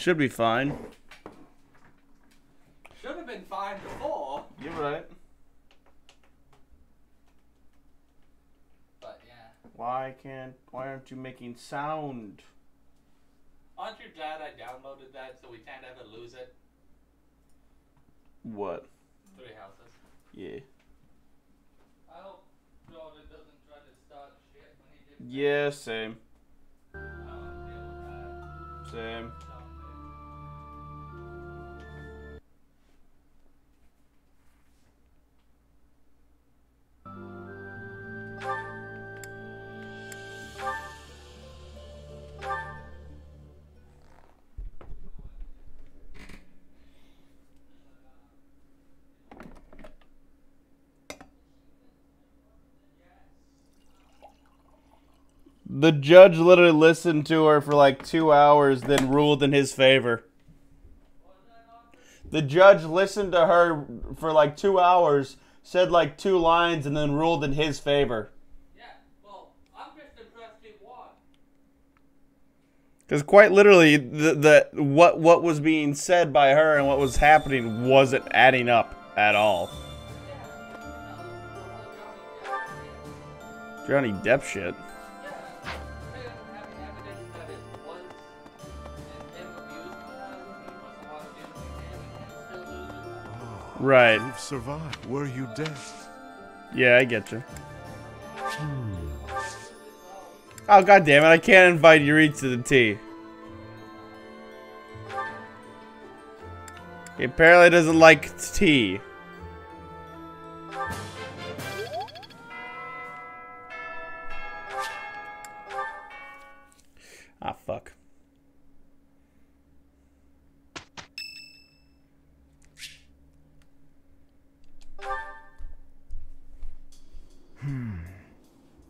Should be fine. Should have been fine before. You're right. But yeah. Why aren't you making sound? Aren't you glad I downloaded that so we can't ever lose it? What? 3 houses. Yeah. I hope Jordan doesn't try to start shit when he did that. Yeah, same. I don't want to deal with that. Same. The judge literally listened to her for like 2 hours, then ruled in his favor. The judge listened to her for like 2 hours, said like 2 lines, and then ruled in his favor. Yeah, well, I'm just impressed he won. Because quite literally, what was being said by her and what was happening wasn't adding up at all. Johnny Depp shit. Right. You've survived. Were you dead? Yeah, I get you. Oh, god damn it, I can't invite Yuri to the tea. He apparently doesn't like tea. Ah, fuck.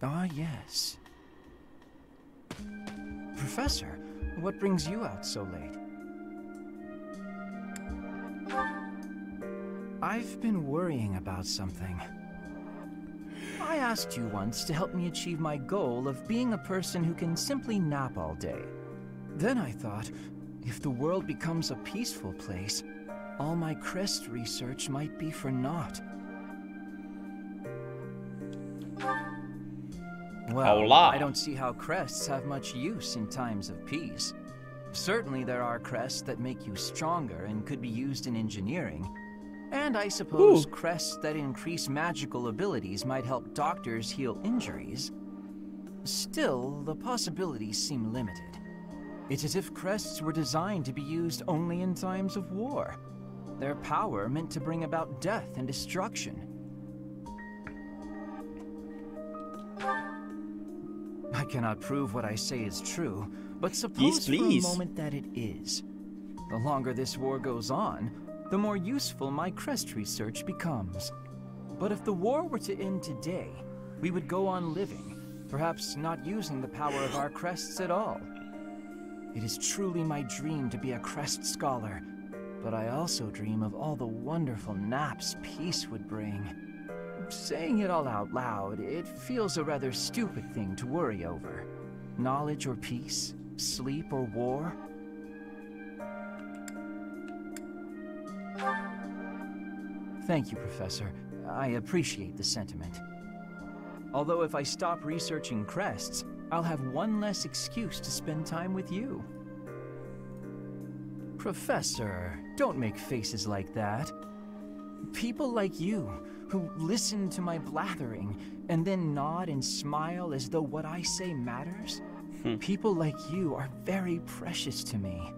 Ah, yes. Professor, what brings you out so late? I've been worrying about something. I asked you once to help me achieve my goal of being a person who can simply nap all day. Then I thought, if the world becomes a peaceful place, all my crest research might be for naught. Well, Hola. I don't see how crests have much use in times of peace. Certainly there are crests that make you stronger and could be used in engineering. And I suppose crests that increase magical abilities might help doctors heal injuries. Still, the possibilities seem limited. It's as if crests were designed to be used only in times of war. Their power meant to bring about death and destruction. I cannot prove what I say is true, but suppose for a moment that it is. The longer this war goes on, the more useful my crest research becomes. But if the war were to end today, we would go on living, perhaps not using the power of our crests at all. It is truly my dream to be a crest scholar, but I also dream of all the wonderful naps peace would bring. Saying it all out loud, it feels a rather stupid thing to worry over. Knowledge or peace, sleep or war. Thank you, Professor. I appreciate the sentiment. Although if I stop researching crests, I'll have one less excuse to spend time with you. Professor, don't make faces like that. People like you, who listen to my blathering and then nod and smile as though what I say matters, people like you are very precious to me.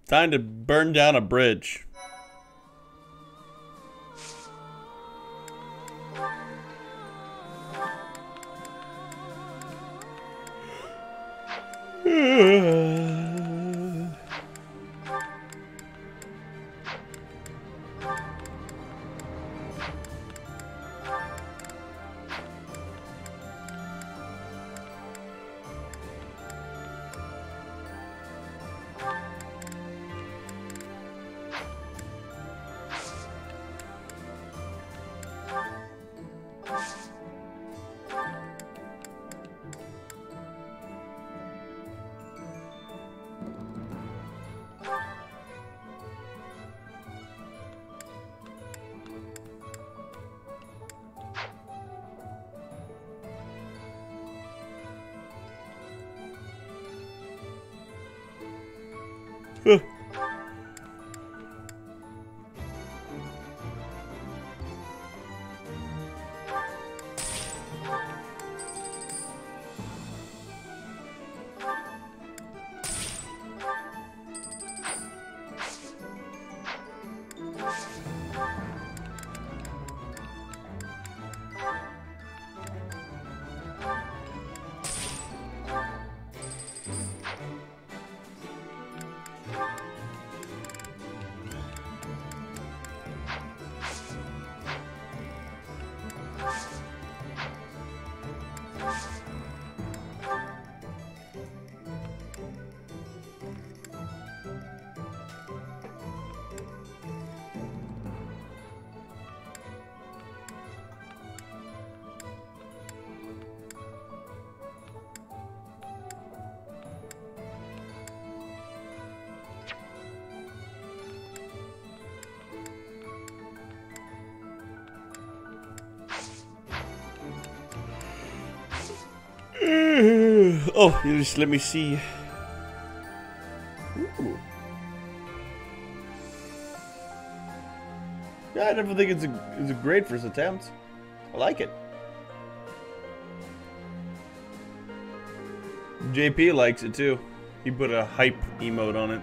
Time to burn down a bridge. Oh, you just let me see. Ooh. Yeah, I definitely think it's a great first attempt. I like it. JP likes it too. He put a hype emote on it.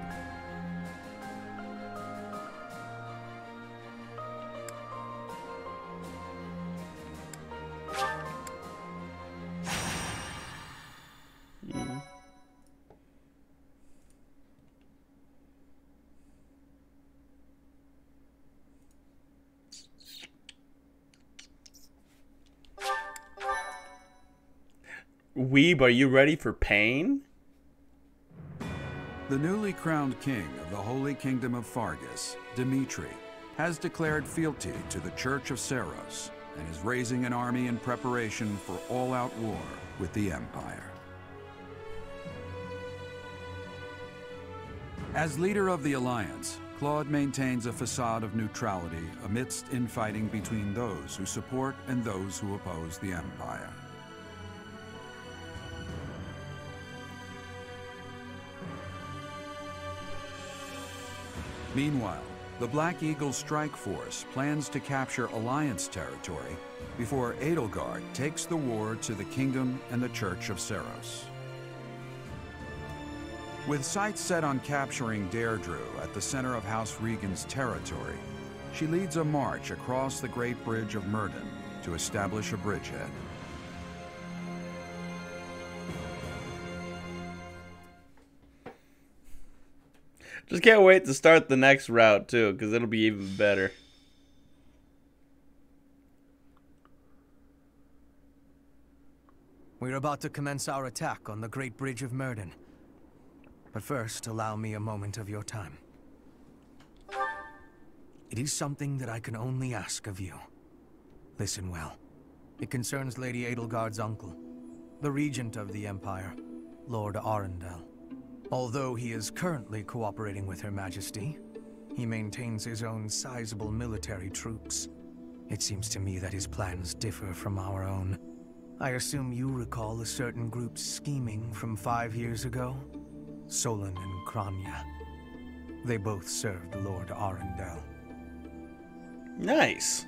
Weeb, are you ready for pain? The newly crowned king of the Holy Kingdom of Fargus, Dimitri, has declared fealty to the Church of Seros and is raising an army in preparation for all-out war with the Empire. As leader of the Alliance, Claude maintains a facade of neutrality amidst infighting between those who support and those who oppose the Empire. Meanwhile, the Black Eagle Strike Force plans to capture Alliance territory before Edelgard takes the war to the Kingdom and the Church of Seros. With sights set on capturing Deirdre at the center of House Regan's territory, she leads a march across the Great Bridge of Myrddin to establish a bridgehead. Just can't wait to start the next route too, because it'll be even better. We're about to commence our attack on the Great Bridge of Myrddin. But first, allow me a moment of your time. It is something that I can only ask of you. Listen well. It concerns Lady Edelgard's uncle, the regent of the Empire, Lord Arundel. Although he is currently cooperating with Her Majesty, he maintains his own sizable military troops. It seems to me that his plans differ from our own. I assume you recall a certain group's scheming from 5 years ago? Solon and Kranya. They both served Lord Arundel. Nice.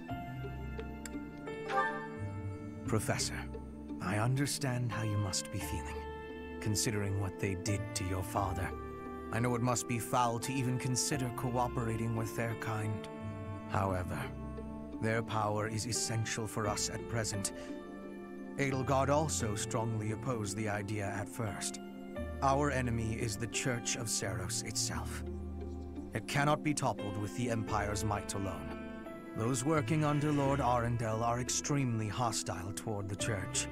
Professor, I understand how you must be feeling, considering what they did to your father. I know it must be foul to even consider cooperating with their kind. However, their power is essential for us at present. Edelgard also strongly opposed the idea at first. Our enemy is the Church of Seros itself. It cannot be toppled with the Empire's might alone. Those working under Lord Arundel are extremely hostile toward the Church.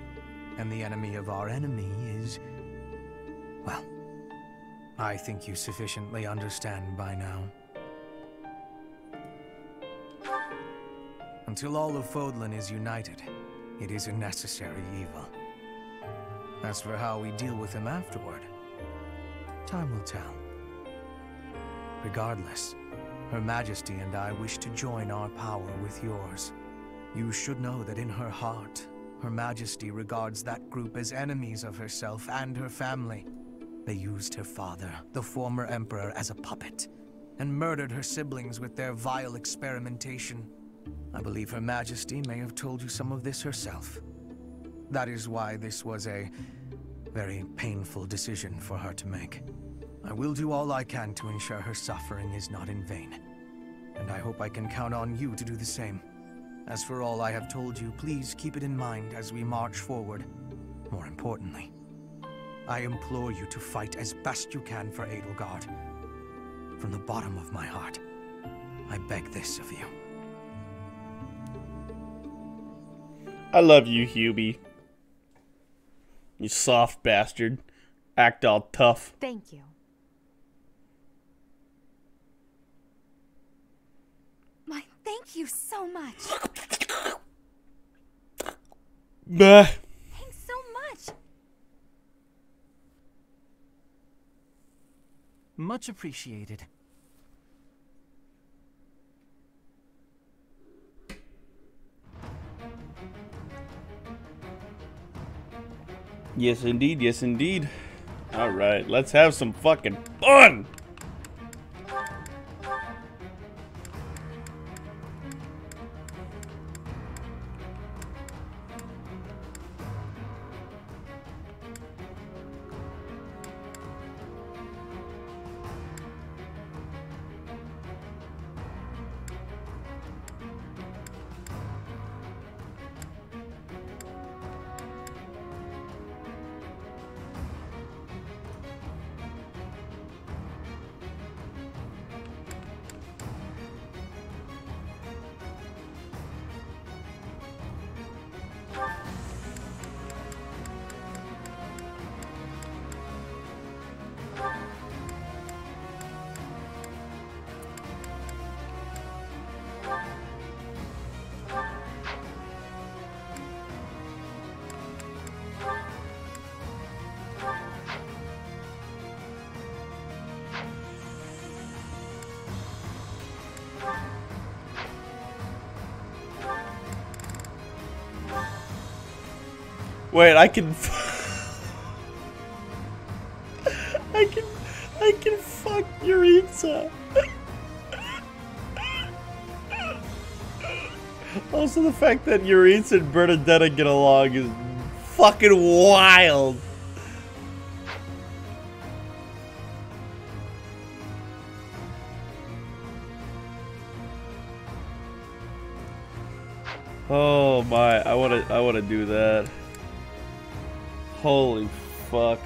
And the enemy of our enemy is... well, I think you sufficiently understand by now. Until all of Fodlan is united, it is a necessary evil. As for how we deal with him afterward, time will tell. Regardless, Her Majesty and I wish to join our power with yours. You should know that in her heart, Her Majesty regards that group as enemies of herself and her family. They used her father, the former emperor, as a puppet, and murdered her siblings with their vile experimentation. I believe Her Majesty may have told you some of this herself. That is why this was a very painful decision for her to make. I will do all I can to ensure her suffering is not in vain. And I hope I can count on you to do the same. As for all I have told you, please keep it in mind as we march forward. More importantly, I implore you to fight as best you can for Edelgard. From the bottom of my heart, I beg this of you. I love you, Hubie. You soft bastard. Act all tough. Thank you. Thank you so much. Bah. Thanks so much. Much appreciated. Yes, indeed. Yes, indeed. All right, let's have some fucking fun. Wait, I can I can fuck Yuritsa. Also, the fact that Yuritsa and Bernadetta get along is fucking wild. Oh my, I wanna do that. Holy fuck.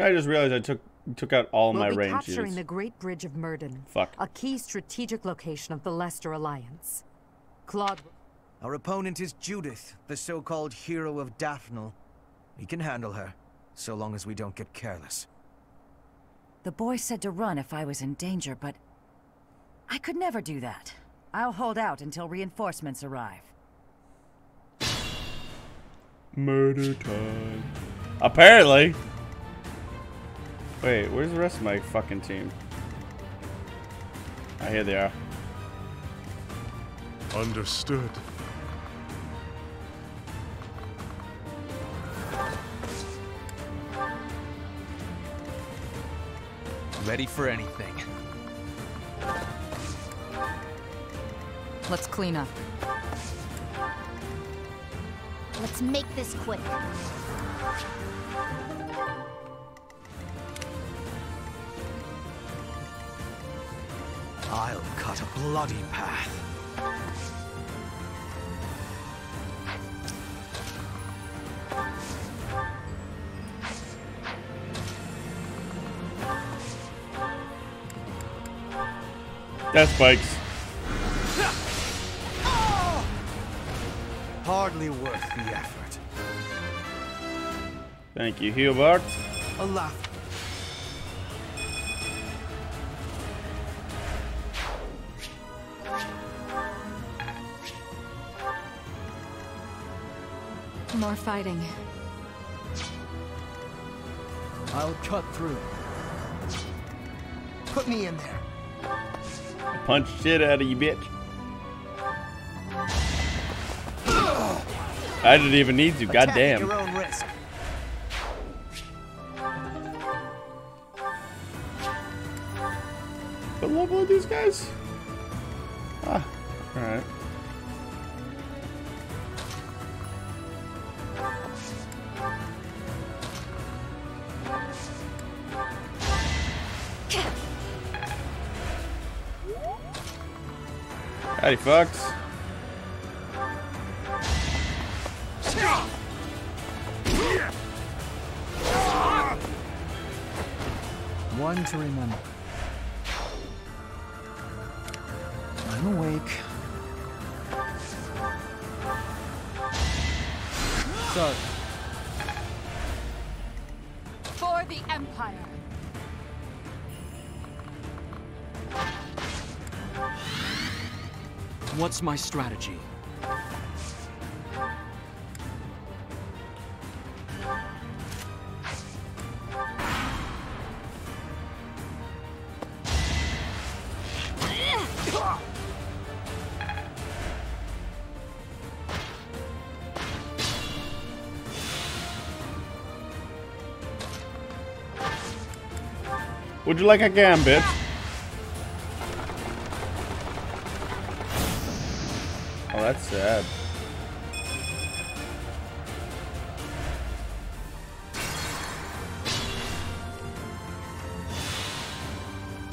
I just realized I took out all my We'll be ranges. capturing the Great Bridge of Murden. Fuck. A key strategic location of the Leicester Alliance. Claude. Our opponent is Judith, the so-called hero of Daphnel. We can handle her, so long as we don't get careless. The boy said to run if I was in danger, but I could never do that. I'll hold out until reinforcements arrive. Murder time. Apparently. Wait, where's the rest of my fucking team? Ah, here they are. Understood. Ready for anything. Let's clean up. Let's make this quick. I'll cut a bloody path. That spikes. Hardly worth the effort. Thank you, Hubert. A laugh. More fighting. I'll cut through. Put me in there. Punch shit out of you, bitch. I didn't even need to. Attack at Goddamn. your own risk. What level are these guys? Ah, alright. Howdy, fucks. One to remember. I'm awake. Sorry. For the Empire. What's my strategy? Would you like a gambit? Oh, that's sad.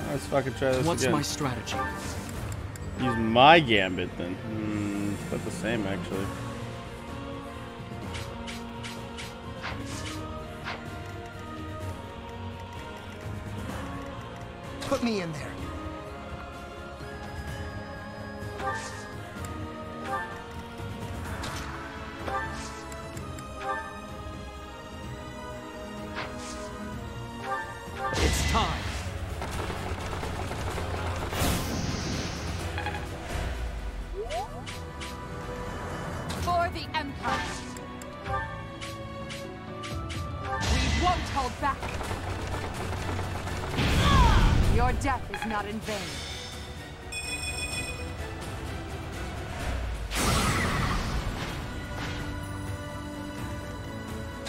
Let's fucking try this What's again. my strategy? Use my gambit then. It's about the same actually. Put me in there. It's time. For the Empire. We won't hold back. Your death is not in vain.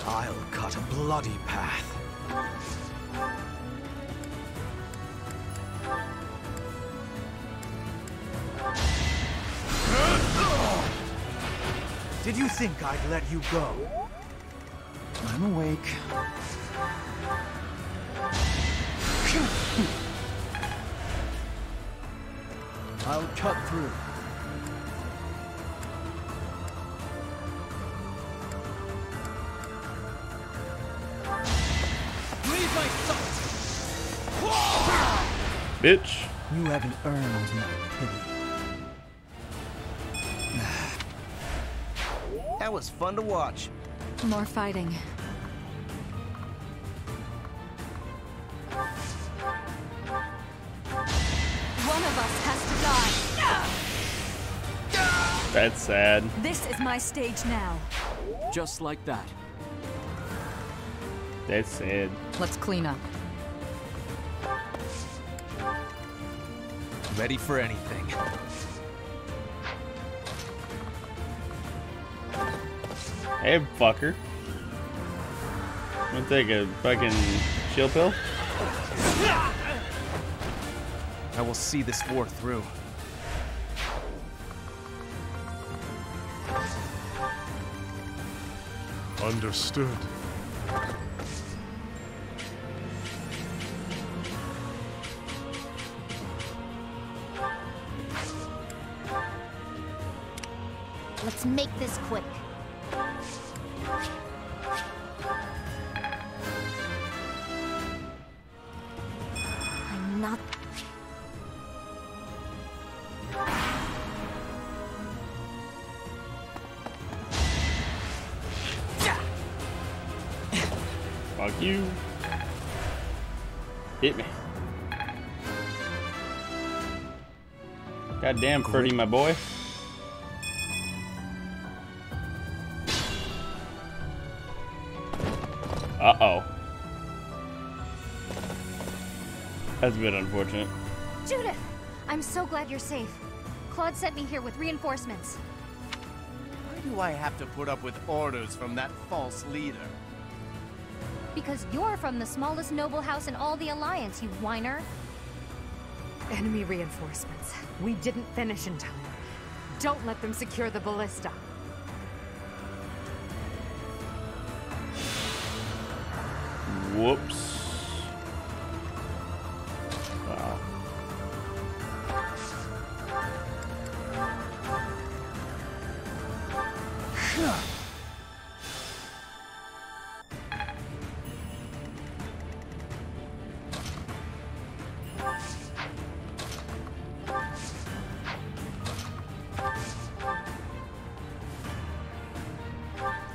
I'll cut a bloody path. Did you think I'd let you go? I'm awake. I'll cut through. Leave my sight. Bitch. You haven't earned my pity. That was fun to watch. More fighting. One of us has to die. That's sad. This is my stage now. Just like that. That's sad. Let's clean up. Ready for anything. Hey, fucker. I'm gonna take a fucking chill pill. I will see this war through. Understood. Let's make this quick. I'm not... Fuck you. Hit me. Goddamn, Ferdy, my boy. Uh-oh. That's a bit unfortunate. Judith! I'm so glad you're safe. Claude sent me here with reinforcements. Why do I have to put up with orders from that false leader? Because you're from the smallest noble house in all the Alliance, you whiner. Enemy reinforcements. We didn't finish in time. Don't let them secure the ballista. Whoops. Wow.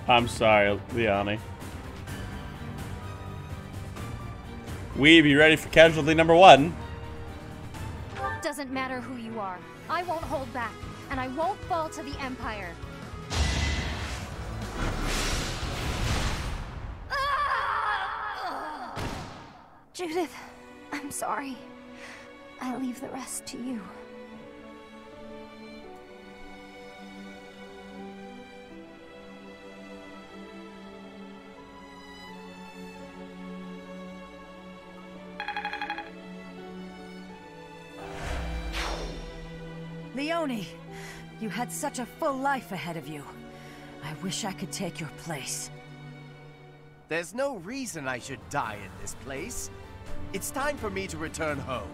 I'm sorry, Liani. We be ready for casualty number 1. Doesn't matter who you are. I won't hold back, and I won't fall to the Empire. Judith, I'm sorry. I leave the rest to you. Leone, you had such a full life ahead of you. I wish I could take your place. There's no reason I should die in this place. It's time for me to return home.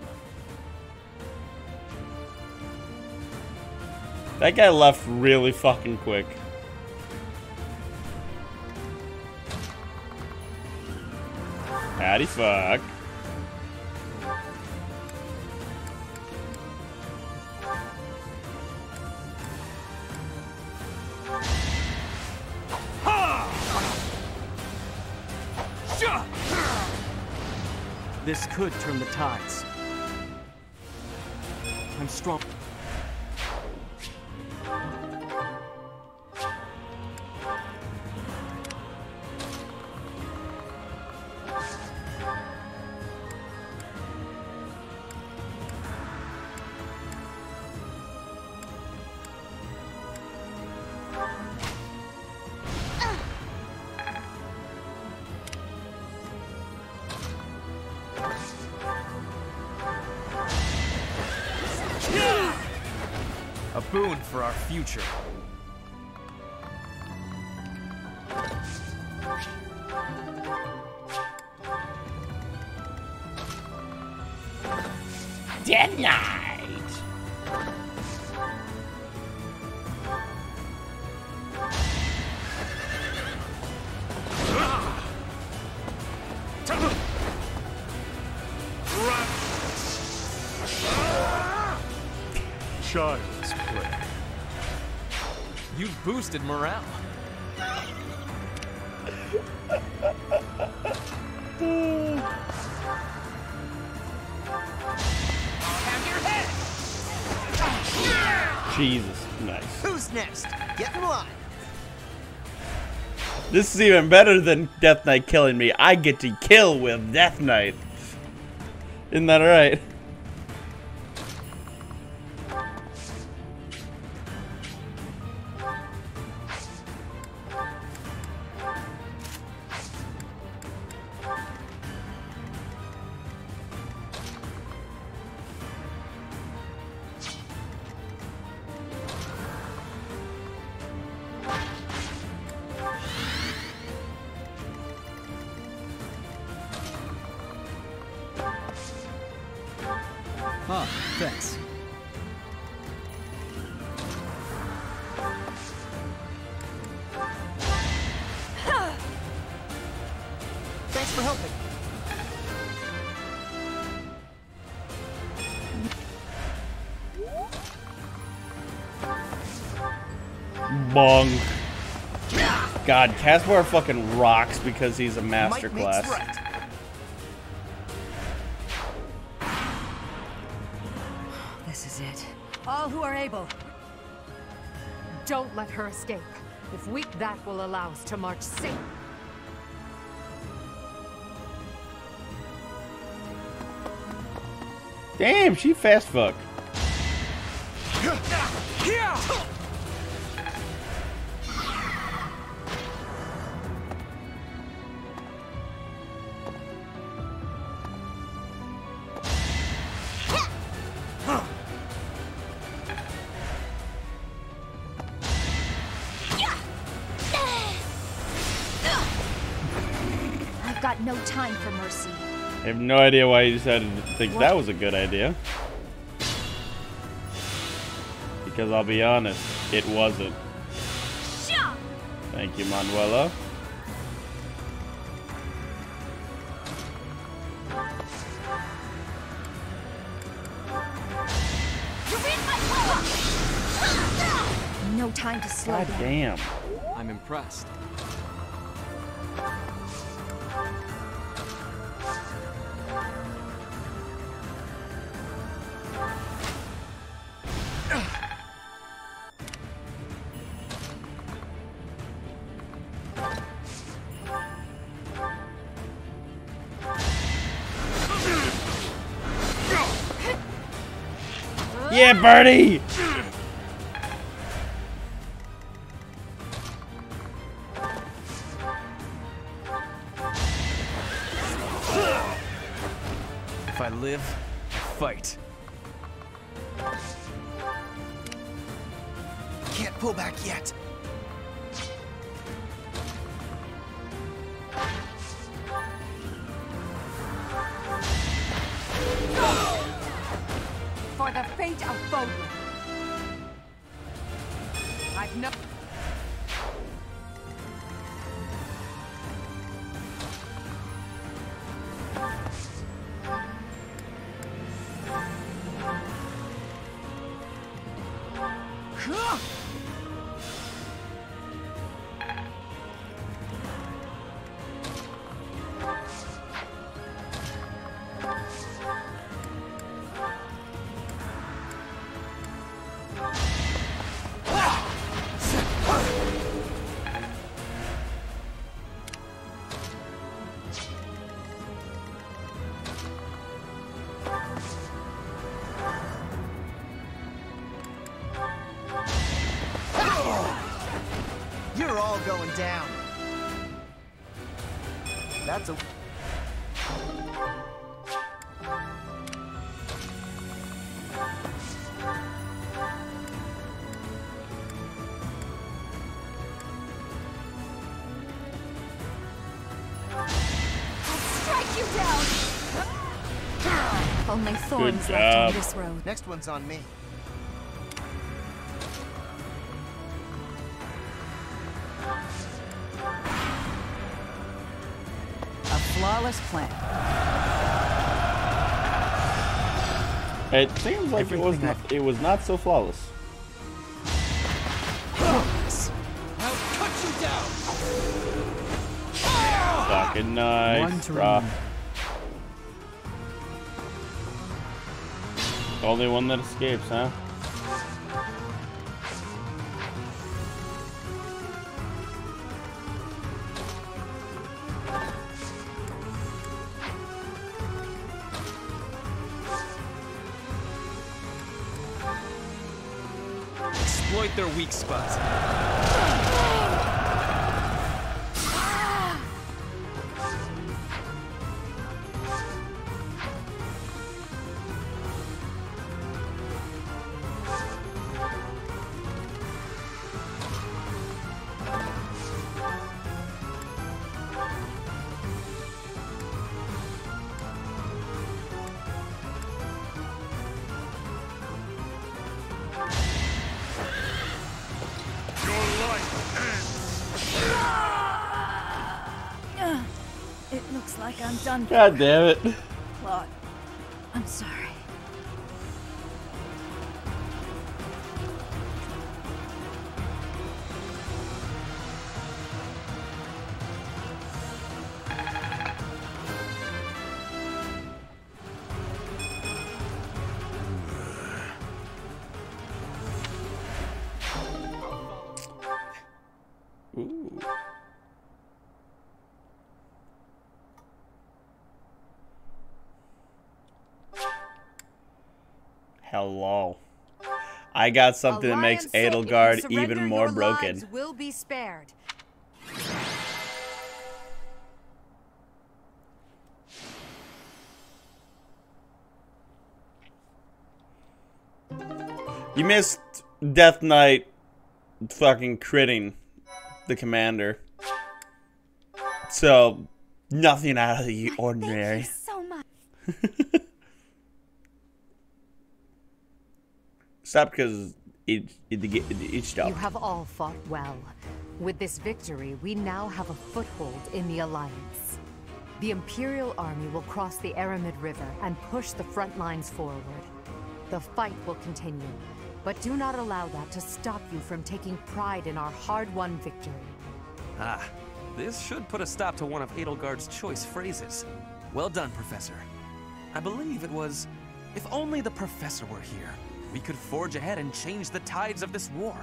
That guy left really fucking quick. Howdy fuck. This could turn the tides. I'm strong. A boon for our future. Dead Knight. Child's play. You boosted morale. Have your head. Jesus, nice. Who's next? Get in line. This is even better than Death Knight killing me. I get to kill with Death Knight. Isn't that right? Ah, thanks. Thanks for helping. Bong. God, Caspar fucking rocks because he's a Might makes masterclass. right. This is it. All who are able. Don't let her escape. If we, that will allow us to march safe. Damn, she fast fuck. I've got no time for mercy. I have no idea why you decided to think that was a good idea. Because I'll be honest, it wasn't. Thank you, Manuela. No time to slow God down. damn. I'm impressed. Yeah, Birdie! If I live, I fight. Can't pull back yet. For the fate of Bodhi. I've no... You're all going down. That's a... Strike you down! Only thorns Good left on job. this road. Next one's on me. A flawless plan. It seems like it was not so flawless. I'll cut you down. Fucking nice, bro. Only one that escapes, huh? Exploit their weak spots. It looks like I'm done. God damn it. Claude, I'm sorry. Hello. I got something that makes Edelgard even more broken. Lives will be spared. You missed Death Knight fucking critting the commander. So, nothing out of the ordinary. Thank you so much. Stop, because it's job. You have all fought well. With this victory, we now have a foothold in the Alliance. The Imperial Army will cross the Aramid River and push the front lines forward. The fight will continue, but do not allow that to stop you from taking pride in our hard-won victory. Ah, this should put a stop to one of Edelgard's choice phrases. Well done, Professor. I believe it was, if only the Professor were here, we could forge ahead and change the tides of this war.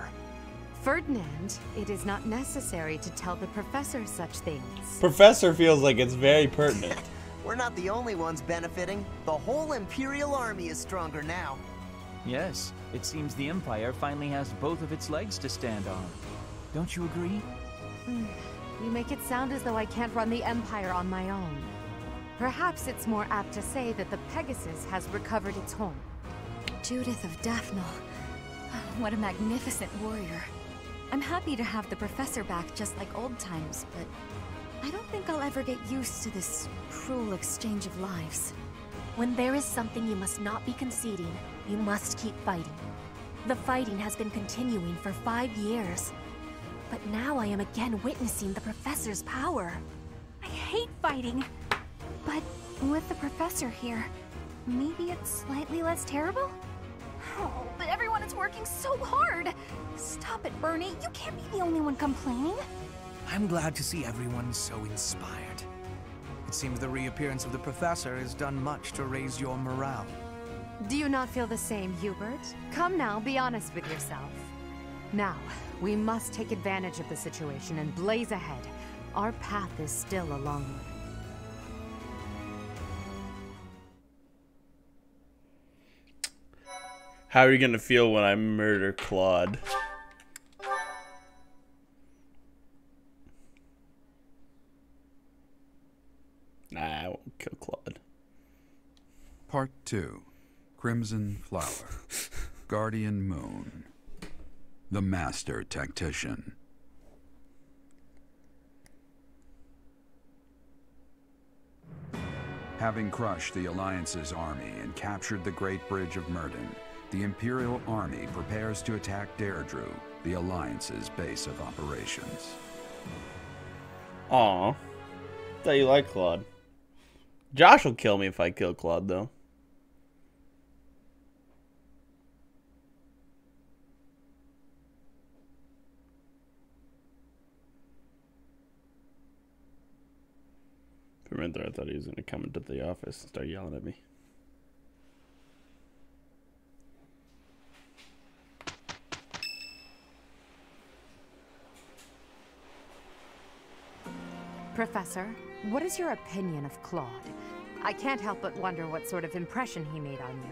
Ferdinand, it is not necessary to tell the Professor such things. Professor feels like it's very pertinent. We're not the only ones benefiting. The whole Imperial Army is stronger now. Yes, it seems the Empire finally has both of its legs to stand on. Don't you agree? You make it sound as though I can't run the Empire on my own. Perhaps it's more apt to say that the Pegasus has recovered its home. Judith of Daphne. What a magnificent warrior. I'm happy to have the Professor back just like old times, but I don't think I'll ever get used to this cruel exchange of lives. When there is something you must not be conceding, you must keep fighting. The fighting has been continuing for 5 years, but now I am again witnessing the Professor's power. I hate fighting, but with the Professor here, maybe it's slightly less terrible? Oh, but everyone is working so hard! Stop it, Bernie. You can't be the only one complaining. I'm glad to see everyone so inspired. It seems the reappearance of the Professor has done much to raise your morale. Do you not feel the same, Hubert? Come now, be honest with yourself. Now, we must take advantage of the situation and blaze ahead. Our path is still a long one. How are you gonna feel when I murder Claude? Nah, I won't kill Claude. Part 2. Crimson Flower. Guardian Moon. The Master Tactician. Having crushed the Alliance's army and captured the Great Bridge of Myrden, the Imperial Army prepares to attack Deirdre, the Alliance's base of operations. Aw. Thought you liked Claude. Josh will kill me if I kill Claude, though. For a minute there, I thought he was going to come into the office and start yelling at me. Professor, what is your opinion of Claude? I can't help but wonder what sort of impression he made on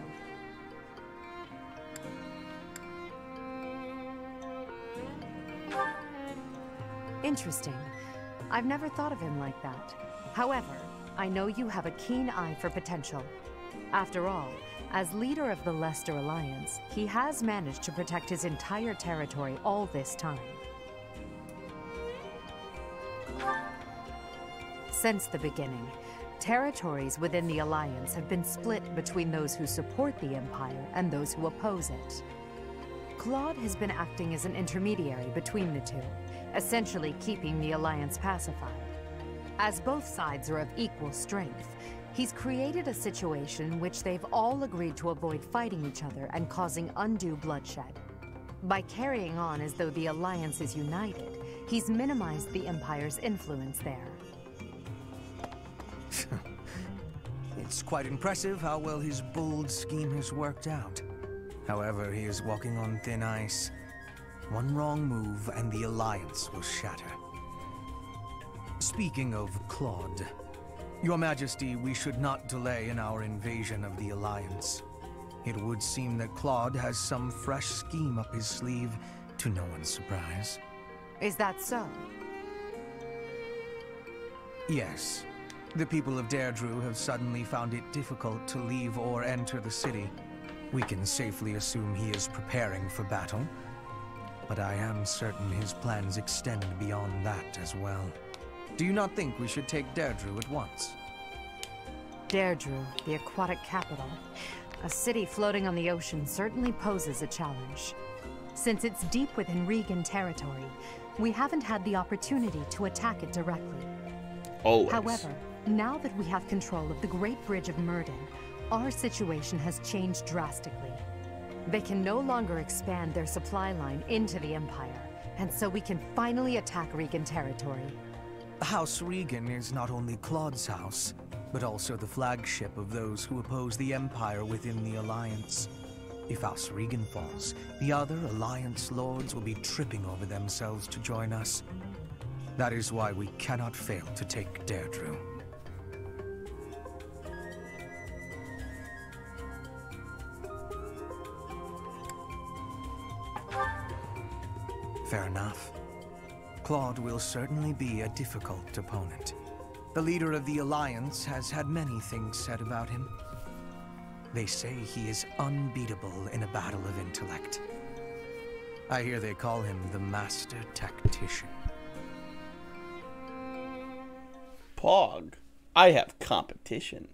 you. Interesting. I've never thought of him like that. However, I know you have a keen eye for potential. After all, as leader of the Leicester Alliance, he has managed to protect his entire territory all this time. Since the beginning, territories within the Alliance have been split between those who support the Empire and those who oppose it. Claude has been acting as an intermediary between the two, essentially keeping the Alliance pacified. As both sides are of equal strength, he's created a situation which they've all agreed to avoid fighting each other and causing undue bloodshed. By carrying on as though the Alliance is united, he's minimized the Empire's influence there. It's quite impressive how well his bold scheme has worked out. However, he is walking on thin ice. One wrong move and the Alliance will shatter. Speaking of Claude, Your Majesty, we should not delay in our invasion of the Alliance. It would seem that Claude has some fresh scheme up his sleeve, to no one's surprise. Is that so? Yes. The people of Deirdre have suddenly found it difficult to leave or enter the city. We can safely assume he is preparing for battle, but I am certain his plans extend beyond that as well. Do you not think we should take Deirdre at once? Deirdre, the aquatic capital. A city floating on the ocean certainly poses a challenge. Since it's deep within Regan territory, we haven't had the opportunity to attack it directly. Always. However, now that we have control of the Great Bridge of Myrden, our situation has changed drastically. They can no longer expand their supply line into the Empire, and so we can finally attack Regan territory. House Regan is not only Claude's house, but also the flagship of those who oppose the Empire within the Alliance. If House Regan falls, the other Alliance lords will be tripping over themselves to join us. That is why we cannot fail to take Deirdre. Fair enough. Claude will certainly be a difficult opponent. The leader of the Alliance has had many things said about him. They say he is unbeatable in a battle of intellect. I hear they call him the Master Tactician. Pog, I have competition.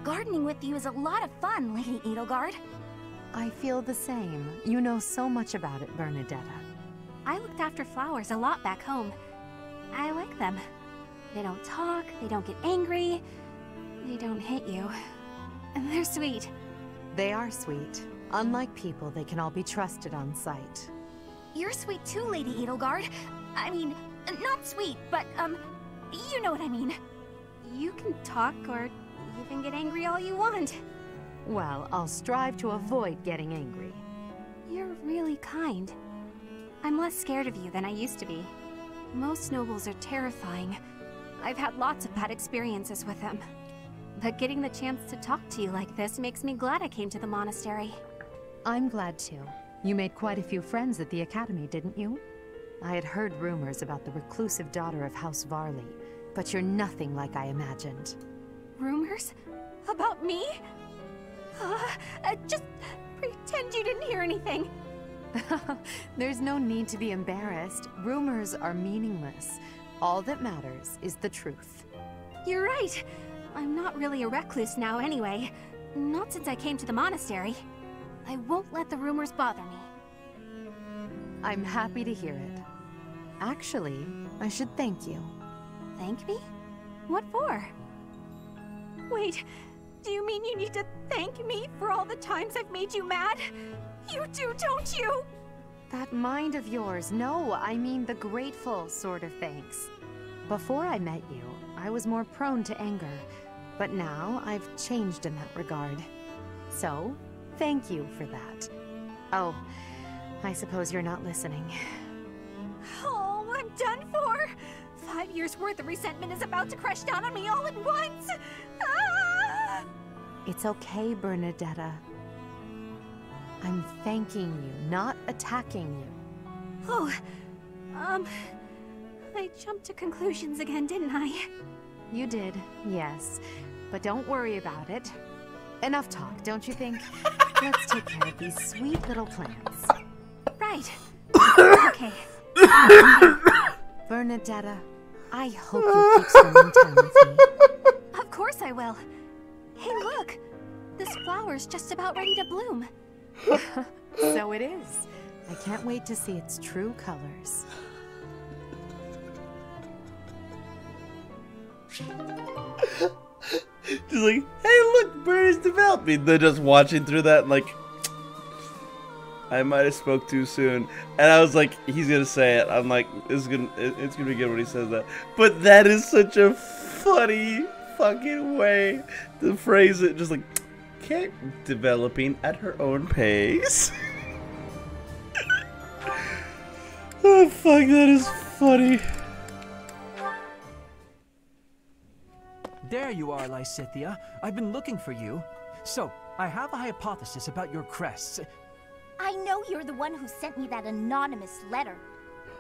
Gardening with you is a lot of fun, Lady Edelgard. I feel the same. You know so much about it, Bernadetta. I looked after flowers a lot back home. I like them. They don't talk, they don't get angry, they don't hit you. And they're sweet. They are sweet. Unlike people, they can all be trusted on sight. You're sweet too, Lady Edelgard. I mean, not sweet, but, you know what I mean. You can talk or even get angry all you want. Well, I'll strive to avoid getting angry. You're really kind. I'm less scared of you than I used to be. Most nobles are terrifying. I've had lots of bad experiences with them. But getting the chance to talk to you like this makes me glad I came to the monastery. I'm glad too. You made quite a few friends at the academy, didn't you? I had heard rumors about the reclusive daughter of House Varley, but you're nothing like I imagined. Rumors? About me? Just pretend you didn't hear anything. There's no need to be embarrassed. Rumors are meaningless. All that matters is the truth. You're right. I'm not really a recluse now anyway. Not since I came to the monastery. I won't let the rumors bother me. I'm happy to hear it. Actually, I should thank you. Thank me? What for? Wait, do you mean you need to thank me for all the times I've made you mad? You do, don't you? That mind of yours, no, I mean the grateful sort of thanks. Before I met you, I was more prone to anger, but now I've changed in that regard. So, thank you for that. Oh, I suppose you're not listening. Oh, I'm done for! 5 years' worth of resentment is about to crash down on me all at once! Ah! It's okay, Bernadetta. I'm thanking you, not attacking you. Oh, I jumped to conclusions again, didn't I? You did, yes. But don't worry about it. Enough talk, don't you think? Let's take care of these sweet little plants. Right. Okay. Bernadetta, I hope you keep spending time with me. Of course I will. Hey, look! This flower's just about ready to bloom. So it is. I can't wait to see its true colors. Just like, hey, look, Bernie's developing. They're just watching through that and like, I might have spoke too soon. And I was like, he's gonna say it. I'm like, it's gonna be good when he says that. But that is such a funny fucking way to phrase it. Just like, okay, developing at her own pace. Oh fuck, that is funny. There you are, Lysithea. I've been looking for you. So, I have a hypothesis about your crests. I know you're the one who sent me that anonymous letter.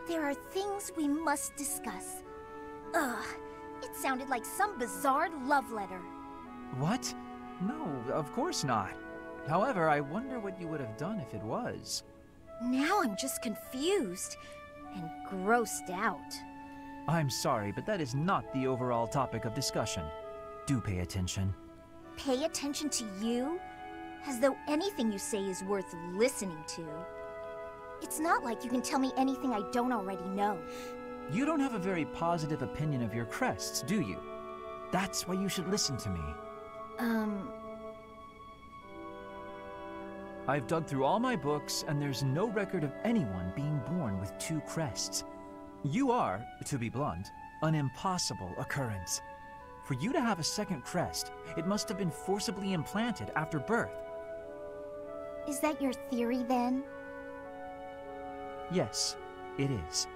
There are things we must discuss. Ugh, it sounded like some bizarre love letter. What? No, of course not. However, I wonder what you would have done if it was. Now I'm just confused and grossed out. I'm sorry, but that is not the overall topic of discussion. Do pay attention. Pay attention to you? As though anything you say is worth listening to. It's not like you can tell me anything I don't already know. You don't have a very positive opinion of your crests, do you? That's why you should listen to me. I've dug through all my books, and there's no record of anyone being born with 2 crests. You are, to be blunt, an impossible occurrence. For you to have a second crest, it must have been forcibly implanted after birth. Is that your theory, then? Yes, it is.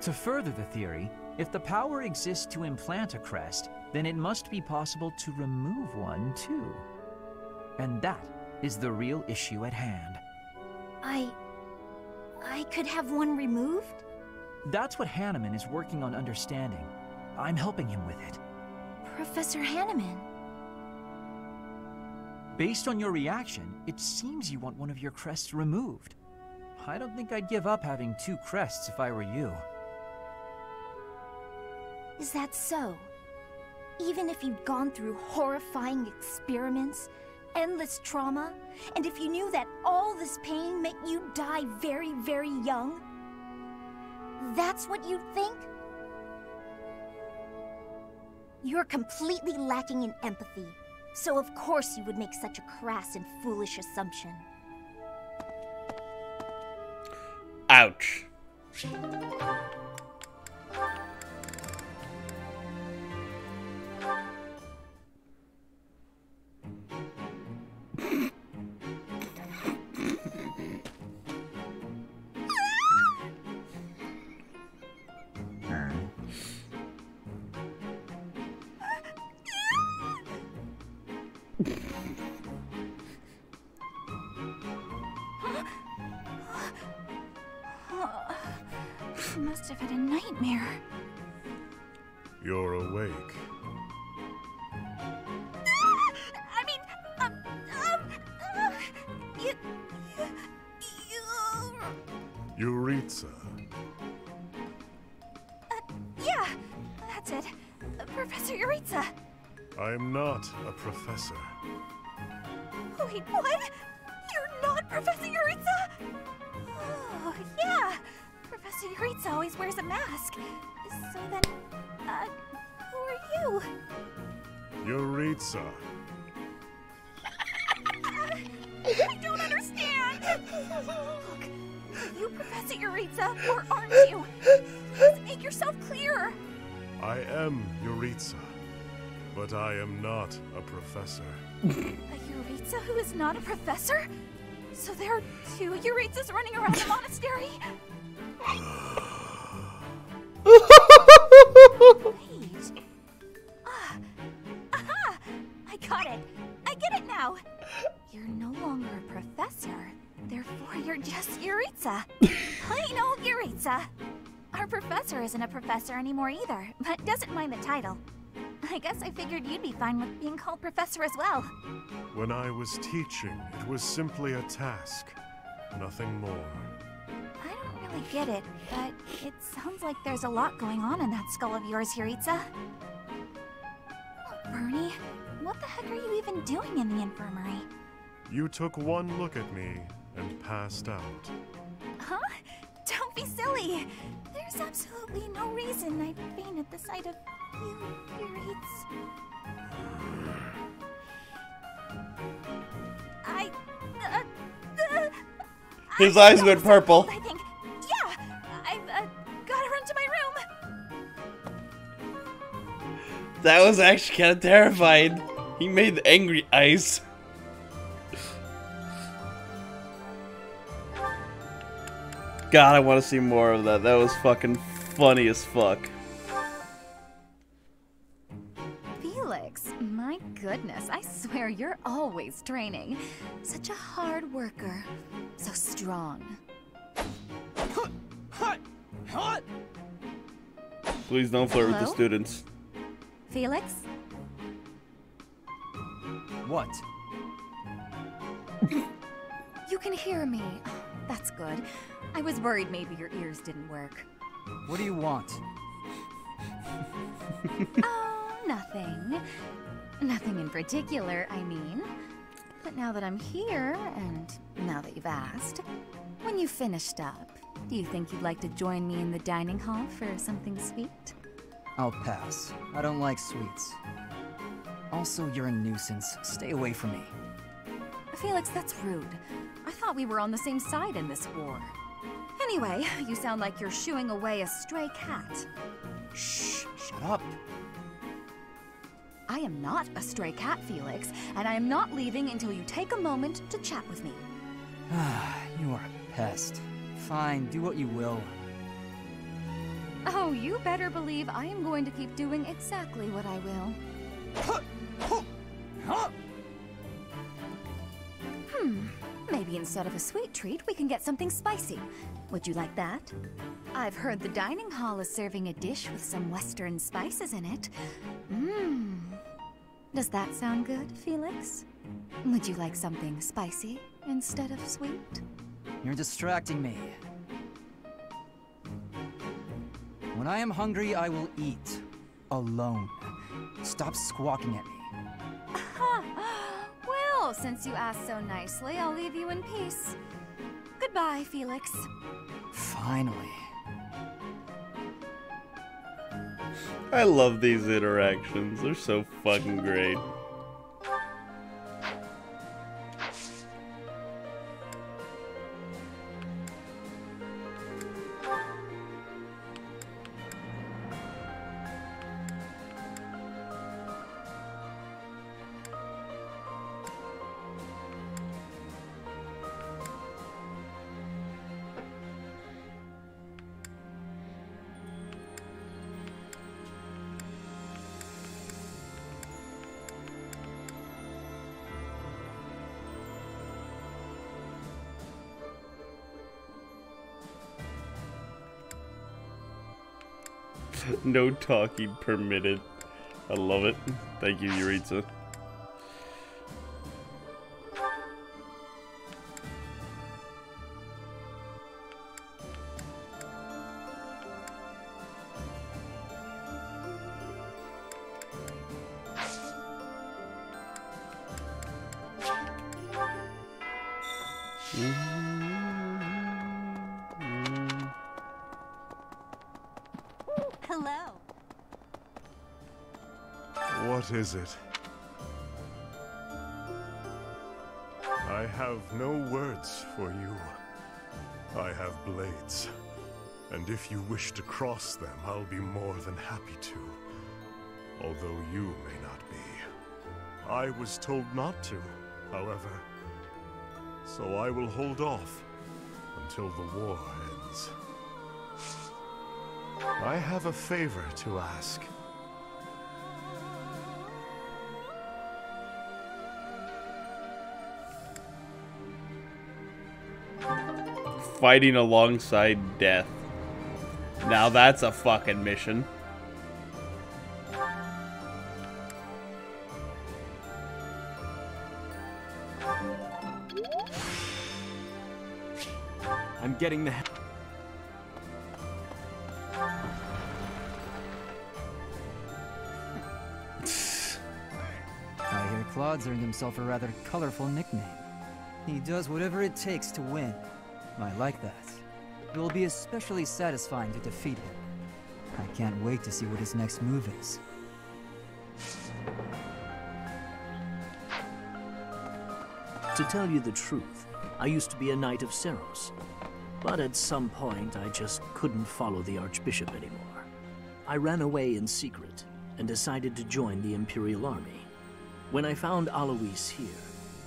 To further the theory, if the power exists to implant a crest, then it must be possible to remove one, too. And that is the real issue at hand. I could have one removed? That's what Hanneman is working on understanding. I'm helping him with it. Professor Hanneman? Based on your reaction, it seems you want one of your crests removed. I don't think I'd give up having 2 crests if I were you. Is that so? Even if you'd gone through horrifying experiments, endless trauma, and if you knew that all this pain meant you'd die very, very young? That's what you'd think? You're completely lacking in empathy, so of course you would make such a crass and foolish assumption. Ouch. I must have had a nightmare. You're awake. Yuritsa. Yeah, that's it. Professor Yuritsa. I am not a professor. Wait, what? You're not Professor Yuritsa? Oh, yeah. Professor Yuritsa always wears a mask. So then, who are you? Yuritsa. I don't understand. Look, are you Professor Yuritsa, or aren't you? Please make yourself clear. I am Yuritsa, but I am not a professor. A Yuritsa who is not a professor? So there are 2 Yuritsas running around the monastery? Wait. Aha! I got it. I get it now. You're no longer a professor. Therefore, you're just Yuritsa. Plain old Yuritsa. Our professor isn't a professor anymore either, but doesn't mind the title. I guess I figured you'd be fine with being called professor as well. When I was teaching, it was simply a task. Nothing more. I don't really get it, but it sounds like there's a lot going on in that skull of yours, Yuritsa. Bernie, what the heck are you even doing in the infirmary? You took one look at me and passed out. Huh? Don't be silly. There's absolutely no reason I'd faint at the sight of you, Yaritz. His eyes went purple. I think. Yeah, I've gotta run to my room. That was actually kind of terrifying. He made the angry eyes. God, I want to see more of that. That was fucking funny as fuck. Felix, my goodness, I swear you're always training. Such a hard worker. So strong. Please don't flirt with the Hello? students. Felix? What? You can hear me. That's good. I was worried maybe your ears didn't work. What do you want? Oh, nothing. Nothing in particular, I mean. But now that I'm here, and now that you've asked, when you finished up, do you think you'd like to join me in the dining hall for something sweet? I'll pass. I don't like sweets. Also, you're a nuisance. Stay away from me. Felix, that's rude. I thought we were on the same side in this war. Anyway, you sound like you're shooing away a stray cat. Shh, shut up. I am not a stray cat, Felix, and I am not leaving until you take a moment to chat with me. You are a pest. Fine, do what you will. Oh, you better believe I am going to keep doing exactly what I will. Maybe instead of a sweet treat, we can get something spicy. Would you like that? I've heard the dining hall is serving a dish with some Western spices in it. Does that sound good, Felix? Would you like something spicy instead of sweet? You're distracting me. When I am hungry, I will eat. Alone. Stop squawking at me. Well, since you asked so nicely, I'll leave you in peace. Goodbye, Felix. Finally. I love these interactions. They're so fucking great. No talking permitted. I love it. Thank you, Yaritza. Hello. What is it? I have no words for you. I have blades. And if you wish to cross them, I'll be more than happy to. Although you may not be. I was told not to, however. So I will hold off until the war ends. I have a favor to ask. Fighting alongside death. Now that's a fucking mission. I'm getting the... I hear Claude's earned himself a rather colorful nickname. He does whatever it takes to win. I like that. It will be especially satisfying to defeat him. I can't wait to see what his next move is. To tell you the truth, I used to be a Knight of Seros. But at some point, I just couldn't follow the Archbishop anymore. I ran away in secret and decided to join the Imperial Army. When I found Alois here,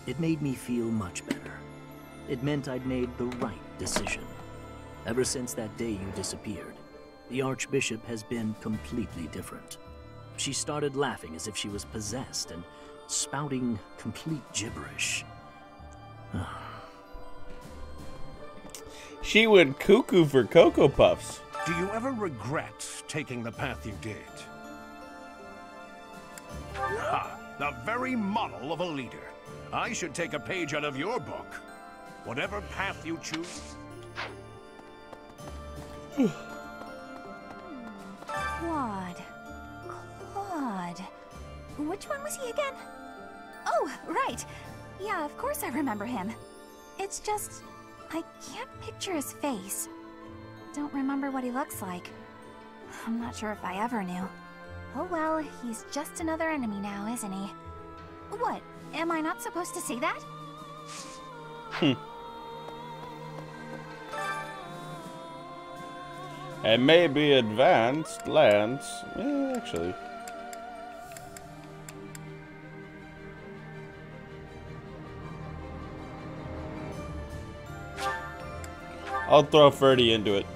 it made me feel much better. It meant I'd made the right decision. Ever since that day you disappeared, the Archbishop has been completely different. She started laughing as if she was possessed and spouting complete gibberish. She went cuckoo for Cocoa Puffs. Do you ever regret taking the path you did? Ha! The very model of a leader. I should take a page out of your book. Whatever path you choose. Claude. Which one was he again? Oh, right. Yeah, of course I remember him. It's just, I can't picture his face. Don't remember what he looks like. I'm not sure if I ever knew. Oh well, he's just another enemy now, isn't he? What? Am I not supposed to say that? It may be advanced, Lance. Actually. I'll throw Ferdy into it.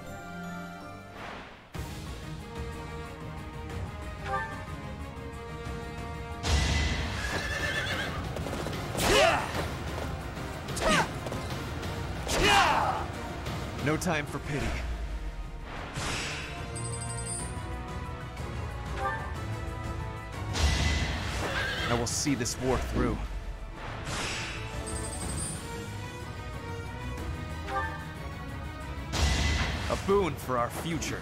No time for pity. I will see this war through. A boon for our future.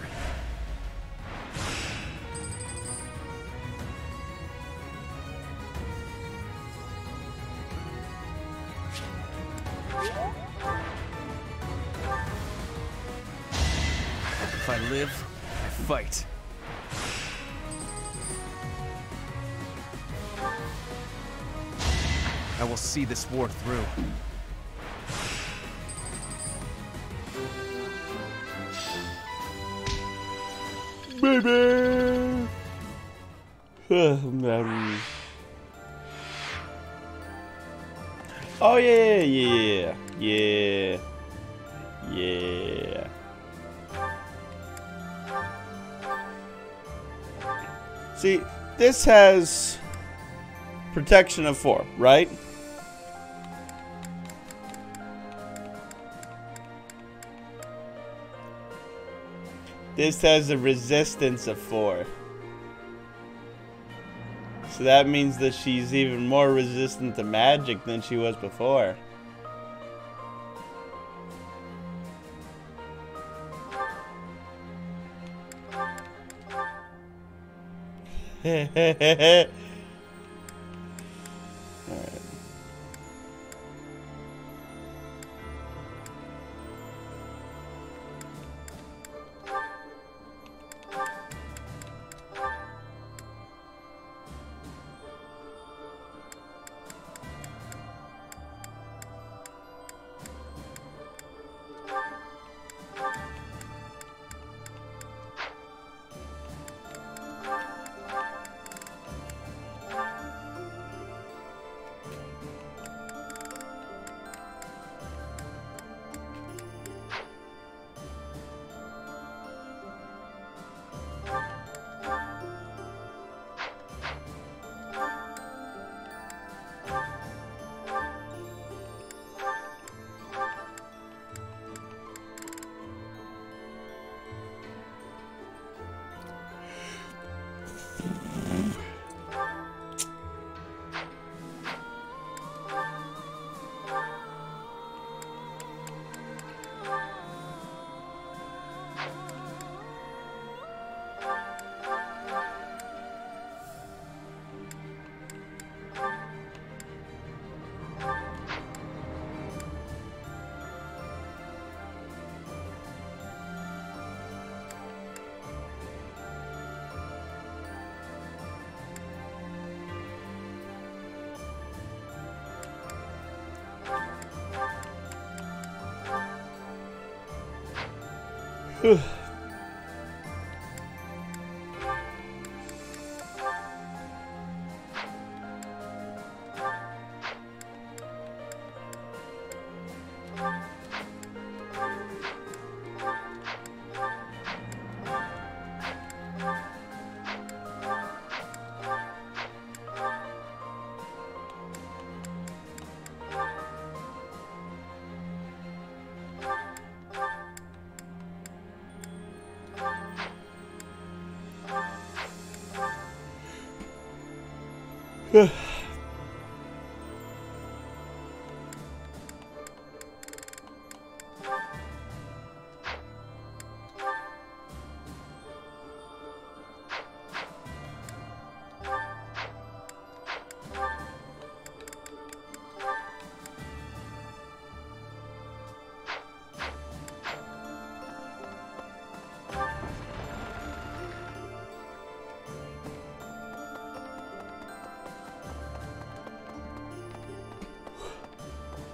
If I live, I fight. I will see this war through. Baby! Oh yeah. See, this has protection of 4, right? This has a resistance of 4. So that means that she's even more resistant to magic than she was before. Alright.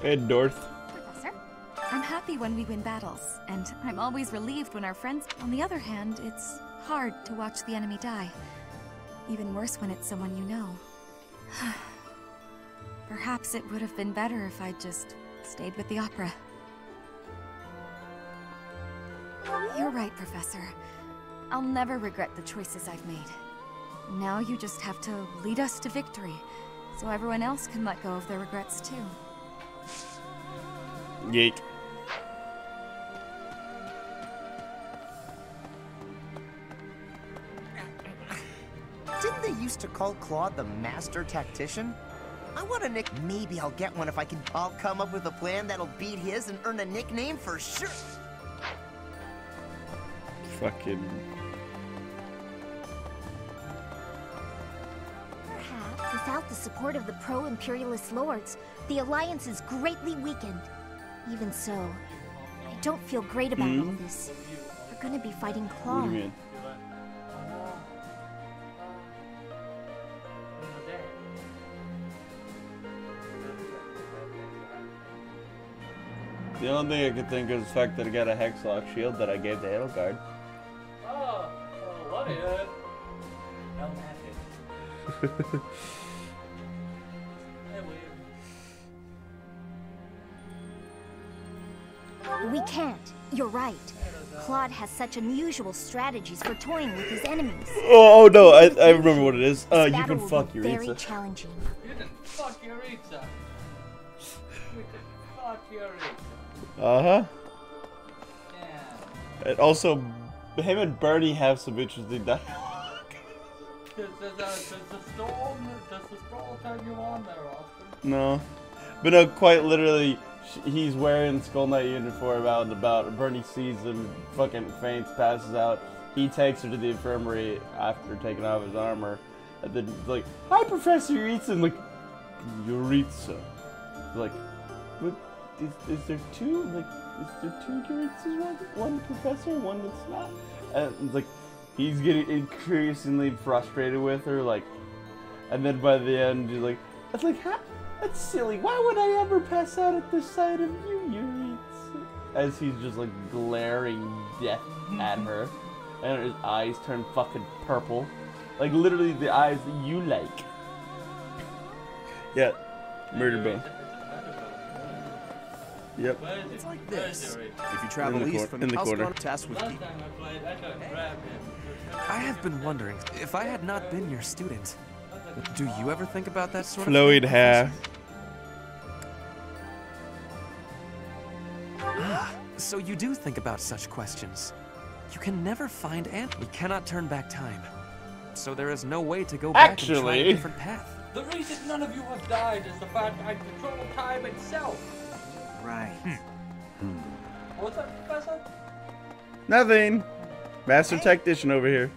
Head north. Professor? I'm happy when we win battles, and I'm always relieved when our friends... On the other hand, it's hard to watch the enemy die. Even worse when it's someone you know. Perhaps it would have been better if I'd just stayed with the opera. You're right, Professor. I'll never regret the choices I've made. Now you just have to lead us to victory, so everyone else can let go of their regrets too. Yeet. Didn't they used to call Claude the master tactician? I want a nick. Maybe I'll get one if I can. I'll come up with a plan that'll beat his and earn a nickname for sure. Fucking. Perhaps without the support of the pro-imperialist lords, the alliance is greatly weakened. Even so, I don't feel great about all this. We're gonna be fighting Claude. What do you mean? The only thing I could think of is the fact that I got a Hexlock shield that I gave to Edelgard. Oh, what is it? No magic. We can't. You're right. Claude has such unusual strategies for toying with his enemies. Oh no, I remember what it is. You can fuck your very challenging. You can fuck your pizza. You can fuck your pizza. Uh-huh. Yeah. And also, him and Bernie have some interesting dialogue. Does the storm turn you on there, Austin? No. But no, quite literally, he's wearing Skull Knight uniform out and about. Bernie sees him, fucking faints, passes out. He takes her to the infirmary after taking off his armor. And then he's like, "Hi, Professor Yuritsa." And like, Yuritsa. Like, but is there two? Like, is there two Yuritsas? One professor, one that's not? And it's like, he's getting increasingly frustrated with her. Like, and then by the end, he's like, "It's like, that's silly. Why would I ever pass out at the sight of you, Yuritsa?" As he's just like glaring death at her. And his eyes turn fucking purple. Like literally the eyes that you like. Yeah. Murder bone. Yep. It's like this. If you travel east from the corner, tasked with I have been wondering, if I had not been your student, do you ever think about that sort of Floyd thing? hair. So you do think about such questions. You can never find answers. We cannot turn back time. So there is no way to go back and try a different path. The reason none of you have died is the fact I control time itself. Right. What's that, Professor? Nothing. Master Tactician over here.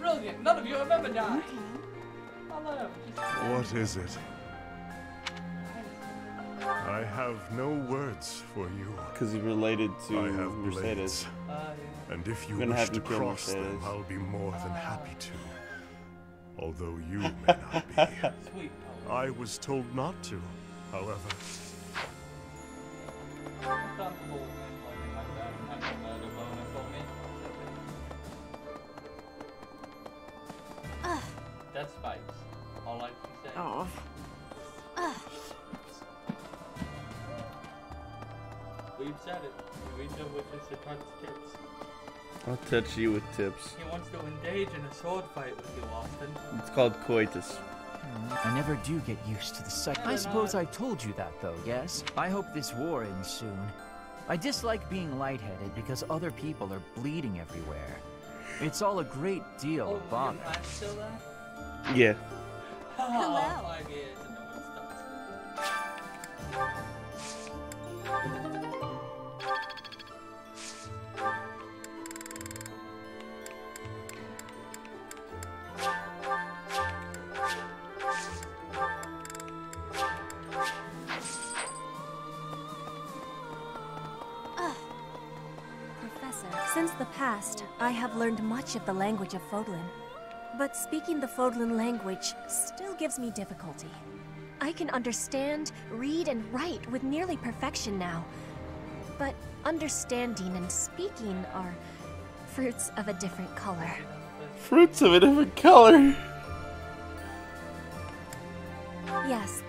Brilliant. None of you have ever died. What is it? I have no words for you. Because he's related to I have Mercedes. blades. And if you We're gonna wish have to to kill cross them, Mercedes. I'll be more than happy to. Although you may not be. Sweet. I was told not to, however. I'm comfortable with something like that. I can murder bonus for me. of. We've said it. We know which is the touch tips. I'll touch you with tips. He wants to engage in a sword fight with you, Austin. It's called coitus. I never do get used to the sight. I suppose I told you that, though, yes? I hope this war ends soon. I dislike being lightheaded because other people are bleeding everywhere. It's all a great deal of bother. I'm still there? Yeah. Hello. 5 years and no one Professor, since the past, I have learned much of the language of Fodlan. But speaking the Fodlan language still gives me difficulty. I can understand, read, and write with nearly perfection now. But understanding and speaking are fruits of a different color. Fruits of a different color. Yes.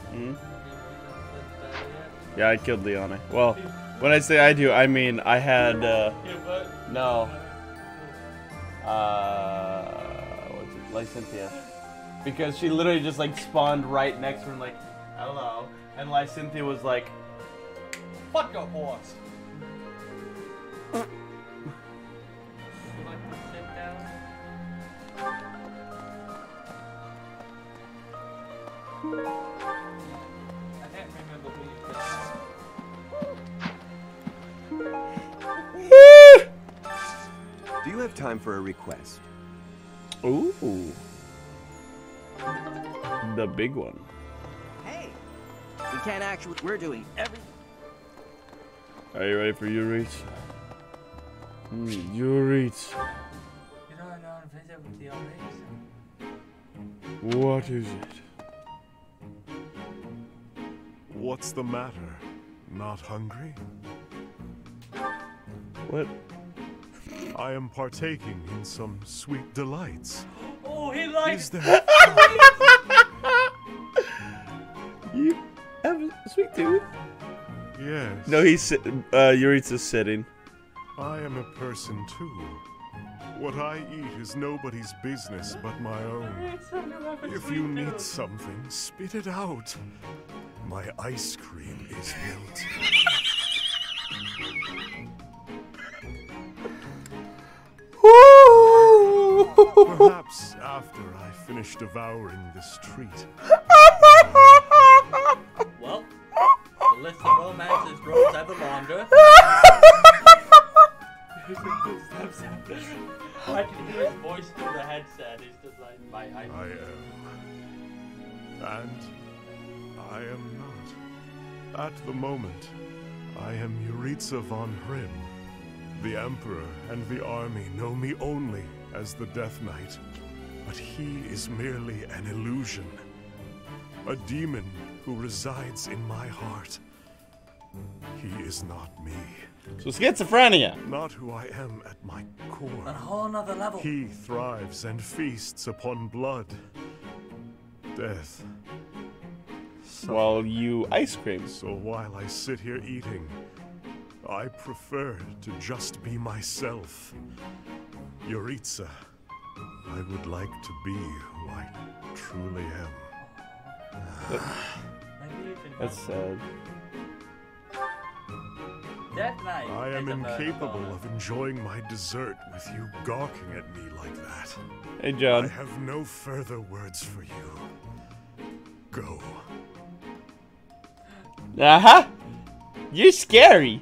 Hmm? Yeah, I killed Leone. Well, when I say I do, I mean I had, no. What's it? Lysynthia. Because she literally just like spawned right next to her and like, hello. And Lysynthia was like, fuck your horse. Would you like to sit down? I can't remember who you killed. Do you have time for a request? ooh. The big one. Hey, we can't actually. We're doing everything. Are you ready for your reach? Your reach. You know I know visit with the Ahoys. What is it? What's the matter? Not hungry? What? I am partaking in some sweet delights. Oh, he likes. Is there... You have a sweet tooth? Yes. No, he's Yuritsa's sitting. I am a person too. What I eat is nobody's business but my own. If you need something, spit it out. My ice cream is melting. Perhaps after I finish devouring this treat. Well, the list of romances grows ever longer. I can hear his voice through the headset. He's just like, I am. And I am not. At the moment, I am Yuritsa von Hrim. The Emperor and the army know me only as the Death Knight, but he is merely an illusion. A demon who resides in my heart. He is not me. So schizophrenia. Not who I am at my core. A whole nother level. He thrives and feasts upon blood. Death. While you ice cream. So while I sit here eating, I prefer to just be myself. Yuritsa, I would like to be who I truly am. That's sad. Death Knight. I am incapable of enjoying my dessert with you gawking at me like that. Hey, John. I have no further words for you. Go. You're scary.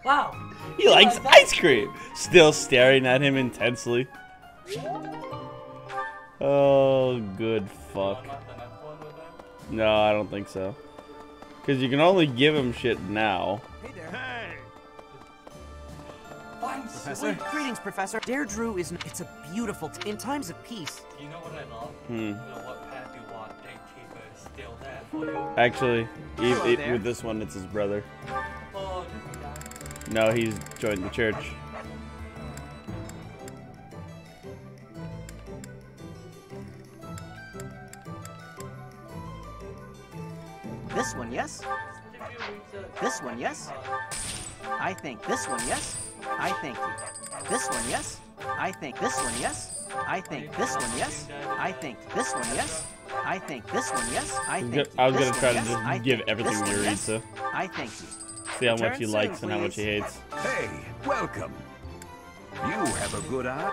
Wow. He likes ice cream. Still staring at him intensely. Oh, good fuck. No, I don't think so. Because you can only give him shit now. Hey there. Hey. Professor. Greetings, Professor. Deirdre is. It's a beautiful. In times of peace. You know what I love? You know what path you walk, Gatekeeper is still there for you. Actually, with this one, it's his brother. Oh, no, he's joined the church. this one, yes? This one, yes? I think this one, yes? I think this one, yes? I think this one, yes? I think this one, yes? I think this one, yes? I think this one, yes? I think I was gonna try to just give everything to Yuritsa. I thank you. See how much he likes and how much he hates. Hey, welcome. You have a good eye.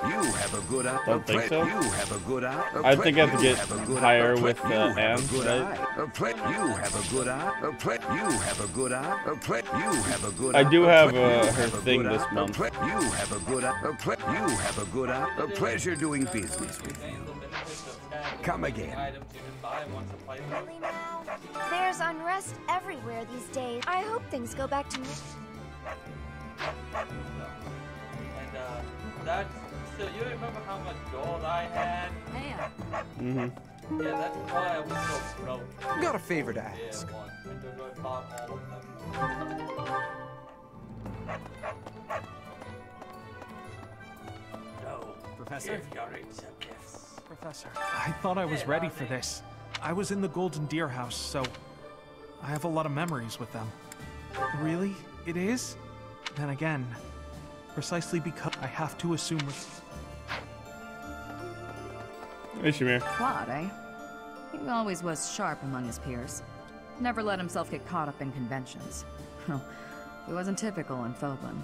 You have a good eye. Don't think so. You have a good eye. I think I have to get higher with Anne, right? You have a good eye. You have a good eye. You have a good eye. I do have her thing this month. You have a good eye. You have a good eye. A pleasure doing business with you. Come again. Really now? There's unrest everywhere these days. I hope things go back to normal. That's so you remember how much gold I had? Mm-hmm. Yeah, that's why I was so broke. Got a favor to ask. Professor? Professor, I thought I was ready for this. I was in the Golden Deer House, so I have a lot of memories with them. Really? It is? Then again, precisely because I have to assume... Hey, Shamir. Claude, eh? He always was sharp among his peers. Never let himself get caught up in conventions. He wasn't typical in Phobon.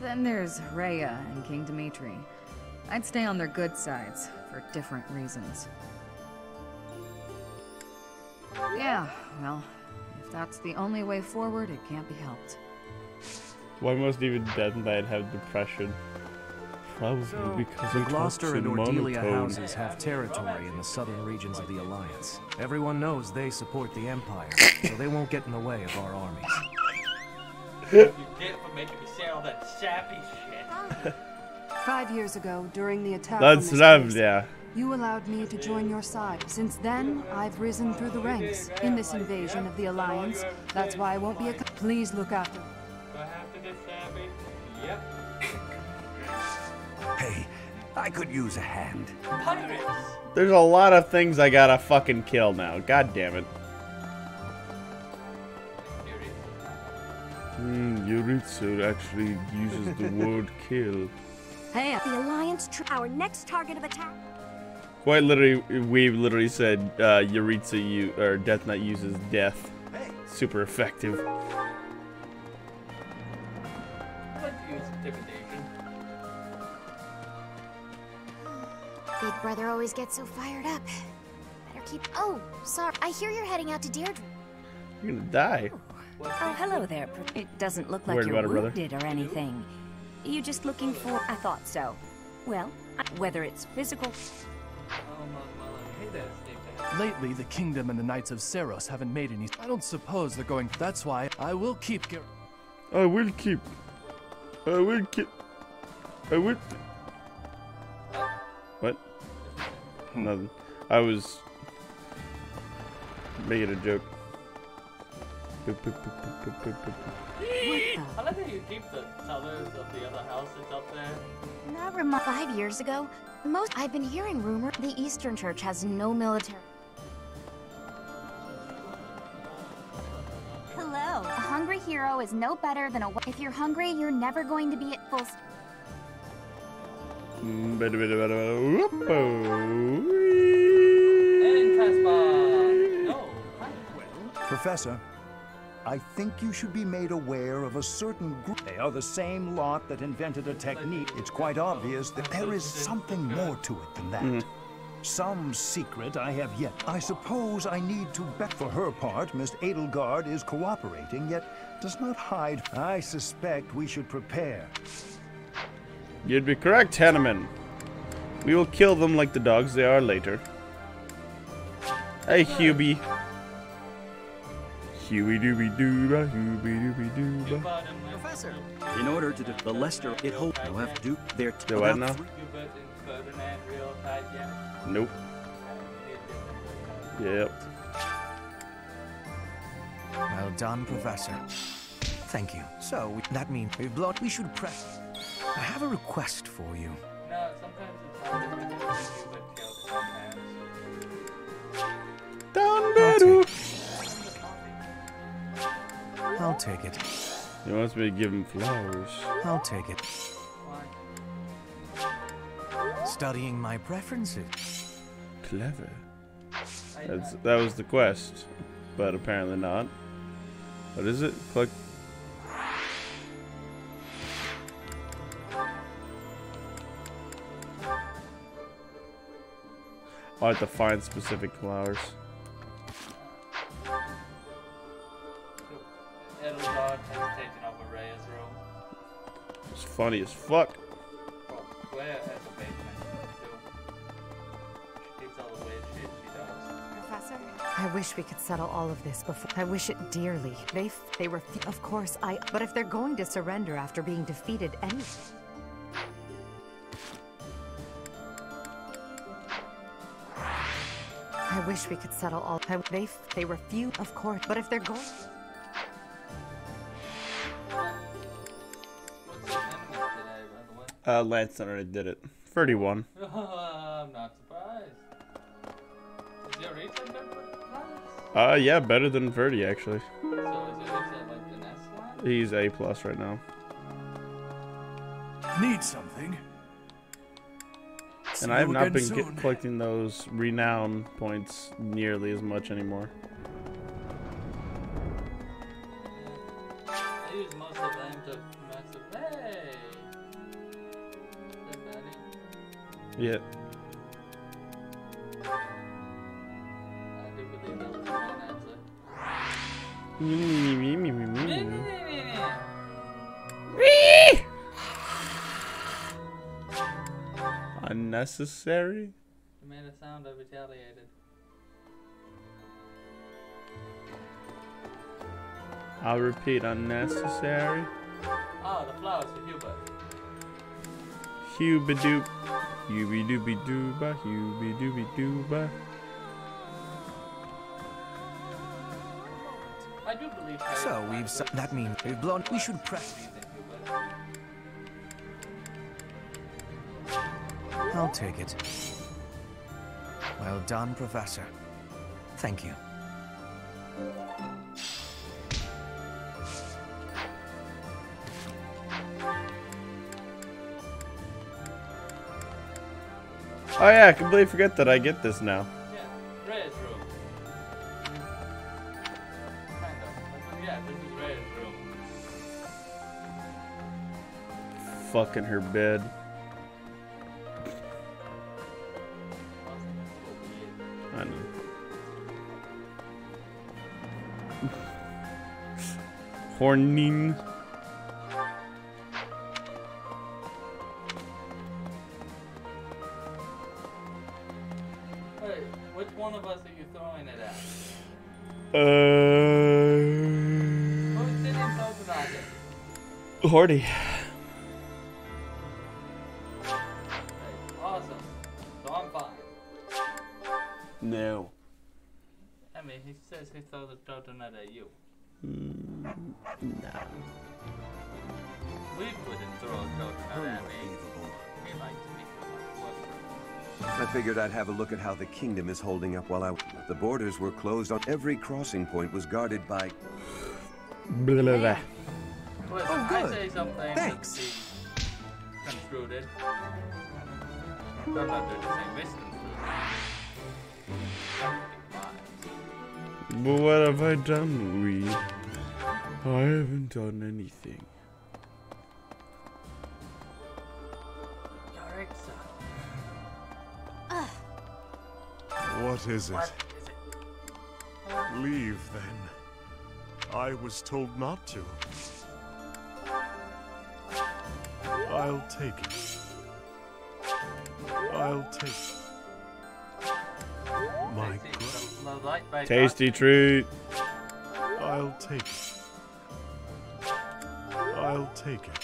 Then there's Rhea and King Dimitri. I'd stay on their good sides, for different reasons. Yeah, well, if that's the only way forward, it can't be helped. Why must even Death Knight have depression? Probably because The of Gloucester and Ordelia monotone. houses have territory in the southern regions of the Alliance. Everyone knows they support the Empire, so they won't get in the way of our armies. You get for making me say all that sappy shit. 5 years ago, during the attack That's on this love, place, yeah. you allowed me to join your side. Since then, I've risen through the ranks in this invasion of the Alliance. That's why I won't be a... Please look after... Do I have to get sappy? Yep. Hey, I could use a hand. Pirates! There's a lot of things I gotta fucking kill now. God damn it. Yuritsu actually uses the word kill. Hey, the Alliance, our next target of attack. Quite literally, we've literally said Yuritsu or Death Knight uses death. Super effective. Let's use intimidation. Big brother always gets so fired up. Better keep... Oh, sorry. I hear you're heading out to Deirdre. You're gonna die. Oh, hello there. It doesn't look like Worried you're about it, brother? wounded or anything. You just looking for... I thought so. Well, whether it's physical... Lately, the Kingdom and the Knights of Seros haven't made any... I don't suppose they're going... That's why I will keep... I will keep... What? Nothing. I was... making a joke. I like how you keep the colors of the other houses up there. Never mind. 5 years ago, I've been hearing rumor the Eastern Church has no military. Hello. A hungry hero is no better than a... If you're hungry, you're never going to be at full... Professor, I think you should be made aware of a certain group. They are the same lot that invented a technique. It's quite obvious that there is something more to it than that. Some secret I have yet. I suppose I need to bet. For her part, Miss Edelgard is cooperating, yet does not hide. I suspect we should prepare. You'd be correct, Hanneman. We will kill them like the dogs they are later. Hey, Hubie. Huey dooby dooba, Huey dooby dooba. Professor, in order to the Lester, it holds. You have to do their. Do what now? Nope. Yep. Well done, Professor. Thank you. So, that means we've blown. We should press. I have a request for you. No, sometimes it's hard to make a stupid joke sometimes. Down better. take it. He wants me to give him flowers. I'll take it. Studying my preferences. Clever. That was the quest, but apparently not. What is it? Click. I have to find specific flowers. Edelgard has taken over Rhea's room. It's funny as fuck. Well, Rhea has a basement too. She keeps all the weird shit she does. Professor? I wish we could settle all of this before. I wish it dearly. They refuse. Of course, but if they're going to surrender after being defeated anyway. I wish we could settle all. They refuse, of course. But if they're going. Lance Center did it. 31. I'm not surprised. Is your reach good for Yeah, better than Verdi actually. So is it like an S line? He's A+ right now. Need something? And I have not been collecting those renown points nearly as much anymore. I use most of them to mess with. Hey! Yeah. I do believe that was a fun answer. Unnecessary? You made a sound of retaliated. I'll repeat, unnecessary. Oh, the flowers for Hubert. Hubidoop. Hubidooby-dooba, hubidooby-dooba. I do believe So that means we've blown. We should press. I'll take it. Well done, Professor. Thank you. Oh yeah, I completely forget that I get this now. Yeah, Rhea's room. Kind of. Yeah, this is Rhea's room. Fucking her bed. I know. Horning. Hey, which one of us are you throwing it at? Who's sitting talking on it? Horty. Hey, awesome. So I'm fine. No. I mean, he says he throw the coconut at you. Nah. We wouldn't throw a coconut at me. He likes me so much. I figured I'd have a look at how the kingdom is holding up while the borders were closed on every crossing point was guarded by Blah, blah, blah. Listen, Oh, good. I say something Thanks. that's construed. Don't let her say misconstrued. But what have I done, Louis? I haven't done anything. What is it? Leave, then. I was told not to. I'll take it. I'll take it. My God. Tasty treat. I'll take it. I'll take it.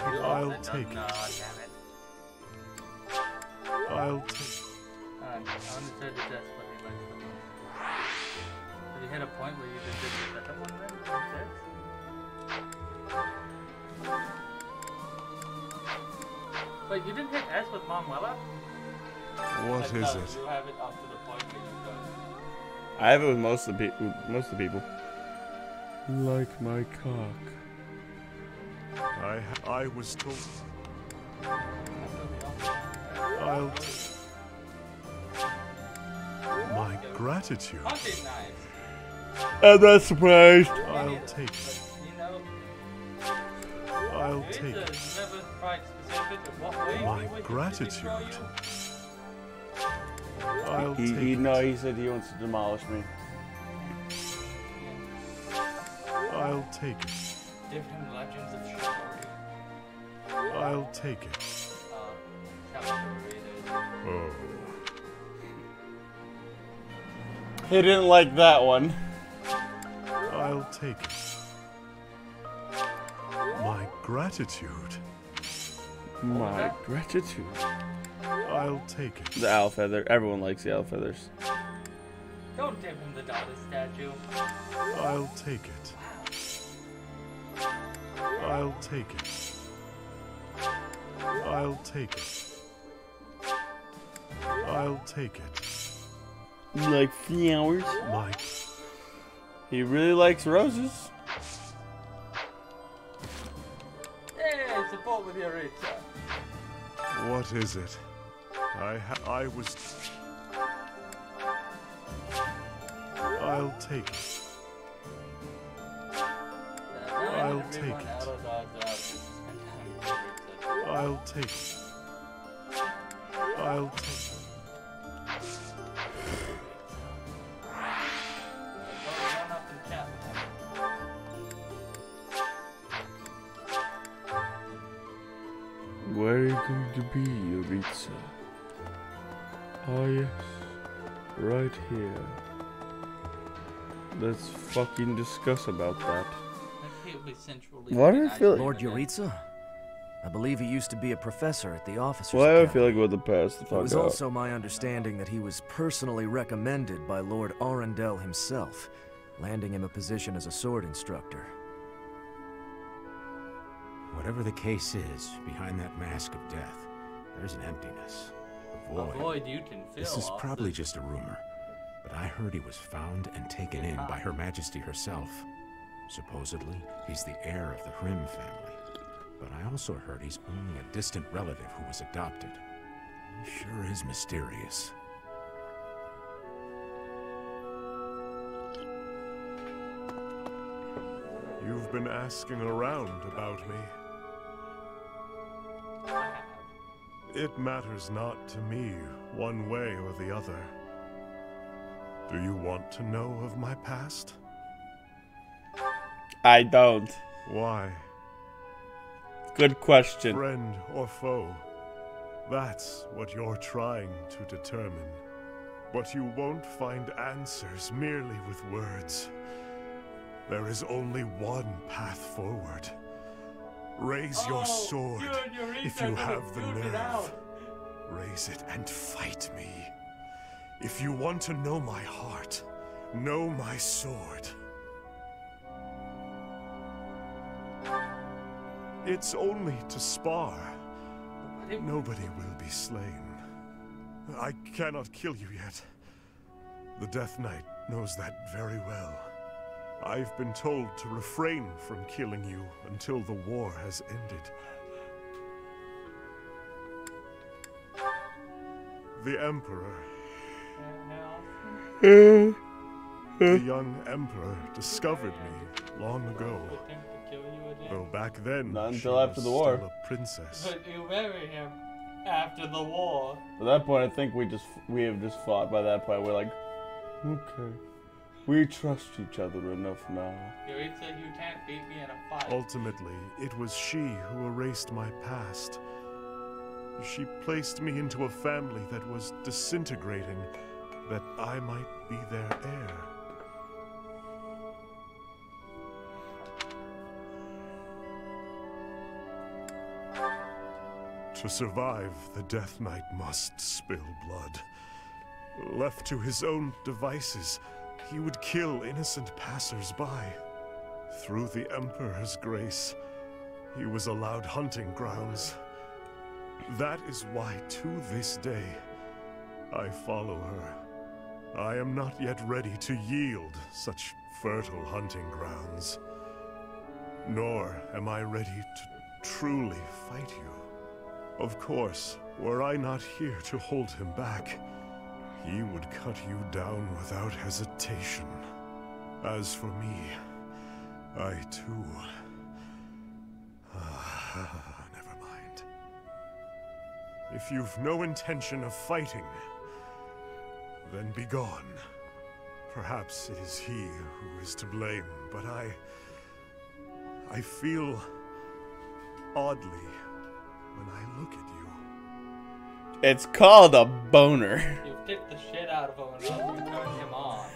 I'll take it. I'll take it. I understood that that's what he likes the most. Did you hit a point where you just did the second one then? Wait, you didn't hit S with Manuela? What is it? You have it up to the point where you go. I have it with most of the people. Like my cock. I was told. I'll. My gratitude. I'm not surprised. I'll take it. I'll take it. My gratitude. I'll take it. No, he said he wants to demolish me. I'll take it. Give him Legends of Chivalry. I'll take it. Oh. He didn't like that one. I'll take it. My gratitude. My gratitude. I'll take it. The owl feather. Everyone likes the owl feathers. Don't give him the daughter statue. I'll take it. I'll take it. I'll take it. I'll take it. You like flowers? My. He really likes roses. Hey, support with your reach. What is it? I was. I'll take it. I'll take it. I'll take it. I'll take it. Where are you going to be, Yuritsa? Oh yes, right here. Let's fucking discuss about that. Why do I feel like... Lord Yuritsa? I believe he used to be a professor at the officers' Why do I academy. feel like we're the past? It was also my understanding that he was personally recommended by Lord Arundel himself, landing him a position as a sword instructor. Whatever the case is, behind that mask of death, there's an emptiness. A void. You can fill. This is probably just a rumor, but I heard he was found and taken in by Her Majesty herself. Supposedly, he's the heir of the Hrim family, but I also heard he's only a distant relative who was adopted. He sure is mysterious. You've been asking around about me. It matters not to me, one way or the other. Do you want to know of my past? I don't. Why? Good question. Friend or foe? That's what you're trying to determine. But you won't find answers merely with words. There is only one path forward. Raise your sword if you have the nerve. Raise it and fight me. If you want to know my heart, know my sword. It's only to spar. Nobody will be slain. I cannot kill you yet. The Death Knight knows that very well. I've been told to refrain from killing you until the war has ended. The Emperor. The young Emperor discovered me long ago. Though back then, not until she was after the war. Still a princess. But you marry him after the war. At that point, I think we have just fought. By that point, we're like, okay, we trust each other enough now. Yuritsa, you can't beat me in a fight. Ultimately, it was she who erased my past. She placed me into a family that was disintegrating, that I might be their heir. To survive, the Death Knight must spill blood. Left to his own devices, he would kill innocent passers-by. Through the Emperor's grace, he was allowed hunting grounds. That is why, to this day, I follow her. I am not yet ready to yield such fertile hunting grounds. Nor am I ready to truly fight you. Of course, were I not here to hold him back, he would cut you down without hesitation. As for me, I too... never mind. If you've no intention of fighting, then be gone. Perhaps it is he who is to blame, but I feel oddly when I look at you. It's called a boner. You kicked the shit out of him and you turned him on.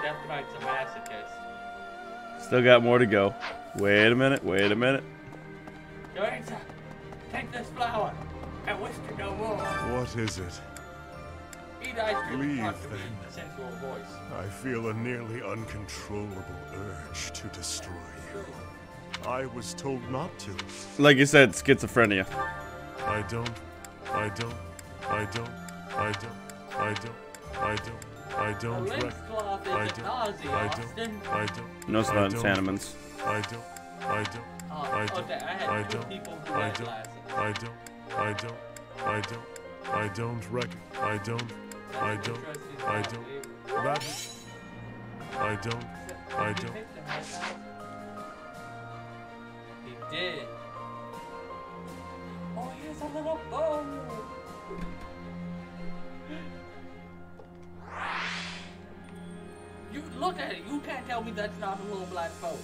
Death Knight's a masochist. Still got more to go. Wait a minute, wait a minute. Yorinsa, take this flower and whisper no more. What is it? Eat ice cream Leave, and talk to me then. in a sensual voice. I feel a nearly uncontrollable urge to destroy you. I was told not to. Like you said, schizophrenia. I don't No, it's not Santamans. He did. Oh, here's a little bow. You look at it. You can't tell me that's not a little black bow.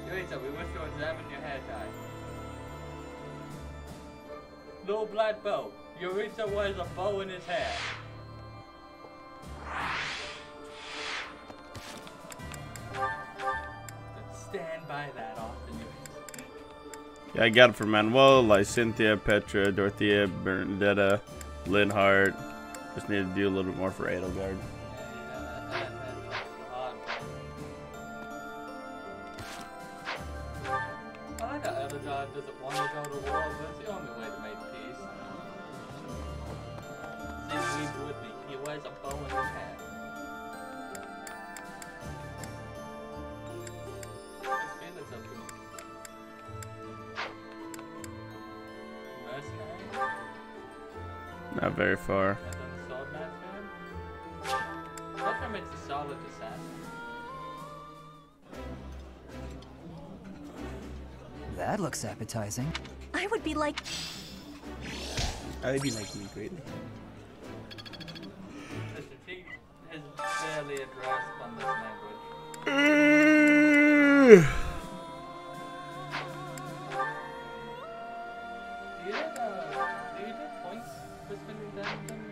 Yorinsa, we wish to examine your hair tie. Little black bow. Yorinsa wears a bow in his hair. Stand by that often. Yeah, I got it from Manuel, Lysynthia, Petra, Dorothea, Bernadetta, Linhart. Just need to do a little bit more for Edelgard. I know Edelgard doesn't want to go to war, but it's the only way to make peace. See, he's with me. He wears a bow in his hand. Not very far. That looks appetizing. I would be like... I'd be like me greatly. Mr. T has barely addressed on this language. Do you get points for spending time with them in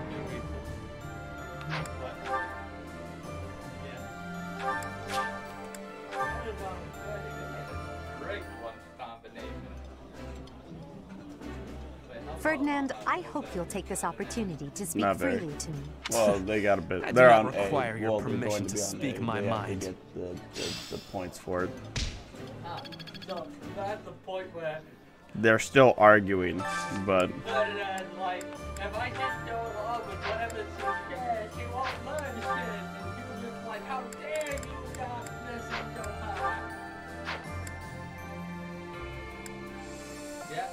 the game? What? Yeah. Great one combination. Ferdinand, I hope you'll take this opportunity to speak Not very. freely to me. Well, they got a bit. I do They're not on require A. your Well, they're permission going to be on speak A. my They have mind. to get the points for it. So that's the point where They're still arguing, but Ferdinand, like, if I just go along with whatever she says, she won't learn shit. And you were just like, how dare you not listen to her? Yeah.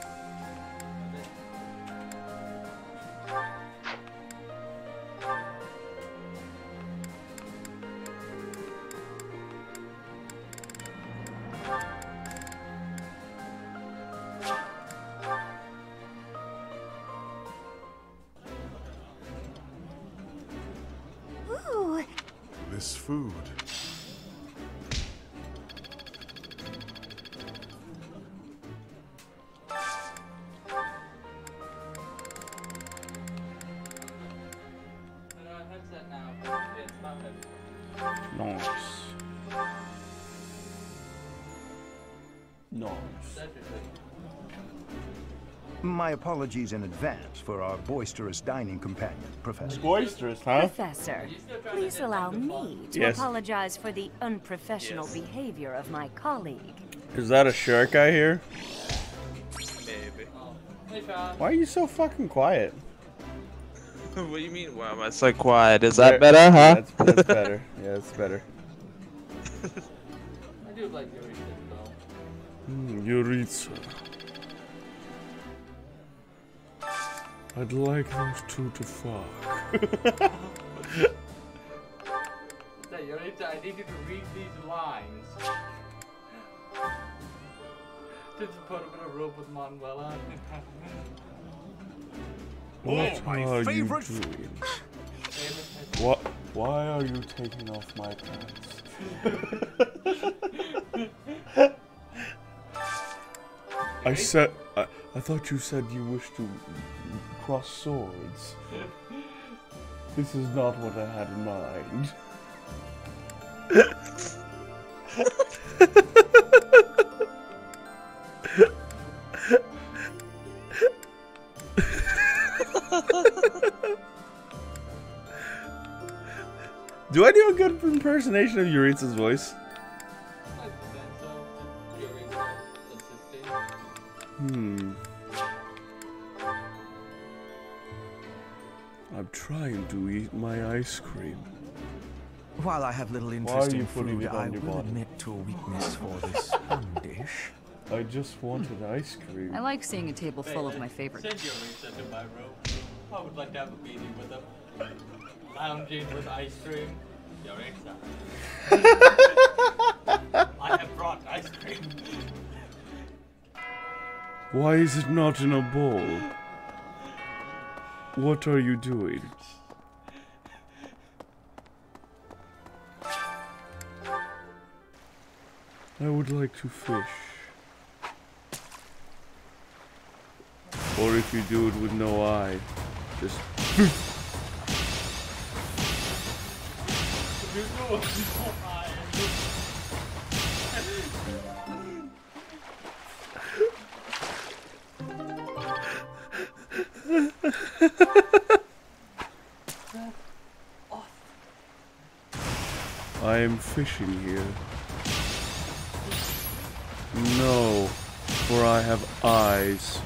Ooh. This food. nice. Nice. My apologies in advance for our boisterous dining companion, Professor. Boisterous, huh? Professor, please allow me to Yes. apologize for the unprofessional behavior of my colleague. Is that a shark I hear? Maybe. Why are you so fucking quiet? What do you mean? Why am I so quiet? Is that better, huh? Yeah, that's better. Yeah, that's better. I do like Eureka though. Yuritsa. I'd like those two to fuck. Say, Eureka, I need you to read these lines. Just put him in a room with Manuela. What are you doing? What? Why are you taking off my pants? I said. I thought you said you wished to cross swords. This is not what I had in mind. Do I do a good impersonation of Yuritsa's voice? I'm trying to eat my ice cream. While I have little interest in food, I will admit to a weakness for this dish. I just wanted ice cream. I like seeing a table full of my favorite. Send Eureka to my room. I would like to have a meeting with him. Lounging with ice cream. Eureka. I have brought ice cream. Why is it not in a bowl? What are you doing? I would like to fish. Or if you do it with no eye, just... I am fishing here. No, for I have eyes.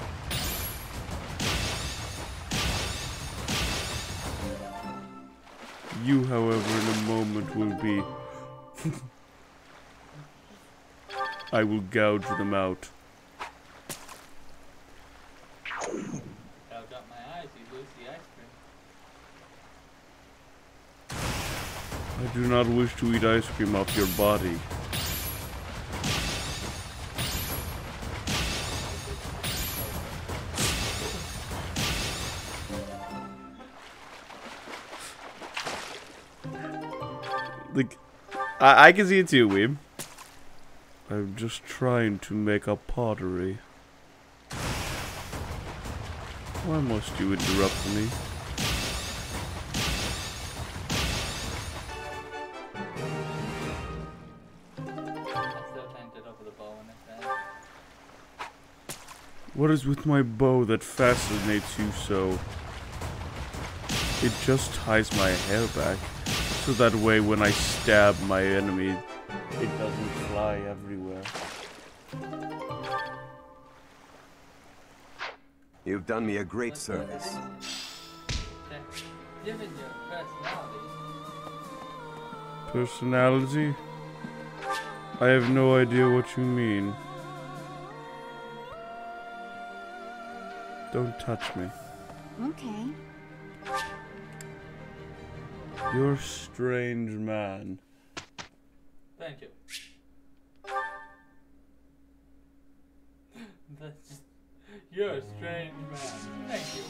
You, however, in a moment will be... I will gouge them out. Gouge out my eyes, you lose the ice cream. I do not wish to eat ice cream off your body. Like, I can see it too, Weeb. I'm just trying to make a pottery. Why must you interrupt me? What is with my bow that fascinates you so? It just ties my hair back, so that way when I stab my enemy, it doesn't fly everywhere. You've done me a great service. Given your personality. Personality? I have no idea what you mean. Don't touch me. Okay. You're a strange man. Thank you. That's, you're a strange man. Thank you.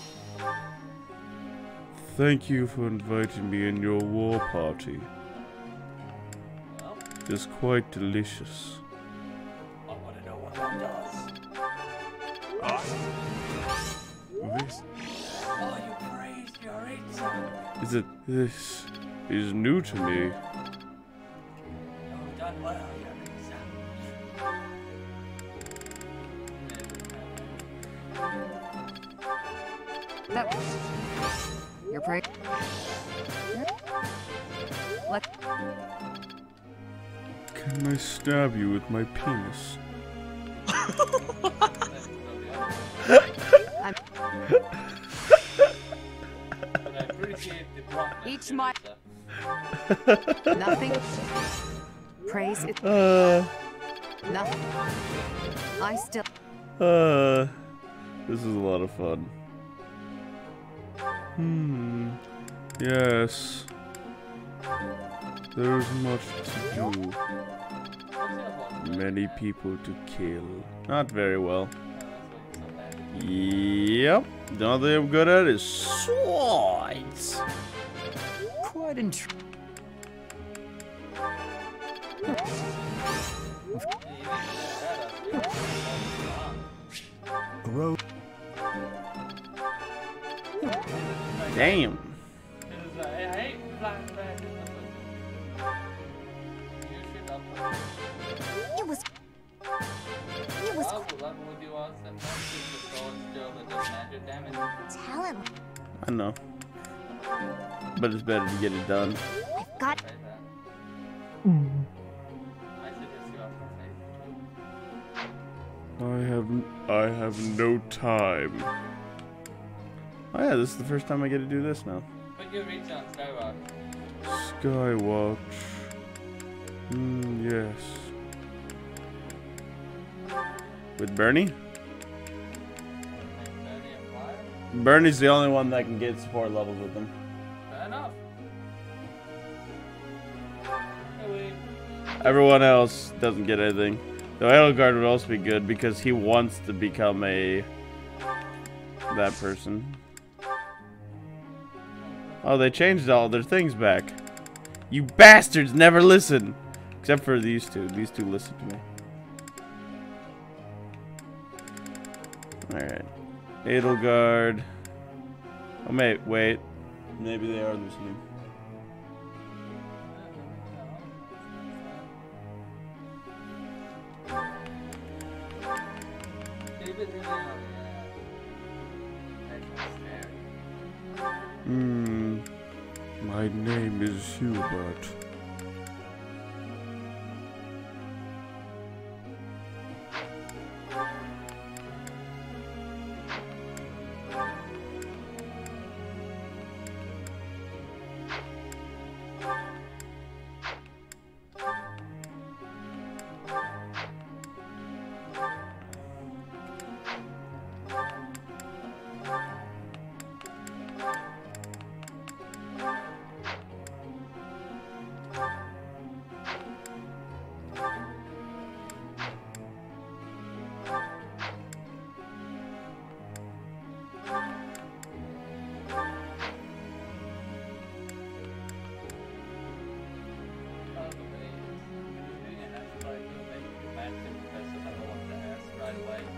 Thank you for inviting me in your war party. It's quite delicious. I want to know what that does. This Oh, you praised Eureka. This is new to me. You've done well, Eureka. That. You're pretty. What? Can I stab you with my penis? Each my nothing. Praise it. Nothing. I still. This is a lot of fun. Yes. There's much to do. Many people to kill. Not very well. Yep. The only thing I'm good at is swords. Quite interesting. Damn. It was. Talent. I know. But it's better to get it done. I've got. I have no time. Oh yeah, this is the first time I get to do this now. But you reach on Skywatch. Skywatch. Yes. With Bernie? Bernie's the only one that can get support levels with them. Fair enough. Everyone else doesn't get anything. The Edelgard would also be good because he wants to become that person. Oh, they changed all their things back. You bastards never listen. Except for these two. These two listen to me. Alright. Edelgard. Oh, wait. Maybe they are listening. My name is Hubert.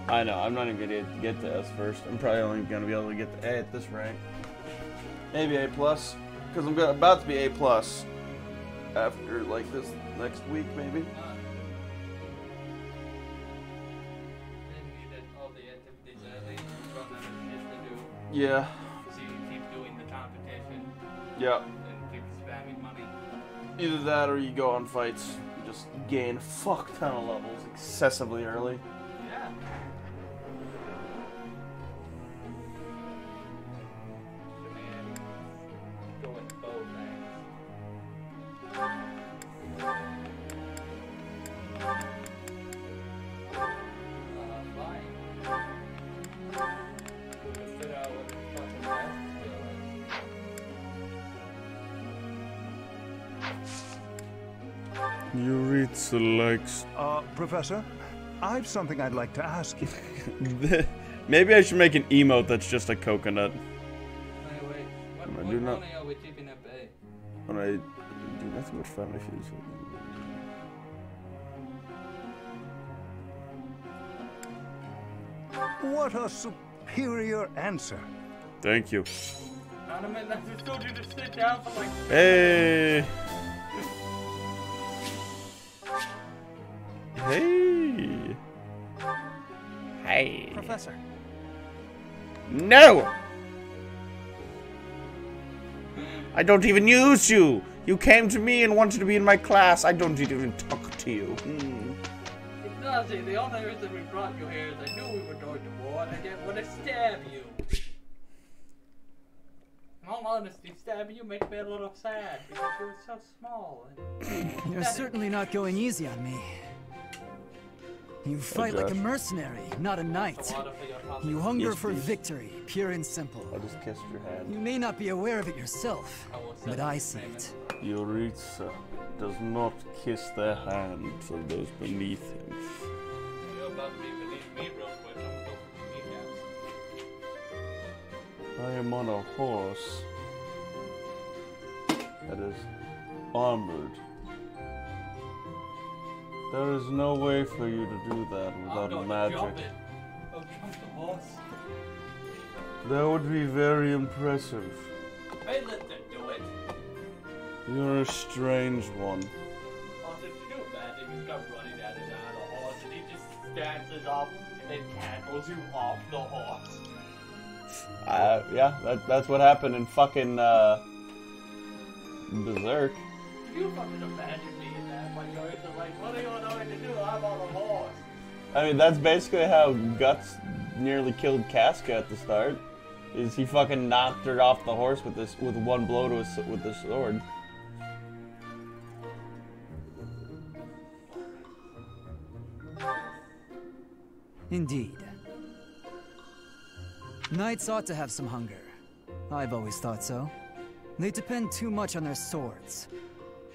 I know, I'm not even gonna get to S first. I'm probably only gonna be able to get to A at this rank. Maybe A+, because I'm about to be A+, after, like, this next week, maybe. Yeah. So you keep doing the competition. Yeah. And keep spamming money. Either that or you go on fights. You just gain a fuck ton of levels excessively early. Yeah. Going both things. Yuritsa likes... Professor, I've something I'd like to ask you. Maybe I should make an emote that's just a coconut. Wait. What do not... money are we keeping up A? When I do nothing but fun issues. What a superior answer. Thank you. Not a minute, I just told you to sit down for like... Hey! Hey! Hey! Professor. No! I don't even use you! You came to me and wanted to be in my class. I don't even talk to you. Ignacy, the only reason we brought you here is I knew we were going to war and I didn't want to stab you. In all honesty, stabbing you makes me a little sad because you're so small and... You're certainly not going easy on me. You fight like a mercenary, not a knight. You hunger for victory, pure and simple. I just kissed your hand. You may not be aware of it yourself, but I see it. Yoritsa does not kiss the hands of those beneath him. You're about to be beneath me real quick. I'm going to kneecaps. I am on a horse that is armored. There is no way for you to do that without magic. I'll jump the horse. That would be very impressive. Hey, let them do it. You're a strange one. Also, could you imagine you come running down a horse and he just stances up and then tackles you off the horse? Yeah, that's what happened in fucking Berserk. You fucking imagine me in that? My guards are like, what are you going to do? I'm on a horse. I mean, that's basically how Guts nearly killed Casca at the start. Is he fucking knocked her off the horse with one blow with the sword. Indeed. Knights ought to have some hunger. I've always thought so. They depend too much on their swords.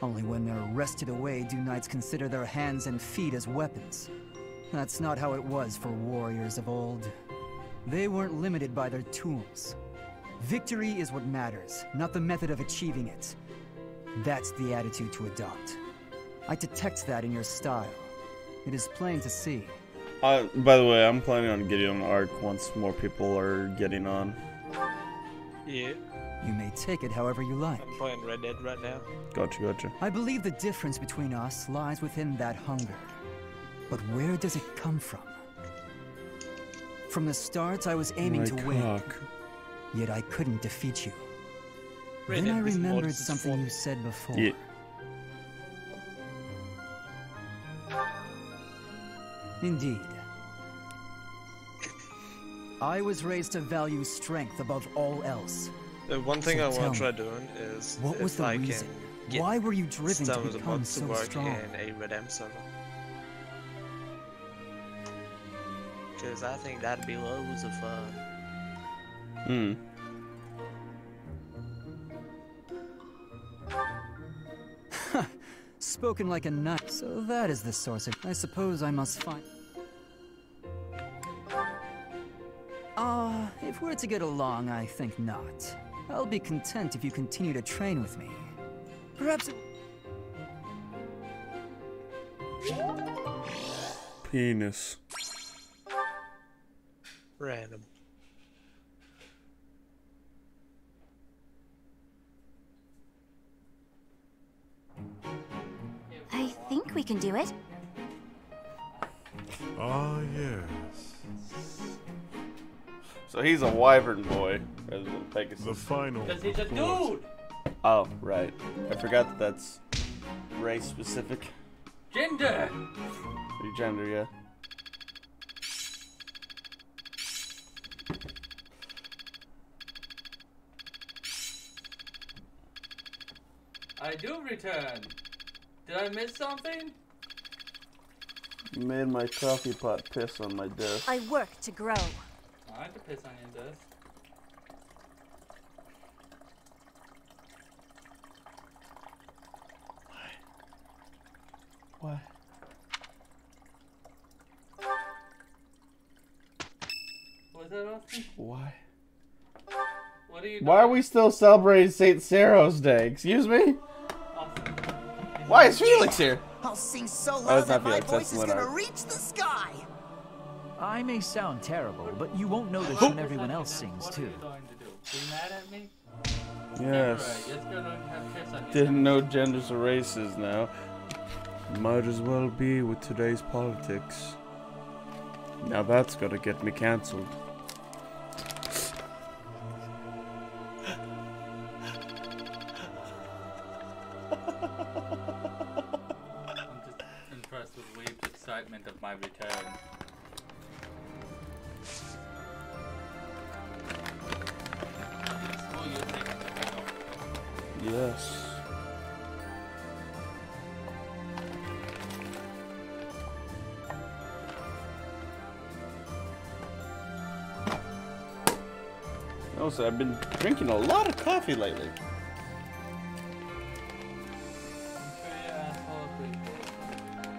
Only when they're wrested away do knights consider their hands and feet as weapons. That's not how it was for warriors of old. They weren't limited by their tools. Victory is what matters, not the method of achieving it. That's the attitude to adopt. I detect that in your style. It is plain to see. By the way, I'm planning on getting on Arc once more people are getting on. Yeah. You may take it however you like. I'm playing Red Dead right now. Gotcha. I believe the difference between us lies within that hunger. But where does it come from? From the start, I was aiming to win. Yet I couldn't defeat you. Then I remembered something you said before. Yeah. Indeed. I was raised to value strength above all else. The one thing So I want to tell try me, doing is what was if the I reason? can get Why were you driven to Star Wars become about so to work strong? in a Redem server. Because I think that'd be loads of fun. Spoken like a knight. So that is the source of... I suppose I must find... if we're to get along, I think not. I'll be content if you continue to train with me. Perhaps... Penis. Random. I think we can do it. Ah, yes. So he's a wyvern boy, rather than Pegasus. The final. Because he's a dude! Oh, right. I forgot that that's race specific. Gender! Your gender, yeah. I do return. Did I miss something? You made my coffee pot piss on my desk. I work to grow. I can piss on your desk. Why? Was that Austin? Why? What are you doing? Why are we still celebrating St. Saros Day? Excuse me? Why is Felix here? I'll sing so Oh, loud it's that not my Felix, voice that's is gonna Leonard. reach the sky. I may sound terrible, but you won't notice when everyone else sings too. Are you mad at me? Yes. Alright, let's go and have piss on your Didn't know genders or races now. Might as well be with today's politics. Now that's gonna get me cancelled. excitement of my return. Yes. Also, I've been drinking a lot of coffee lately.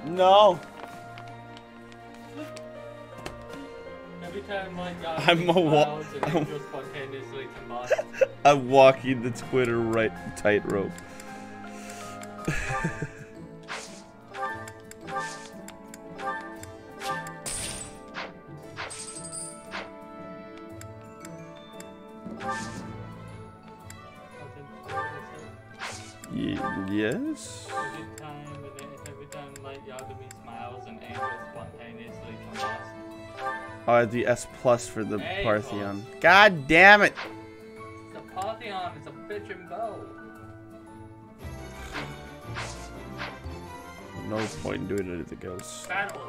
No. Every time my God I'm spontaneously combust. I'm walking the Twitter tightrope. Yes. Every time Light Yagami smiles and angels spontaneously combust. Oh, the S+ for the Partheon. God damn it! The Partheon is a bitch and bow. No point in doing anything else. Battle.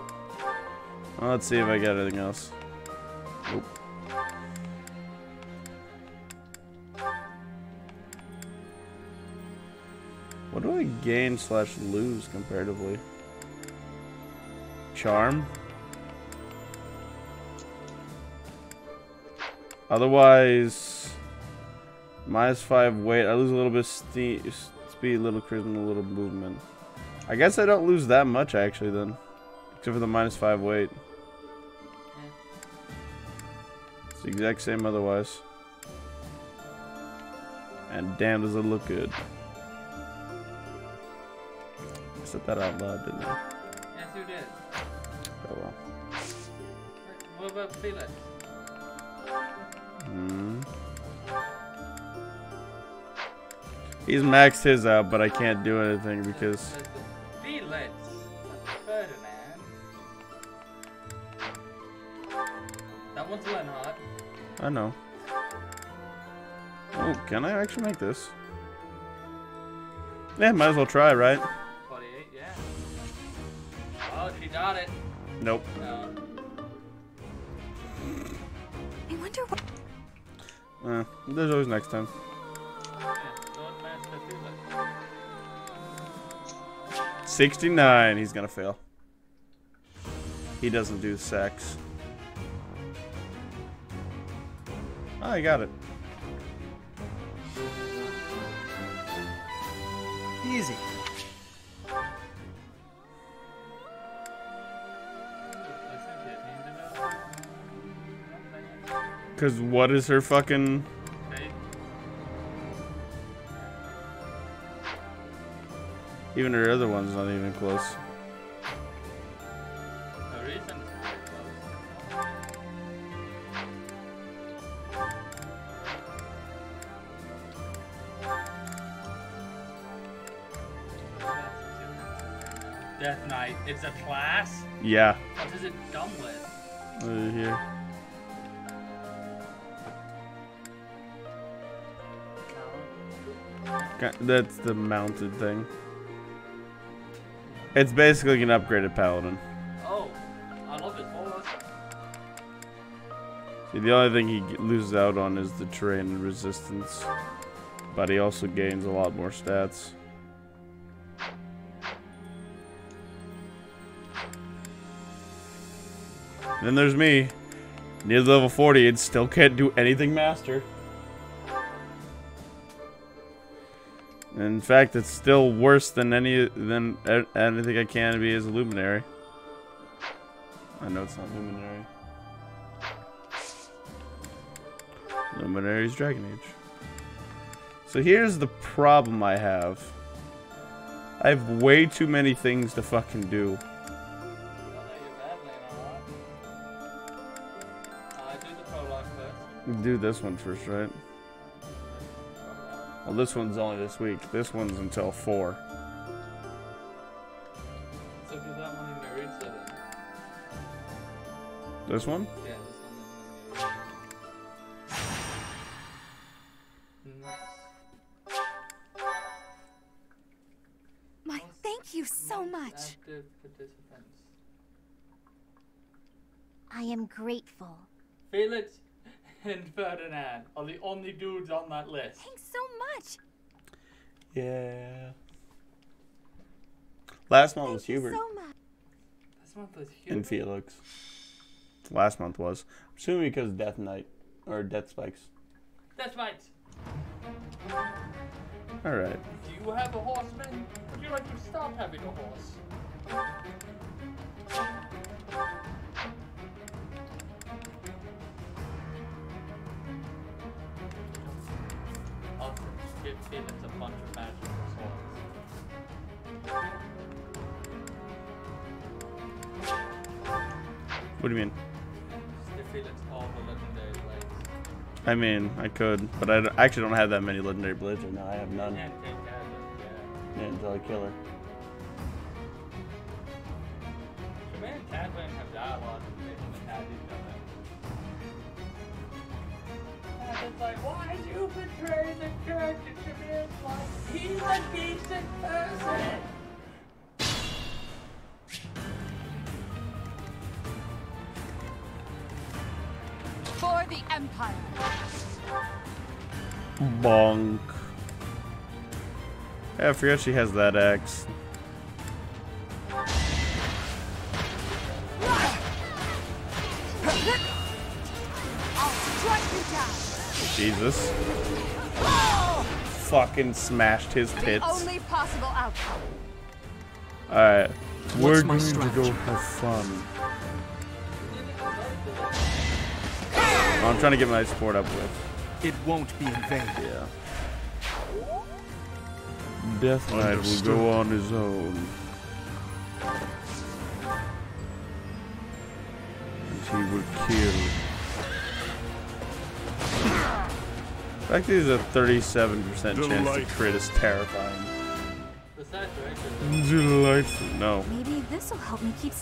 Well, let's see if I get anything else. Nope. What do I gain / lose comparatively? Charm? Otherwise, -5 weight. I lose a little bit of speed, a little charisma, a little movement. I guess I don't lose that much actually then. Except for the -5 weight. It's the exact same otherwise. And damn does it look good. I said that out loud, didn't I? Yes, you did. Oh well. What about Felix? He's maxed his out, but I can't do anything because... Felix! Ferdinand. That one's Leonhard. I know. Oh, can I actually make this? Yeah, might as well try, right? 48, yeah. Oh, she got it. Nope. No. I wonder what... There's always next time. Yeah, Lord Master Felix. 69, he's gonna fail. He doesn't do sex. Oh, I got it. Easy. Cause what is her fucking... Even her other one's not even close. The reason is very close. Death Knight. It's a class? Yeah. What is it done with? Over here. That's the mounted thing. It's basically an upgraded paladin. Oh, I love it more. See, the only thing he loses out on is the terrain and resistance. But he also gains a lot more stats. Then there's me. Near level 40 and still can't do anything master. In fact, it's still worse than anything I can be as a luminary. I know it's not luminary. Luminary's Dragon Age. So here's the problem I have. I have way too many things to fucking do. Do this one first, right? Well, this one's only this week. This one's until 4. So do that one in your read setting. This one? Yeah, this one in your My, thank you so much. Active participants. I am grateful. Felix and Ferdinand are the only dudes on that list. Thanks so much. Yeah. Last month was Hubert. So much. This month was Hubert. And Felix. Last month was. I'm assuming because of Death Knight. Or Death Spikes. That's right. Alright. Do you have a horseman? Would you like to stop having a horse? I'll give Felix a bunch of magical swords. What do you mean? Give Felix all the legendary blades. I mean, I could, but I actually don't have that many legendary blades right now. I have none. And take Cadwin, Yeah, until I kill her. Shemay and Cadwin have dialogue with them and each other. Cadwin's like, why'd you betray the church? And Shemay's like, he's a decent person. For the Empire. Bonk. Yeah, I forgot she has that axe. I'll strike you down. Jesus. Fucking smashed his The pits. only possible outcome. Alright. We're my going to strategy? go have fun. Oh, I'm trying to get my support up with. It won't be in vain. Yeah. Death Knight will go on his own. And he will kill. The fact that there's a 37% chance to crit is terrifying. Delightful. No. Maybe this'll help me keep.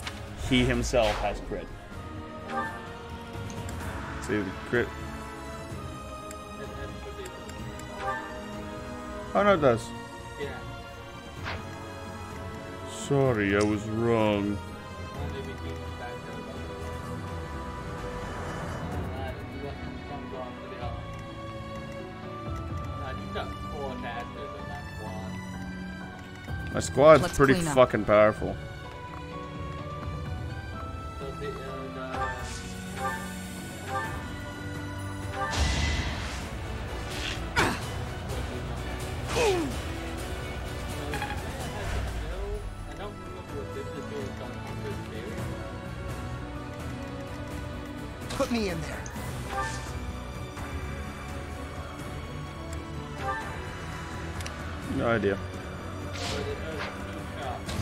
He himself has crit. See the crit. Oh no, it does. Yeah. Sorry, I was wrong. My squad's Let's pretty clean up. fucking powerful. Put me in there. No idea.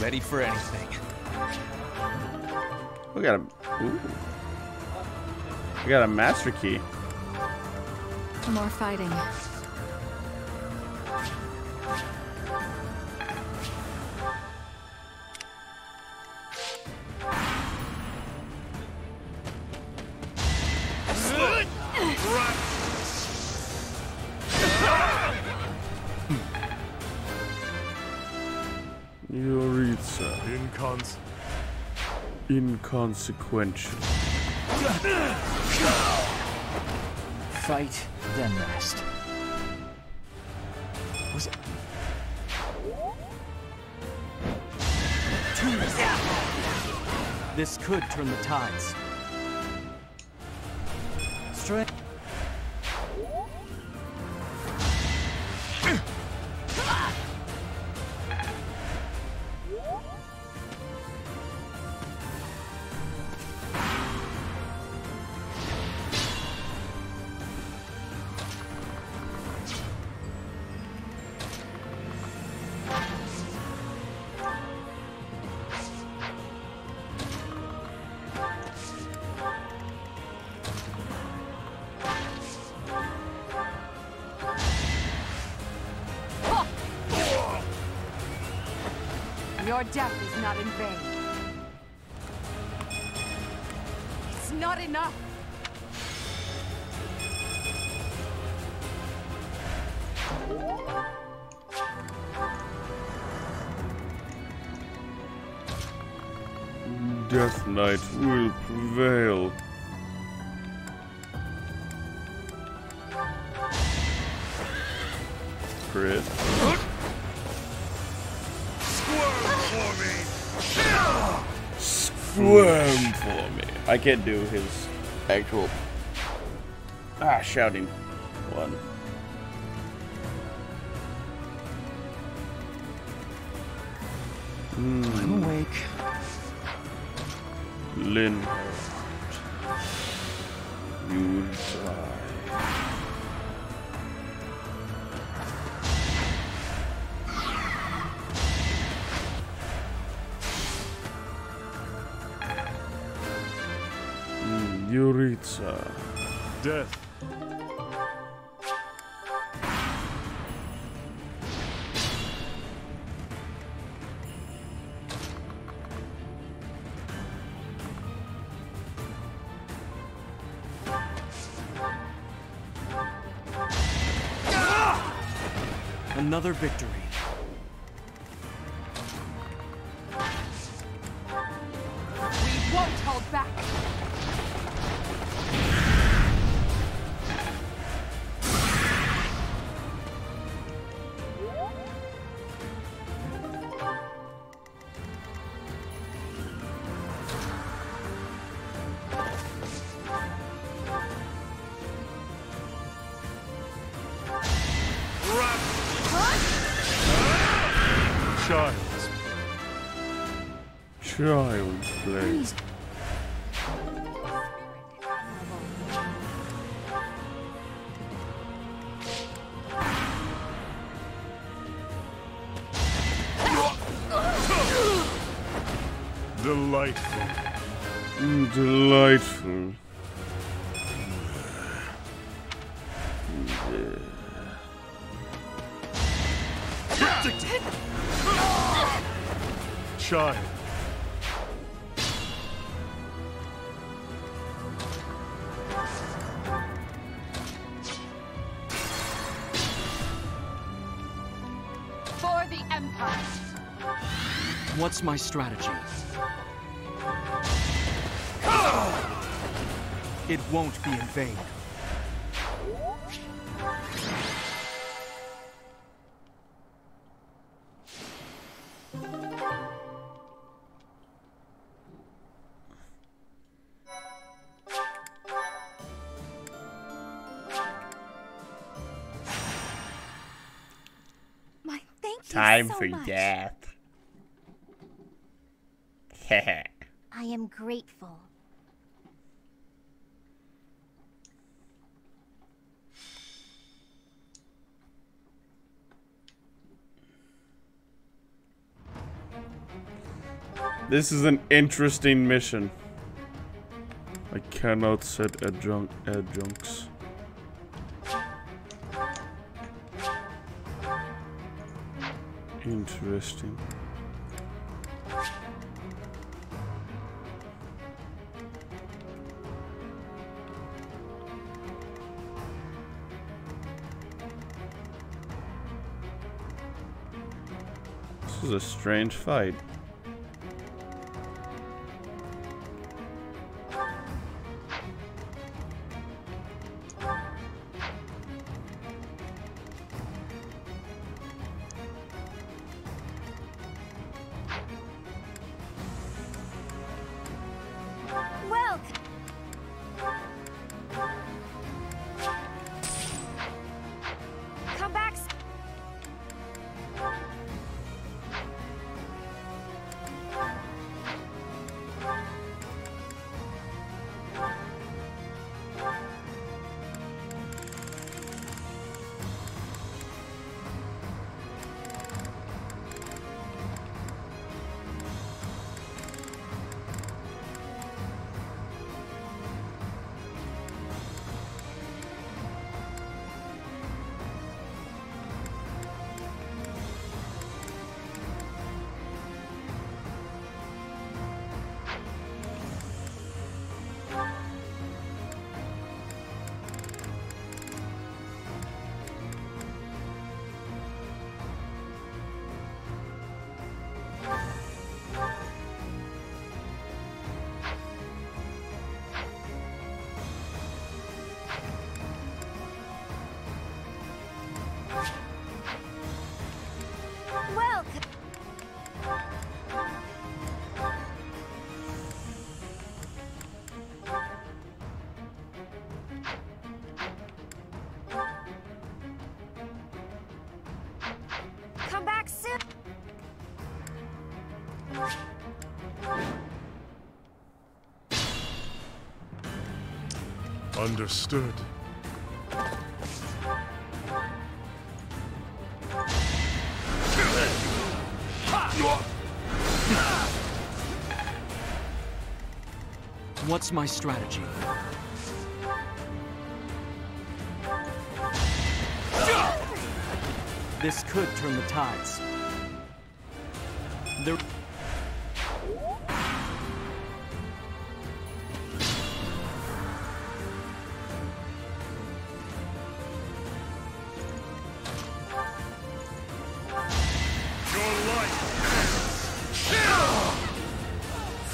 Ready for anything. We got a. Ooh. We got a master key. More fighting. Yoritza. Inconsequential. Fight, then rest. Was it? This could turn the tides. Strength. Your death is not in vain. It's not enough. Death Knight will prevail. Crit. Squirm for me. I can't do his actual shouting one. I'm awake. Lynn, you die. Yuritsa. Death. Another victory. We won't hold back. Child's play. Delightful. Delightful. Child. For the Empire. What's my strategy? It won't be in vain. Time so for much. death. I am grateful. This is an interesting mission. I cannot set adjuncts. Interesting. This is a strange fight. Come back. Understood. What's my strategy? This could turn the tides. There...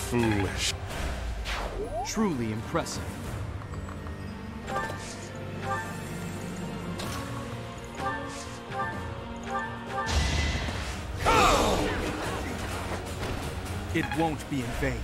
Foolish. Truly impressive. It won't be in vain.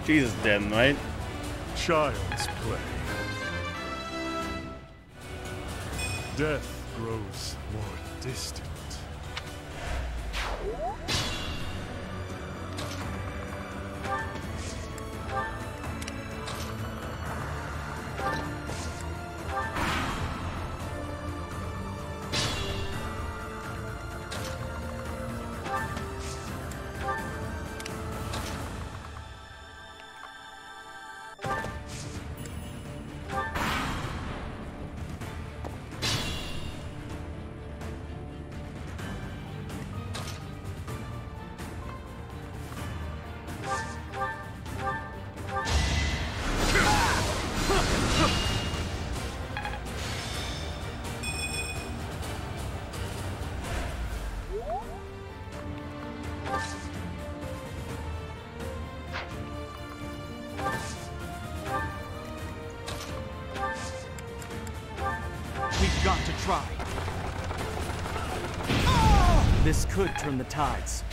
Jesus, dead, right? Child's play. Death grows more distant. We've got to try. This could turn the tides.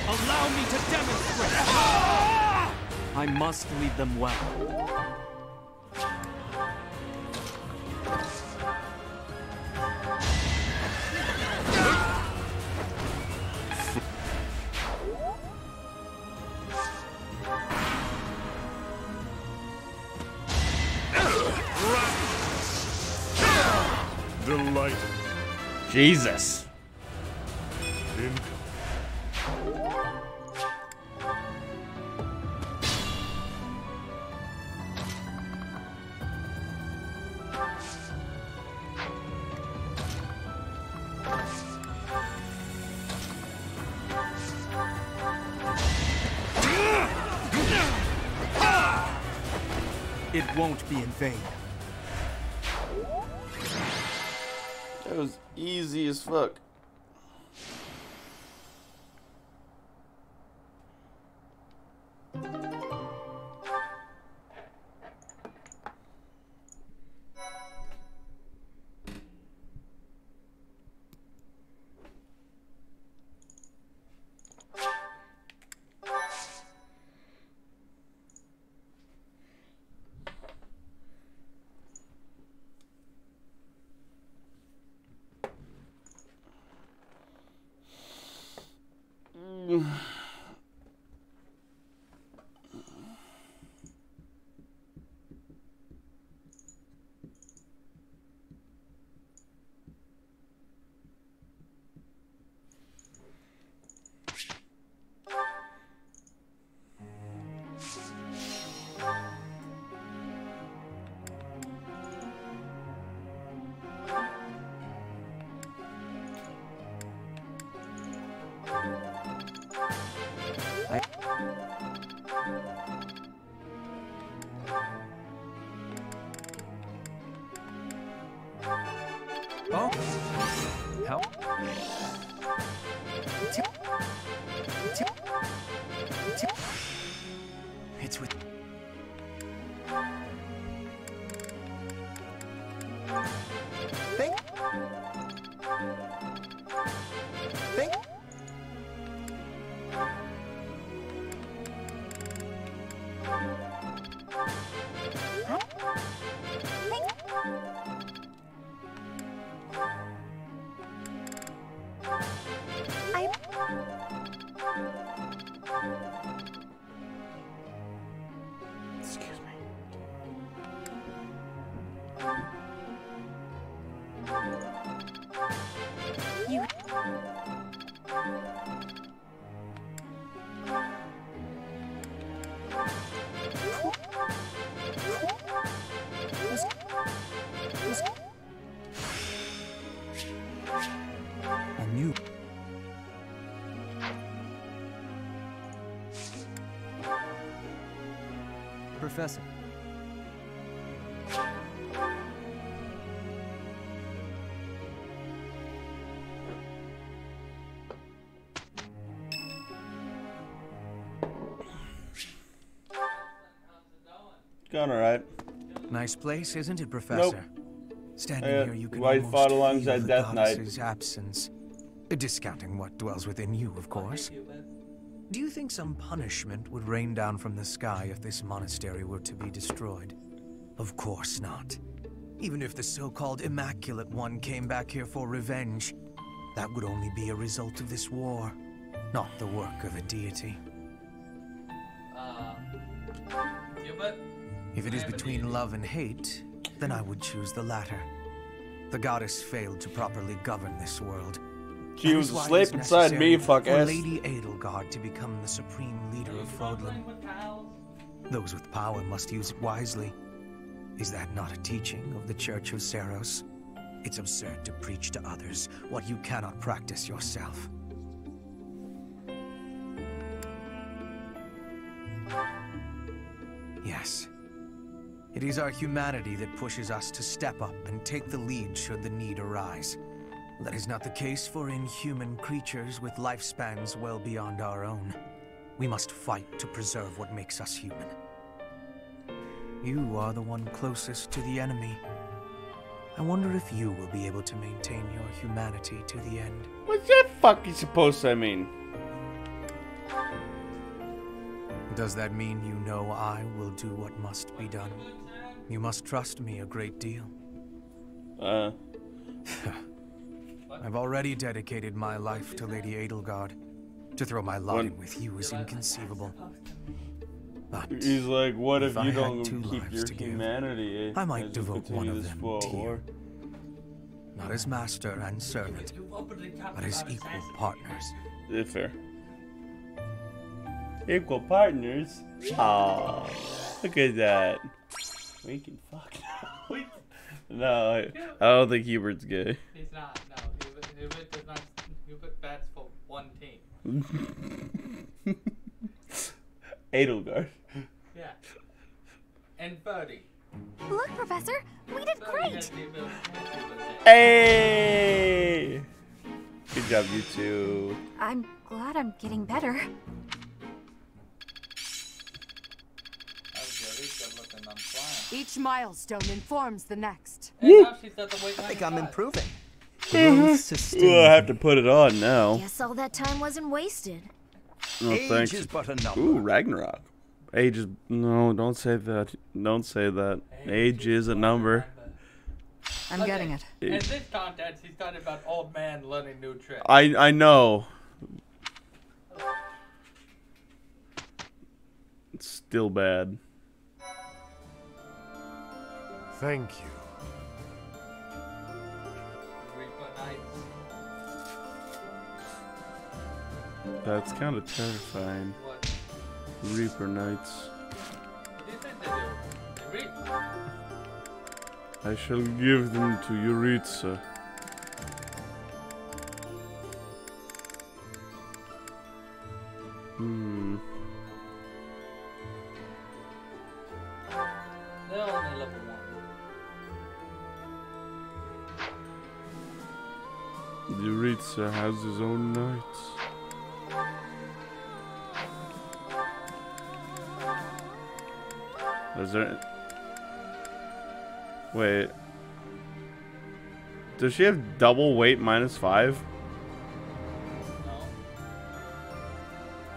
Allow me to demonstrate! I must lead them well. Delighted. Jesus. It won't be in vain. That was easy as fuck. Oh. Help. It's with... Think. Excuse me. You. I knew. Professor. Going alright. Nice place, isn't it, Professor? Standing here, you can White fought almost alongside feel the Death Knight. goddess's absence. Discounting what dwells within you, of course. Do you think some punishment would rain down from the sky if this monastery were to be destroyed? Of course not. Even if the so-called Immaculate One came back here for revenge, that would only be a result of this war, not the work of a deity. If it is between love and hate, then I would choose the latter. The goddess failed to properly govern this world. She That was is why it asleep is inside me, necessary fuck for ass. Lady Edelgard to become the supreme leader of Fodlan. Those with power must use it wisely. Is that not a teaching of the Church of Seros? It's absurd to preach to others what you cannot practice yourself. Yes. It is our humanity that pushes us to step up and take the lead should the need arise. That is not the case for inhuman creatures with lifespans well beyond our own. We must fight to preserve what makes us human. You are the one closest to the enemy. I wonder if you will be able to maintain your humanity to the end. What's that fucking supposed to mean? Does that mean you know I will do what must be done? You must trust me a great deal. I've already dedicated my life to Lady Edelgard. To throw my lot in with you is inconceivable. But he's like, what if I you had don't two keep lives your to give, humanity? I might as you devote one continue of this them war? to you. Not as master and servant, but as equal partners. Fair. Equal partners? Aww. Look at that. We can fuck now. No, I don't think Hubert's gay. He's not, no. Hubert does not. Hubert bats for one team. Edelgard. Yeah. And Birdie. Look, Professor, we did great. Hey! Good job, you two. I'm glad I'm getting better. Each milestone informs the next. I think I'm improving. We'll have to put it on now. Guess all that time wasn't wasted. No, Age thanks. is but a number. Ooh, Ragnarok. Age is... No, don't say that. Don't say that. Age is a number. I'm getting it. In this context, he's talking about old man learning new tricks. I know. It's still bad. Thank you. That's kind of terrifying. What? Reaper Knights. What do you think they do? They read. I shall give them to Yuritsa. Hmm. Yuritsa has his own knights. Is there... Wait. Does she have double weight -5?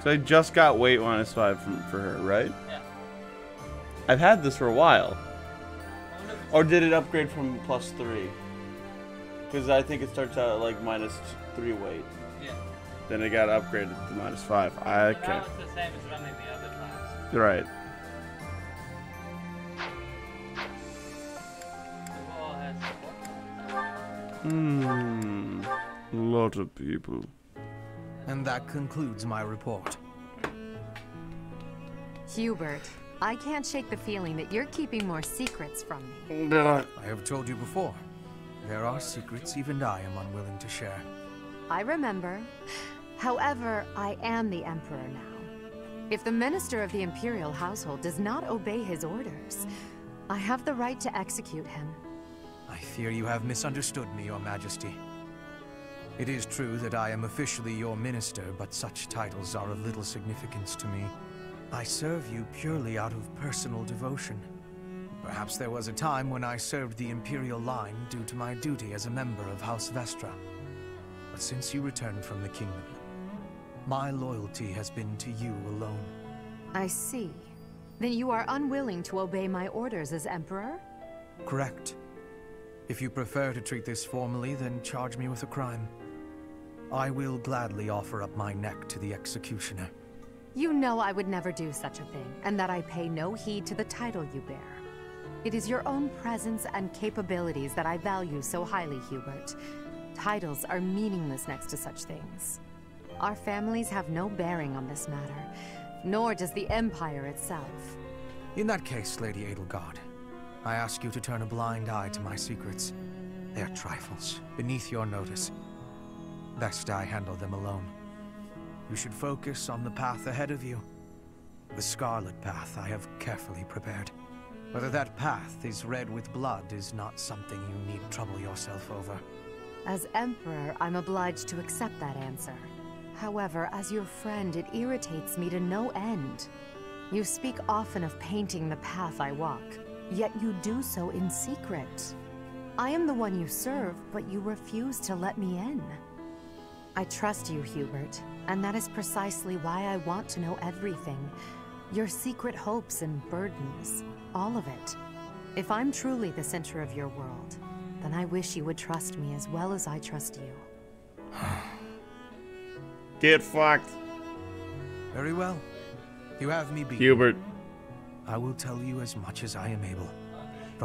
So I just got weight -5 for her, right? Yeah. I've had this for a while. Or did it upgrade from +3? Because I think it starts out at like -3 weight. Yeah. Then it got upgraded to -5. But Okay. that was the same as running the other class. Right. A lot of people. And that concludes my report. Hubert, I can't shake the feeling that you're keeping more secrets from me. I have told you before. There are secrets even I am unwilling to share. I remember. However, I am the Emperor now. If the Minister of the Imperial Household does not obey his orders, I have the right to execute him. I fear you have misunderstood me, Your Majesty. It is true that I am officially your minister, but such titles are of little significance to me. I serve you purely out of personal devotion. Perhaps there was a time when I served the Imperial line due to my duty as a member of House Vestra. But since you returned from the kingdom, my loyalty has been to you alone. I see. Then you are unwilling to obey my orders as Emperor? Correct. If you prefer to treat this formally, then charge me with a crime. I will gladly offer up my neck to the executioner. You know I would never do such a thing, and that I pay no heed to the title you bear. It is your own presence and capabilities that I value so highly, Hubert. Titles are meaningless next to such things. Our families have no bearing on this matter, nor does the Empire itself. In that case, Lady Edelgard, I ask you to turn a blind eye to my secrets. They are trifles, beneath your notice. Best I handle them alone. You should focus on the path ahead of you. The Scarlet Path I have carefully prepared. Whether that path is red with blood is not something you need trouble yourself over. As Emperor, I'm obliged to accept that answer. However, as your friend, it irritates me to no end. You speak often of painting the path I walk, yet you do so in secret. I am the one you serve, but you refuse to let me in. I trust you, Hubert, and that is precisely why I want to know everything. Your secret hopes and burdens, all of it. If I'm truly the center of your world, then I wish you would trust me as well as I trust you. Get fucked. Very well. You have me beat. Hubert. I will tell you as much as I am able.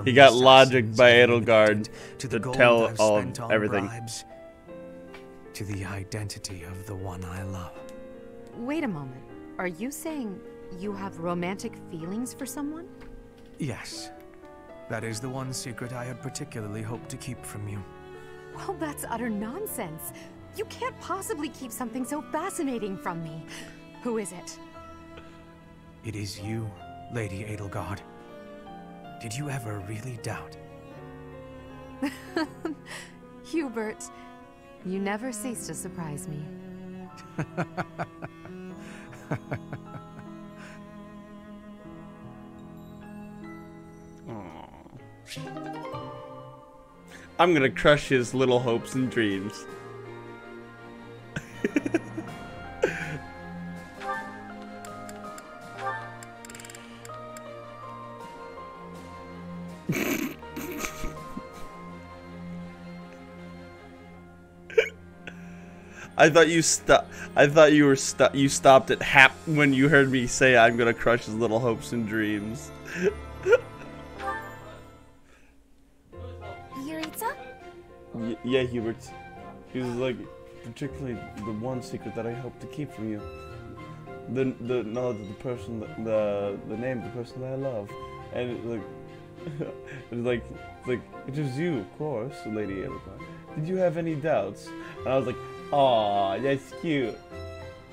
He got logic by Edelgard to tell all of everything. Bribes, to the identity of the one I love. Wait a moment. Are you saying you have romantic feelings for someone? Yes. That is the one secret I had particularly hoped to keep from you. Well, that's utter nonsense. You can't possibly keep something so fascinating from me. Who is it? It is you, Lady Edelgard. Did you ever really doubt? Hubert, you never cease to surprise me. I'm gonna crush his little hopes and dreams. I thought you you stopped at hap when you heard me say I'm gonna crush his little hopes and dreams. Yuritsa? Yeah, Hubert. He was like, particularly the one secret that I hope to keep from you. The knowledge of the person, the name of the person that I love, and it was like it was you, of course, Lady Edelgard. Did you have any doubts? And I was like, aw, that's cute.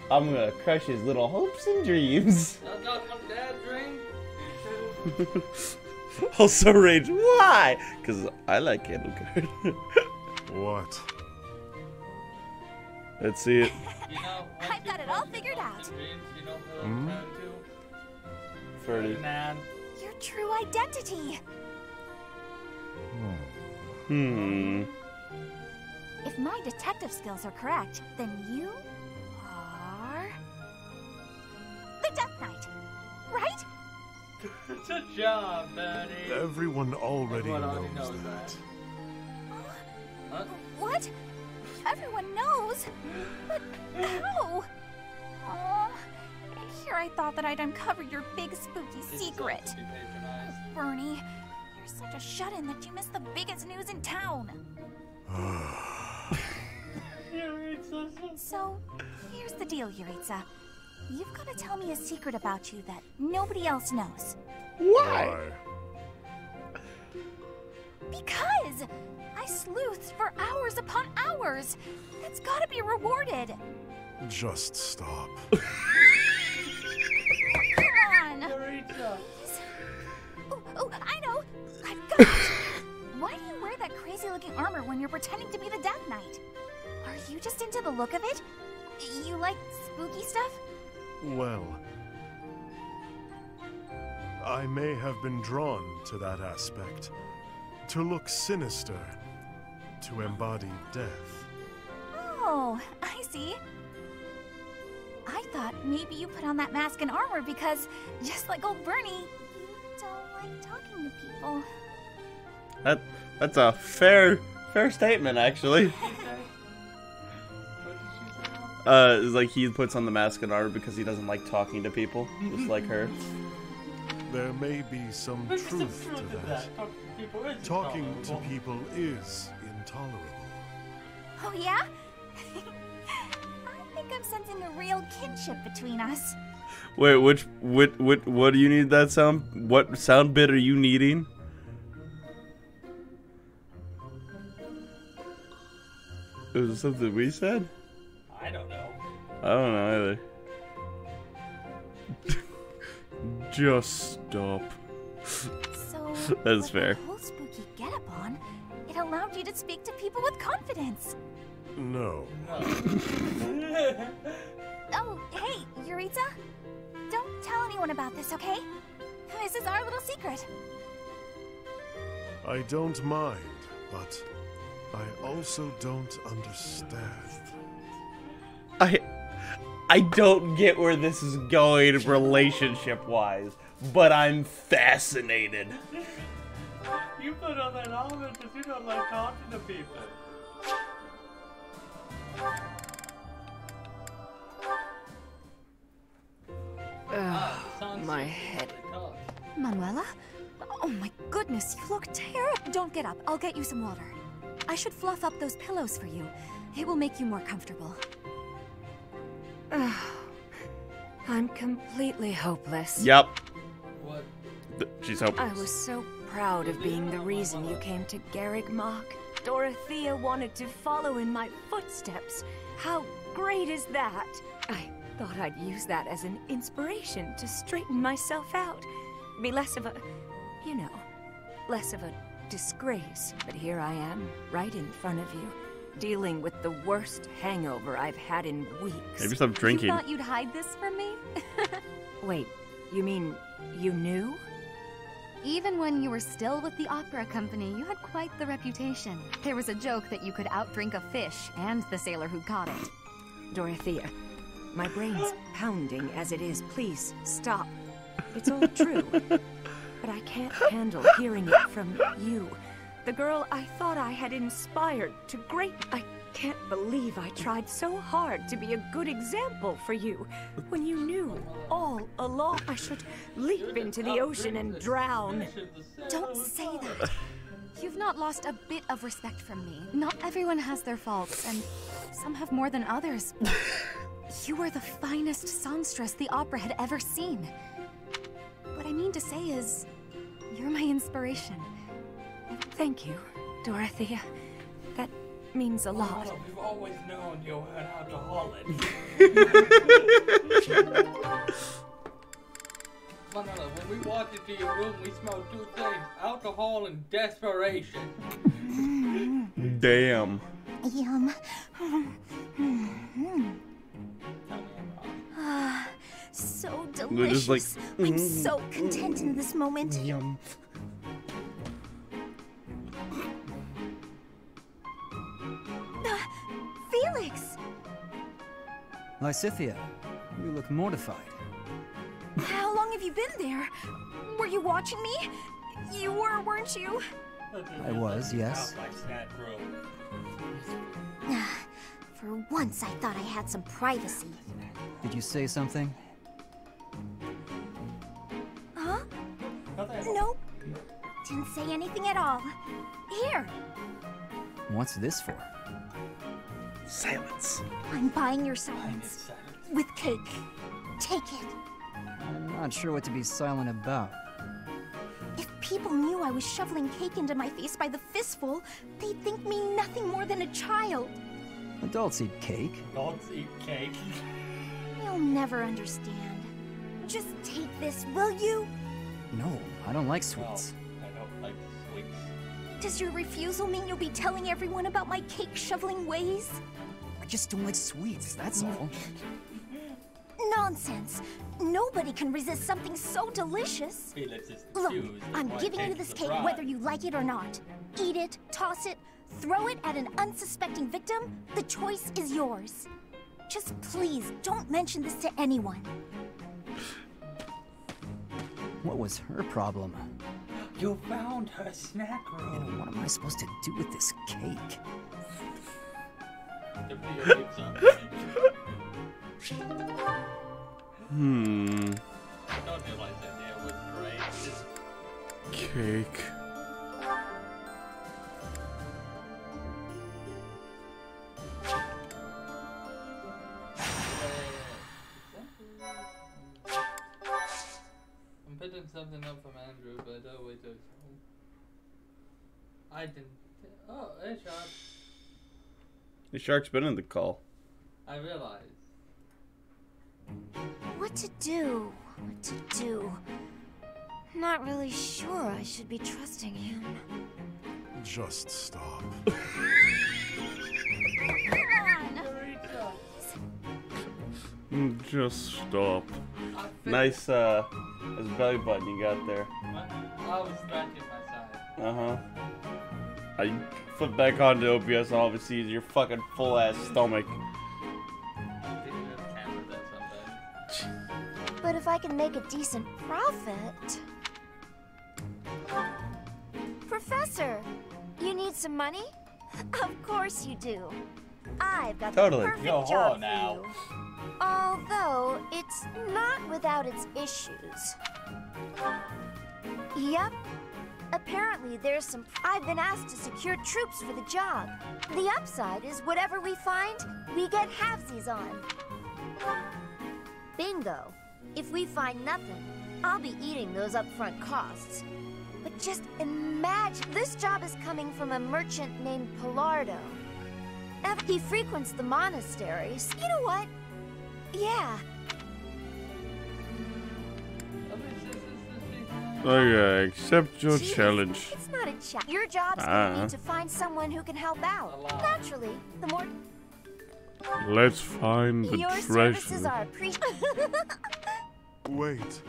I'm gonna crush his little hopes and dreams. That's not what Dad dreamed. Also rage, why? Because I like Edelgard. What? Let's see it. I've got it all figured out. Ferdy. Your true identity. If my detective skills are correct, then you are the Death Knight, right? Good job, Betty. Everyone already knows that. Huh? What? Everyone knows? But how? Oh, and here I thought that I'd uncover your big spooky secret. Bernie, you're such a shut-in that you missed the biggest news in town. So, here's the deal, Yuritsa. You've got to tell me a secret about you that nobody else knows. Why? Because I sleuthed for hours upon hours. That's got to be rewarded. Just stop. Come on. Oh, I know. I've got it. Why do you wear that crazy-looking armor when you're pretending to be the Death Knight? Are you just into the look of it? You like spooky stuff? Well, I may have been drawn to that aspect. To look sinister. To embody death. Oh, I see. I thought maybe you put on that mask and armor because, just like old Bernie, you don't like talking to people. That's a fair statement, actually. It's like he puts on the mask and armor because he doesn't like talking to people, just like her. There may be some truth to that. Talking to people is intolerable. Oh yeah? I think I'm sensing a real kinship between us. Wait, what do you need that sound? What sound bit are you needing? Is it something we said? I don't know. I don't know either. Just stop. So, that's fair. With the whole spooky getup on, it allowed you to speak to people with confidence. No. Oh, hey, Yuritsa. Don't tell anyone about this, okay? This is our little secret. I don't mind, but I also don't understand. I don't get where this is going relationship-wise, but I'm fascinated. You put on that armor because you don't like talking to people. My head. Manuela? Oh my goodness, you look terrible. Don't get up. I'll get you some water. I should fluff up those pillows for you. It will make you more comfortable. I'm completely hopeless. Yep. What? She's hopeless. I was so proud of being the reason you came to Garreg Mach. Dorothea wanted to follow in my footsteps. How great is that? I thought I'd use that as an inspiration to straighten myself out. Be less of a, you know, less of a disgrace. But here I am, right in front of you, dealing with the worst hangover I've had in weeks. Maybe stop drinking. You thought you'd hide this from me? Wait, you mean you knew? Even when you were still with the opera company, you had quite the reputation. There was a joke that you could outdrink a fish and the sailor who caught it. Dorothea, my brain's pounding as it is. Please, stop. It's all true. But I can't handle hearing it from you. The girl I thought I had inspired to great... I can't believe I tried so hard to be a good example for you, when you knew all along I should leap into the ocean and drown. Don't say that. You've not lost a bit of respect from me. Not everyone has their faults, and some have more than others. You were the finest songstress the opera had ever seen. What I mean to say is, you're my inspiration. Thank you, Dorothea. That means a lot. Well, we've always known you were an alcoholic. Manila, when we walked into your room, we smelled two things: alcohol and desperation. Damn. Yum. So They're delicious. just like, I'm so content in this moment. Yum. Felix! Lysithea, you look mortified. How long have you been there? Were you watching me? You were, weren't you? I was, yes. For once, I thought I had some privacy. Did you say something? Huh? Nope. Didn't say anything at all. Here. What's this for? Silence. I'm buying your silence. With cake. Take it. I'm not sure what to be silent about. If people knew I was shoveling cake into my face by the fistful, they'd think me nothing more than a child. Adults eat cake. Adults eat cake. You'll never understand. Just take this, will you? No, I don't like sweets. I don't like sweets. Does your refusal mean you'll be telling everyone about my cake shoveling ways? I just don't like sweets, that's all. Nonsense. Nobody can resist something so delicious. Look, I'm giving you this cake whether you like it or not. Eat it, toss it, throw it at an unsuspecting victim. The choice is yours. Just please don't mention this to anyone. What was her problem? You found her snack room. And what am I supposed to do with this cake? I don't realize that there was great. Cake. I'm putting something up from Andrew, but oh wait, I didn't. Oh, hey, Shark. The shark's been in the call. I realize. What to do? What to do? Not really sure I should be trusting him. Just stop. Just stop. Nice, belly button you got there. I was scratching my side. Uh-huh. I flip back onto OBS and all of it sees your fucking full-ass stomach. But if I can make a decent profit... Professor, you need some money? Of course you do. I've got the perfect job for you. Although, it's not without its issues. Yep. Apparently, there's some... I've been asked to secure troops for the job. The upside is whatever we find, we get halvesies on. Bingo. If we find nothing, I'll be eating those upfront costs. But just imagine, this job is coming from a merchant named Pilardo. He frequents the monasteries. You know what? Yeah. Okay, accept your challenge. It's not a challenge. Your job's gonna need to find someone who can help out. Naturally, the more... Let's find the Your treasure. services are appreciated. Wait.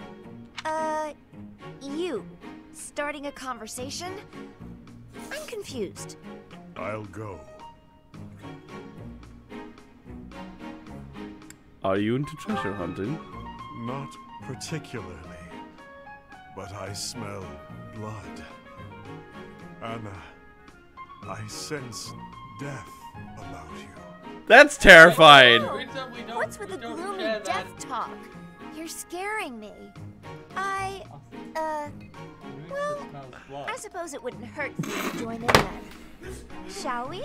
You. Starting a conversation? I'm confused. I'll go. Are you into treasure hunting? Not particularly. But I smell blood. Anna, I sense death about you. That's terrifying. What's with the gloomy death talk? You're scaring me. Well, I suppose it wouldn't hurt for you to join in then. Shall we?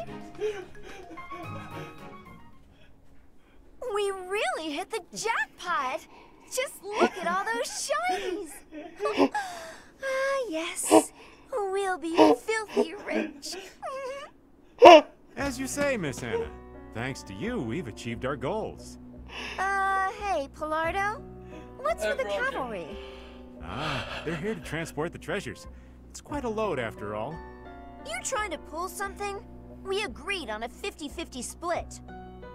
We really hit the jackpot! Just look at all those shinies! Yes. We'll be filthy rich. As you say, Miss Anna. Thanks to you, we've achieved our goals. Hey, Pilardo? What's with the cavalry? Ah, they're here to transport the treasures. It's quite a load after all. You trying to pull something? We agreed on a 50-50 split.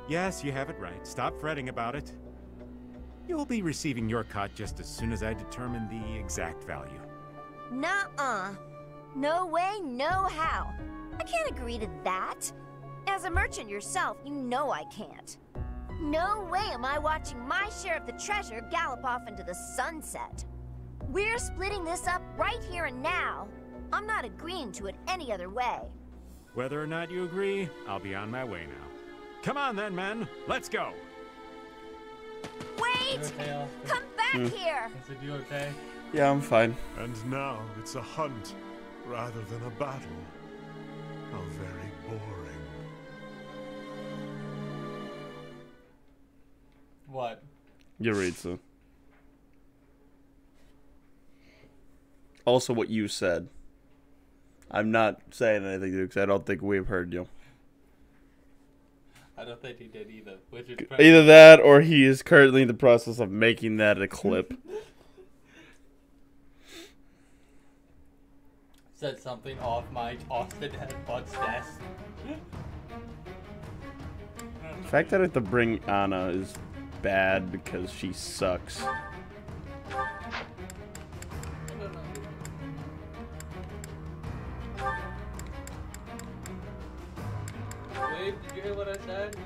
Yes, you have it right. Stop fretting about it. You'll be receiving your cut just as soon as I determine the exact value. Nuh-uh. No way, no how. I can't agree to that. As a merchant yourself, you know I can't. No way am I watching my share of the treasure gallop off into the sunset. We're splitting this up right here and now. I'm not agreeing to it any other way. Whether or not you agree, I'll be on my way now. Come on then, men. Let's go. Wait! Okay, Come back here! Is you okay? Yeah, I'm fine. And now it's a hunt rather than a battle. How very boring. What? Yaritza. Also what you said. I'm not saying anything because I don't think we've heard you. I don't think he did either. Either that or he is currently in the process of making that a clip. Said something off my Austin Headbutt's desk. The fact that I have to bring Anna is bad because she sucks. Wait, did you hear what I said?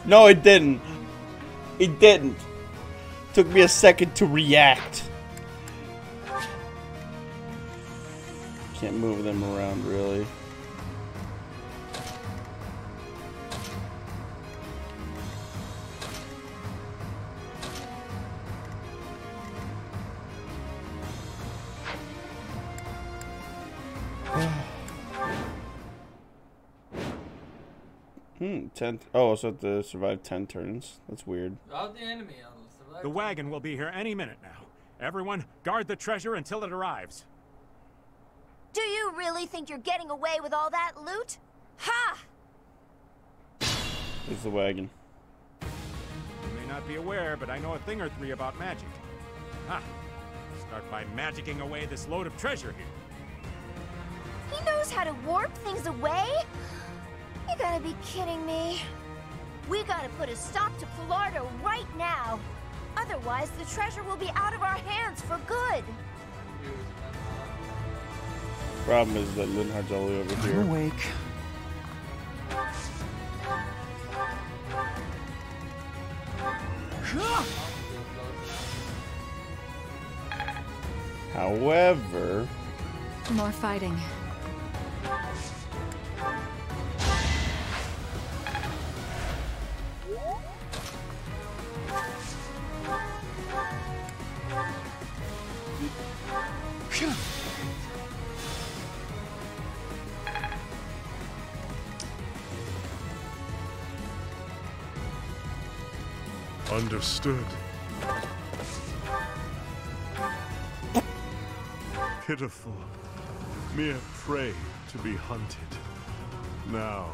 No, it didn't. It didn't. Took me a second to react. Can't move them around, really. Oh, so to survive 10 turns. That's weird. Out the enemy. The wagon will be here any minute now. Everyone, guard the treasure until it arrives. Do you really think you're getting away with all that loot? Ha! There's the wagon. You may not be aware, but I know a thing or three about magic. Ha! Start by magicking away this load of treasure here. He knows how to warp things away? You gotta be kidding me. We gotta put a stop to Florida right now. Otherwise, the treasure will be out of our hands for good. Problem is that Linhardt's all the way over here. I'm awake. However... More fighting. Understood. Pitiful, mere prey to be hunted. Now,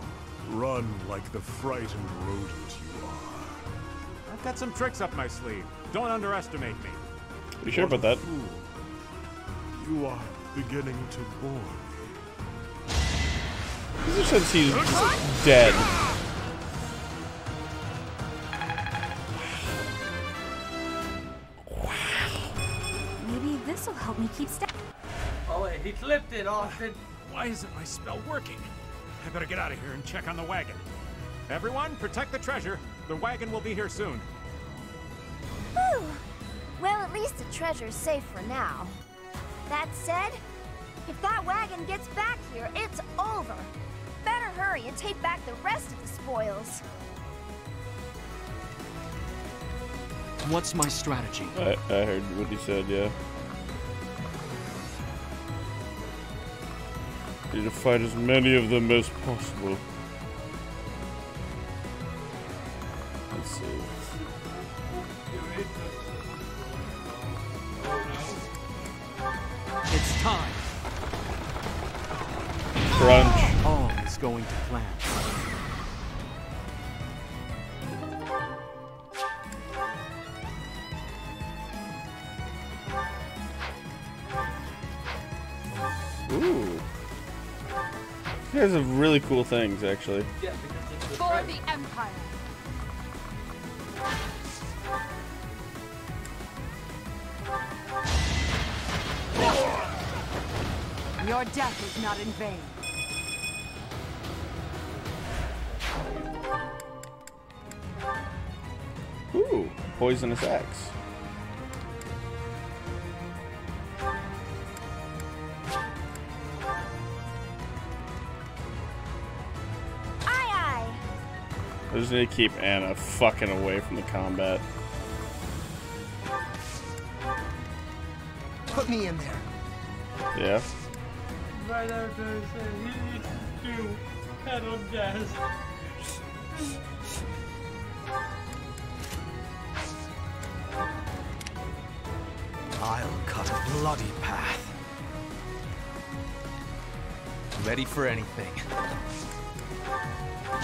run like the frightened rodent you are. I've got some tricks up my sleeve. Don't underestimate me. You sure about that? You are beginning to bore me. This is since he's dead. Maybe this'll help me keep step. Oh wait, he flipped it, Austin. Why isn't my spell working? I better get out of here and check on the wagon. Everyone, protect the treasure. The wagon will be here soon. Whew. Well, at least the treasure's safe for now. That said, if that wagon gets back here, it's over. Better hurry and take back the rest of the spoils. What's my strategy? I heard what he said, yeah. Need to fight as many of them as possible. Let's see. It's time. Crunch. All is going to plan. Ooh. You guys have really cool things, actually. Yeah, because it's the For the Empire. Your death is not in vain. Ooh, poisonous axe. I just need to keep Anna fucking away from the combat. Put me in there. Yeah. Right after I said he needs to do pedal jazz. I'll cut a bloody path. Ready for anything.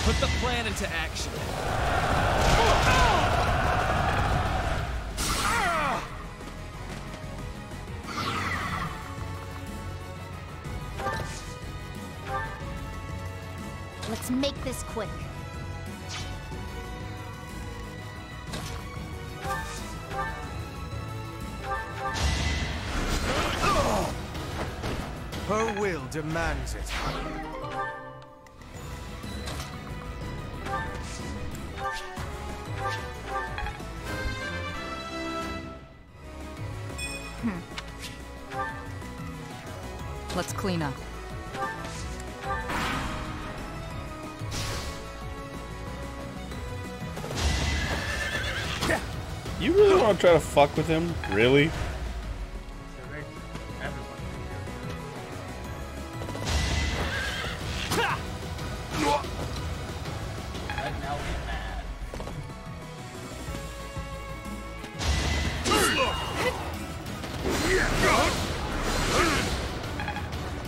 Put the plan into action. Let's make this quick. Her will demands it. Let's clean up. You really want to try to fuck with him? Really?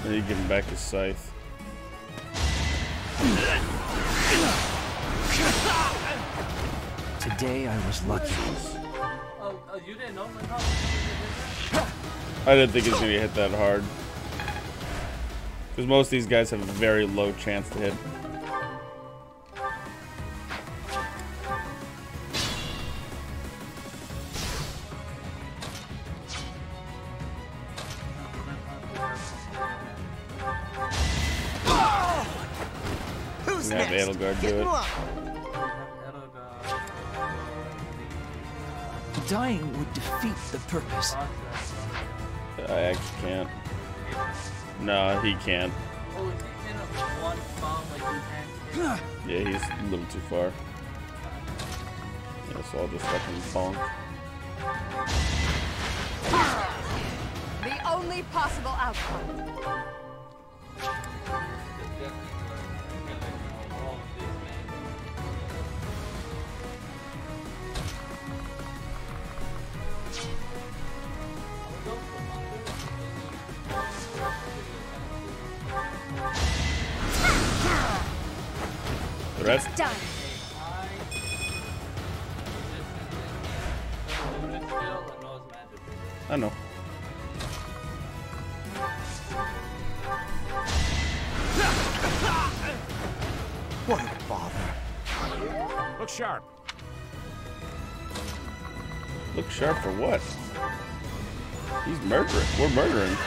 I need to give him back his scythe. Today I was lucky. Oh, you didn't know my I didn't think it was going to hit that hard. Because most of these guys have a very low chance to hit. Who's Have next? Edelgard Get do in it. line. Dying would defeat the purpose. I actually can't. No, he can't. Oh, is he in a one bomb like you can't? Yeah, he's a little too far. Yeah, so I'll just fucking bonk. The only possible outcome. The rest? Done. I know. What a bother. Look sharp. Look sharp for what? He's murdering. We're murdering.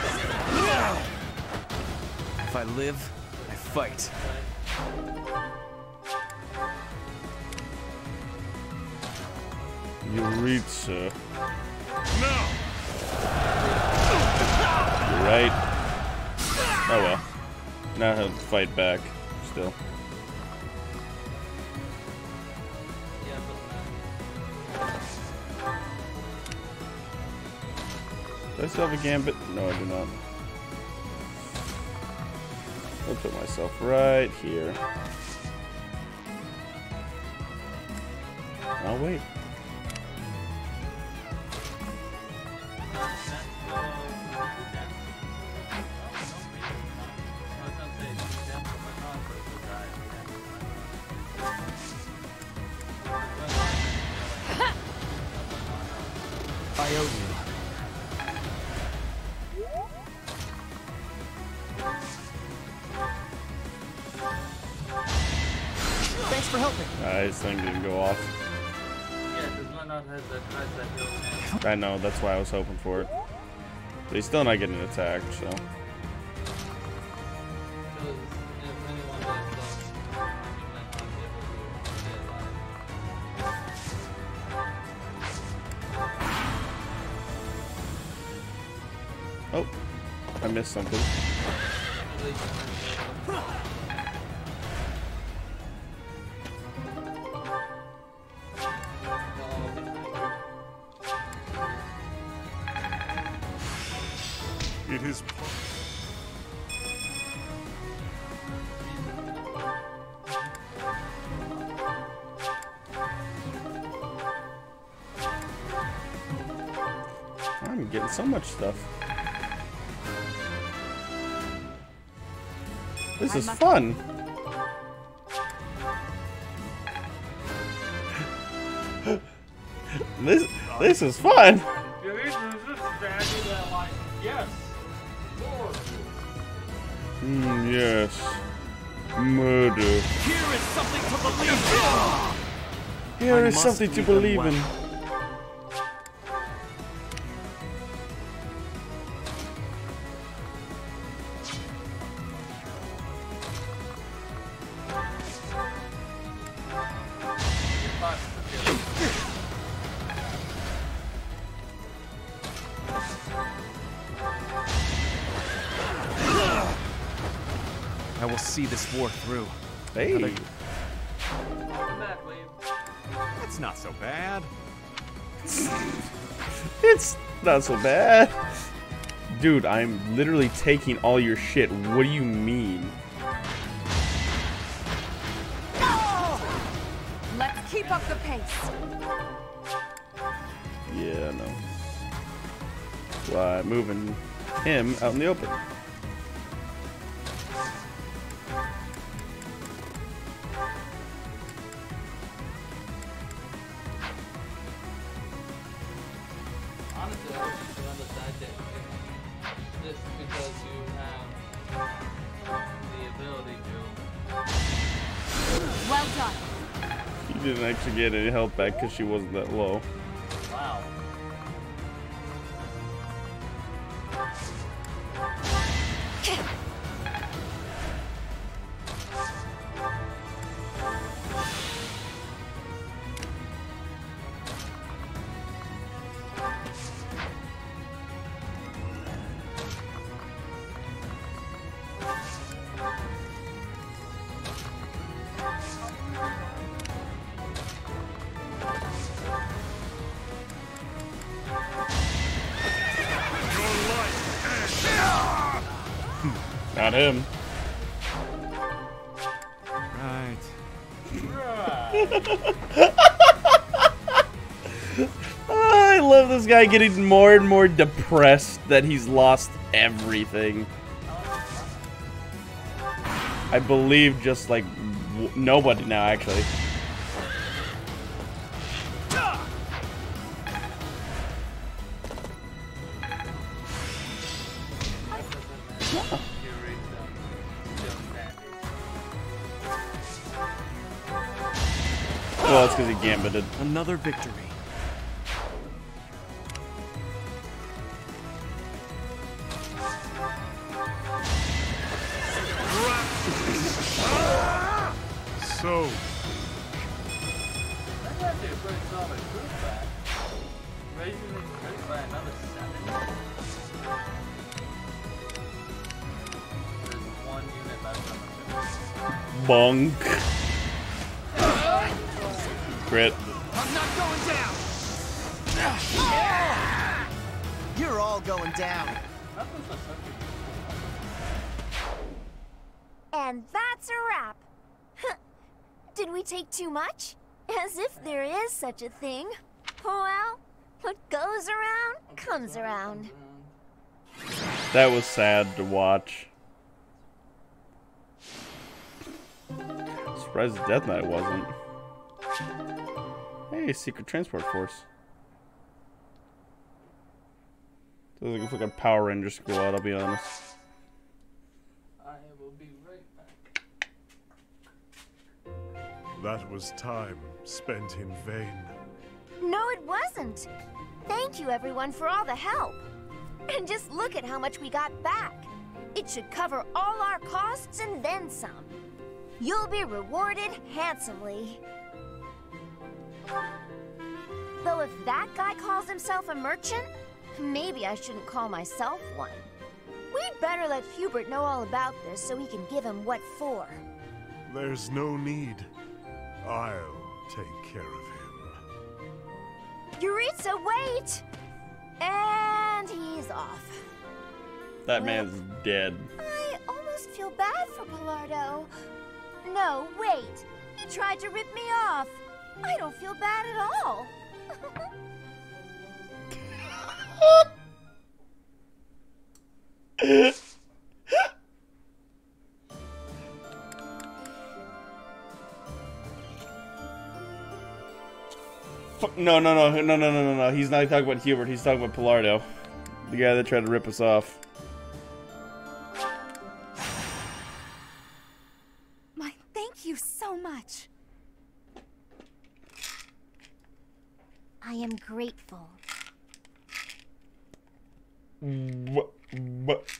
If I live, I fight. Yuritsa. No. You're right. Oh well. Now he'll fight back. Still. Do I still have a gambit? No, I do not. I'll put myself right here. I'll wait. I owe you. Thanks for helping. His thing didn't go off. Yeah, because one not has that price that he'll I know, that's why I was hoping for it. But he's still not getting attacked, so. Oh, I missed something. It is I'm getting so much stuff. This is fun. This is fun. Yes. Yes. Murder. Here is something to believe in. Here is something to believe in. I will see this war through. Hey. That's not so bad. It's not so bad. Dude, I'm literally taking all your shit. What do you mean? Let's keep up the pace. Yeah, no. Why, moving him out in the open. Honestly, I wish you could understand that just because you have the ability to. Well done. She didn't actually get any health back because she wasn't that low. Wow. Not him. Right. I love this guy getting more and more depressed that he's lost everything. I believe just like nobody now, actually. Well, it's because he gambited. Another victory. so. That's actually a pretty solid proof back. Raising his strength by another 7. There's 1 unit left on the Bonk. Crit. I'm not going down. You're all going down. And that's a wrap. Did we take too much? As if there is such a thing. Well, what goes around, comes around. That was sad to watch. Surprised Death Knight wasn't. Hey, Secret Transport Force. Doesn't look like a fucking Power Ranger squad, I'll be honest. I will be right back. That was time spent in vain. No, it wasn't. Thank you, everyone, for all the help. And just look at how much we got back. It should cover all our costs and then some. You'll be rewarded handsomely. Though if that guy calls himself a merchant, maybe I shouldn't call myself one. We'd better let Hubert know all about this so we can give him what for. There's no need. I'll take care of him. Yuritsa, wait! And he's off. That man's dead. I almost feel bad for Pilardo. No, wait. He tried to rip me off. I don't feel bad at all. No. He's not talking about Hubert. He's talking about Pilardo. The guy that tried to rip us off. My thank you so much. I am grateful. What?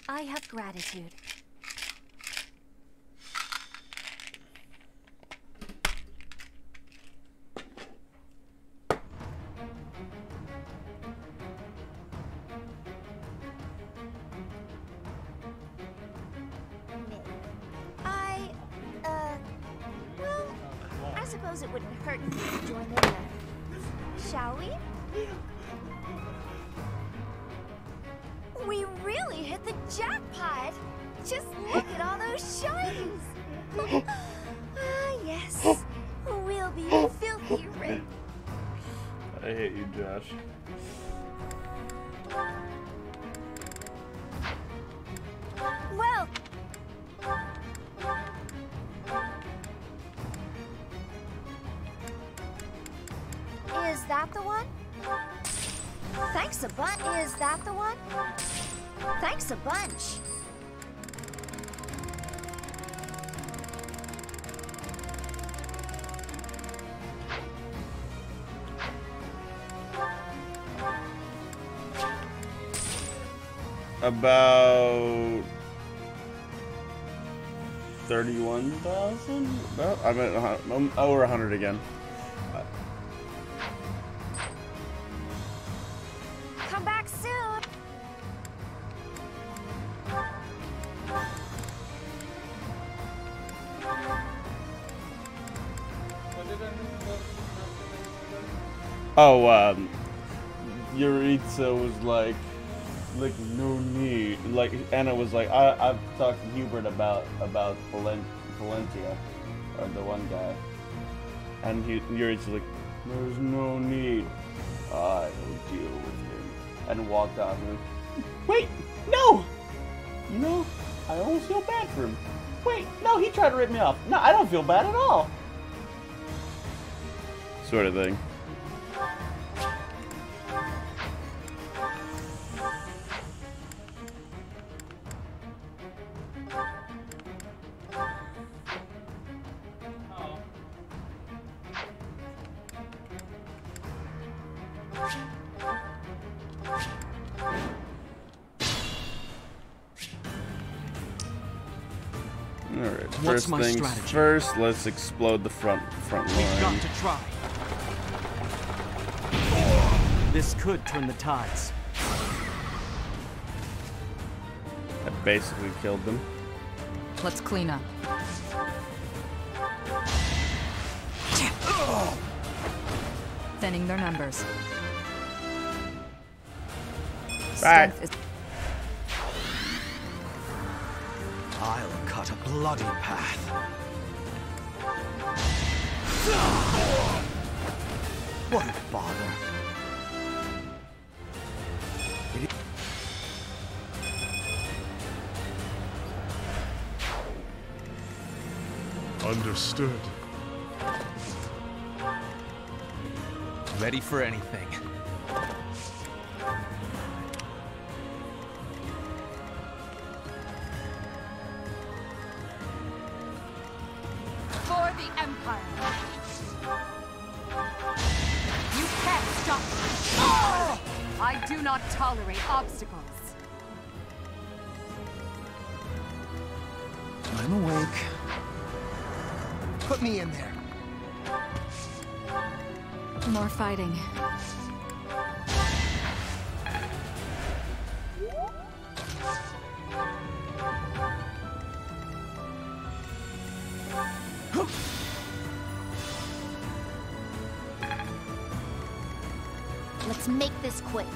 I have gratitude. Well, I suppose it wouldn't hurt if you could join in there. Shall we? We really hit the jackpot! Just look at all those shinies! Ah, yes. We'll be filthy rich. I hate you, Josh. Well... Is that the one? Thanks a bunch. Is that the one? Thanks a bunch. About 31,000? About, I'm over 100 again. Come back soon. Oh, Yuritsa was like no need. Like Anna was like, I've talked to Hubert about Valentia, or the one guy, and Yuritsa's like, there's no need. I'll deal with him, and walked off. And wait, no, I almost feel bad for him. Wait, no, he tried to rip me off. No, I don't feel bad at all. Sort of thing. Alright, first things first, let's explode the front line. We've got to try. This could turn the tides. I basically killed them. Let's clean up. Thinning their numbers. Right. I'll cut a bloody path. What a bother. Understood. Ready for anything. For the Empire. You can't stop me. I do not tolerate obstacles. I'm awake. Put me in there. More fighting. Let's make this quick.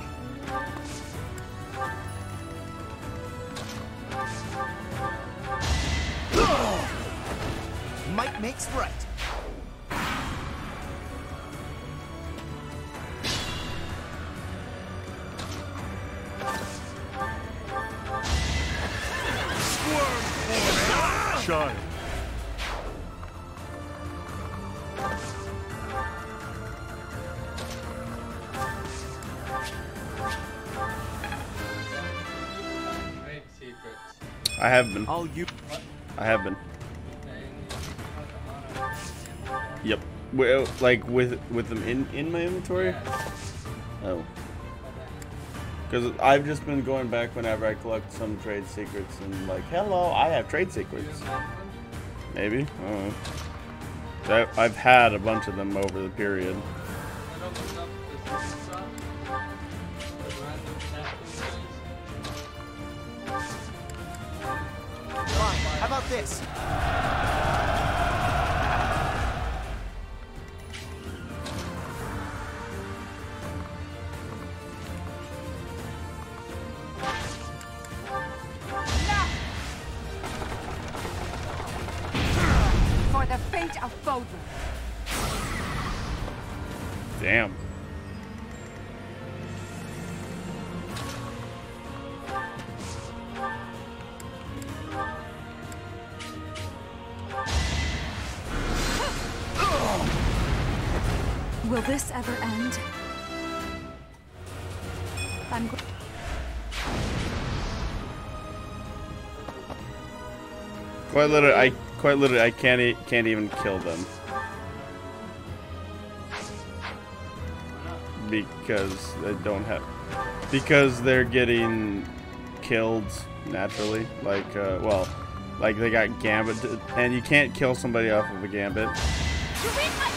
Might makes right. Shine. I have been. All you. I have been. Yep. Well, like with them in my inventory. Oh. Because I've just been going back whenever I collect some trade secrets and like, hello, I have trade secrets. Maybe. I don't know. I've had a bunch of them over the period. How about this? For the fate of Fodlan. Damn. Will this ever end? I'm Quite literally, I can't even kill them because I don't have, because they're getting killed naturally. Like, well, like they got gambit, and you can't kill somebody off of a gambit.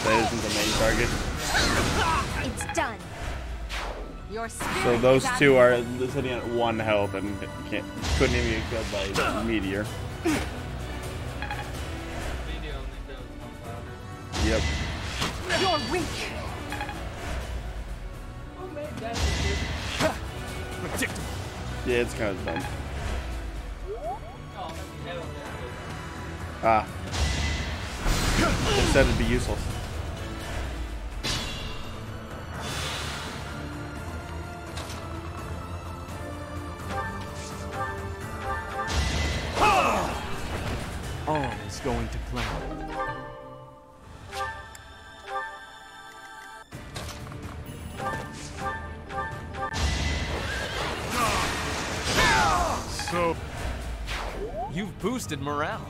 That isn't the main target. It's done. Your So those two are sitting at 1 health and couldn't even get killed by meteor. Yep. You're weak. Yeah, it's kind of dumb. Ah. They said it'd be useless. All is going to plan. So, you've boosted morale.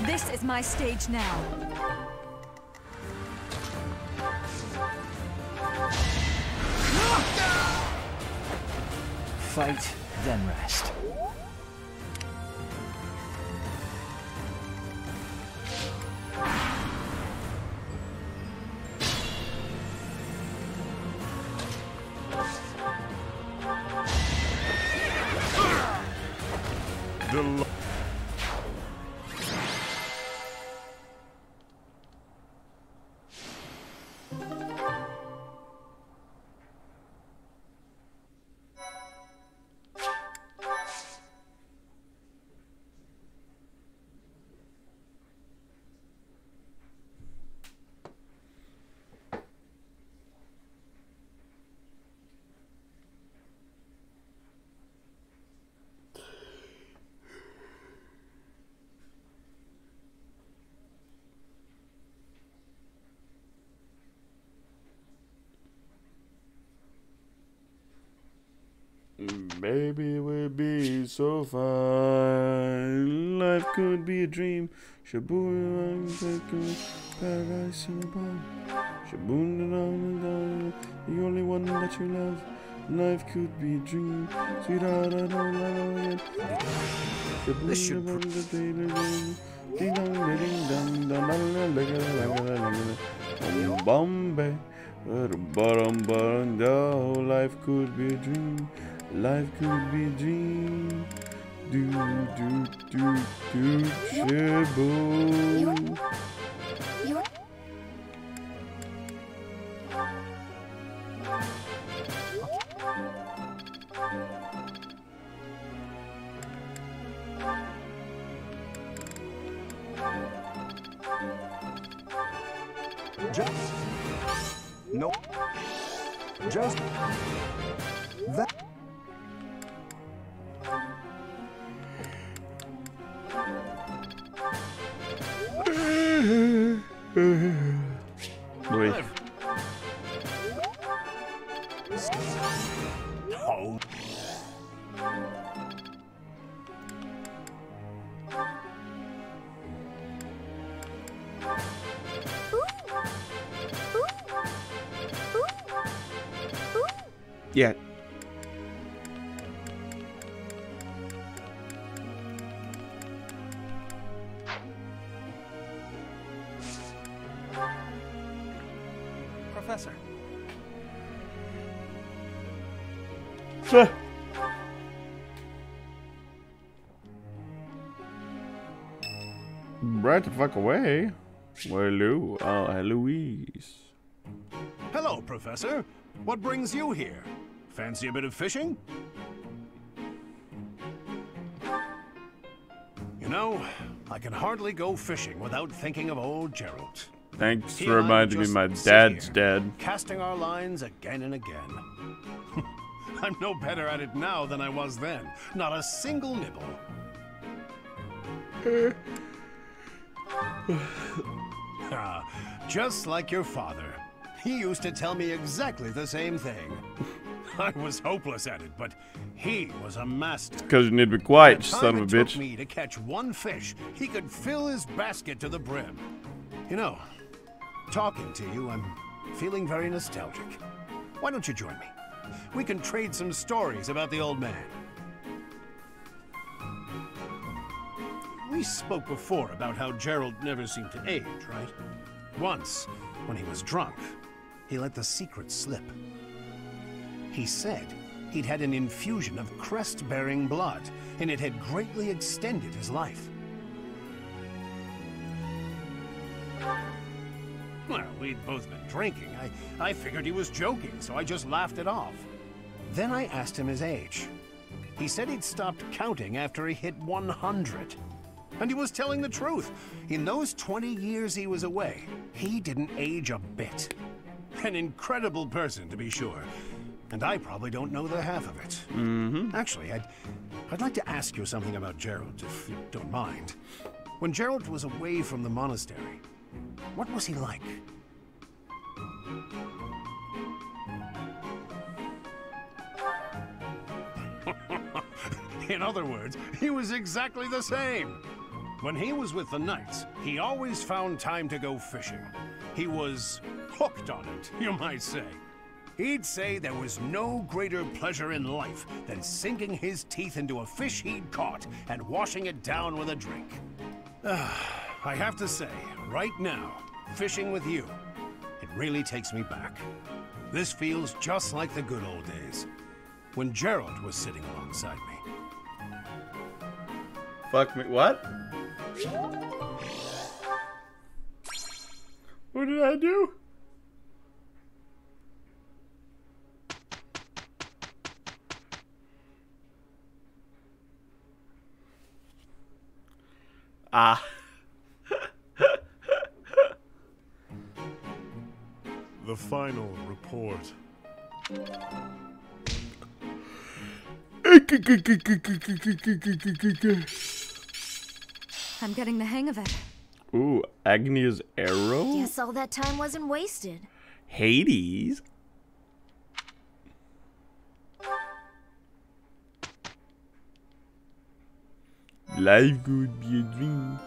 This is my stage now. Fight, then rest. Baby, it would be so fine. Life could be a dream. Shaboom, paradise in a bomb. Shaboom, the only one that you love. Life could be a dream. Sweetheart, I don't know yet. This should Ding dong, ding dong, Bombay. Life could be a dream. Life could be a dream. Do do do do shaboom. Just no. Just that. Wait. Oh. Yeah. Professor. Right the fuck away. Well, hello. Oh, Louise. Hello, Professor. What brings you here? Fancy a bit of fishing? You know, I can hardly go fishing without thinking of old Gerald. Thanks He for and I reminding me just my sit dad's here, dead. casting our lines again and again. I'm no better at it now than I was then. Not a single nibble. Ah, just like your father. He used to tell me exactly the same thing. I was hopeless at it, but he was a master. Because you need to be quiet, By the you son time of a it took bitch. me to catch one fish, he could fill his basket to the brim. You know, talking to you, I'm feeling very nostalgic. Why don't you join me? We can trade some stories about the old man. We spoke before about how Gerald never seemed to age, right? Once, when he was drunk, he let the secret slip. He said he'd had an infusion of crest-bearing blood, and it had greatly extended his life. Well, we'd both been drinking. I figured he was joking, so I just laughed it off. Then I asked him his age. He said he'd stopped counting after he hit 100. And he was telling the truth. In those 20 years he was away, he didn't age a bit. An incredible person, to be sure. And I probably don't know the half of it. Mm-hmm. Actually, I'd like to ask you something about Gerald, if you don't mind. When Gerald was away from the monastery, what was he like? In other words, he was exactly the same. When he was with the knights, he always found time to go fishing. He was hooked on it, you might say. He'd say there was no greater pleasure in life than sinking his teeth into a fish he'd caught and washing it down with a drink. I have to say, right now, fishing with you, it really takes me back. This feels just like the good old days, when Gerald was sitting alongside me. Fuck me. What? What did I do? Ah. The final report. I'm getting the hang of it. Ooh, Agnia's arrow? Guess all that time wasn't wasted. Hades? Life could be a dream.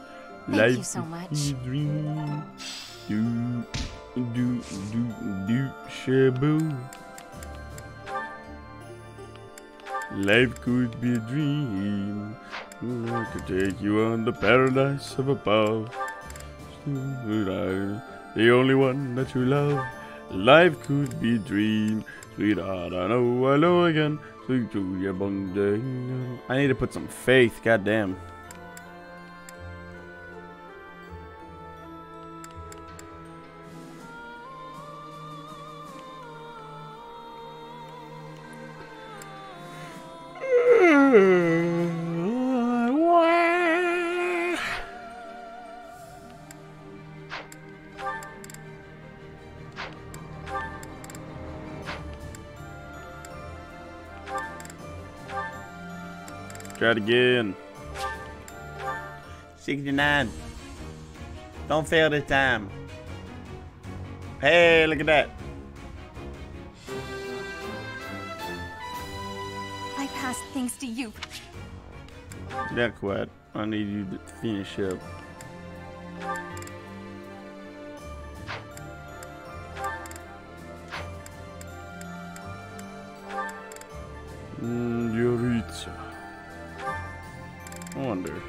Thank you so much. Be a dream. Do, shaboo. Life could be a dream. I could take you on the paradise of above. The only one that you love. Life could be a dream. Sweetheart, I know again. Sweet to your bung day. I need to put some faith, goddamn. Try it again. 69. Don't fail this time. Hey, look at that. I passed thanks to you. Not quite. I need you to finish up. Yoritza. I wonder.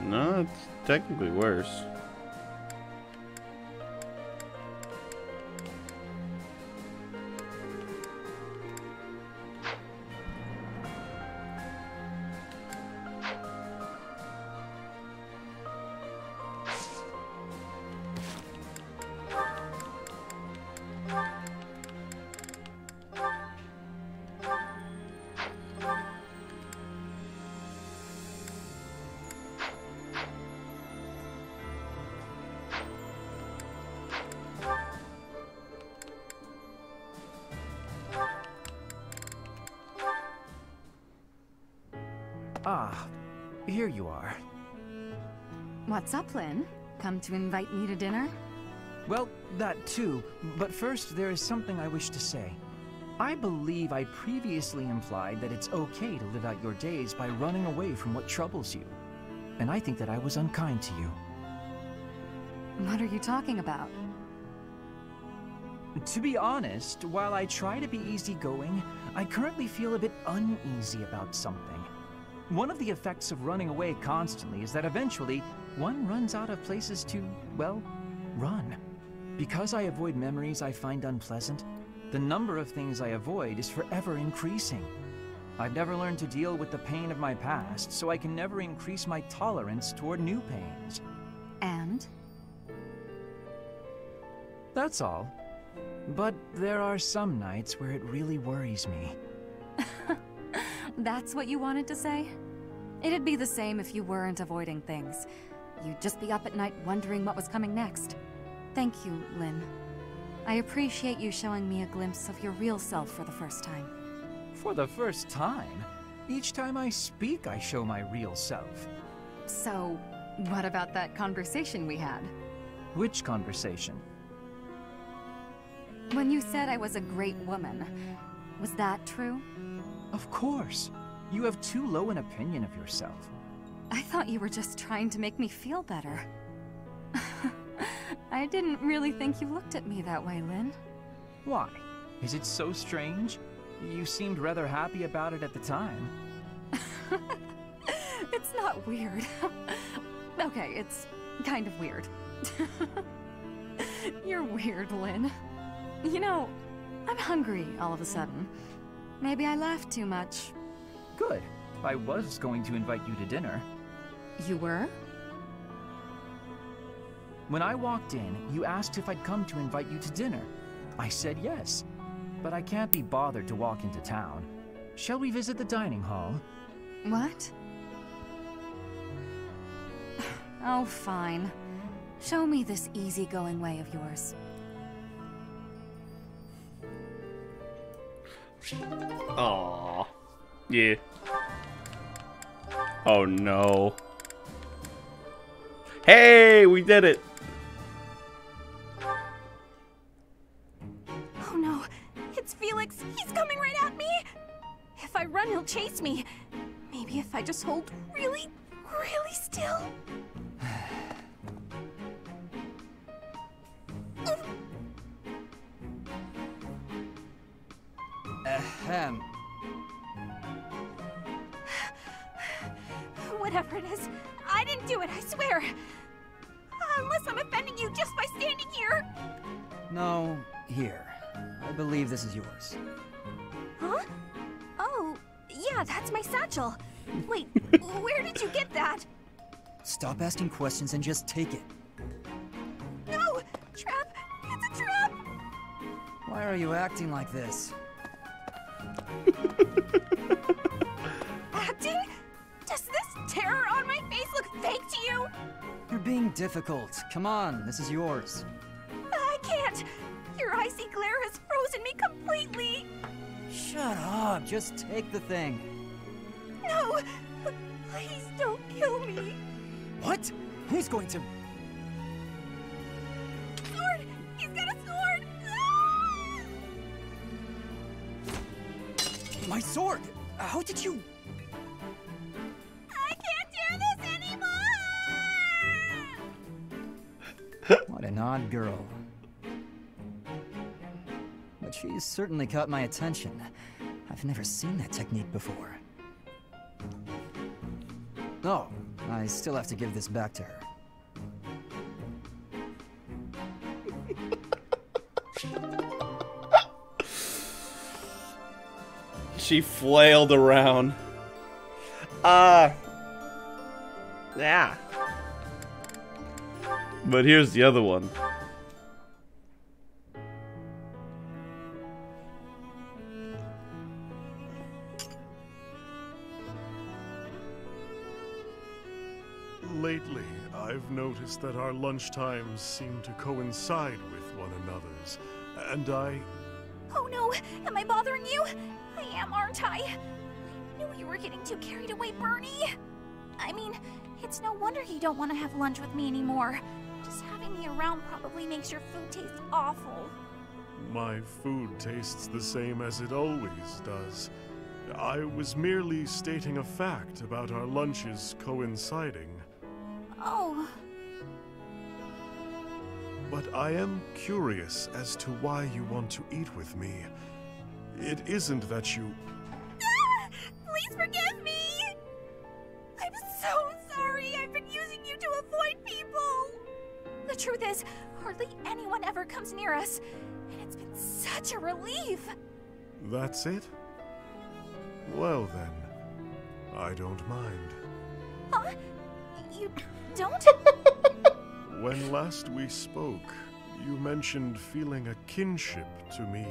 No, it's technically worse. Ah, here you are. What's up, Lynn? Come to invite me to dinner? Well, that too, but first there is something I wish to say. I believe I previously implied that it's okay to live out your days by running away from what troubles you. And I think that I was unkind to you. What are you talking about? To be honest, while I try to be easygoing, I currently feel a bit uneasy about something. One of the effects of running away constantly is that eventually one runs out of places to, well, run. Because I avoid memories I find unpleasant, the number of things I avoid is forever increasing. I've never learned to deal with the pain of my past, so I can never increase my tolerance toward new pains. And? That's all. But there are some nights where it really worries me. That's what you wanted to say? It'd be the same if you weren't avoiding things. You'd just be up at night wondering what was coming next. Thank you, Lynn. I appreciate you showing me a glimpse of your real self for the first time. For the first time? Each time I speak, I show my real self. So, what about that conversation we had? Which conversation? When you said I was a great woman, was that true? Of course. You have too low an opinion of yourself. I thought you were just trying to make me feel better. I didn't really think you looked at me that way, Lynn. Why? Is it so strange? You seemed rather happy about it at the time. It's not weird. Okay, it's kind of weird. You're weird, Lynn. You know, I'm hungry all of a sudden. Maybe I laughed too much. Good. I was going to invite you to dinner. You were? When I walked in, you asked if I'd come to invite you to dinner. I said yes, but I can't be bothered to walk into town. Shall we visit the dining hall? What? Oh, fine. Show me this easygoing way of yours. Aww. Yeah. Oh no. Hey, we did it. Oh no, it's Felix. He's coming right at me. If I run, he'll chase me. Maybe if I just hold really, really still. Ahem. Whatever it is, I didn't do it, I swear. Unless I'm offending you just by standing here. No, here. I believe this is yours. Huh? Oh, yeah, that's my satchel. Wait, where did you get that? Stop asking questions and just take it. No! Trap! It's a trap! Why are you acting like this? Acting? Does this terror on my face look fake to you? You're being difficult. Come on, this is yours. I can't. Your icy glare has frozen me completely. Shut up, just take the thing. No! Please don't kill me. What? Who's going to... Sword! He's got a sword! Ah! My sword! How did you... I can't do this anymore! What an odd girl. But she's certainly caught my attention. I've never seen that technique before. Oh, I still have to give this back to her. She flailed around. Yeah. But here's the other one. Lately, I've noticed that our lunch times seem to coincide with one another's, and Oh no, am I bothering you? I am, aren't I? I knew you were getting too carried away, Bernie. I mean, it's no wonder you don't want to have lunch with me anymore. Just having me around probably makes your food taste awful. My food tastes the same as it always does. I was merely stating a fact about our lunches coinciding. Oh. But I am curious as to why you want to eat with me. It isn't that you... Please forgive me! I'm so sorry I've been using you to avoid people! The truth is, hardly anyone ever comes near us, and it's been such a relief! That's it? Well then, I don't mind. Huh? You don't? When last we spoke, you mentioned feeling a kinship to me.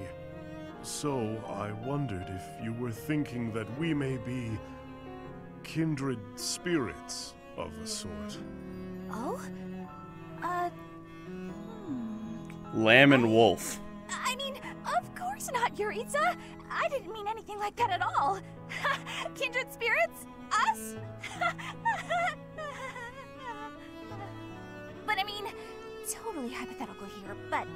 So I wondered if you were thinking that we may be kindred spirits of a sort. Oh? Lamb and wolf. I mean, of course not, Yuritsa! I didn't mean anything like that at all! Kindred spirits? Us? But I mean, totally hypothetical here, but,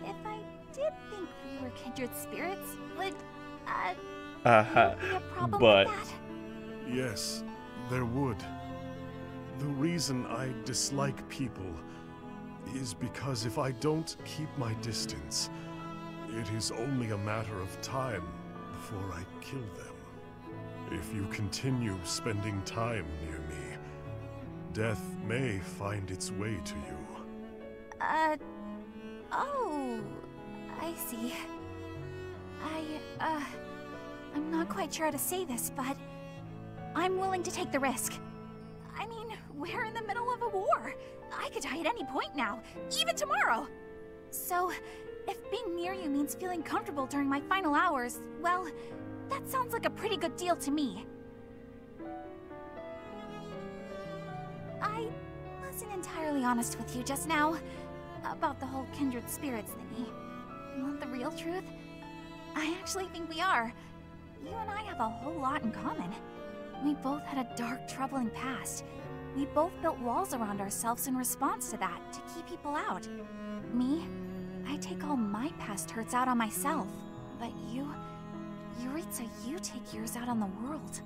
if I did think we were kindred spirits, would, there be a problem but... with that? Yes, there would. The reason I dislike people is because if I don't keep my distance, it is only a matter of time before I kill them. If you continue spending time near me, death may find its way to you. Oh, I see. I'm not quite sure how to say this, but I'm willing to take the risk. I mean, we're in the middle of a war. I could die at any point now, even tomorrow. So, if being near you means feeling comfortable during my final hours, well, that sounds like a pretty good deal to me. I wasn't entirely honest with you just now about the whole kindred spirits thingy. Want the real truth? I actually think we are. You and I have a whole lot in common. We both had a dark, troubling past. We both built walls around ourselves in response to that, to keep people out. Me, I take all my past hurts out on myself. But you... Yuritsa, you take yours out on the world.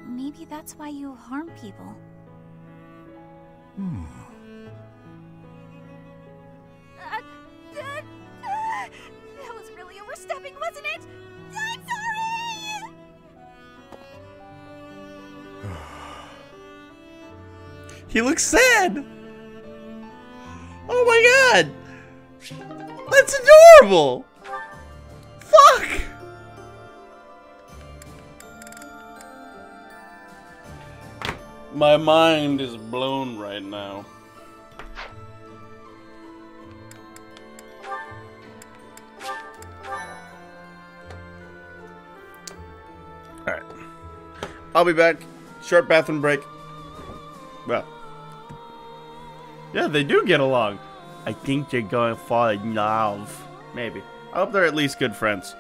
Maybe that's why you harm people. That was really overstepping, wasn't it? I'm sorry! He looks sad! Oh my god! That's adorable! Fuck! My mind is blown right now. Alright. I'll be back. Short bathroom break. Well. Yeah, they do get along. I think they're going to fall in love. Maybe. I hope they're at least good friends.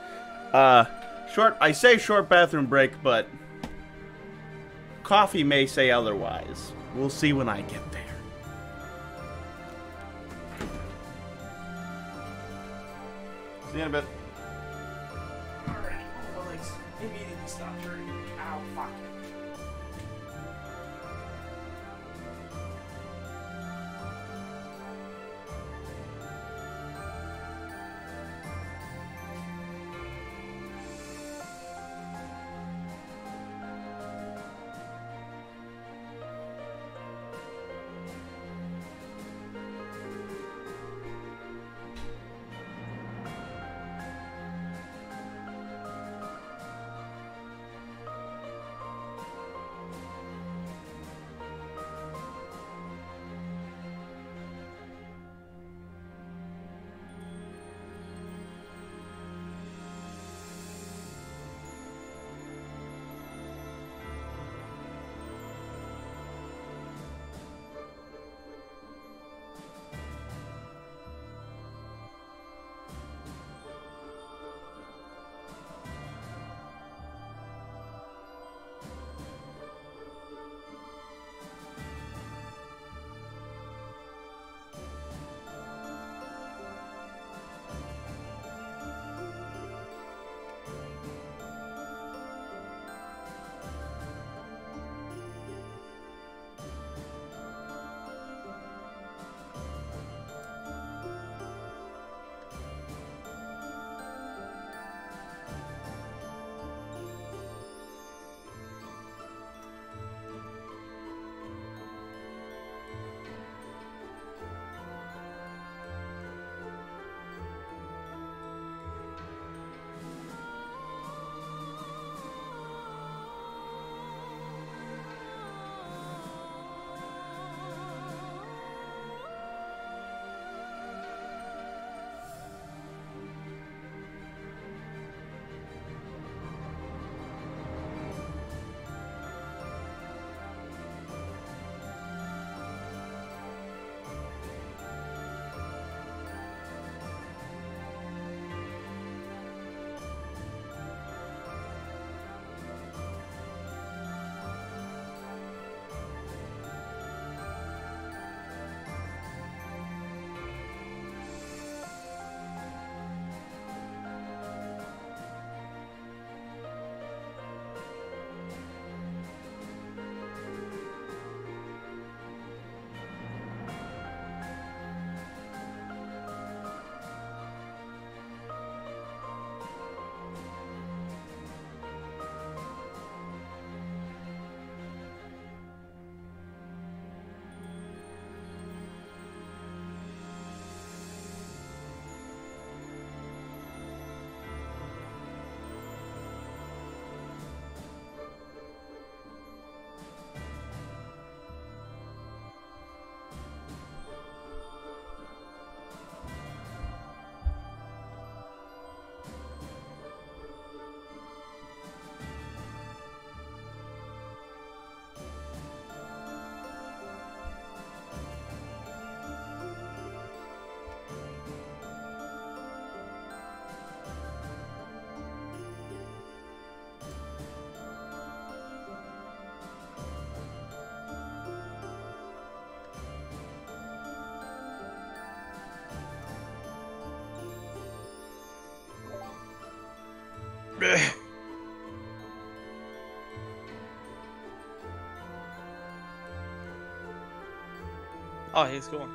I say short bathroom break, but Coffee may say otherwise. We'll see when I get there. See you in a bit. Alright, my legs immediately stopped hurting. Ow, fuck. Oh, he's gone.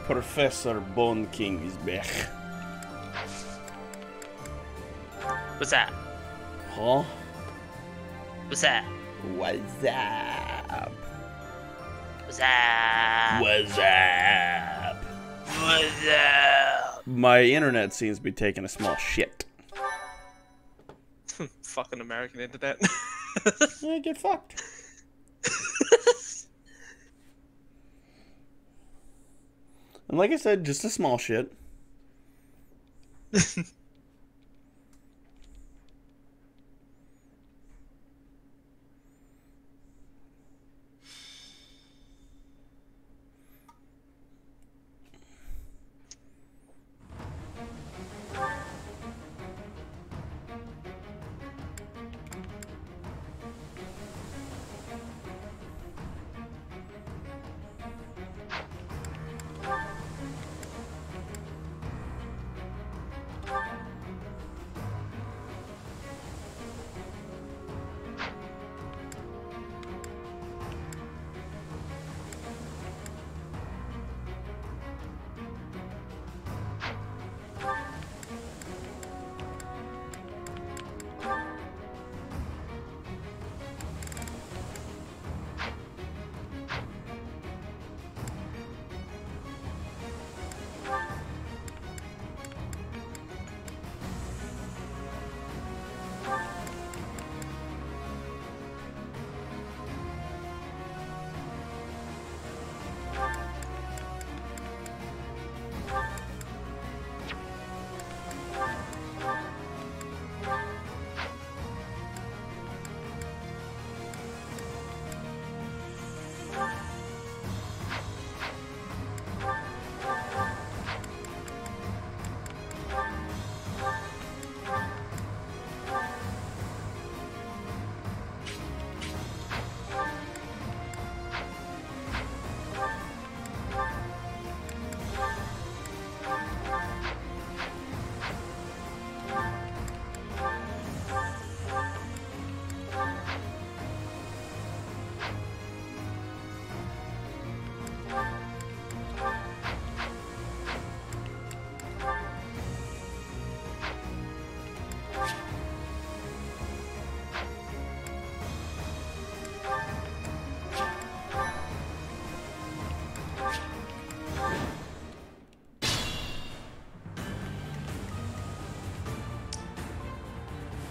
Professor Bone King is back. What's that? Huh? What's that? What's up? What's that? What's up? What's up? My internet seems to be taking a small shit. Fucking American internet. Yeah, get fucked. And like I said, just a small shit.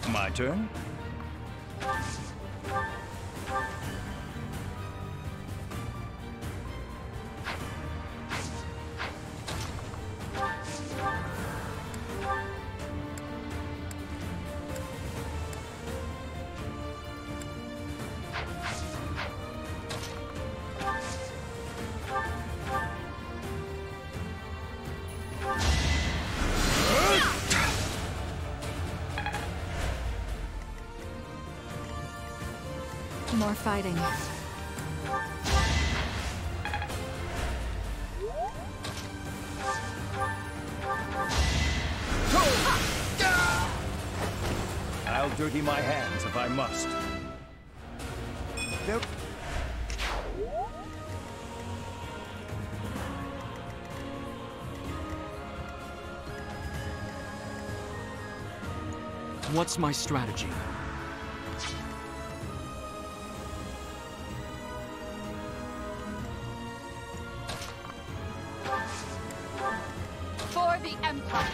My turn? More fighting. I'll dirty my hands if I must. There... What's my strategy? For the Empire.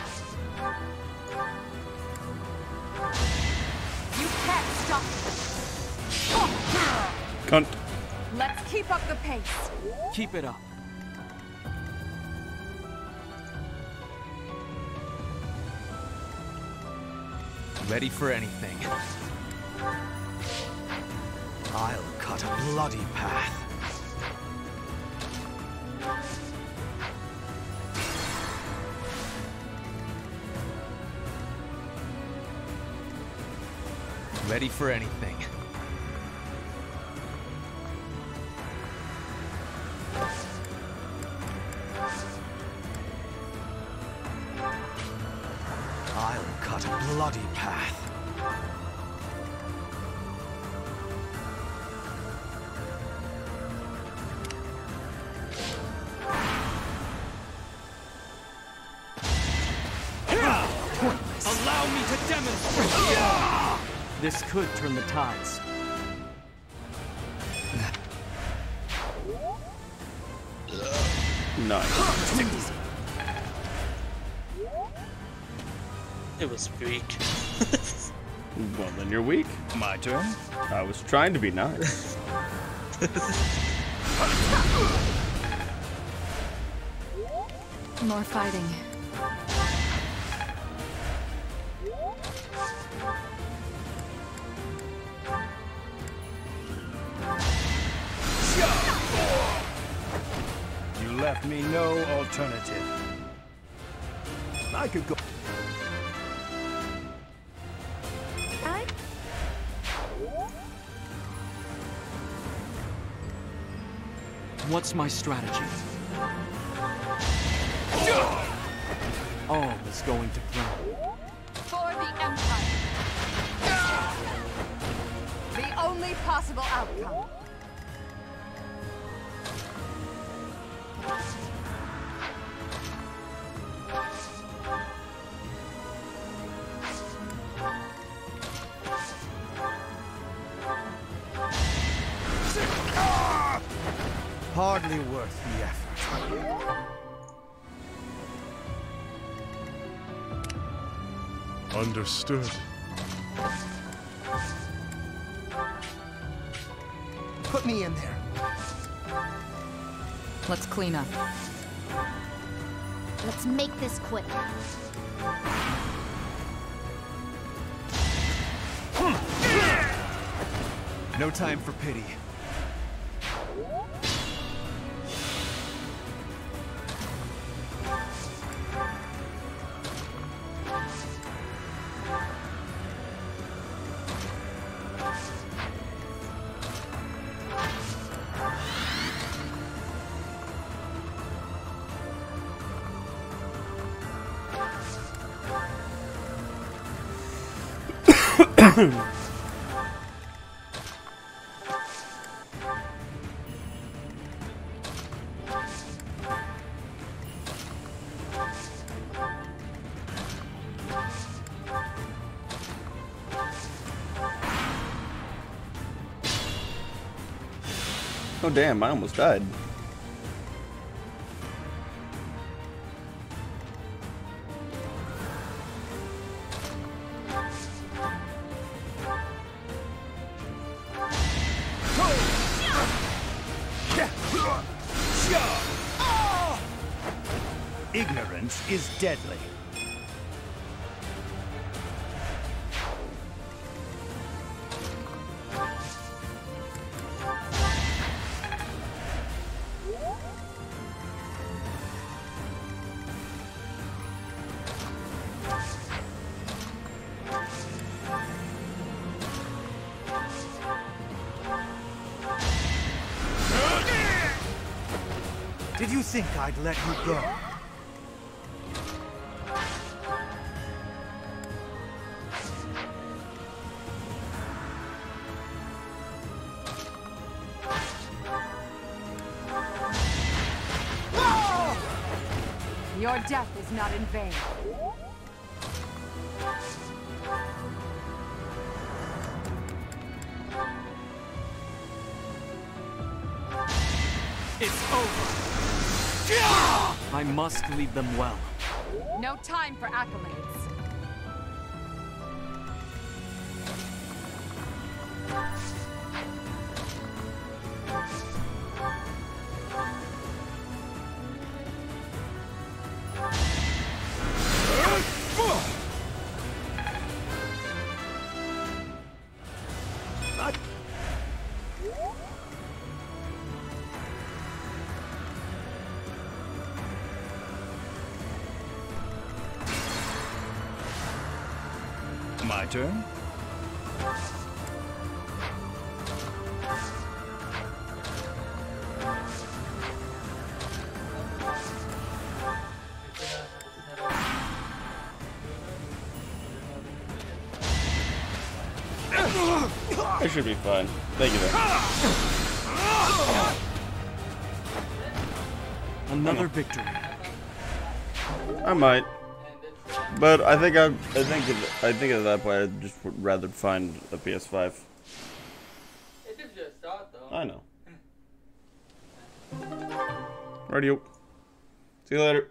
You can't stop me. Cunt. Let's keep up the pace. Keep it up. Ready for anything. I'll cut a bloody path. Ready for anything. I'll cut a bloody path. to demonstrate! This could turn the tides. Nice. It was weak. Well, then you're weak. My turn. I was trying to be nice. More fighting. You left me no alternative. I could go. What's my strategy? All is going to plan. For the Empire. The only possible outcome. Hardly worth the effort. Understood. Put me in there. Let's clean up. Let's make this quick. No time for pity. Oh damn, I almost died. Ignorance is deadly. Did you think I'd let you go? Your death is not in vain. It's over. I must lead them well. No time for accolades. My turn? It should be fine. Thank you, though. Another victory. I might. But I think at that point I just would rather find a PS5. It is just a start, though. I know. Radio. See you later.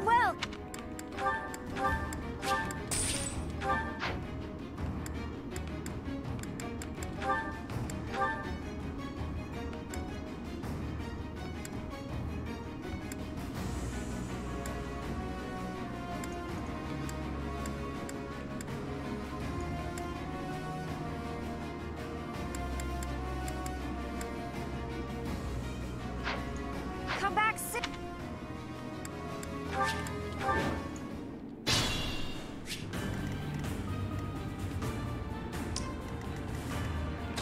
Well, come back soon.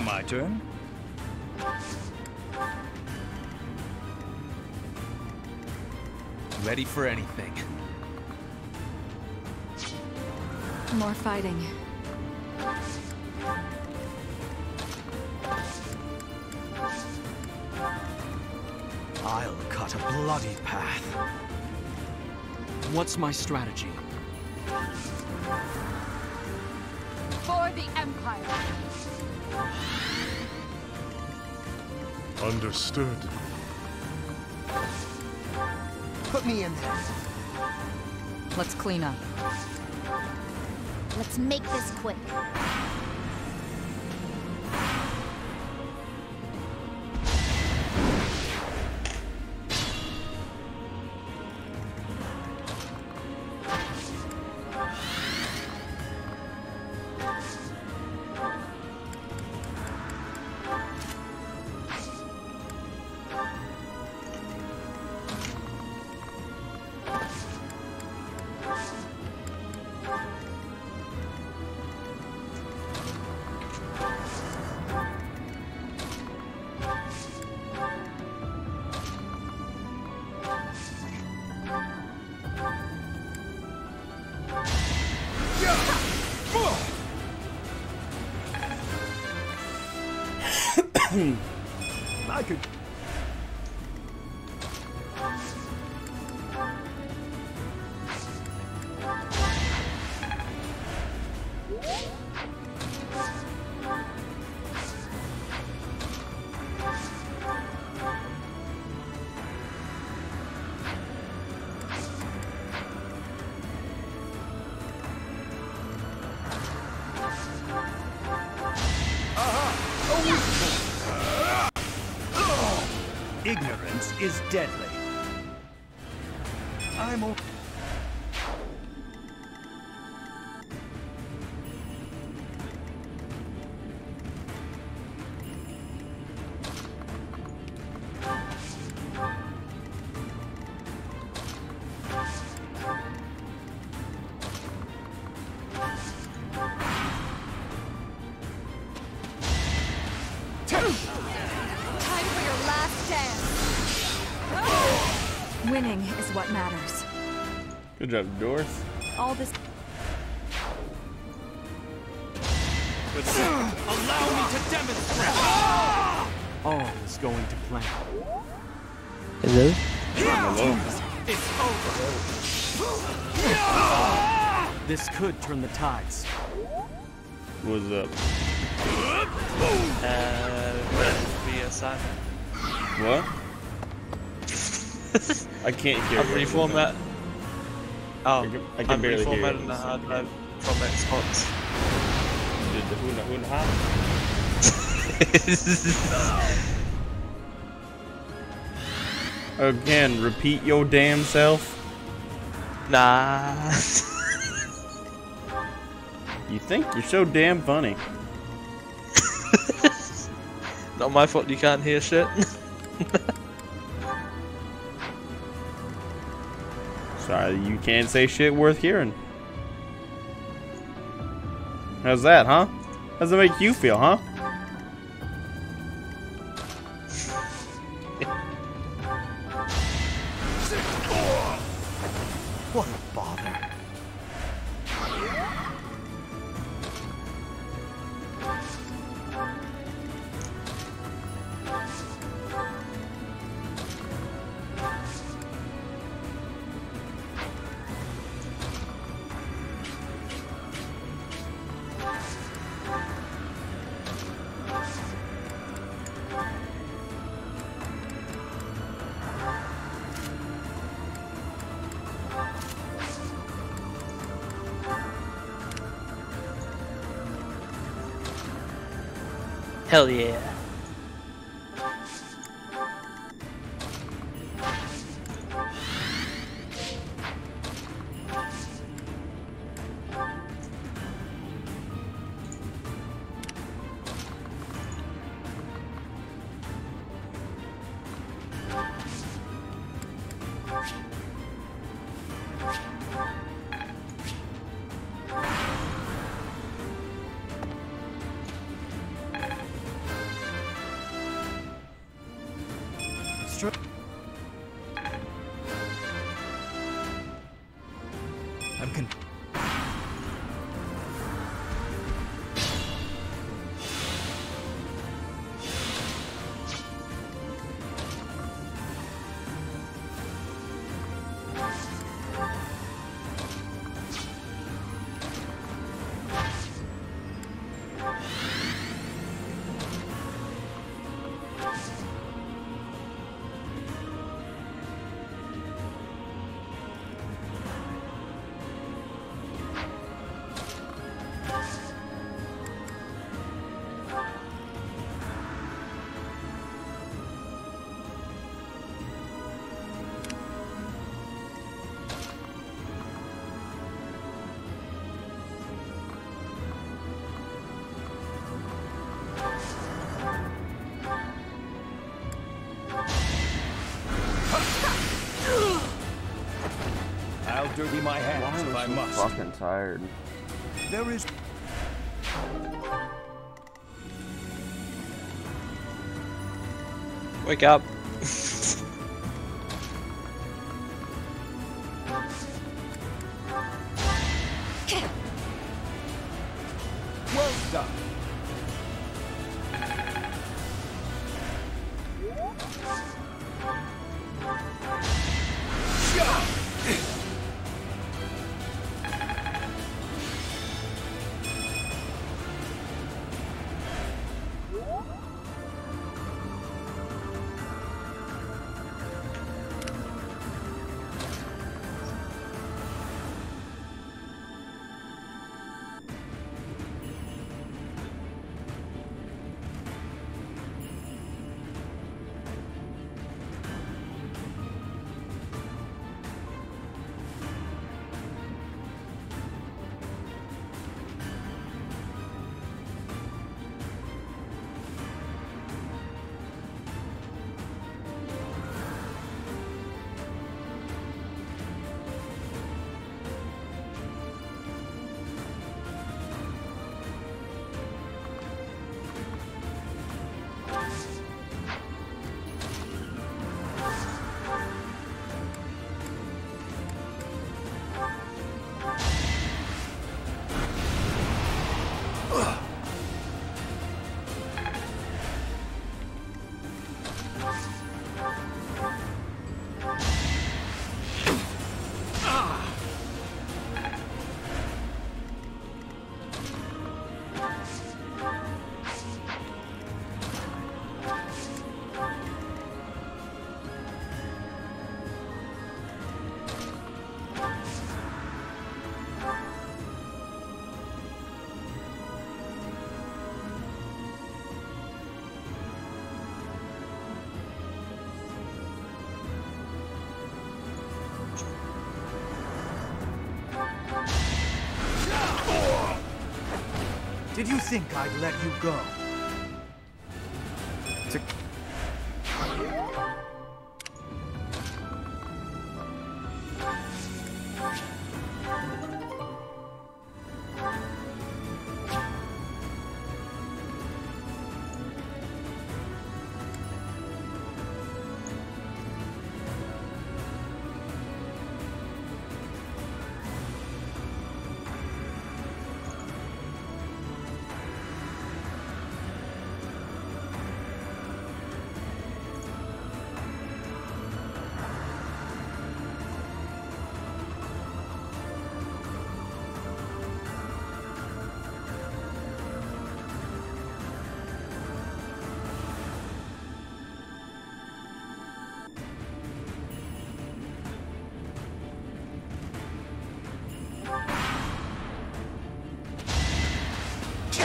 My turn? Ready for anything. More fighting. I'll cut a bloody path. What's my strategy? For the Empire. Understood. Put me in there. Let's clean up. Let's make this quick. I could. Ignorance is deadly. I'm a... Time for your last dance. Winning is what matters. Good job, Dorth. All this. Allow me to demonstrate! All is going to plan. Hello? It's over! This could turn the tides. What's up? Via Simon. What? I can't hear. I'm reformat. Oh, I can barely hear. Reformatting the hard drive from Xbox. Did the hoon ha? Again, repeat your damn self. Nah. You think you're so damn funny. Not my fault you can't hear shit. Sorry, you can't say shit worth hearing. How's that, huh? How's that make you feel, huh? What a bother. Hell yeah. I'll dirty my hands if I must. Fucking tired. There is. Wake up. Well done. Did you think I'd let you go?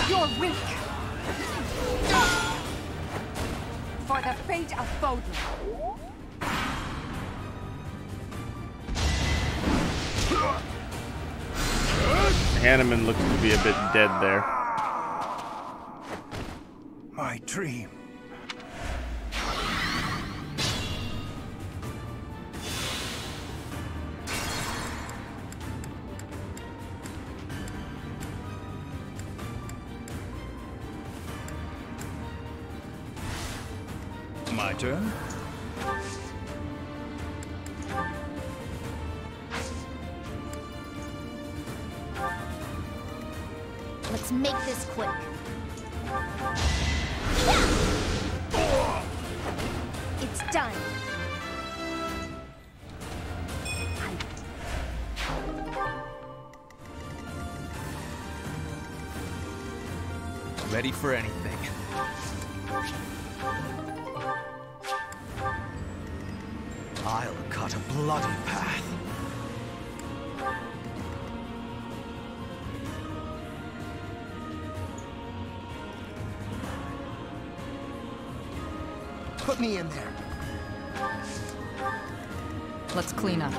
You're weak! For the fate of Bodlin. Hanneman looks to be a bit dead there. My dream. My turn? Let's make this quick. It's done. Ready for anything. I'll cut a bloody path. Put me in there. Let's clean up.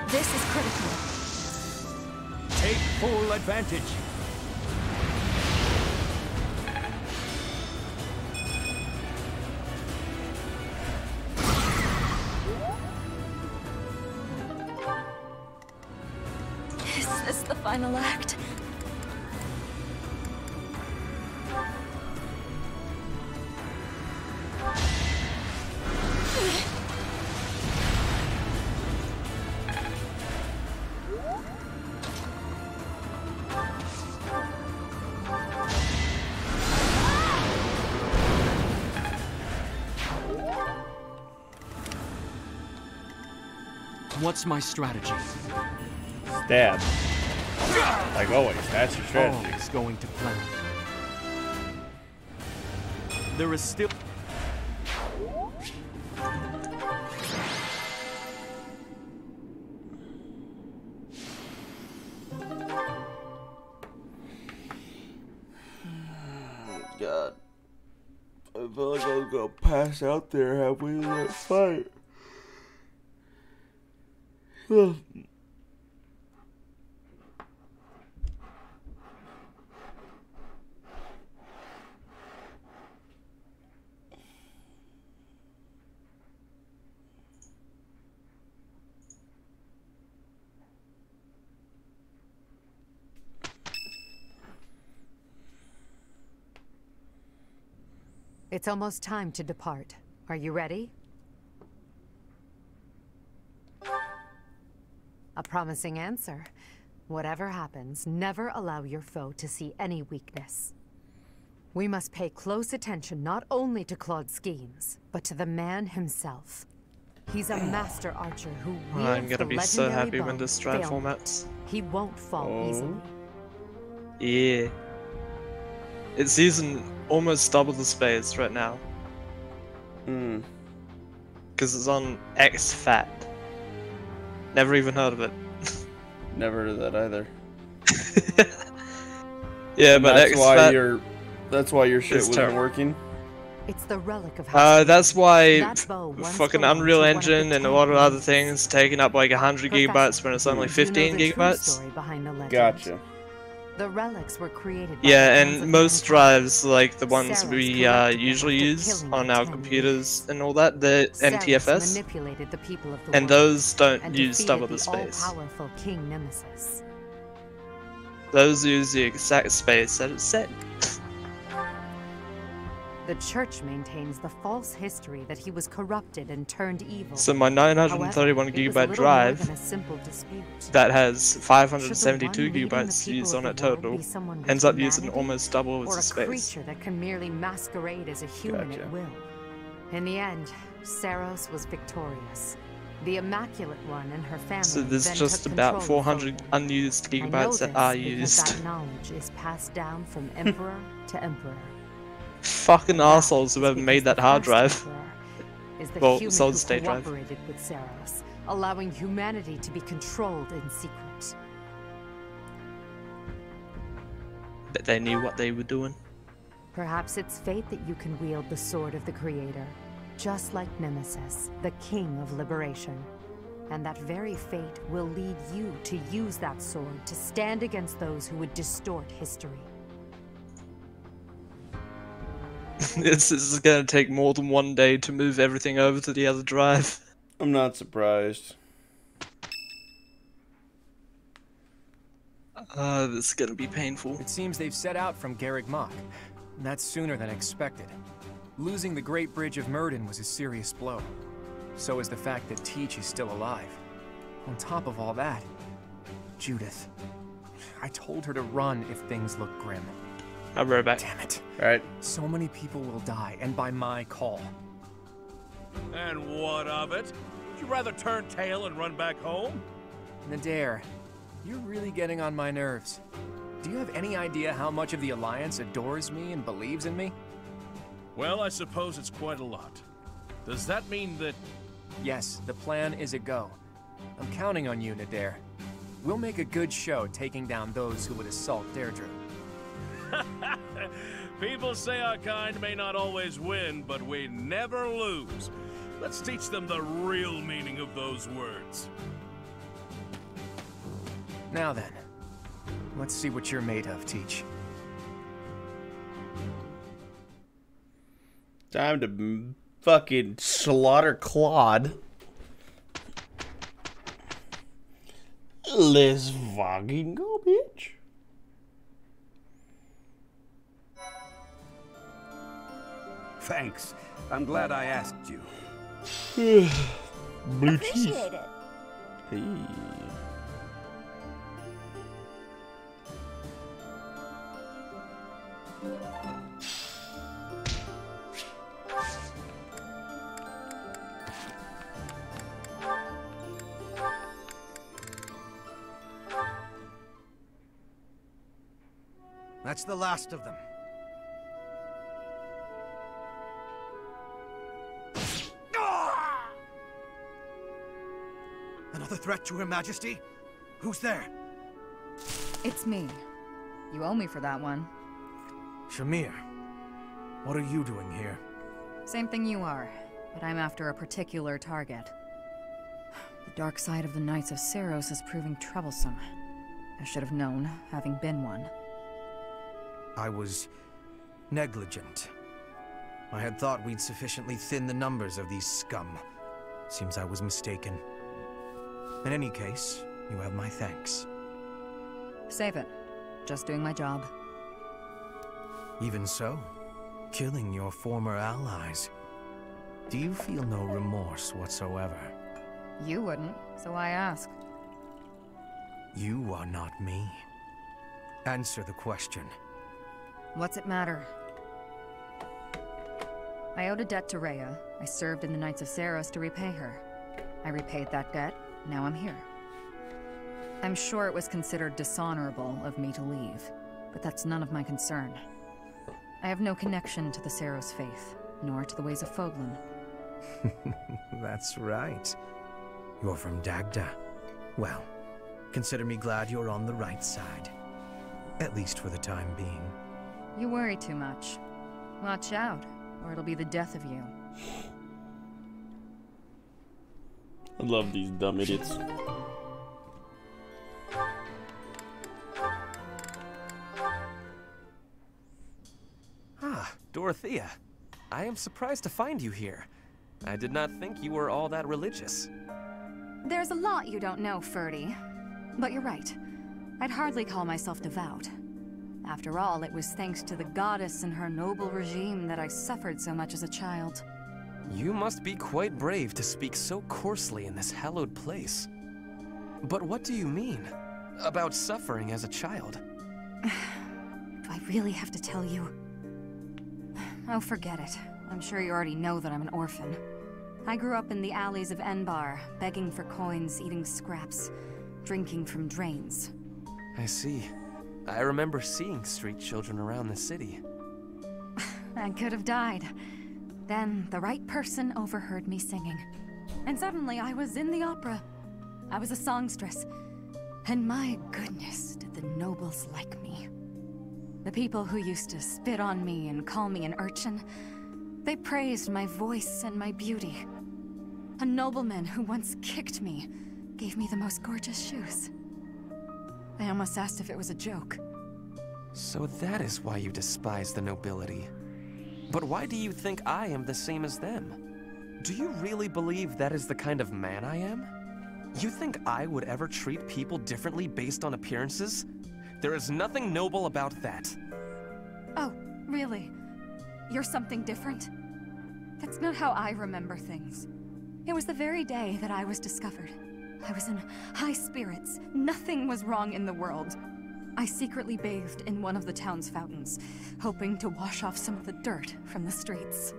This is critical. Take full advantage. Is this the final act? What's my strategy? Stab. Like always, that's your strategy. Always going to plan. There is still... God. I feel like I was gonna pass out there halfway through that fight. It's almost time to depart. Are you ready? A promising answer. Whatever happens, never allow your foe to see any weakness. We must pay close attention not only to Claude's schemes, but to the man himself. He's a master archer who wields I'm gonna be so happy when bow, this strat failure. formats. He won't fall easily. Yeah. It's using almost double the space right now. Because it's on X-Fat. Never even heard of it. Never heard of that either. Yeah, and but that's why your shit wasn't terrible. working. It's the relic of That's why That bow once fucking belonged to Unreal one of Engine the and a lot of other Titans. things taking up like 100 gigabytes when it's only Do you know 15 the true gigabytes. story behind the legend? Gotcha. The relics were created by Yeah, the hands and of most mankind. drives, like the ones Saros we corrupted them usually after use killing on the our 10 computers and all that, the Saros NTFS, manipulated the people of the and world those don't and use double the defeated space. all-powerful King Nemesis. Those use the exact space that it's set. The church maintains the false history that he was corrupted and turned evil. So my 931 However, it was gigabyte little drive more than a simple dispute. that has Should the 572 one leading the gigabytes people used of on it the world total be someone with ends up using humanity, almost double or the a space. creature that can merely masquerade as a human Gotcha. at will. In the end, Saros was victorious. The Immaculate One and her family So there's then just took about control of 400 Phobos. unused I know gigabytes that this are because used. that knowledge is passed down from emperor to emperor. Fucking assholes who ever made that hard drive. Is the Well, human solid who state drive. cooperated with Saros, allowing humanity to be controlled in secret. But they knew what they were doing. Perhaps it's fate that you can wield the sword of the Creator, just like Nemesis, the King of Liberation. And that very fate will lead you to use that sword to stand against those who would distort history. This is gonna take more than one day to move everything over to the other drive. I'm not surprised. This is gonna be painful. It seems they've set out from Garreg Mach. That's sooner than expected. Losing the Great Bridge of Myrden was a serious blow. So is the fact that Teach is still alive. On top of all that, Judith. I told her to run if things look grim. I'll be right back. Damn it. Alright. So many people will die, and by my call. And what of it? Would you rather turn tail and run back home? Nadir, you're really getting on my nerves. Do you have any idea how much of the Alliance adores me and believes in me? Well, I suppose it's quite a lot. Does that mean that... Yes, the plan is a go. I'm counting on you, Nadir. We'll make a good show taking down those who would assault Deirdre. People say our kind may not always win, but we never lose. Let's teach them the real meaning of those words. Now then, let's see what you're made of, Teach. Time to fucking slaughter Claude. Let's fucking go, bitch. Thanks. I'm glad I asked you. Blue cheese. Appreciate it. Hey. That's the last of them. Another threat to Her Majesty? Who's there? It's me. You owe me for that one. Shamir, what are you doing here? Same thing you are, but I'm after a particular target. The dark side of the Knights of Saros is proving troublesome. I should have known, having been one. I was negligent. I had thought we'd sufficiently thinned the numbers of these scum. Seems I was mistaken. In any case, you have my thanks. Save it. Just doing my job. Even so, killing your former allies. Do you feel no remorse whatsoever? You wouldn't, so I ask. You are not me. Answer the question. What's it matter? I owed a debt to Rhea. I served in the Knights of Saros to repay her. I repaid that debt. Now I'm here. I'm sure it was considered dishonorable of me to leave, but that's none of my concern. I have no connection to the Saros faith, nor to the ways of Fogland. That's right. You're from Dagda. Well, consider me glad you're on the right side. At least for the time being. You worry too much. Watch out, or it'll be the death of you. I love these dumb idiots. Ah, Dorothea. I am surprised to find you here. I did not think you were all that religious. There's a lot you don't know, Ferdy. But you're right. I'd hardly call myself devout. After all, it was thanks to the goddess and her noble regime that I suffered so much as a child. You must be quite brave to speak so coarsely in this hallowed place. But what do you mean about suffering as a child? Do I really have to tell you? Oh, forget it. I'm sure you already know that I'm an orphan. I grew up in the alleys of Enbar, begging for coins, eating scraps, drinking from drains. I see. I remember seeing street children around the city. I could have died. Then the right person overheard me singing. And suddenly I was in the opera. I was a songstress. And my goodness, did the nobles like me. The people who used to spit on me and call me an urchin, they praised my voice and my beauty. A nobleman who once kicked me gave me the most gorgeous shoes. I almost asked if it was a joke. So that is why you despise the nobility. But why do you think I am the same as them? Do you really believe that is the kind of man I am? You think I would ever treat people differently based on appearances? There is nothing noble about that. Oh, really? You're something different? That's not how I remember things. It was the very day that I was discovered. I was in high spirits. Nothing was wrong in the world. I secretly bathed in one of the town's fountains, hoping to wash off some of the dirt from the streets.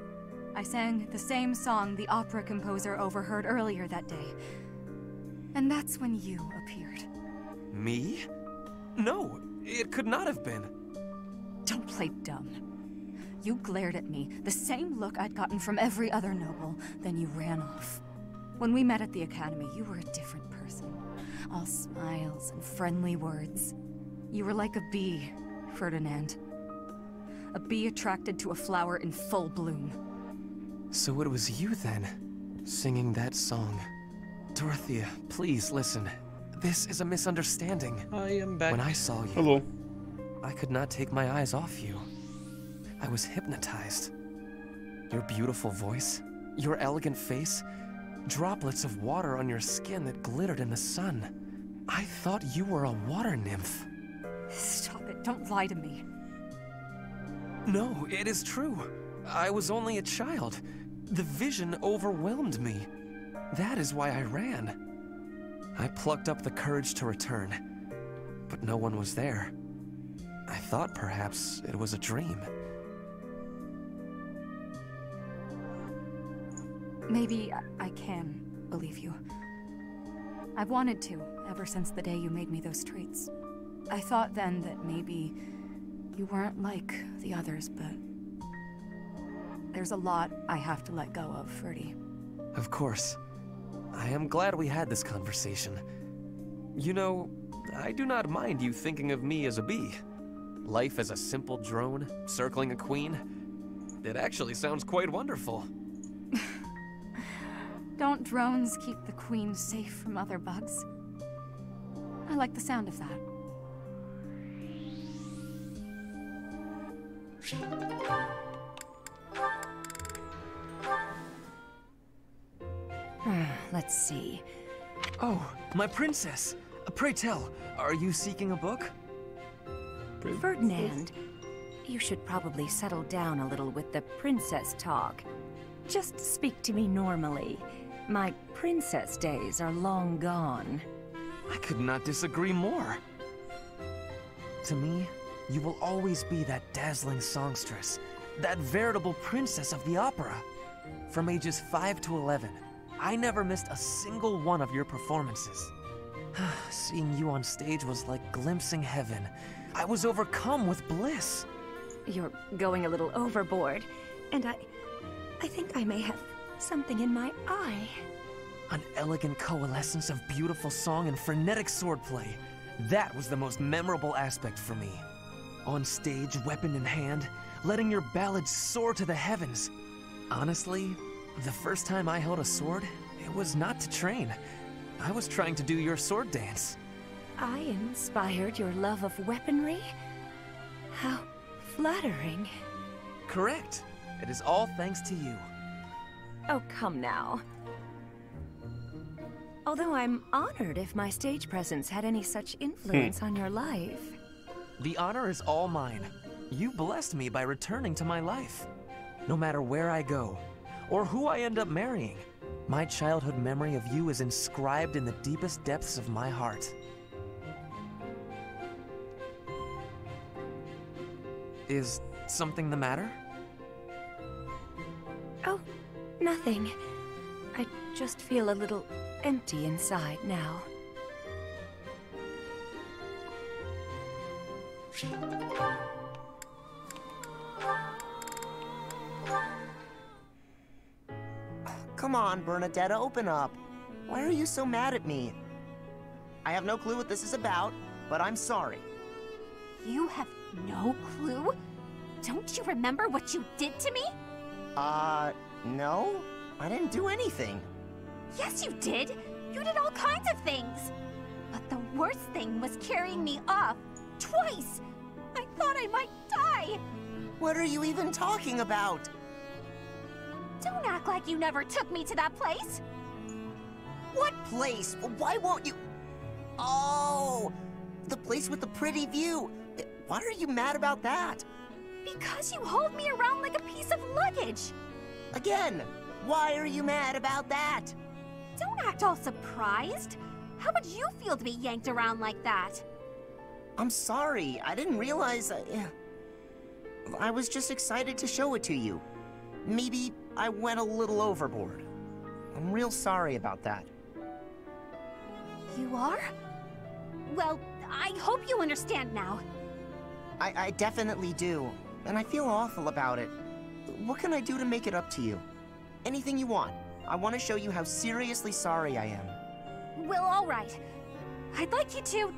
I sang the same song the opera composer overheard earlier that day. And that's when you appeared. Me? No, it could not have been. Don't play dumb. You glared at me, the same look I'd gotten from every other noble, then you ran off. When we met at the academy, you were a different person. All smiles and friendly words. You were like a bee, Ferdinand. A bee attracted to a flower in full bloom. So it was you then, singing that song. Dorothea, please listen. This is a misunderstanding. I am back. When I saw you, hello, I could not take my eyes off you. I was hypnotized. Your beautiful voice, your elegant face, droplets of water on your skin that glittered in the sun. I thought you were a water nymph. Stop it, don't lie to me. No, it is true. I was only a child. The vision overwhelmed me. That is why I ran. I plucked up the courage to return, but no one was there. I thought perhaps it was a dream. Maybe I can believe you. I've wanted to, ever since the day you made me those traits. I thought then that maybe you weren't like the others, but there's a lot I have to let go of, Ferdy. Of course. I am glad we had this conversation. You know, I do not mind you thinking of me as a bee. Life as a simple drone, circling a queen. It actually sounds quite wonderful. Don't drones keep the queen safe from other bugs? I like the sound of that. Let's see. Oh, my princess! Pray tell, are you seeking a book? Ferdinand, you should probably settle down a little with the princess talk. Just speak to me normally. My princess days are long gone. I could not disagree more. To me, you will always be that dazzling songstress, that veritable princess of the opera. From ages 5 to 11, I never missed a single one of your performances. Seeing you on stage was like glimpsing heaven. I was overcome with bliss. You're going a little overboard, and I think I may have something in my eye. An elegant coalescence of beautiful song and frenetic swordplay. That was the most memorable aspect for me. On stage, weapon in hand, letting your ballad soar to the heavens. Honestly, the first time I held a sword, it was not to train. I was trying to do your sword dance. I inspired your love of weaponry? How flattering. Correct. It is all thanks to you. Oh, come now. Although I'm honored if my stage presence had any such influence on your life. The honor is all mine. You blessed me by returning to my life. No matter where I go, or who I end up marrying, my childhood memory of you is inscribed in the deepest depths of my heart. Is something the matter? Oh, nothing. I just feel a little empty inside now. Come on, Bernadetta, open up. Why are you so mad at me? I have no clue what this is about, but I'm sorry. You have no clue? Don't you remember what you did to me? No. I didn't do anything. Yes, you did. You did all kinds of things. But the worst thing was carrying me off twice. I thought I might die. What are you even talking about? Don't act like you never took me to that place. What place? Why won't you? Oh, the place with the pretty view. Why are you mad about that? Because you hold me around like a piece of luggage. Again, why are you mad about that? Don't act all surprised. How would you feel to be yanked around like that? I'm sorry. I didn't realize. I was just excited to show it to you. Maybe I went a little overboard. I'm real sorry about that. You are? Well, I hope you understand now. I definitely do, and I feel awful about it. What can I do to make it up to you? Anything you want. I want to show you how seriously sorry I am. Well, all right. I'd like you to,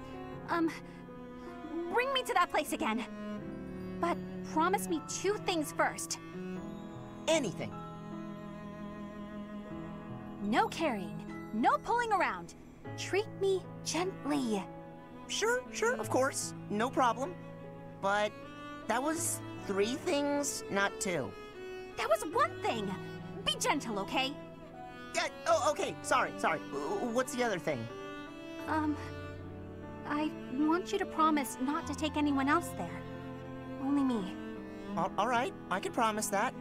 bring me to that place again. But promise me 2 things first. Anything. No carrying, no pulling around. Treat me gently. Sure, of course. No problem. But that was 3 things, not 2. That was 1 thing. Be gentle, okay? Yeah, oh, okay. Sorry. What's the other thing? I want you to promise not to take anyone else there. Only me. All right, I can promise that.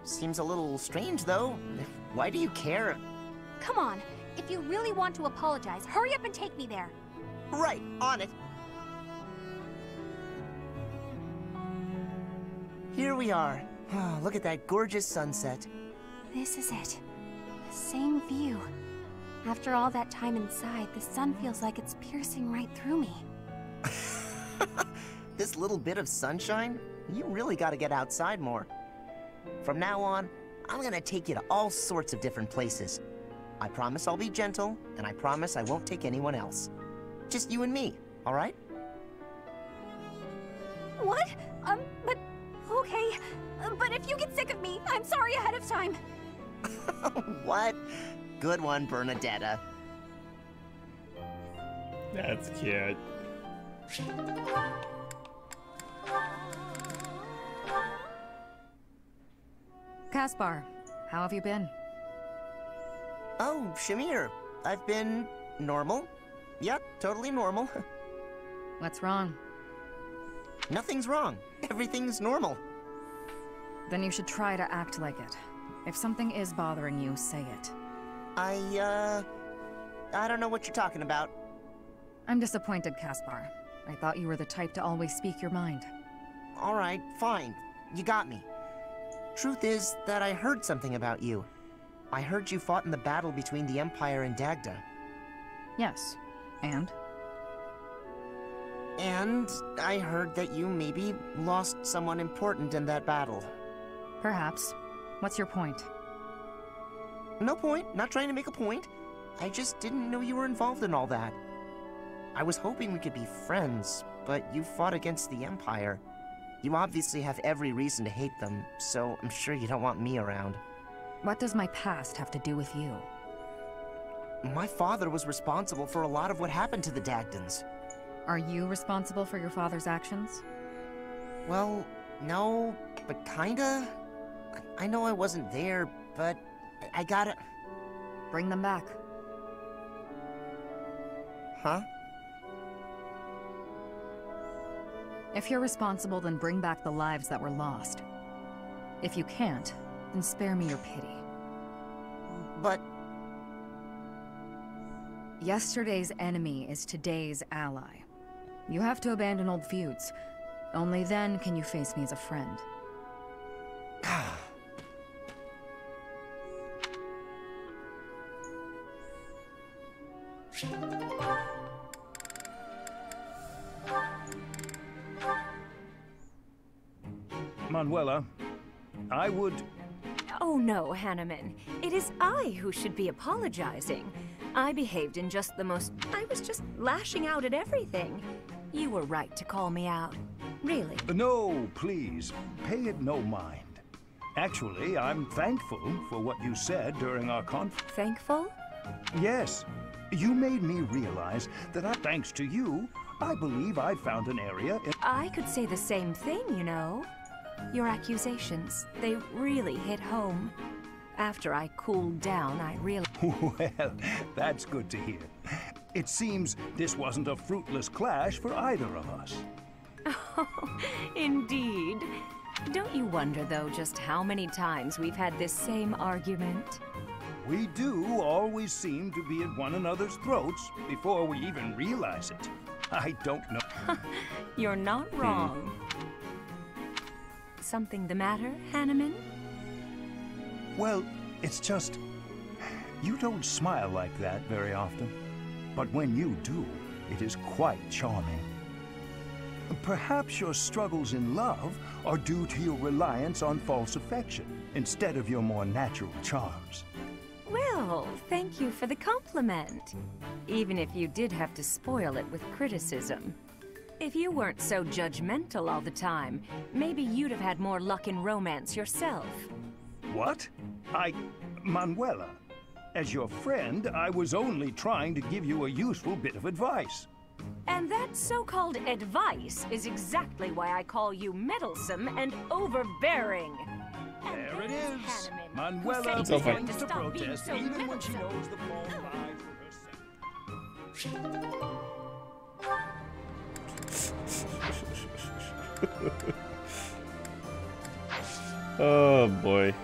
Seems a little strange, though. Why do you care? Come on. If you really want to apologize, hurry up and take me there. Right, on it. Here we are. Oh, look at that gorgeous sunset. This is it. The same view. After all that time inside, the sun feels like it's piercing right through me. This little bit of sunshine? You really gotta get outside more. From now on, I'm gonna take you to all sorts of different places. I promise I'll be gentle, and I promise I won't take anyone else. Just you and me, all right? What? But... okay. But if you get sick of me, I'm sorry ahead of time. What? Good one, Bernadetta. That's cute. Caspar, how have you been? Oh, Shamir. I've been... normal. Yep, totally normal. What's wrong? Nothing's wrong. Everything's normal. Then you should try to act like it. If something is bothering you, say it. I don't know what you're talking about. I'm disappointed, Caspar. I thought you were the type to always speak your mind. All right, fine. You got me. Truth is that I heard something about you. I heard you fought in the battle between the Empire and Dagda. Yes. And? And I heard that you maybe lost someone important in that battle. Perhaps. What's your point? No point, not trying to make a point. I just didn't know you were involved in all that. I was hoping we could be friends, but you fought against the Empire. You obviously have every reason to hate them, so I'm sure you don't want me around. What does my past have to do with you? My father was responsible for a lot of what happened to the Dagdans. Are you responsible for your father's actions? Well, no, but kinda. I know I wasn't there, but I gotta... Bring them back. Huh? If you're responsible, then bring back the lives that were lost. If you can't, then spare me your pity. But... Yesterday's enemy is today's ally. You have to abandon old feuds. Only then can you face me as a friend. Manuela, I would... Oh no, Hanneman. It is I who should be apologizing. I behaved in just the most... I was just lashing out at everything. You were right to call me out. Really. No, please. Pay it no mind. Actually, I'm thankful for what you said during our conference. Thankful? Yes. You made me realize that thanks to you, I believe I found an area in... I could say the same thing, you know. Your accusations, they really hit home. After I cooled down, I realized... Well, that's good to hear. It seems this wasn't a fruitless clash for either of us. Oh, indeed. Don't you wonder, though, just how many times we've had this same argument? We do always seem to be at one another's throats before we even realize it. I don't know. You're not wrong. Something the matter, Hanneman? Well, it's just... You don't smile like that very often. But when you do, it is quite charming. Perhaps your struggles in love are due to your reliance on false affection, instead of your more natural charms. Well, thank you for the compliment. Even if you did have to spoil it with criticism. If you weren't so judgmental all the time, maybe you'd have had more luck in romance yourself. What? Manuela, as your friend, I was only trying to give you a useful bit of advice. And that so-called advice is exactly why I call you meddlesome and overbearing. There it is. Manuela begins to protest even when she knows the fault lies with herself. Oh boy.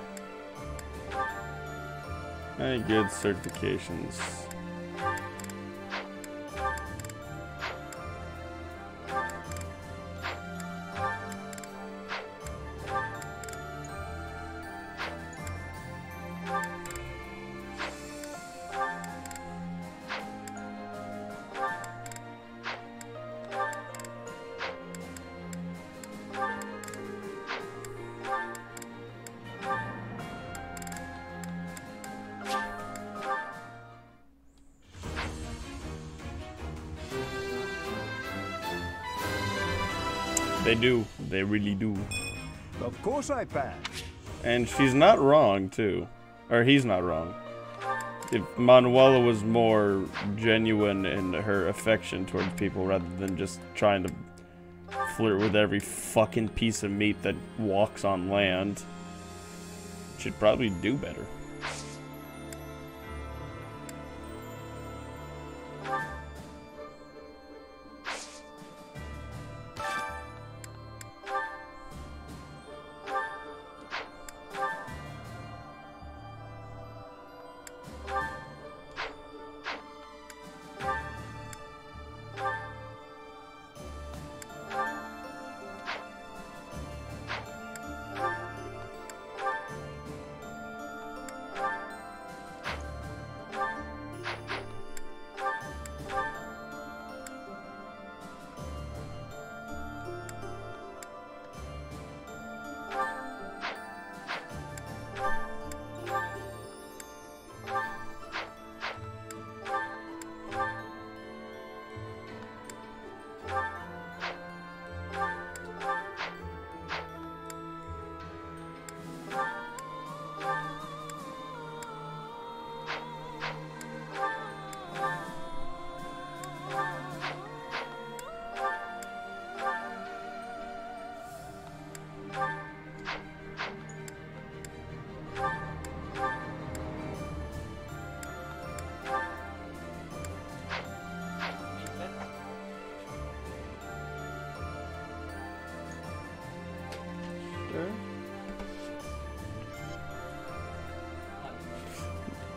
Any good certifications? They do. They really do. Of course I passed. And she's not wrong, too. Or he's not wrong. If Manuela was more genuine in her affection towards people rather than just trying to flirt with every fucking piece of meat that walks on land, she'd probably do better.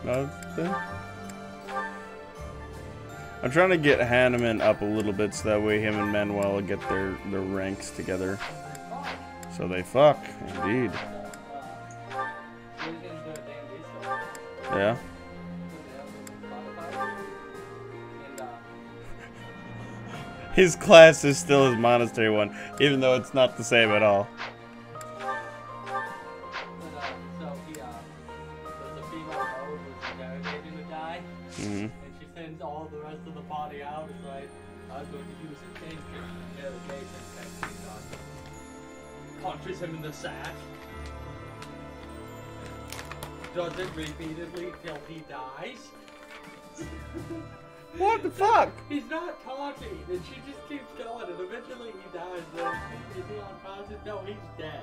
Nothing. I'm trying to get Hanneman up a little bit so that way him and Manuel get their ranks together. So they fuck, indeed. Yeah. His class is still his monastery one, even though it's not the same at all. And she sends all the rest of the party out. It's like, I'm going to use interrogation technique on him. Punches him in the sack. Does it repeatedly till he dies. What the fuck? He's not talking, and she just keeps going, and eventually he dies. Then is he unconscious? No, he's dead.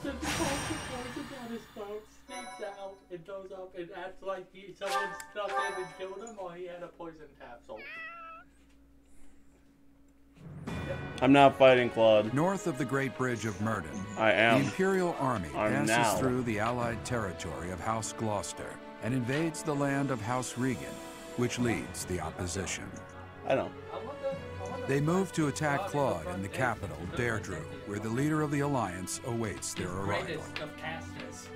So she pulls the poison down his throat, sneaks out, and goes up and acts like someone stuck in and killed him, or he had a poison capsule. I'm not fighting Claude. North of the Great Bridge of Murden, I am. the Imperial Army passes now. through the Allied territory of House Gloucester and invades the land of House Regan, which leads the opposition. I know. They move to attack Claude in the capital, Deirdre, where the leader of the Alliance awaits their arrival. Greatest of casters.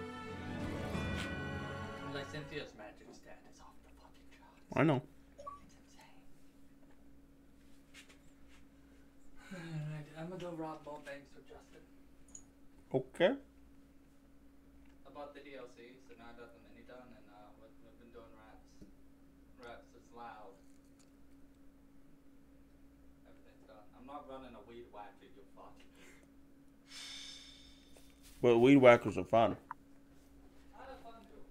Like Cynthia's magic stat is off the fucking charts. I know. Alright, I'm gonna go rob more banks for Justin. Okay. About the DLC, so now nothing any done, and we've been doing raps. Raps is loud. Everything's done. I'm not running a weed whacker, you fuck. But weed whackers are fun. I have fun too.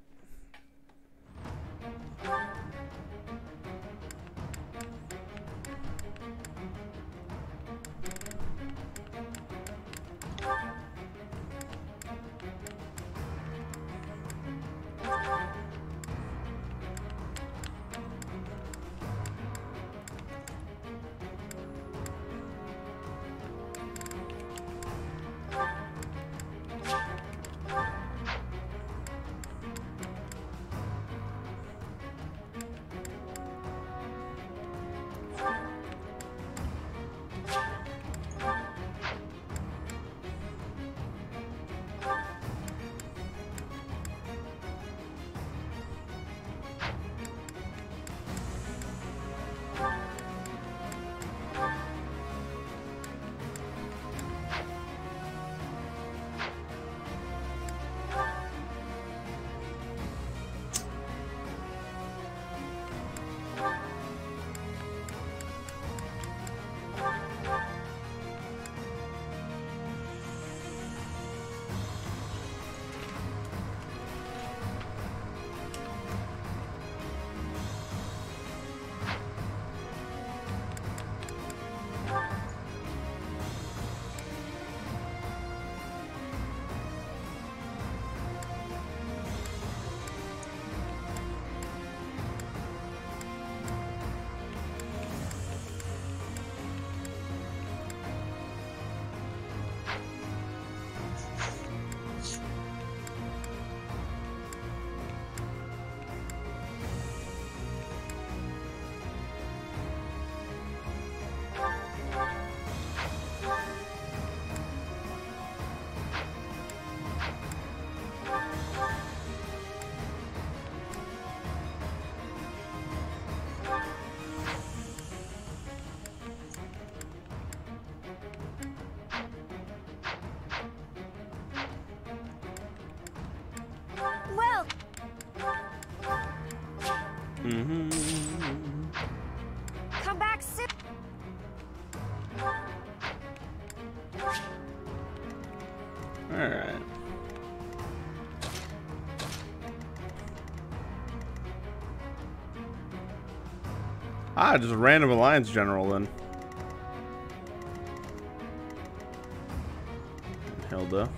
Well, come back soon. Alright. Ah, just a random alliance general then. Hilda.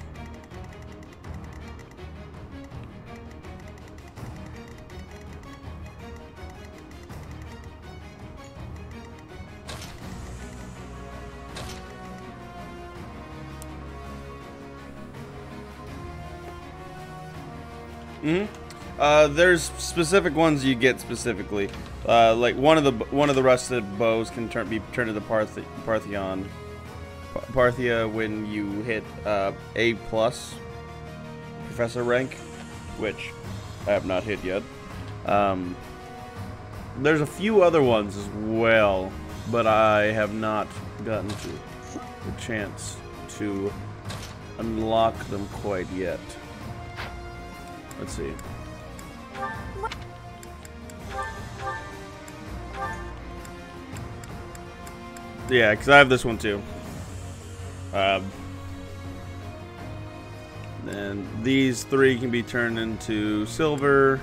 There's specific ones you get specifically. Like one of the rusted bows can be turned into Parthia when you hit A+ professor rank, which I have not hit yet. There's a few other ones as well, but I have not gotten to the chance to unlock them quite yet. Let's see. Yeah, because I have this one too. And these 3 can be turned into silver.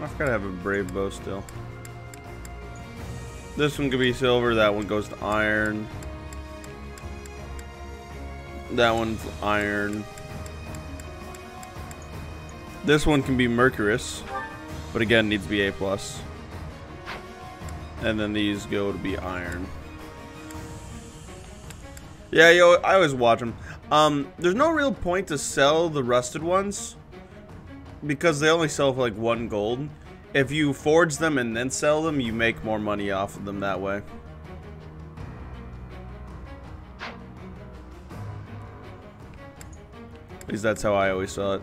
I forgot I have a brave bow still. This one could be silver, that one goes to iron. That one's iron. This one can be mercurous, but again needs to be A+. And then these go to be iron. Yeah, I always watch them. There's no real point to sell the rusted ones because they only sell for like 1 gold. If you forge them and then sell them, you make more money off of them that way. At least that's how I always saw it.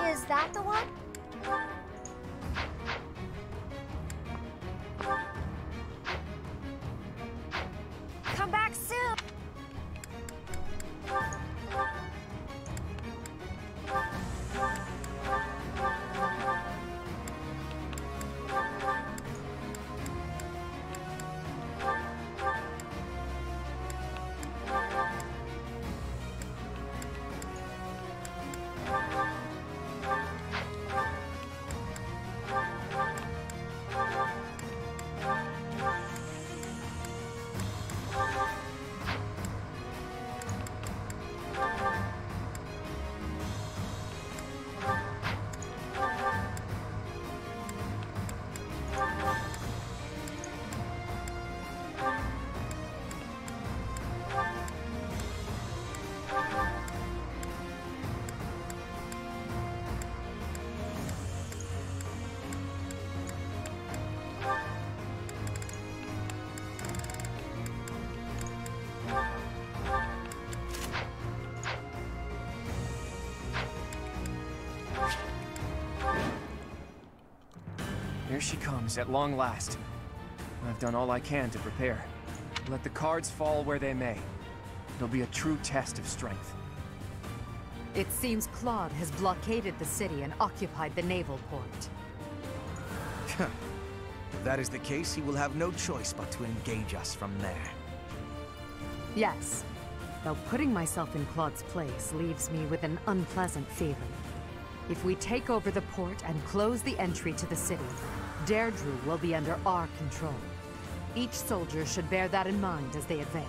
Is that the one? Come back soon. Here she comes, at long last. I've done all I can to prepare. Let the cards fall where they may. It'll be a true test of strength. It seems Claude has blockaded the city and occupied the naval port. If that is the case, he will have no choice but to engage us from there. Yes, though putting myself in Claude's place leaves me with an unpleasant feeling. If we take over the port and close the entry to the city, Deirdre will be under our control. Each soldier should bear that in mind as they advance.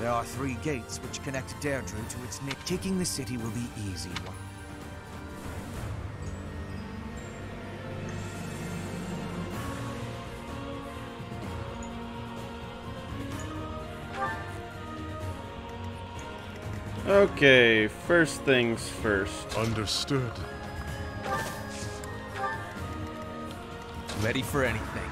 There are 3 gates which connect Deirdre to its nick. Taking the city will be easy one. Okay, first things first. Understood. Ready for anything.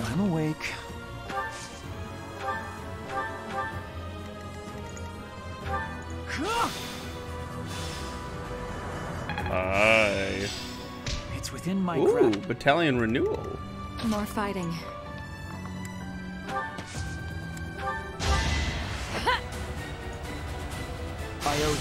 I'm awake. Aye. It's within my Ooh, battalion renewal. More fighting. I owe you.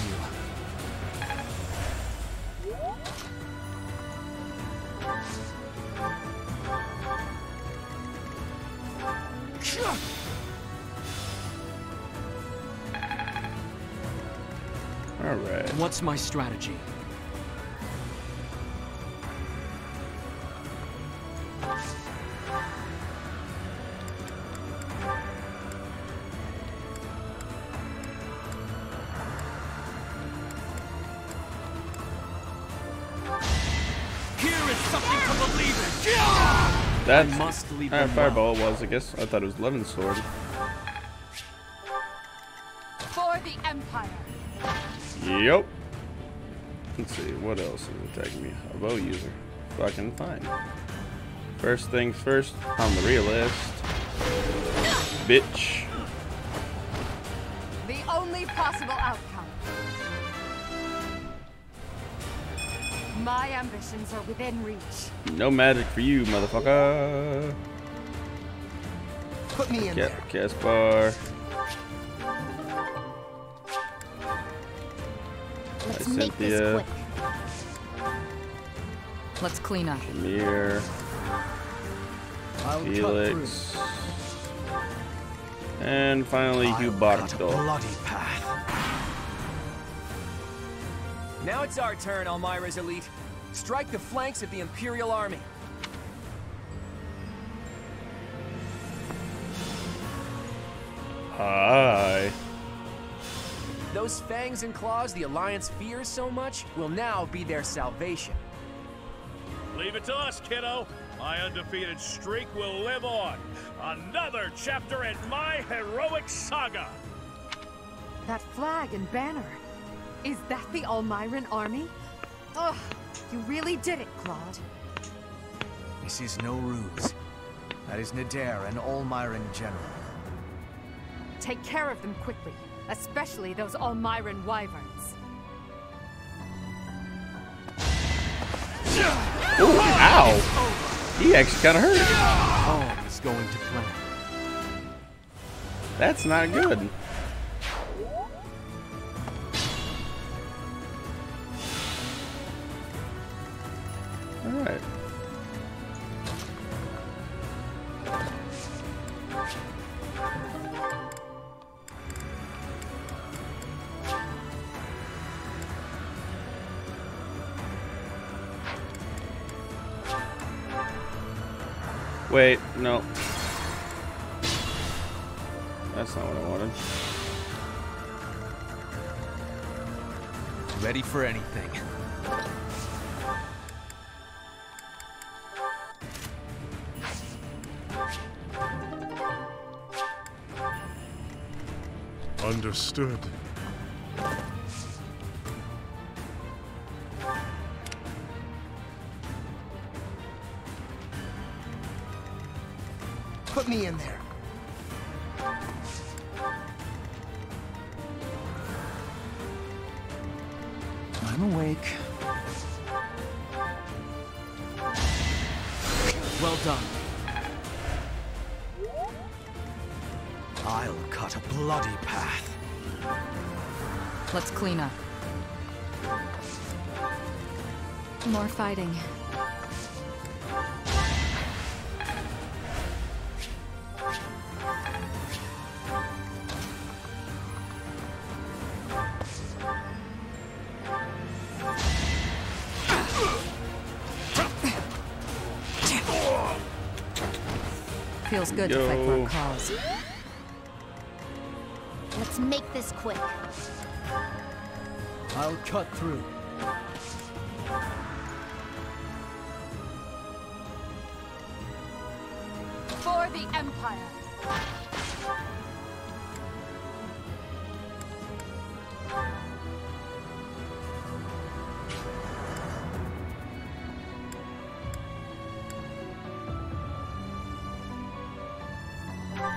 All right. What's my strategy? That's must lead them fireball was, I guess. I thought it was Levin's sword. For the Empire. Yep. Let's see, what else is attacking me? A bow user. Fucking fine. First things first, I'm the realist. Bitch. The only possible outcome. My ambitions are within reach. No magic for you, motherfucker. Put me in there. Caspar. Let's Hi, make this Cynthia. quick. Let's clean up. Shamir. Felix. And finally, Hubarto. Now it's our turn, Elmira's elite. Strike the flanks of the Imperial Army. Hi. Those fangs and claws the Alliance fears so much will now be their salvation. Leave it to us, kiddo. My undefeated streak will live on. Another chapter in my heroic saga. That flag and banner. Is that the Almiran army? Ugh, you really did it, Claude. This is no ruse. That is Nadir, an Almiran general. Take care of them quickly, especially those Almiran wyverns. Ooh, ow! He actually kind of hurt. All is going to plan. That's not good. Alright. Wait, no. That's not what I wanted. Ready for anything. Understood. Put me in there. I'm awake. Well done. I'll cut a bloody path. Let's clean up. More fighting. Feels good to fight for a cause. Let's make this quick. I'll cut through. For the Empire.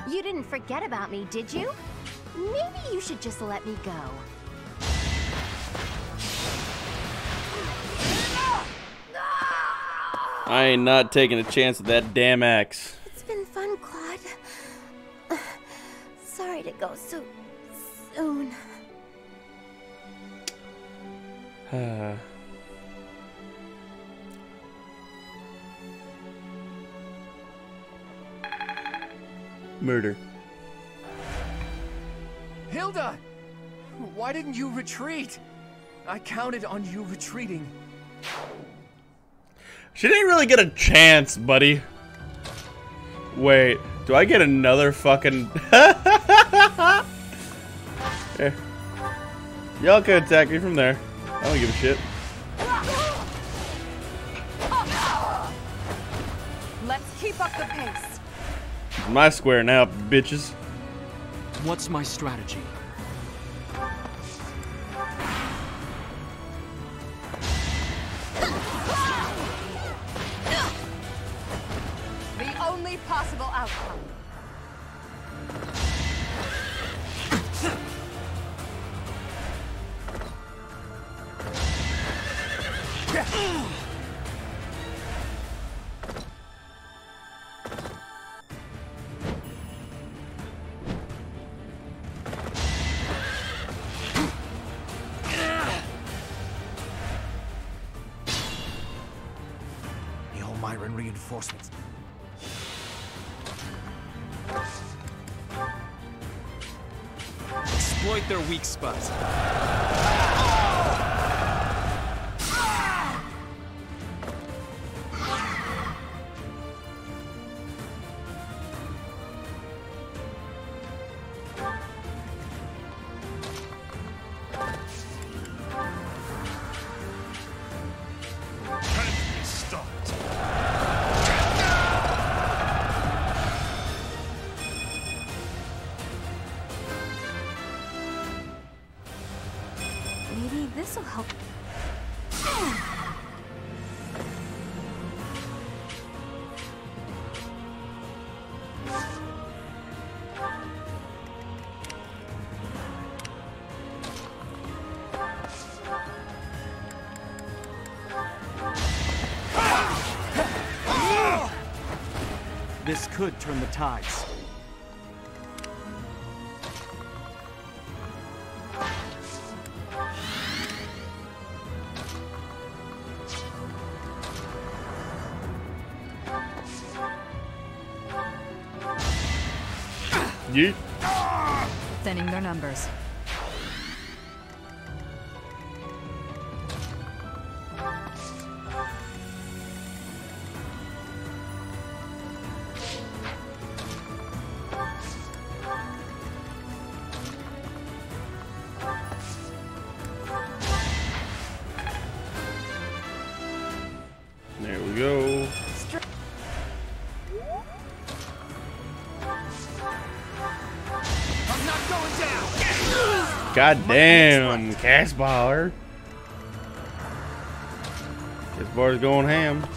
You didn't forget about me, did you? Maybe you should just let me go. I ain't not taking a chance with that damn axe. It's been fun, Claude. Sorry to go so soon. Murder. Hilda! Why didn't you retreat? I counted on you retreating. She didn't really get a chance, buddy. Wait, do I get another fucking... Here. Y'all can attack me from there. I don't give a shit. Let's keep up pace. It's my square now, bitches. What's my strategy? The only possible outcome. The Elmyran reinforcements. Exploit their weak spots. Maybe this'll help. This could turn the tides. Yeet. Thinning their numbers. There we go. I'm not going down. God damn, Caspar. Caspar's going ham.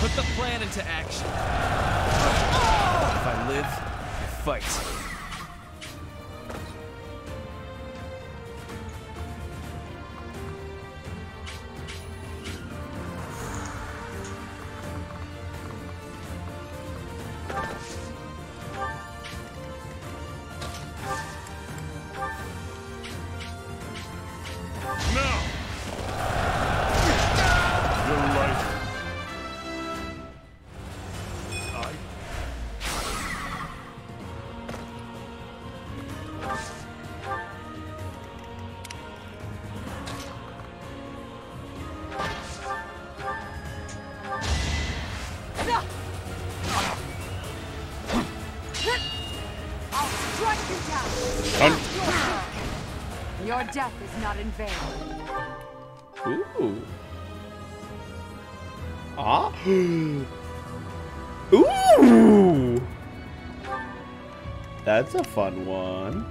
Put the plan into action. If I live, I fight. Now! Your light. I'll strike you down. Your death is not in vain. Ooh. Ah. Ooh. That's a fun one.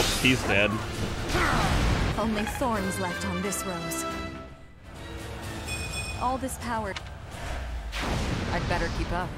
Oh, he's dead. Only thorns left on this rose. All this power. I'd better keep up.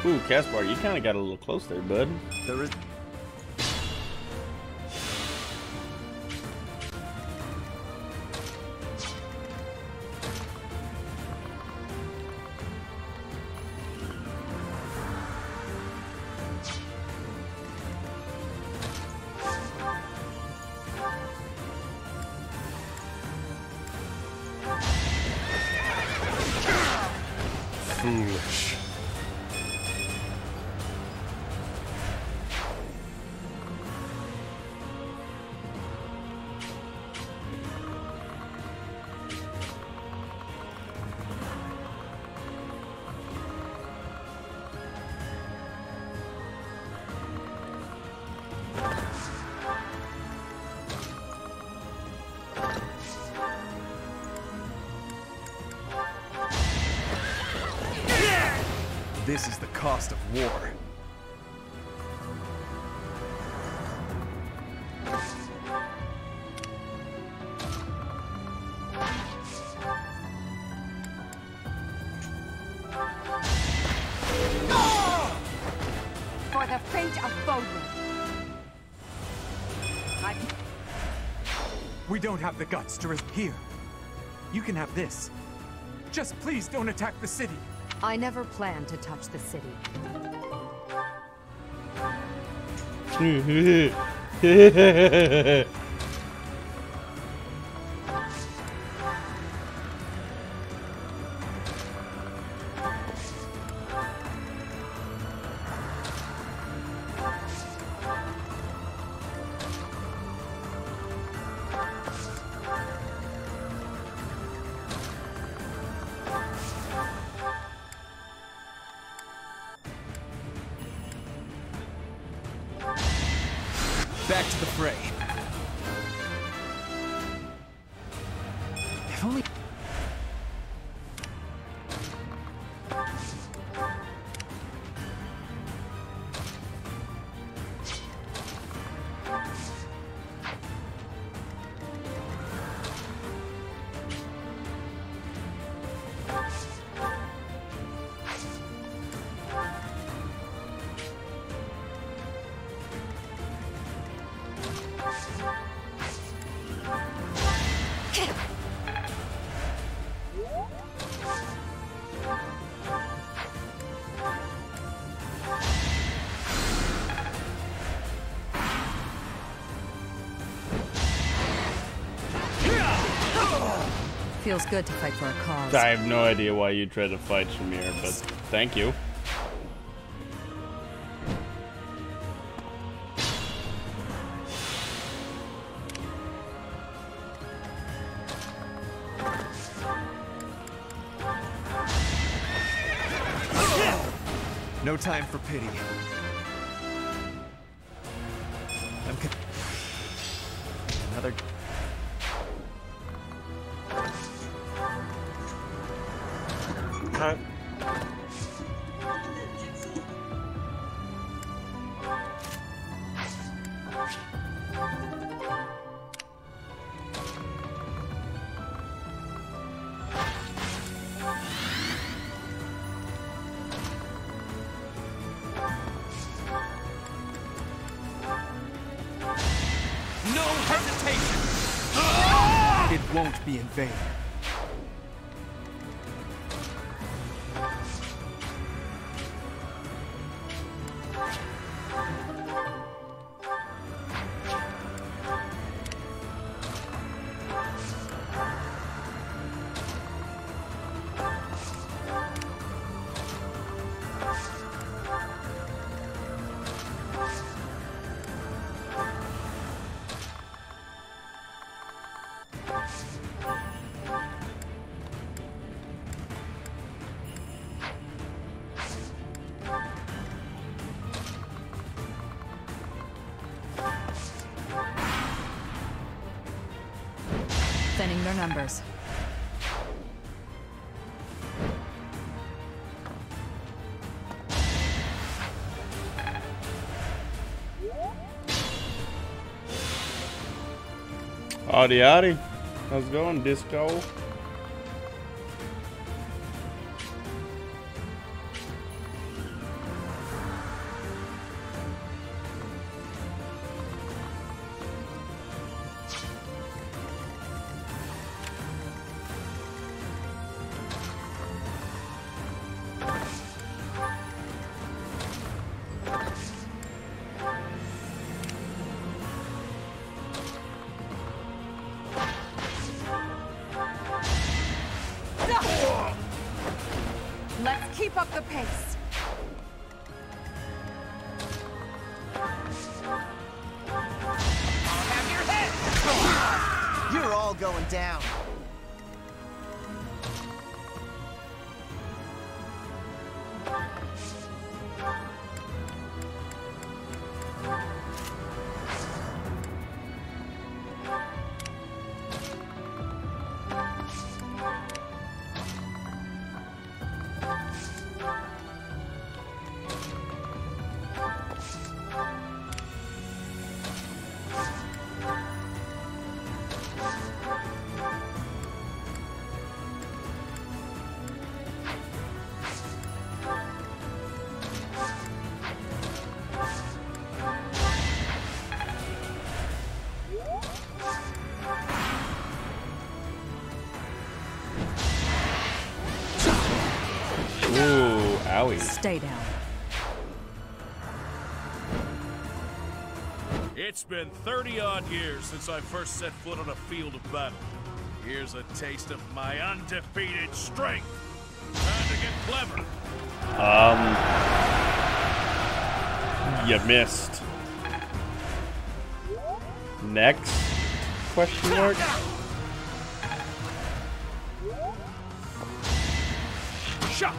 Ooh, Caspar, you kind of got a little close there, bud. There is... Foolish. This is the cost of war. For the fate of Bodwin. We don't have the guts to risk here. You can have this. Just please don't attack the city. I never planned to touch the city. Back to the fray. If only... Feels good to fight for a cause. I have no idea why you tried to fight Shamir, but thank you. No time for pity. Another... Huh? No hesitation! It won't be in vain. thinning their numbers. Howdy, howdy. How's it going, Disco? Let's keep up the pace. I'll have your head! You're all going down. Ooh, owie. Stay down. It's been 30-odd years since I first set foot on a field of battle. Here's a taste of my undefeated strength. Time to get clever. You missed. Next? Question mark? Shot.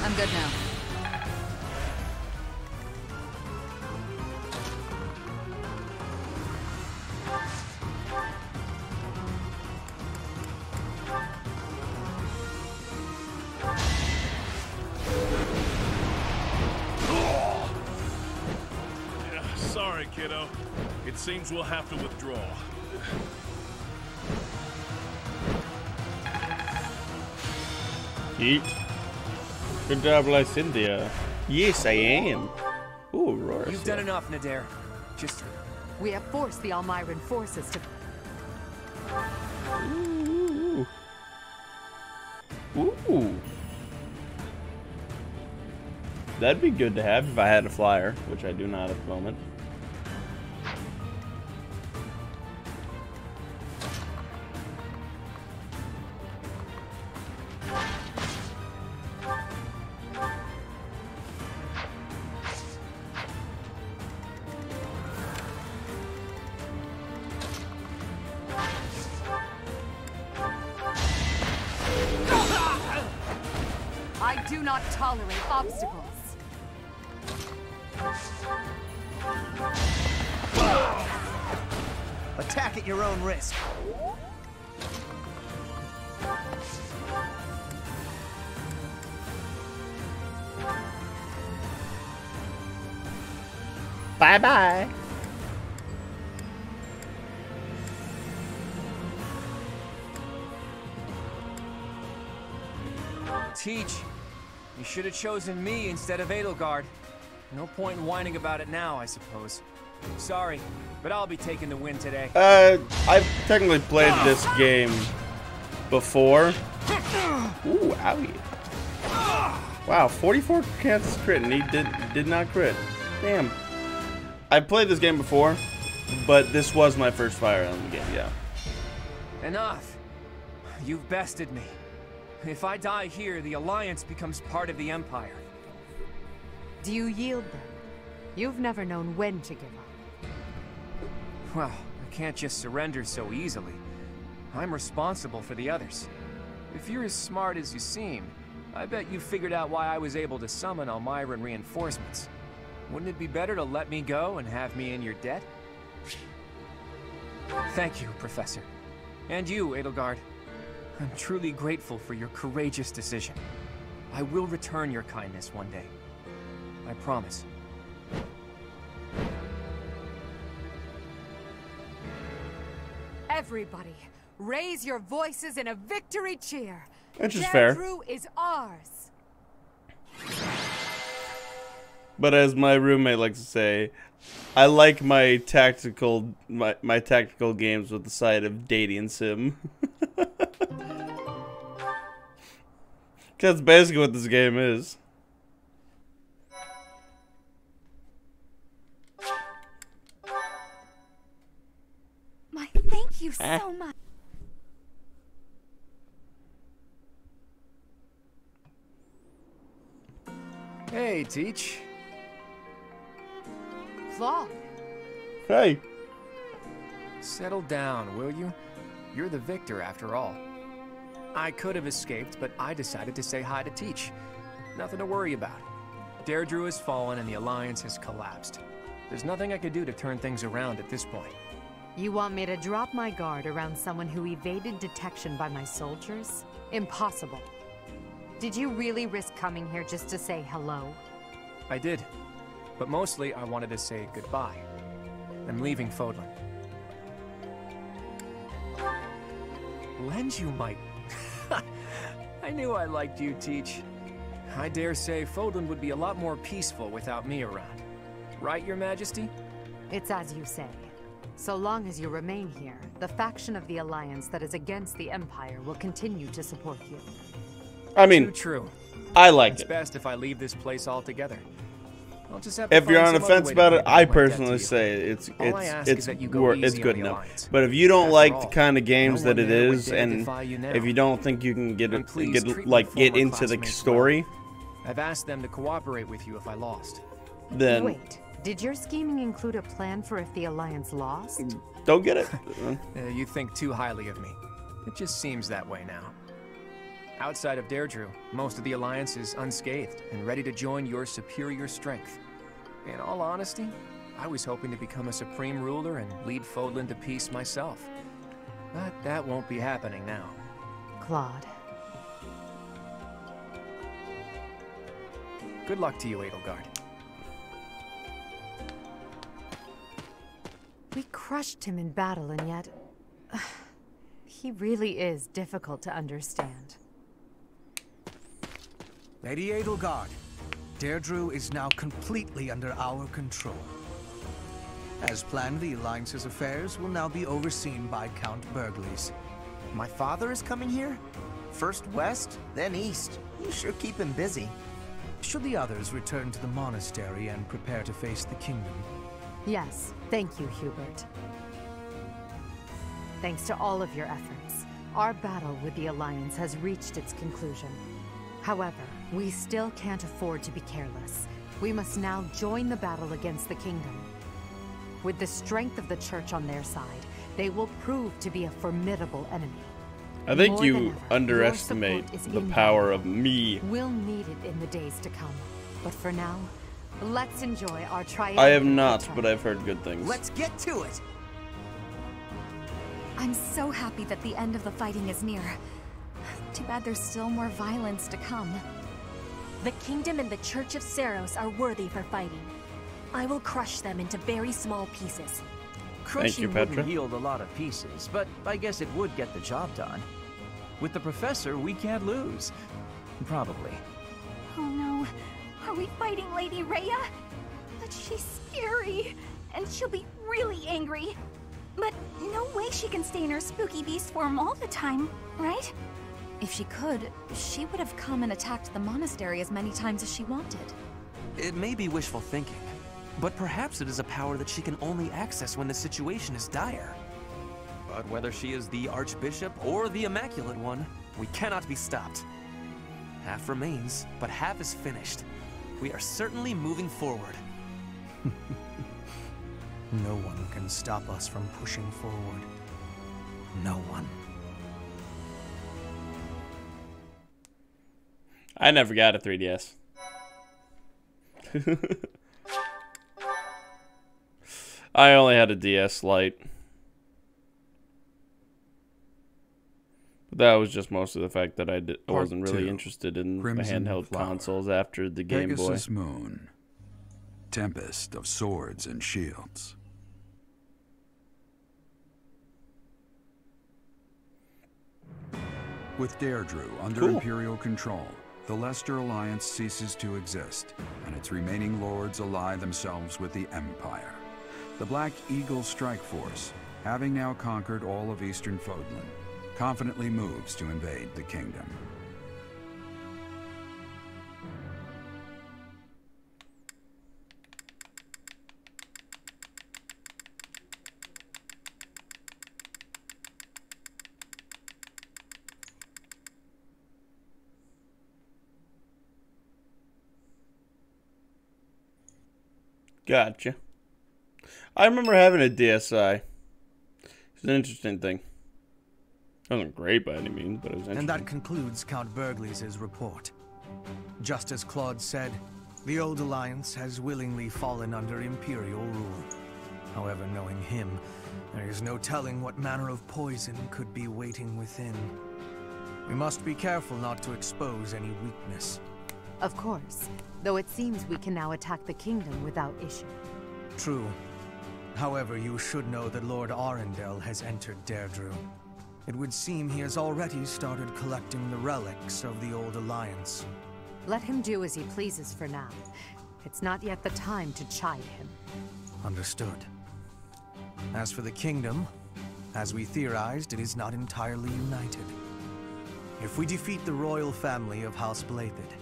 I'm good now. Sorry, kiddo. It seems we'll have to withdraw. Eat. Good job, Lycindia. Yes, I am. Ooh, Aurora. You've done enough, Nadir. Just... We have forced the Almiran forces to... Ooh. Ooh. That'd be good to have if I had a flyer, which I do not at the moment. I do not tolerate obstacles. Attack at your own risk. Bye-bye. Teach. You should have chosen me instead of Edelgard. No point in whining about it now, I suppose. Sorry, but I'll be taking the win today. I've technically played this game before. Ooh, owie. Wow, 44 chances to crit, and he did not crit. Damn. I played this game before, but this was my first Fire Emblem game, yeah. Enough. You've bested me. If I die here, the Alliance becomes part of the Empire. Do you yield then? You've never known when to give up. Well, I can't just surrender so easily. I'm responsible for the others. If you're as smart as you seem, I bet you figured out why I was able to summon Almyran reinforcements. Wouldn't it be better to let me go and have me in your debt? Thank you, Professor. And you, Edelgard. I'm truly grateful for your courageous decision. I will return your kindness one day. I promise. Everybody, raise your voices in a victory cheer. Which is fair. Derdru is ours. But as my roommate likes to say, I like my tactical games with the side of dating sim. That's basically what this game is. Thank you so much. Hey, Teach. Claude. Hey. Settle down, will you? You're the victor after all. I could have escaped, but I decided to say hi to Teach. Nothing to worry about. Derdru has fallen and the Alliance has collapsed. There's nothing I could do to turn things around at this point. You want me to drop my guard around someone who evaded detection by my soldiers? Impossible. Did you really risk coming here just to say hello? I did. But mostly I wanted to say goodbye. I'm leaving Fodlan. Lend you my... I knew I liked you, Teach. I dare say Fodlan would be a lot more peaceful without me around. Right, Your Majesty? It's as you say. So long as you remain here, the faction of the Alliance that is against the Empire will continue to support you. I mean, Too true. I like it's it. best if I leave this place altogether. I'll just have to If you're find on the some other fence way to about pay it, back I my debt to personally you. say All I ask is that you go it's easy good on the enough. Alliance. But if you don't After like all, the kind of games no that one it there would is, dare and defy you now. if you don't think you can get And please treat my like get former into the classmates story, well. I've asked them to cooperate with you if I lost. then Wait, did your scheming include a plan for if the Alliance lost? don't get it. You think too highly of me. It just seems that way now. Outside of Derdru, most of the Alliance is unscathed and ready to join your superior strength. In all honesty, I was hoping to become a supreme ruler and lead Fodlan to peace myself. But that won't be happening now. Claude. Good luck to you, Edelgard. We crushed him in battle, and yet... he really is difficult to understand. Lady Edelgard, Derdru is now completely under our control. As planned, the Alliance's affairs will now be overseen by Count Burgles. My father is coming here? First west, then east. You sure keep him busy. Should the others return to the monastery and prepare to face the kingdom? Yes, thank you, Hubert. Thanks to all of your efforts, our battle with the Alliance has reached its conclusion. However, we still can't afford to be careless. We must now join the battle against the kingdom. With the strength of the Church on their side, they will prove to be a formidable enemy. I think More you than ever, underestimate your support is the invaluable. power of me. We'll need it in the days to come. But for now, let's enjoy our triumphant I have not, return. but I've heard good things. Let's get to it! I'm so happy that the end of the fighting is near. Too bad there's still more violence to come. The Kingdom and the Church of Seiros are worthy for fighting. I will crush them into very small pieces. Crushing Petra. wouldn't yield a lot of pieces, but I guess it would get the job done. With the Professor, we can't lose. Probably. Oh no. Are we fighting Lady Rhea? But she's scary. And she'll be really angry. But no way she can stay in her spooky beast form all the time, right? If she could, she would have come and attacked the monastery as many times as she wanted. It may be wishful thinking, but perhaps it is a power that she can only access when the situation is dire. But whether she is the Archbishop or the Immaculate One, we cannot be stopped. Half remains, but half is finished. We are certainly moving forward. No one can stop us from pushing forward. No one. I never got a 3DS. I only had a DS Lite. But that was just most of the fact that I wasn't really interested in the handheld consoles after the Game Boy. Pegasus Moon. Tempest of swords and shields. With Deirdre under Imperial control, the Leicester Alliance ceases to exist, and its remaining lords ally themselves with the Empire. The Black Eagle Strike Force, having now conquered all of Eastern Fodlan, confidently moves to invade the kingdom. Gotcha. I remember having a DSi. It's an interesting thing. It wasn't great by any means, but it was interesting. And that concludes Count Burghley's report. Just as Claude said, the Old Alliance has willingly fallen under Imperial rule. However, knowing him, there is no telling what manner of poison could be waiting within. We must be careful not to expose any weakness. Of course, though it seems we can now attack the kingdom without issue. True. However, you should know that Lord Arundel has entered Deirdre. It would seem he has already started collecting the relics of the Old Alliance. Let him do as he pleases for now. It's not yet the time to chide him. Understood. As for the kingdom, as we theorized, it is not entirely united. If we defeat the royal family of House Blathed,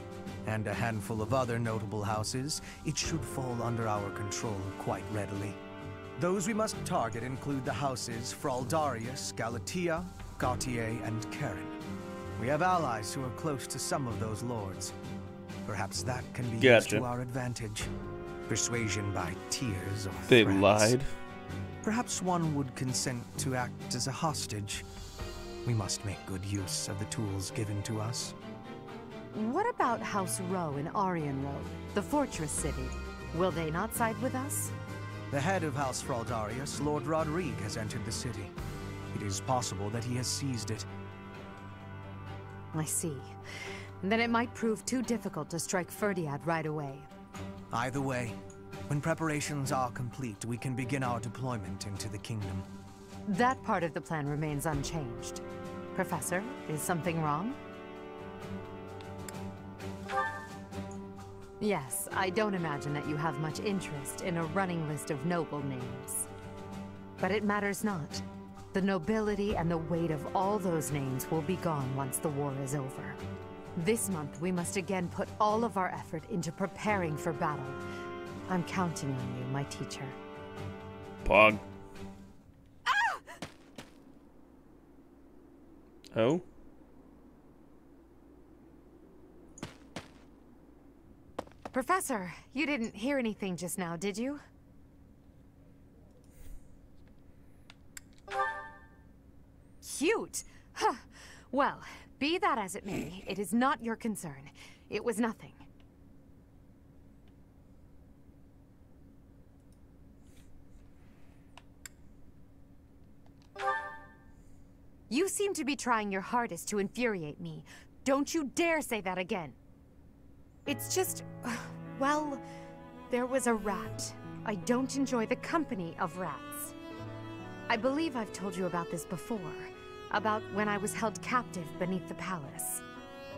and a handful of other notable houses, it should fall under our control quite readily. Those we must target include the houses Fraldarius, Galatea, Gautier, and Karen. We have allies who are close to some of those lords. Perhaps that can be used to our advantage. Persuasion by tears or threats. They lied. Perhaps one would consent to act as a hostage. We must make good use of the tools given to us. What about House Row in Aryan Road, the fortress city? Will they not side with us? The head of House Fraldarius, Lord Rodrigue, has entered the city. It is possible that he has seized it. I see. Then it might prove too difficult to strike Ferdiad right away. Either way, when preparations are complete, we can begin our deployment into the kingdom. That part of the plan remains unchanged. Professor, is something wrong? Yes, I don't imagine that you have much interest in a running list of noble names. But it matters not. The nobility and the weight of all those names will be gone once the war is over. This month, we must again put all of our effort into preparing for battle. I'm counting on you, my teacher. Pog. Ah! Oh? Professor, you didn't hear anything just now, did you? Cute! Huh. Well, be that as it may, it is not your concern. It was nothing. You seem to be trying your hardest to infuriate me. Don't you dare say that again. It's just, well, there was a rat. I don't enjoy the company of rats. I believe I've told you about this before, about when I was held captive beneath the palace.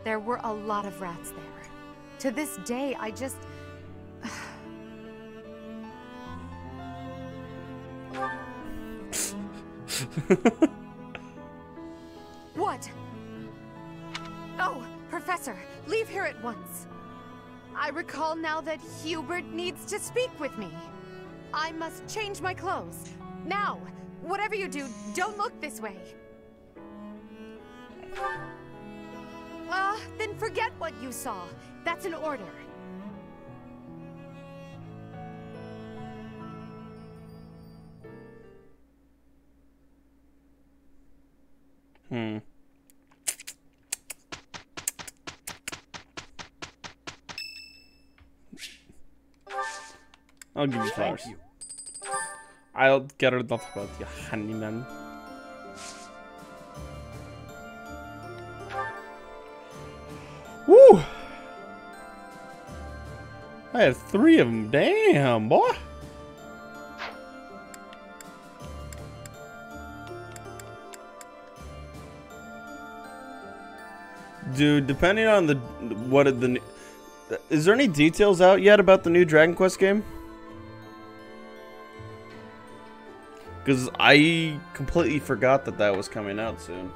There were a lot of rats there. To this day, I just... What? Professor, leave here at once. I recall now that Hubert needs to speak with me. I must change my clothes. Now, whatever you do, don't look this way. Then forget what you saw. That's an order. I'll give you flowers. I'll get her off about you, honey man. Woo! I have 3 of them. Damn, boy. Dude, depending on is there any details out yet about the new Dragon Quest game? Because I completely forgot that that was coming out soon.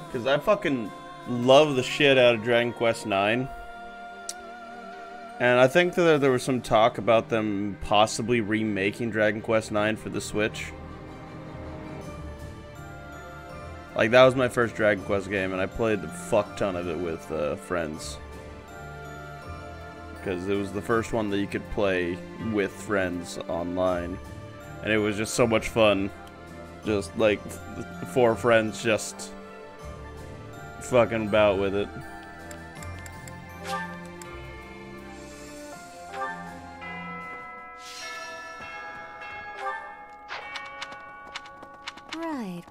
Because I fucking love the shit out of Dragon Quest 9. And I think that there was some talk about them possibly remaking Dragon Quest 9 for the Switch. Like, that was my first Dragon Quest game, and I played a fuck ton of it with friends. Because it was the first one that you could play with friends online. And it was just so much fun. Just, like, 4 friends just fucking about with it. Right.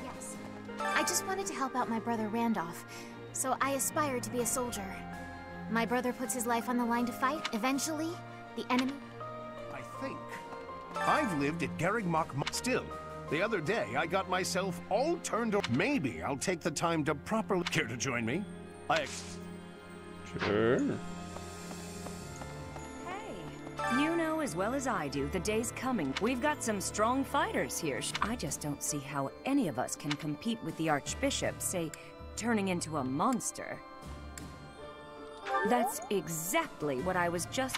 Yes. I just wanted to help out my brother Randolph, so I aspire to be a soldier. My brother puts his life on the line to fight. Eventually, the enemy... I think. I've lived at Garreg Mach still. The other day, I got myself all turned over. Maybe I'll take the time to properly... Care to join me? Sure. You know as well as I do, the day's coming. We've got some strong fighters here. I just don't see how any of us can compete with the Archbishop, say, turning into a monster. That's exactly what I was just...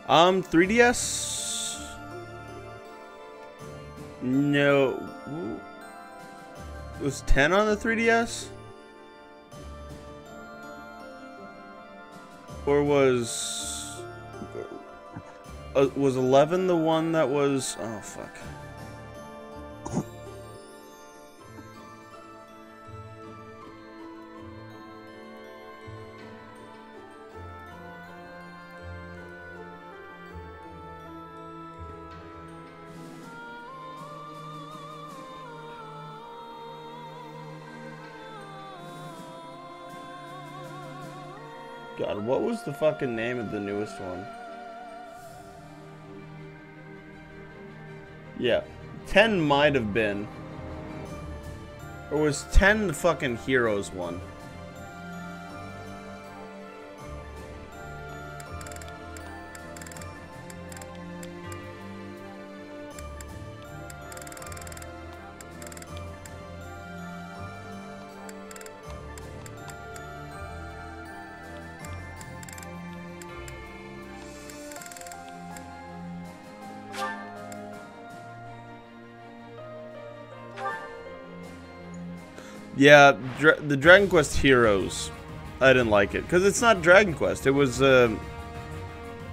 3DS? No. It was 10 on the 3DS? Or was 11 the one that was... Oh, fuck. God, what was the fucking name of the newest one? Yeah, 10 might have been. Or was 10 the fucking Heroes one? Yeah, the Dragon Quest Heroes. I didn't like it because it's not Dragon Quest. It was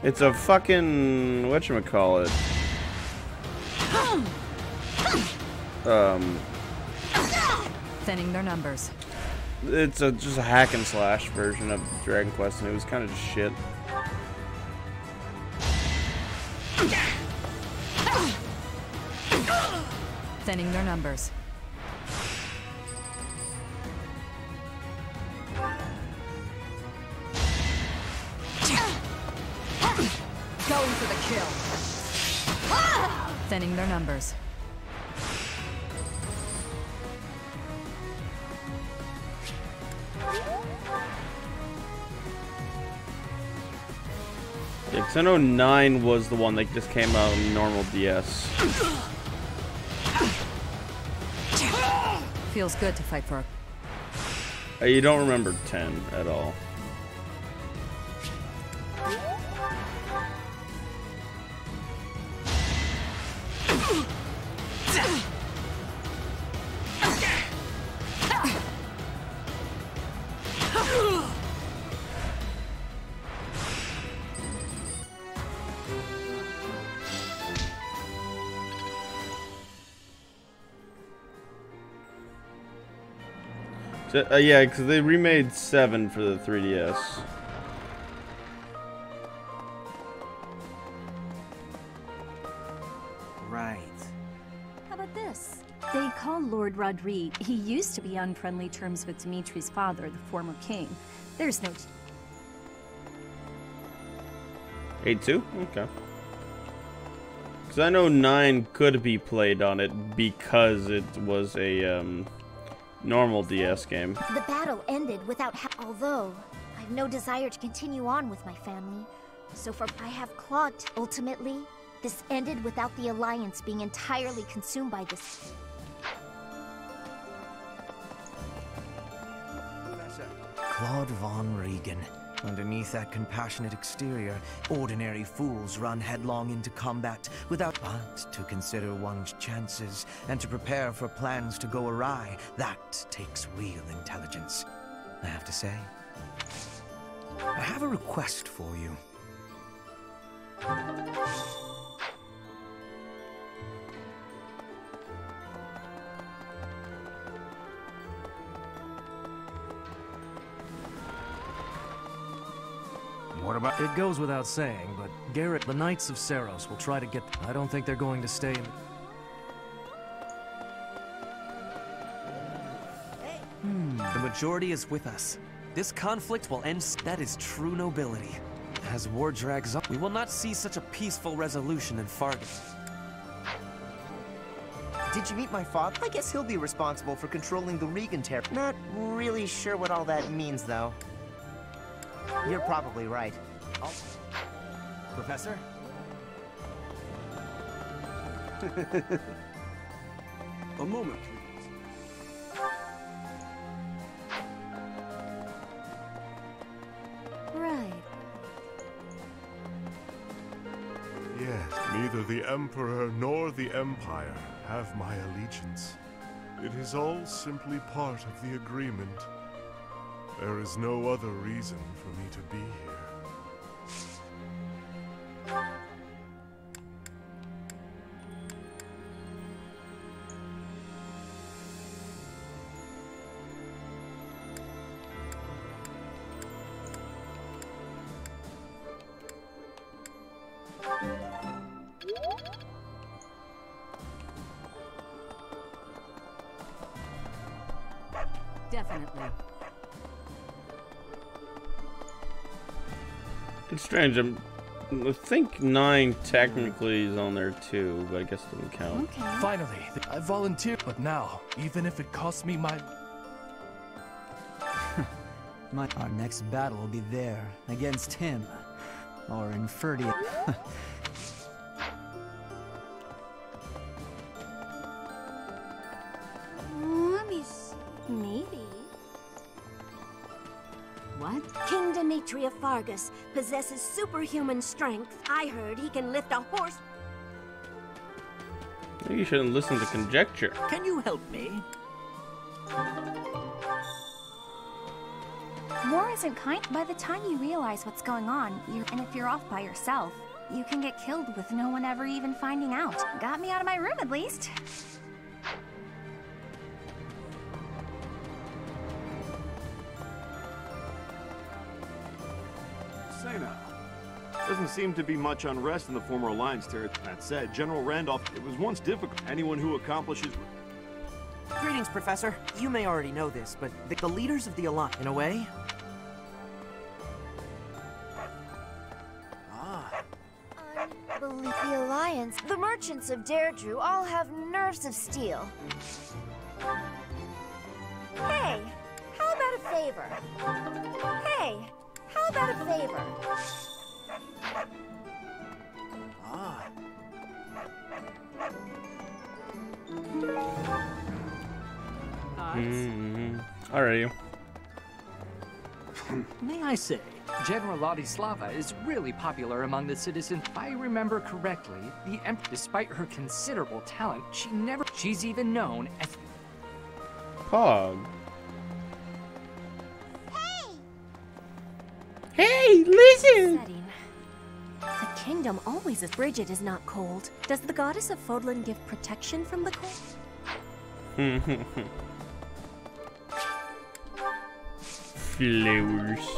it's a fucking whatchamacallit. Thinning their numbers. It's just a hack and slash version of Dragon Quest, and it was kind of just shit. Thinning their numbers. Go going for the kill. Thinning their numbers. Yeah, 'cause I know 9 was the one that just came out on normal DS. Feels good to fight for. You don't remember 10 at all. Yeah, because they remade 7 for the 3DS. Right. How about this? They call Lord Rodrigue. He used to be on friendly terms with Dimitri's father, the former king. There's no... 8-2? Okay. Because I know 9 could be played on it because it was a normal DS game. The battle ended without although I've no desire to continue on with my family. So far I have Claude. Ultimately, this ended without the Alliance being entirely consumed by this. Claude von Regan. Underneath that compassionate exterior, ordinary fools run headlong into combat without but to consider one's chances and to prepare for plans to go awry. That takes real intelligence. I have to say, I have a request for you. What about? It goes without saying, but Garrett, the Knights of Seiros will try to get. I don't think they're going to stay in. The majority is with us. This conflict will end. That is true nobility. As war drags on, we will not see such a peaceful resolution in Fargus. Did you meet my father? I guess he'll be responsible for controlling the Regan terror. Not really sure what all that means, though. You're probably right. Professor? A moment, please. Right. Yes, neither the Emperor nor the Empire have my allegiance. It is all simply part of the agreement. There is no other reason for me to be here. Definitely. It's strange. I think 9 technically is on there too, but I guess it doesn't count. Okay. Finally, I volunteered, but now, even if it costs me my... Our next battle will be there, against him. Or in Ferdia. Maybe. What? King Dimitri of Fargus possesses superhuman strength. I heard he can lift a horse. Maybe you shouldn't listen to conjecture. Can you help me? War isn't kind. By the time you realize what's going on, and if you're off by yourself, you can get killed with no one ever even finding out. Got me out of my room, at least. Say now. Doesn't seem to be much unrest in the former Alliance territory. That said, General Randolph, it was once difficult. Anyone who accomplishes... Greetings, Professor. You may already know this, but the leaders of the Alliance, in a way... Alliance, the merchants of Deirdre all have nerves of steel. Hey, how about a favor? Hey, how about a favor? Ah. Alrighty. May I say, General Ladislava is really popular among the citizens. If I remember correctly, the Emperor, despite her considerable talent, she's even known as Pog. Hey, listen! The kingdom always is. Bridget is not cold. Does the goddess of Fodlan give protection from the cold? Flowers.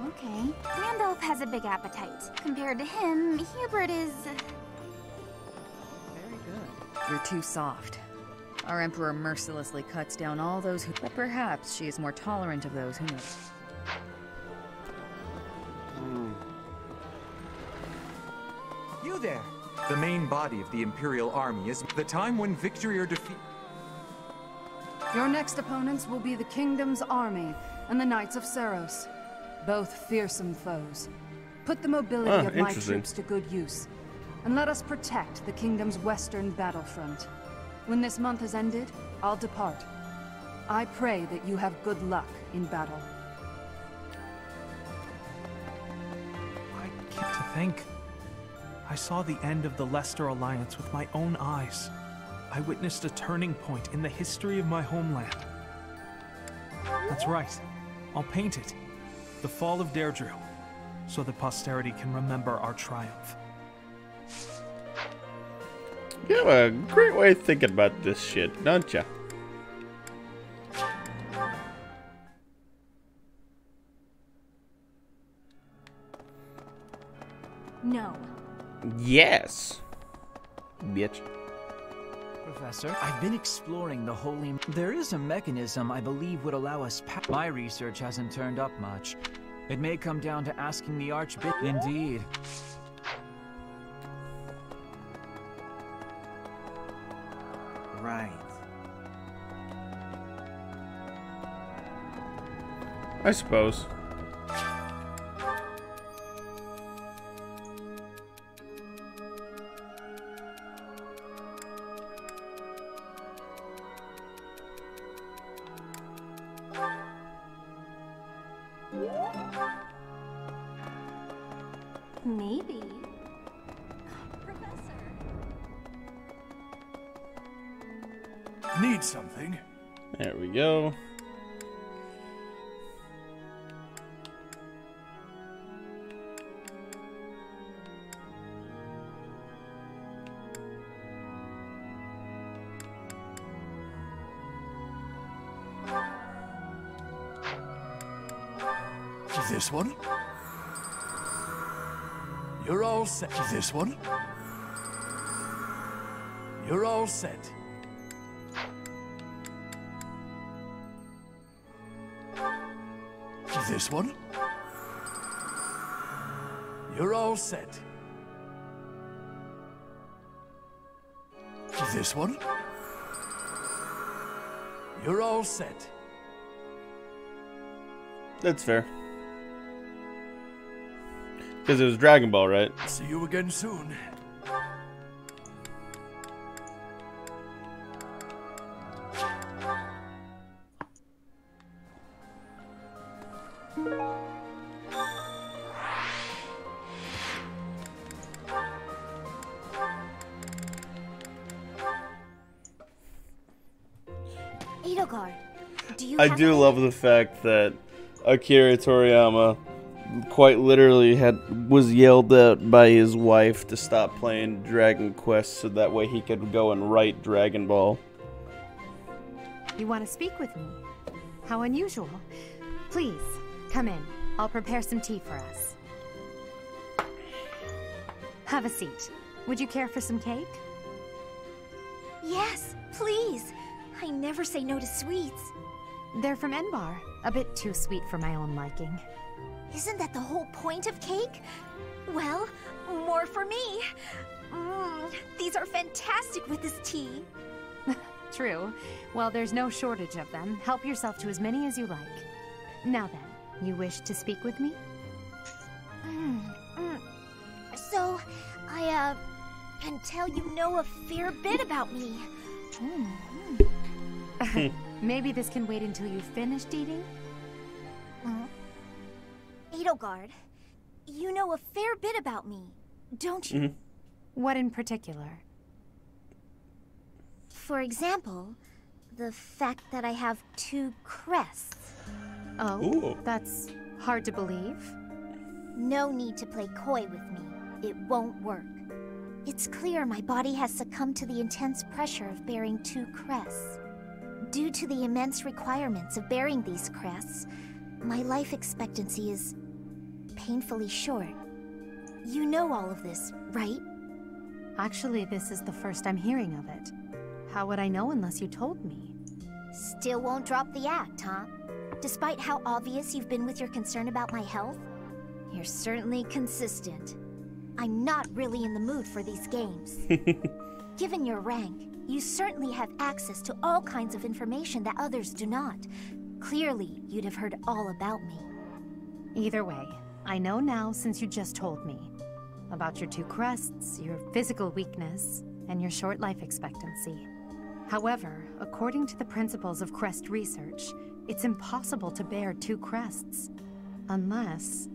Okay. Randolph has a big appetite. Compared to him, Hubert is... Very good. You're too soft. Our Emperor mercilessly cuts down all those who... But perhaps she is more tolerant of those who know. You there! The main body of the Imperial Army is the time when victory or defeat... Your next opponents will be the Kingdom's army and the Knights of Saros. Both fearsome foes. Put the mobility of my troops to good use, and let us protect the Kingdom's western battlefront. When this month has ended, I'll depart. I pray that you have good luck in battle. To think, I saw the end of the Leicester Alliance with my own eyes. I witnessed a turning point in the history of my homeland. That's right. I'll paint it. The fall of Deirdre, so that posterity can remember our triumph. You have a great way of thinking about this shit, don't ya? No. Yes. Bitch. Professor, I've been exploring the Holy... There is a mechanism I believe would allow us... My research hasn't turned up much. It may come down to asking the Archbishop... Indeed. Right. I suppose. Maybe. Need something? There we go. This one? You're all set. This one? You're all set. This one? You're all set. This one? You're all set. That's fair. Because it was Dragon Ball, right? See you again soon. Edelgard, do you I do love the fact that Akira Toriyama quite literally was yelled at by his wife to stop playing Dragon Quest so that way he could go and write Dragon Ball. You want to speak with me? How unusual. Please, come in. I'll prepare some tea for us. Have a seat. Would you care for some cake? Yes, please. I never say no to sweets. They're from Enbar. A bit too sweet for my own liking. Isn't that the whole point of cake? Well, more for me. These are fantastic with this tea. True. Well, there's no shortage of them. Help yourself to as many as you like. Now then, you wish to speak with me? So, I can tell you know a fair bit about me. Maybe this can wait until you've finished eating? Edelgard, you know a fair bit about me, don't you? What in particular? For example, the fact that I have 2 crests. Oh, ooh. That's hard to believe. No need to play coy with me. It won't work. It's clear my body has succumbed to the intense pressure of bearing 2 crests. Due to the immense requirements of bearing these crests, my life expectancy is painfully short. You know all of this, right? Actually, this is the first I'm hearing of it. How would I know unless you told me? Still won't drop the act, huh? Despite how obvious you've been with your concern about my health, you're certainly consistent. I'm not really in the mood for these games. Given your rank, you certainly have access to all kinds of information that others do not. Clearly, you'd have heard all about me. Either way, I know now since you just told me. About your 2 crests, your physical weakness, and your short life expectancy. However, according to the principles of crest research, it's impossible to bear 2 crests. Unless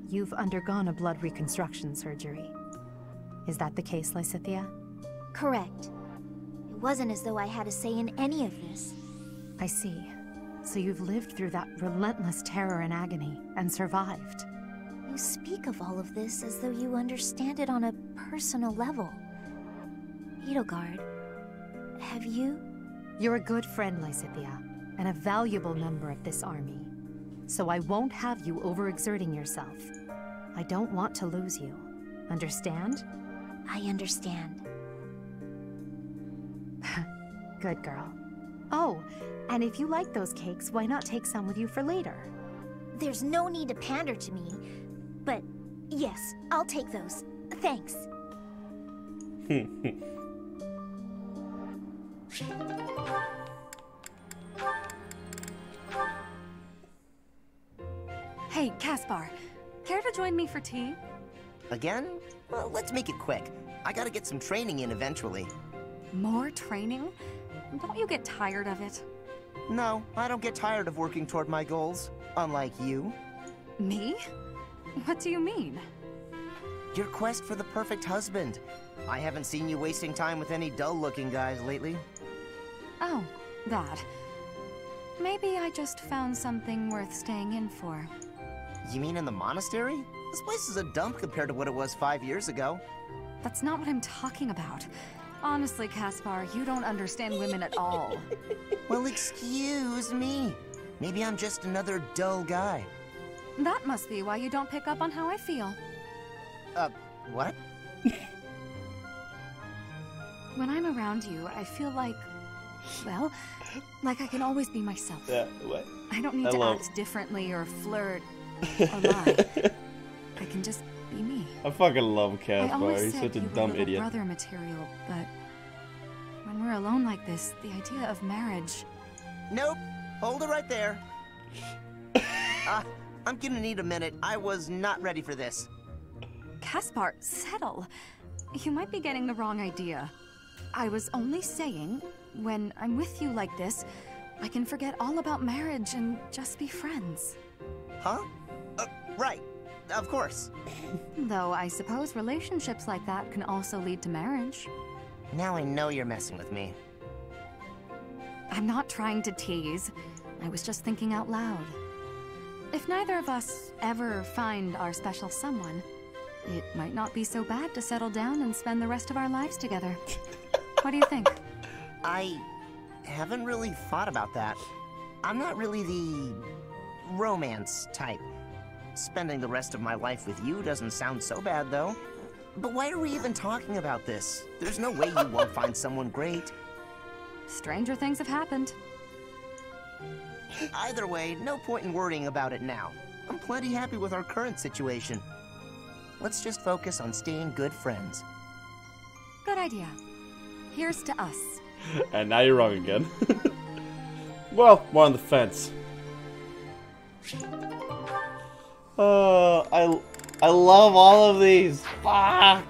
you've undergone a blood reconstruction surgery. Is that the case, Lysithea? Correct. It wasn't as though I had a say in any of this. I see. So you've lived through that relentless terror and agony, and survived. You speak of all of this as though you understand it on a personal level. Edelgard, have you? You're a good friend, Lysithea, and a valuable member of this army. So I won't have you overexerting yourself. I don't want to lose you. Understand? I understand. Good girl. Oh, and if you like those cakes, why not take some with you for later? There's no need to pander to me, but yes, I'll take those. Thanks. Hey, Caspar, care to join me for tea? Again? Well, let's make it quick. I gotta get some training in eventually. More training? Don't you get tired of it? No, I don't get tired of working toward my goals, unlike you. Me? What do you mean? Your quest for the perfect husband. I haven't seen you wasting time with any dull-looking guys lately. Oh, that. Maybe I just found something worth staying in for. You mean in the monastery? This place is a dump compared to what it was 5 years ago. That's not what I'm talking about. Honestly, Caspar, you don't understand women at all. Well, excuse me. Maybe I'm just another dull guy. That must be why you don't pick up on how I feel. What? When I'm around you, I feel like, well, like I can always be myself. Yeah, what? I don't need to act differently or flirt or lie. I can just be me. I fucking love I Caspar. always He's said such a you were dumb little idiot. brother material, but when we're alone like this, the idea of marriage. Nope. Hold it right there. I'm gonna need a minute. I was not ready for this. Caspar, settle. You might be getting the wrong idea. I was only saying, when I'm with you like this, I can forget all about marriage and just be friends. Huh? Right. Of course. Though I suppose relationships like that can also lead to marriage. Now I know you're messing with me. I'm not trying to tease. I was just thinking out loud. If neither of us ever find our special someone, it might not be so bad to settle down and spend the rest of our lives together. What do you think? I haven't really thought about that. I'm not really the romance type. Spending the rest of my life with you doesn't sound so bad, though. But why are we even talking about this? There's no way you won't find someone great. Stranger things have happened. Either way, no point in worrying about it now. I'm plenty happy with our current situation. Let's just focus on staying good friends. Good idea. Here's to us. And now you're wrong again. Well, more on the fence. I love all of these. Fuck.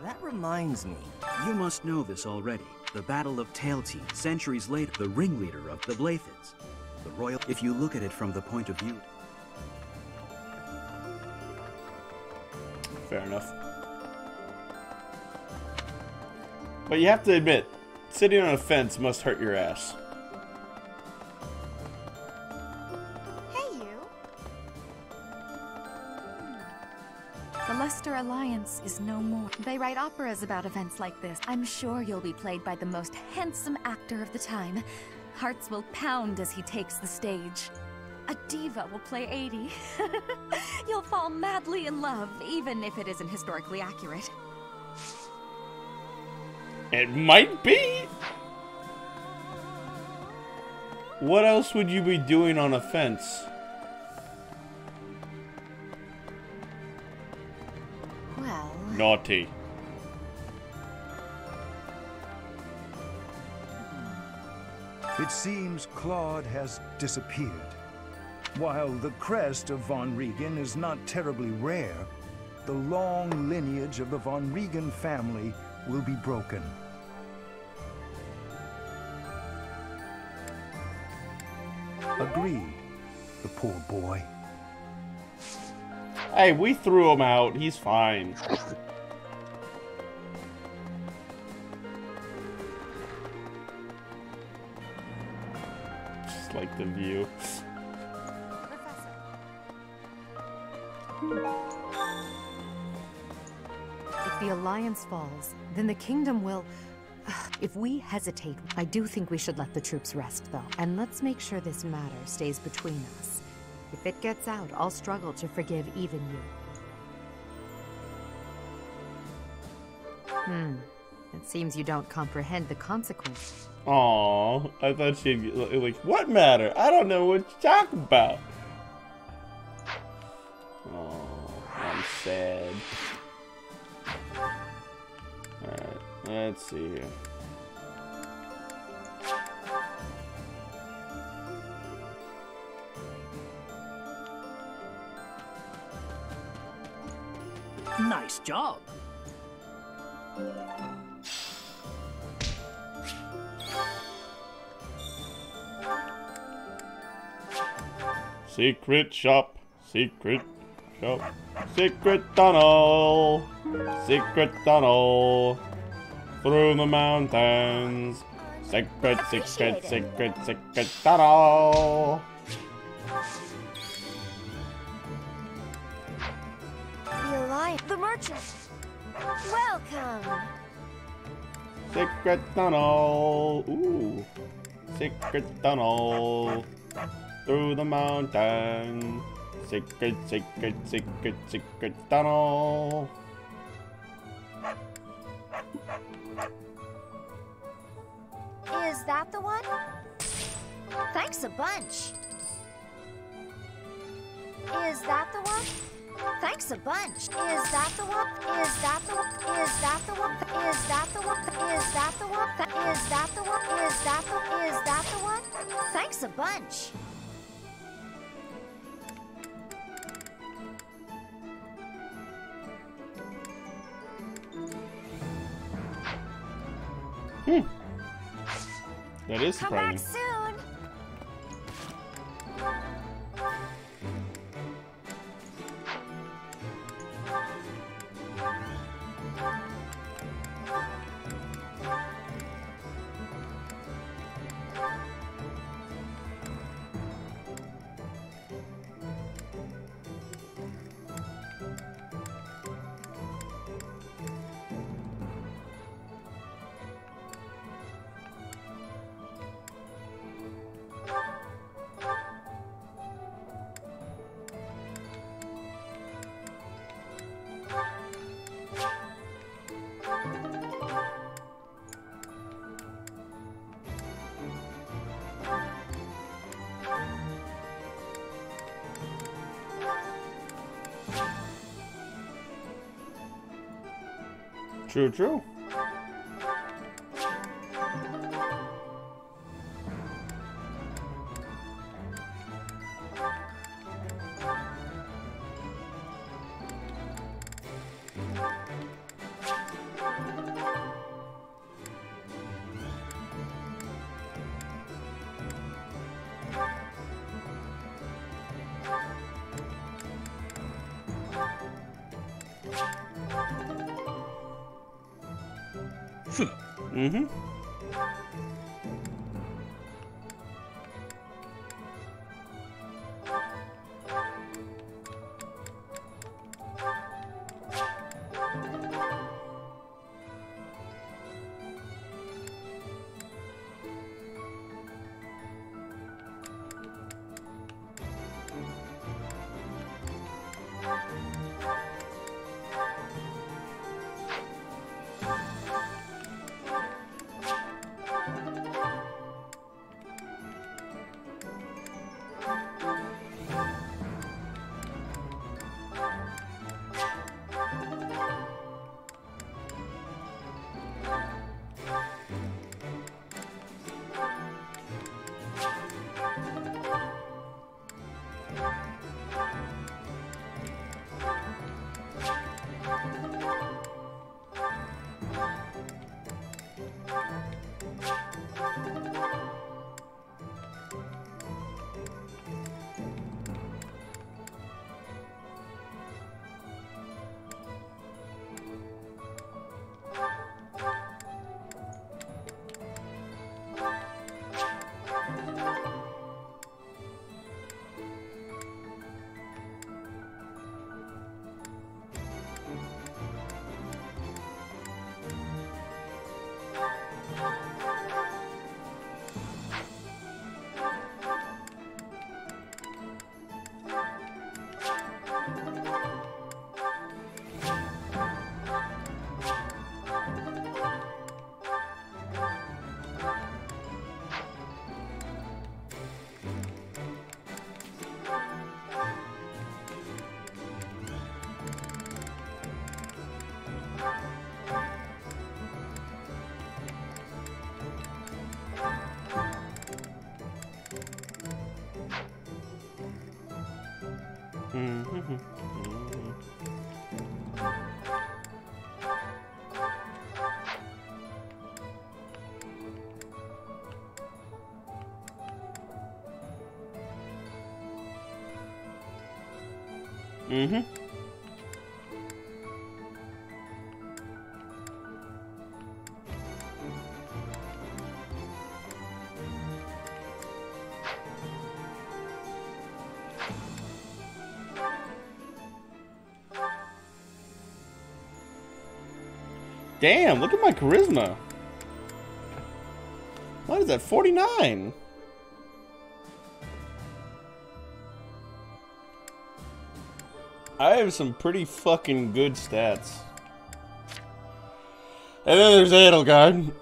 That reminds me. You must know this already. The Battle of Tailteeth, centuries later, the ringleader of the Blathids. The royal, if you look at it from the point of view. Fair enough. But you have to admit, sitting on a fence must hurt your ass. Hey, you. The Leicester Alliance is no more. They write operas about events like this. I'm sure you'll be played by the most handsome actor of the time. Hearts will pound as he takes the stage. A diva will play 80. You'll fall madly in love, even if it isn't historically accurate. It might be. What else would you be doing on a fence? Well... Naughty. It seems Claude has disappeared. While the crest of Von Riegen is not terribly rare, the long lineage of the Von Riegen family will be broken. Agreed, the poor boy. Hey, we threw him out. He's fine. Just like the view. If the Alliance falls, then the Kingdom will... If we hesitate, I do think we should let the troops rest, though. And let's make sure this matter stays between us. If it gets out, I'll struggle to forgive even you. It seems you don't comprehend the consequences. Aww, I thought she'd like, what matter? I don't know what you're talking about. Oh, I'm sad. Alright, let's see here. Nice job. Secret shop, secret shop, secret tunnel, secret tunnel, through the mountains, secret, secret, secret, secret tunnel. The Alliance, the merchant. Welcome. Secret tunnel, ooh, secret tunnel, through the mountain, secret, secret, secret, secret tunnel. Is that the one? Thanks a bunch. Is that the one? Thanks a bunch. Is that the one? Is that the one? Is that the one? Is that the one? Is that the one? Is that the one? Is that the one? Thanks a bunch. That is Come back surprising. soon. True, true. Mm-hmm. Mm-hmm. Damn, look at my charisma. What is that, 49? I have some pretty fucking good stats. And then there's Edelgard.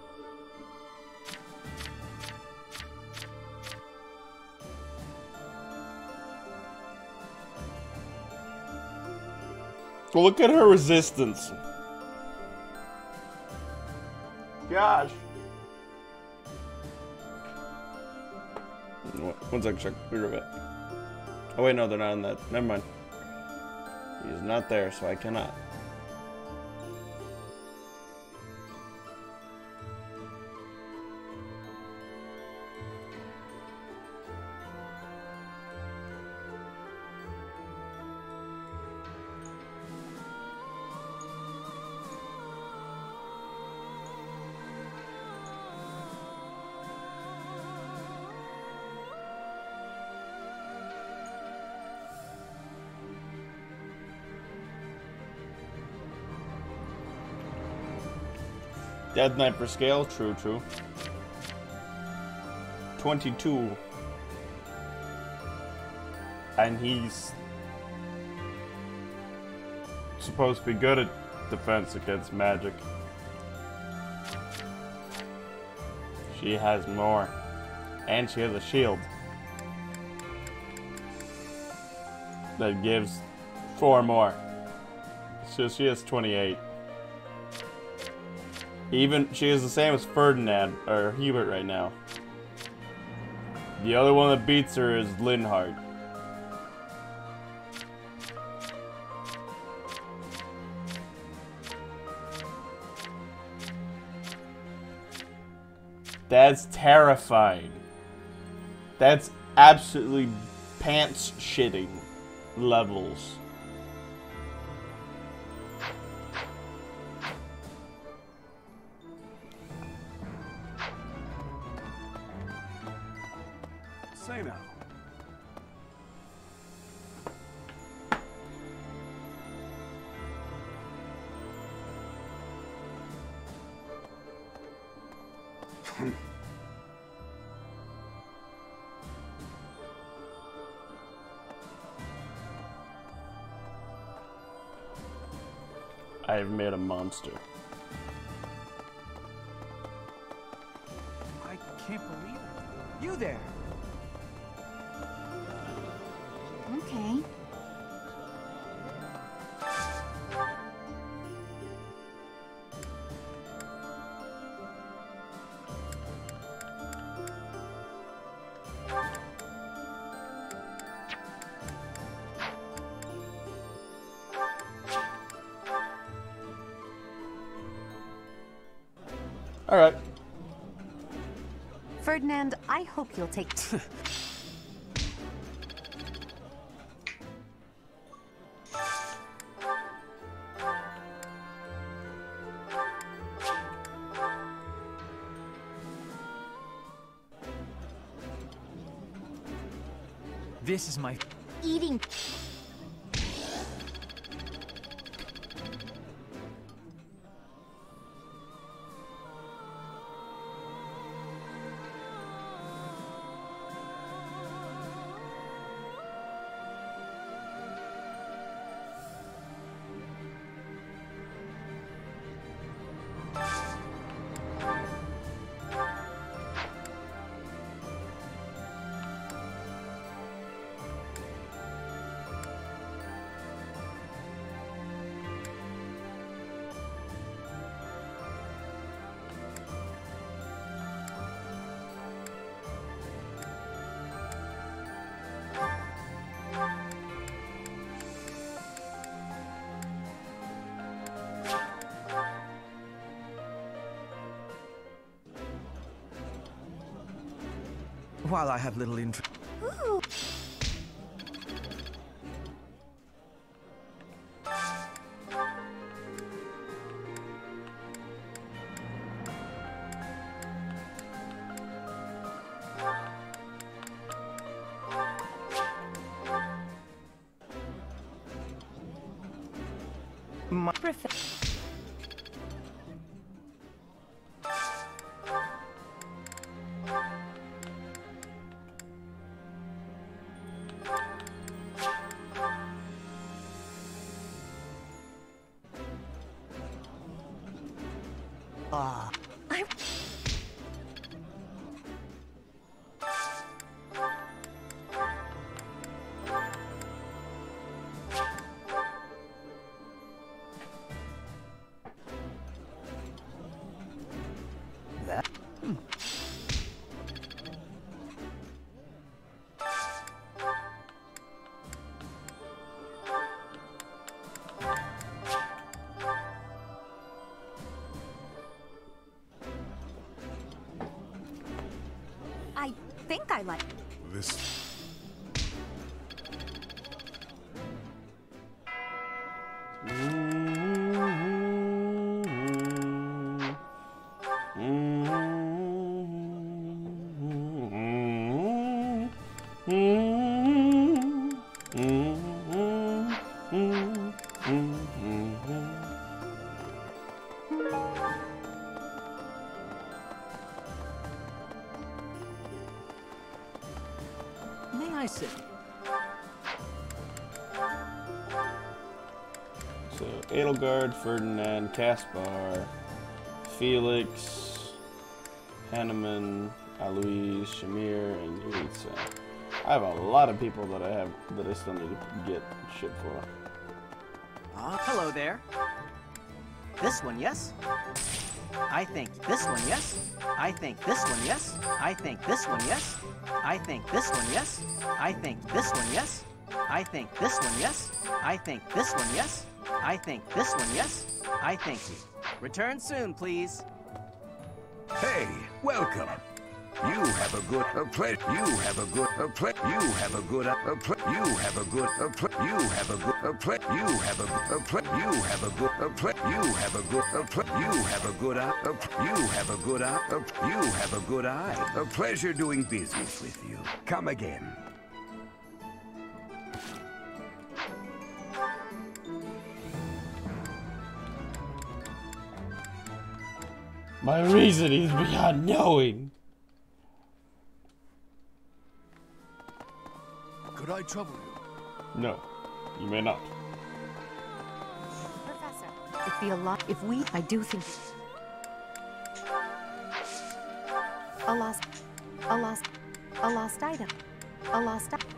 Look at her resistance. Gosh. One second, check. Be right back. Oh wait, no, they're not on that. Never mind. He's not there, so I cannot. Dead Knight for scale, true, true. 22. And he's supposed to be good at defense against magic. She has more. And she has a shield that gives 4 more. So she has 28. Even she is the same as Ferdinand or Hubert right now. The other one that beats her is Linhardt. That's terrifying. That's absolutely pants shitting levels. Say now. I've made a monster. I can't believe it. You there! Okay. All right. Ferdinand, I hope you'll take... This is my... Eating. While I have little interest... Ooh. My... I think I like This... May I sit? So Edelgard, Ferdinand, Caspar, Felix, Hanneman, Alois, Shamir, and Yuritsa. I have a lot of people that I still need to get shit for. Hello there. This one, yes? I think this one, yes. I think this one, yes. I think this one, yes. I think this one, yes. I think this one, yes. I think this one, yes. I think this one, yes. I think this one, yes. I think. Return soon, please. Hey, welcome. You have a good play. You have a good play. You have a good play. You have a good play. You have a good play. You have a play. You have a good play. You have a good play. You have a good eye. You have a good eye. You have a good eye. A pleasure doing business with you. Come again. My reasoning is beyond knowing. Could I trouble you? No, you may not. Professor, I do think a lost item, a lost item, a lost item,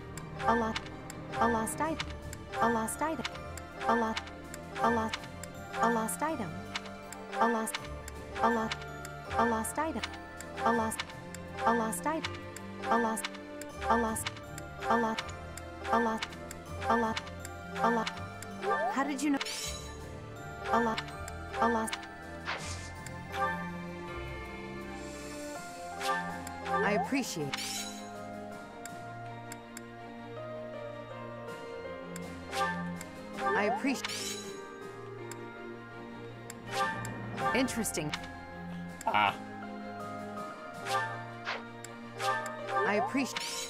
a lost item, a lost item, a lost item, How did you know? I appreciate. I appreciate. Interesting. Ah. I appreciate.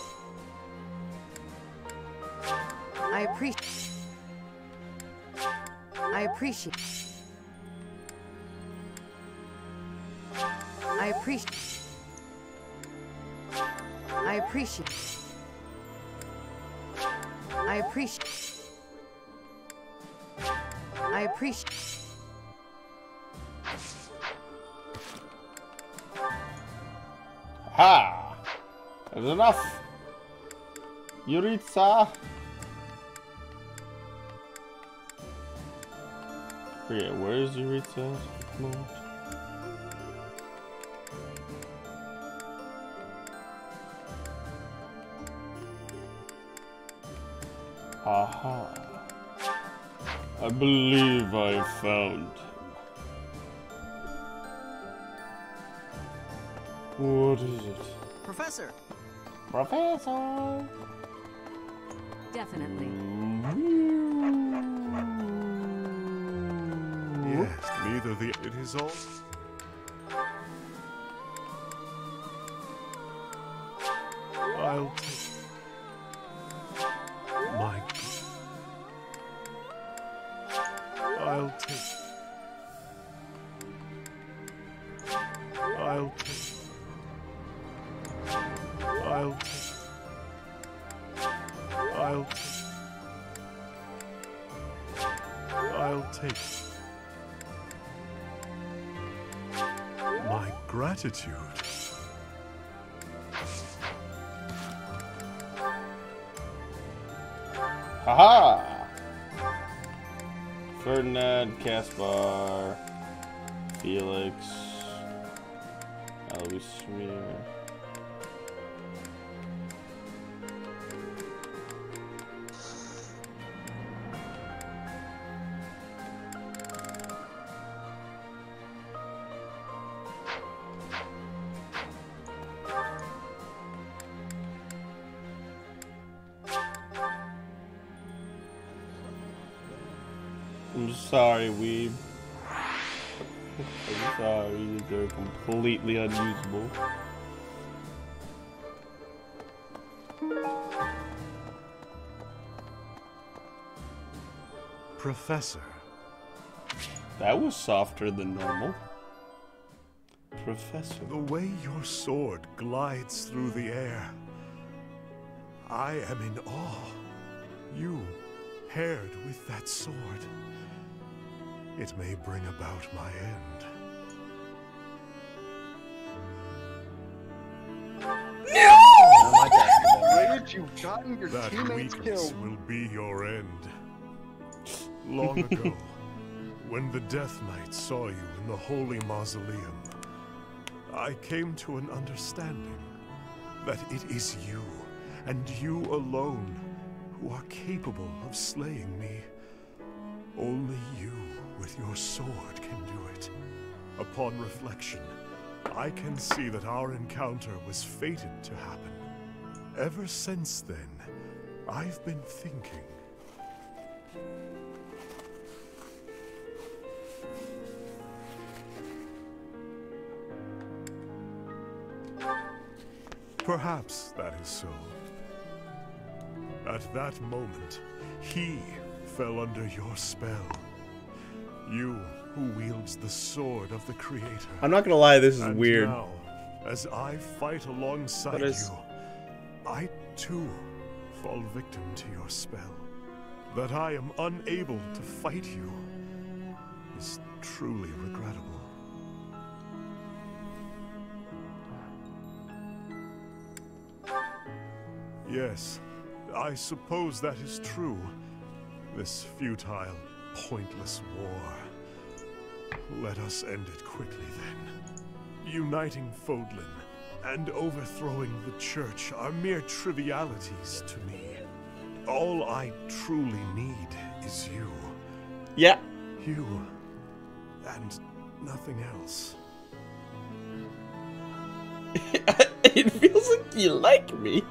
I appreciate. I appreciate. I appreciate. I appreciate. I appreciate. I appreciate. Ha! That's enough. Yuritsa. Forget, where is Yuritsa? Aha. I believe I found him. What is it? Professor! Professor! Definitely. Yes, neither the... It is all... I'll take... My... I'll take... I'll take... I'll take... I'll take... I'll take... My gratitude. Haha! Ferdinand, Caspar, Felix, Alois Smear. I'm sorry, weeb. I'm sorry, they're completely unusable. Professor. That was softer than normal. Professor. The way your sword glides through the air. I am in awe. You, paired with that sword. It may bring about my end. No! You've gotten your That teammates weakness killed. will be your end. Long ago, When the Death Knight saw you in the Holy Mausoleum, I came to an understanding that it is you, and you alone, who are capable of slaying me. Only you, with your sword, can do it. Upon reflection, I can see that our encounter was fated to happen. Ever since then, I've been thinking. Perhaps that is so. At that moment, he fell under your spell. You, who wields the sword of the Creator. I'm not gonna lie, this is And weird. Now, as I fight alongside you, I too fall victim to your spell. That I am unable to fight you is truly regrettable. Yes, I suppose that is true. This futile, pointless war. Let us end it quickly then. Uniting Fodlan and overthrowing the church are mere trivialities to me. All I truly need is you. Yeah. You and nothing else. It feels like you like me.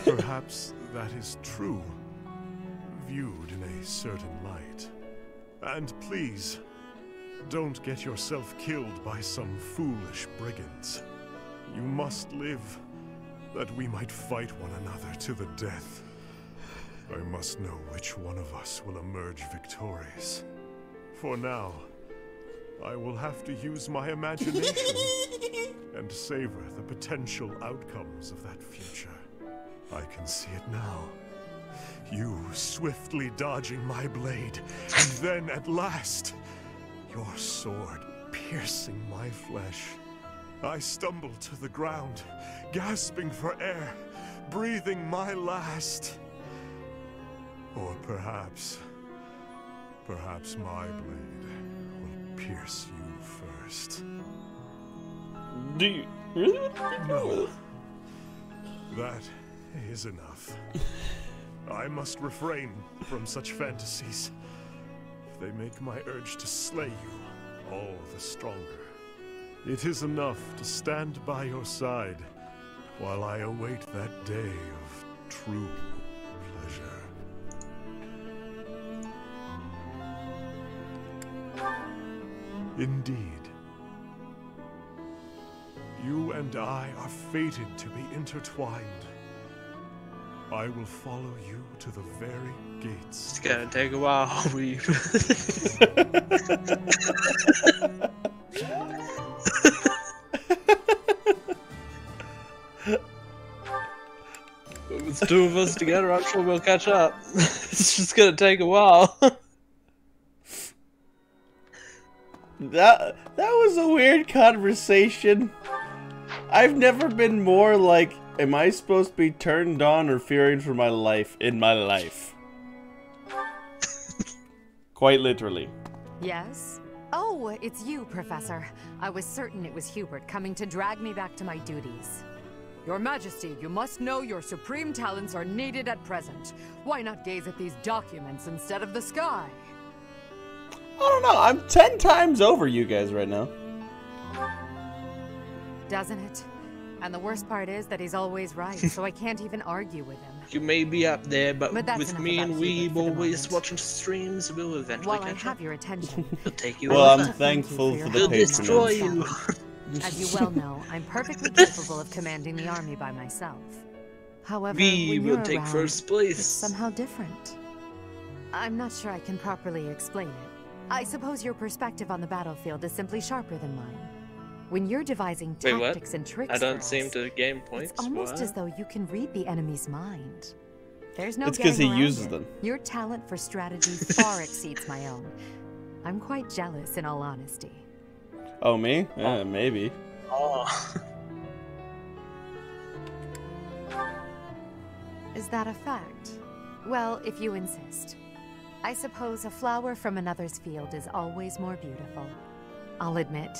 Perhaps that is true, viewed in a certain light. And please, don't get yourself killed by some foolish brigands. You must live, that we might fight one another to the death. I must know which one of us will emerge victorious. For now, I will have to use my imagination and savor the potential outcomes of that future. I can see it now. You swiftly dodging my blade, and then at last, your sword piercing my flesh. I stumble to the ground, gasping for air, breathing my last. Or perhaps my blade will pierce you first. Do you really? No. That is enough. I must refrain from such fantasies. They make my urge to slay you all the stronger. It is enough to stand by your side while I await that day of true pleasure. Indeed. You and I are fated to be intertwined. I will follow you to the very gates. It's gonna take a while, Ahoy. With the two of us together, I'm sure we'll catch up. It's just gonna take a while. That was a weird conversation. I've never been more like, am I supposed to be turned on or fearing for my life in my life? Quite literally. Yes? Oh, it's you, Professor. I was certain it was Hubert coming to drag me back to my duties. Your Majesty, you must know your supreme talents are needed at present. Why not gaze at these documents instead of the sky? I don't know, I'm 10 times over you guys right now. Doesn't it? And the worst part is that he's always right, so I can't even argue with him. You may be up there, but that's with enough me about and Hubert Weeb for the always moment. watching streams, we'll eventually While I catch have up. your attention, We'll take you Well, over. I'm thankful for the We'll patronage. destroy you. As you well know, I'm perfectly capable of commanding the army by myself. However, We when will you're take around, first place. it's somehow different. I'm not sure I can properly explain it. I suppose your perspective on the battlefield is simply sharper than mine. When you're devising Wait, what? tactics and tricks I don't for seem us, to gain points. it's almost What? as though you can read the enemy's mind. There's no It's 'cause getting he around uses it. them. Your talent for strategy far exceeds my own. I'm quite jealous, in all honesty. Oh, me? Maybe. Oh. Is that a fact? Well, if you insist. I suppose a flower from another's field is always more beautiful. I'll admit,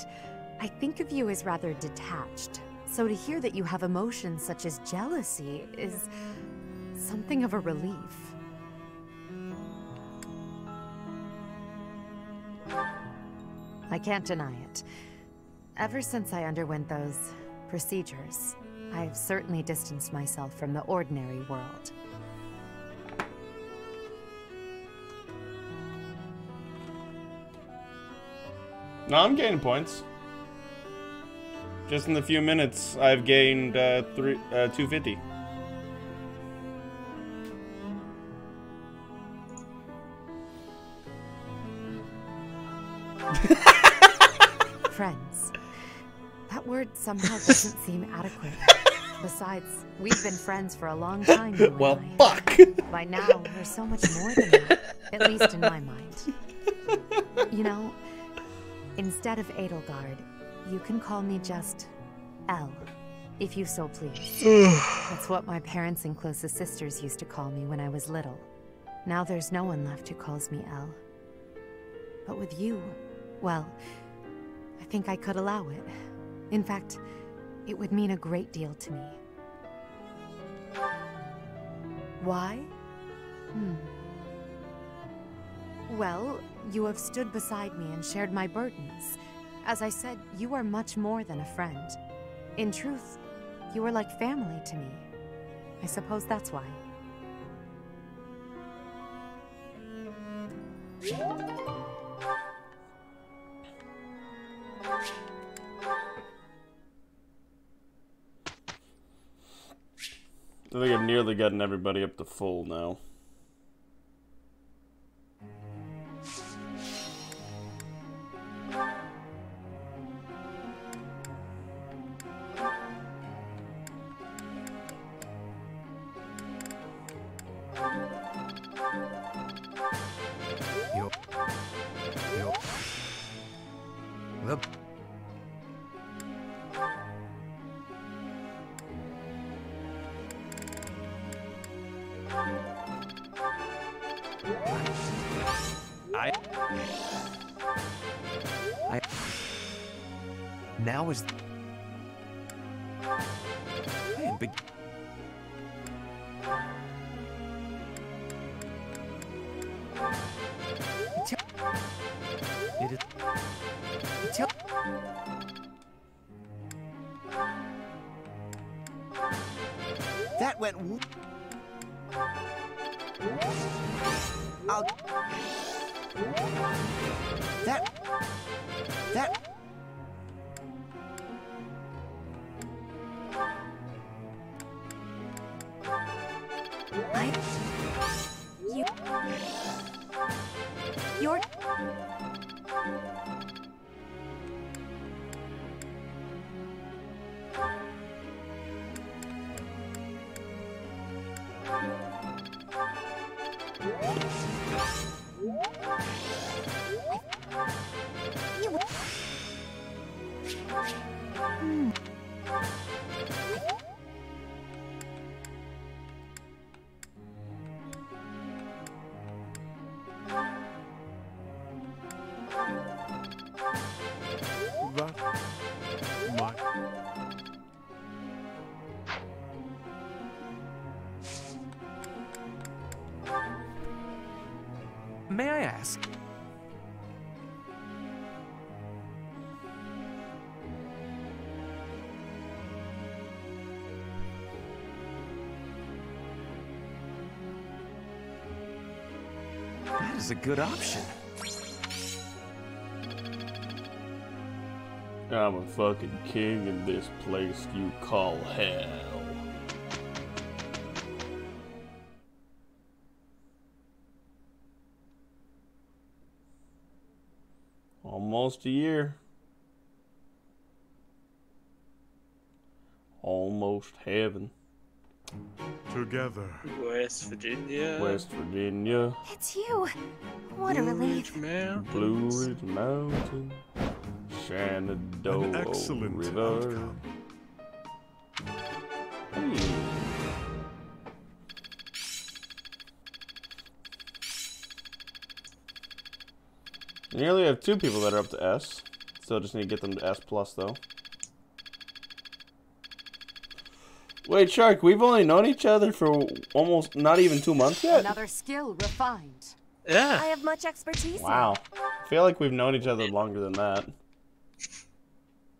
I think of you as rather detached, so to hear that you have emotions such as jealousy is something of a relief. I can't deny it. Ever since I underwent those procedures, I've certainly distanced myself from the ordinary world. No, I'm gaining points. Just in the few minutes, I've gained 250. Friends. That word somehow doesn't seem adequate. Besides, we've been friends for a long time, you and well, I. fuck! By now, we're so much more than that, at least in my mind. You know, instead of Edelgard, you can call me just Elle, if you so please. That's what my parents and closest sisters used to call me when I was little. Now there's no one left who calls me Elle. But with you, well, I think I could allow it. In fact, it would mean a great deal to me. Why? Well, you have stood beside me and shared my burdens. As I said, you are much more than a friend. In truth, you are like family to me. I suppose that's why. I think I've nearly gotten everybody up to full now. Now is... Man, big... It is... That went... I'll... That... You're... May I ask? That is a good option. I'm a fucking king in this place you call hell. Almost a year. Almost heaven. Together. West Virginia. West Virginia. It's you. What a relief. Blue Ridge Mountain. Shenandoah An excellent River. Hey. We nearly have 2 people that are up to S. Still just need to get them to S plus though. Wait, Shark, we've only known each other for almost not even 2 months yet? Another skill refined. Yeah. I have much expertise. Wow. I feel like we've known each other longer than that.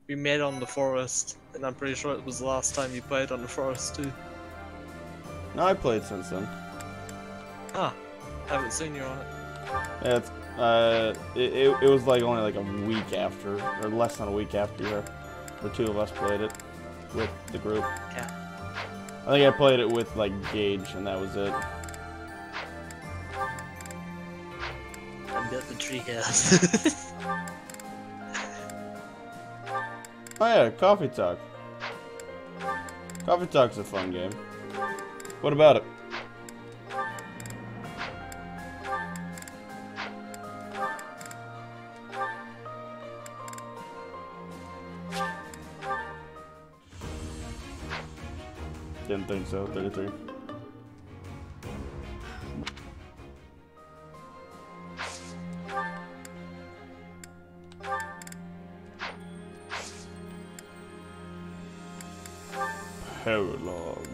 We met on the forest, and I'm pretty sure it was the last time you played on the forest too. No, I played since then. Ah, haven't seen you on it. Yeah, it's, it was like only like a week after, or less than a week after the 2 of us played it with the group. Yeah. I think I played it with like Gage, and that was it. I'm at the treehouse. Oh yeah, Coffee Talk. Coffee Talk's a fun game. What about it? Didn't think so. 33. Prologue.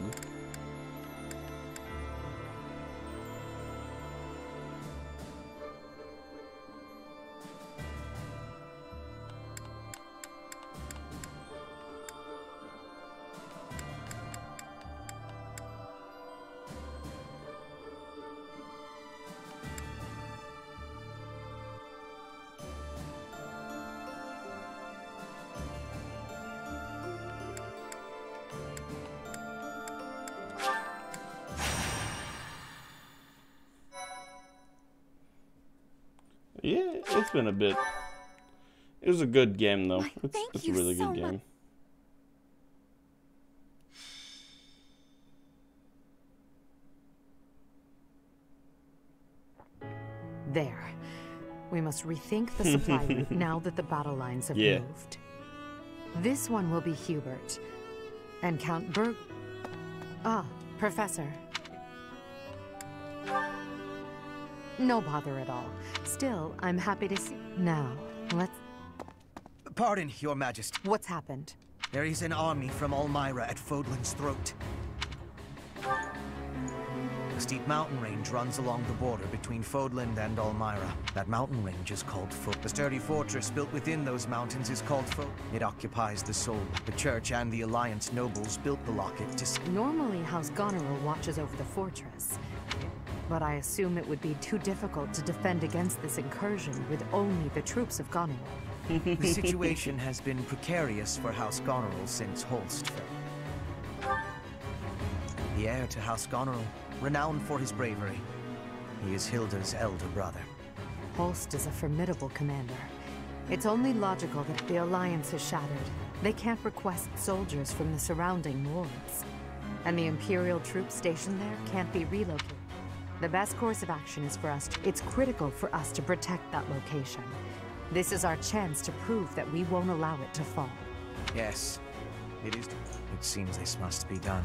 Yeah, it's been a bit. It was a good game, though. It's a really good game. There. We must rethink the supply route now that the battle lines have moved. This one will be Hubert. And Count Berg... Ah, Professor. No bother at all. Still, I'm happy to see... Now, let's... Pardon, Your Majesty. What's happened? There is an army from Elmira at Fodlan's throat. A steep mountain range runs along the border between Fodland and Elmira. That mountain range is called Fod. The sturdy fortress built within those mountains is called Fod. It occupies the soul. The Church and the Alliance nobles built the locket to... Normally, House Goneril watches over the fortress. But I assume it would be too difficult to defend against this incursion with only the troops of Goneril. The situation has been precarious for House Goneril since Holst fell. The heir to House Goneril, renowned for his bravery. He is Hilda's elder brother. Holst is a formidable commander. It's only logical that the Alliance is shattered. They can't request soldiers from the surrounding wards. And the Imperial troops stationed there can't be relocated. The best course of action is for us to... It's critical for us to protect that location. This is our chance to prove that we won't allow it to fall. Yes, it is. It seems this must be done.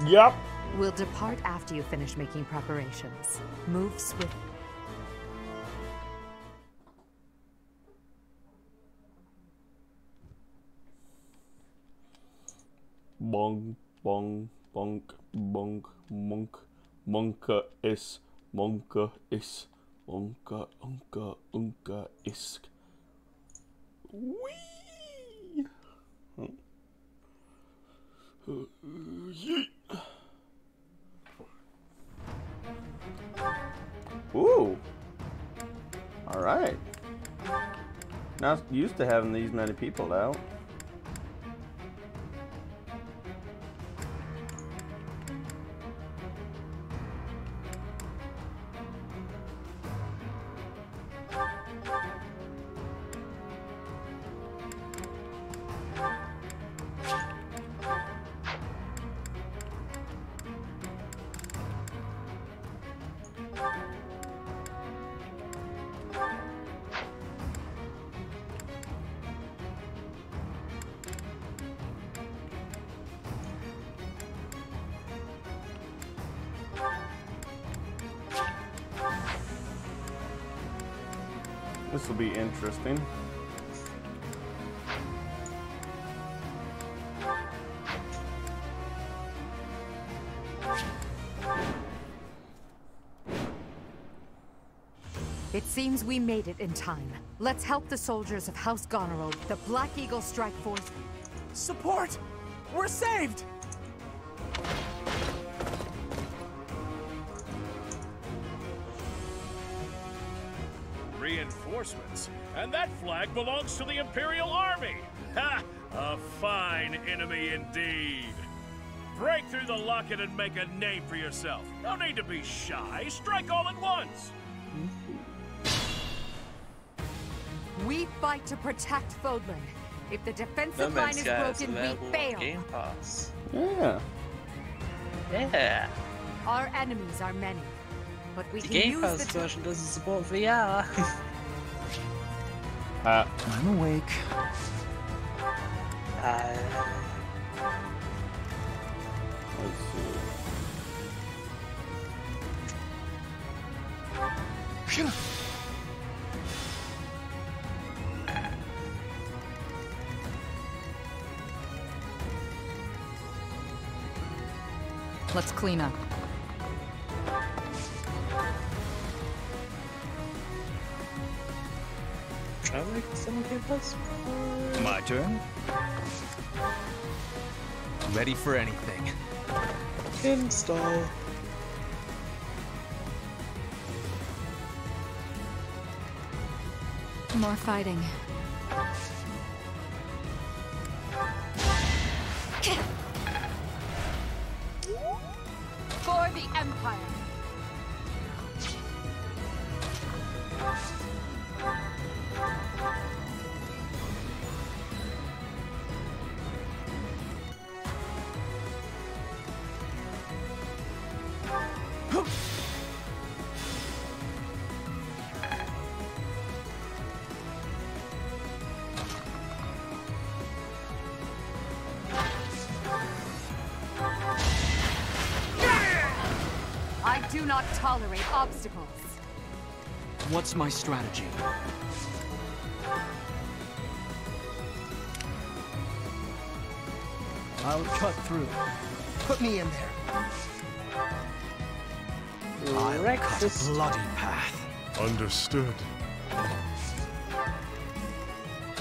Yep. We'll depart after you finish making preparations. Move swiftly. Bong, bong, bonk, bonk, monk, monka is, monka is, unka, unka, unka is. Wee! Ooh. All right. Not used to having these many people out. This will be interesting. It seems we made it in time. Let's help the soldiers of House Goneril, the Black Eagle Strike Force. Support! We're saved! Reinforcements? And that flag belongs to the Imperial Army! Ha! A fine enemy indeed! Break through the locket and make a name for yourself. No need to be shy. Strike all at once! We fight to protect Fodlan. If the defensive No line Man's is Sky is broken, we available on fail. Game Pass. Yeah. Yeah. Our enemies are many, but we The can Game use Pass the version doesn't support VR. I'm awake. Let's see. Let's clean up. Try to make some Game Pass. My turn. Ready for anything. Install. More fighting. For the Empire. I do not tolerate obstacles. What's my strategy? I'll cut through. Put me in there. I'll cut a bloody path. Understood.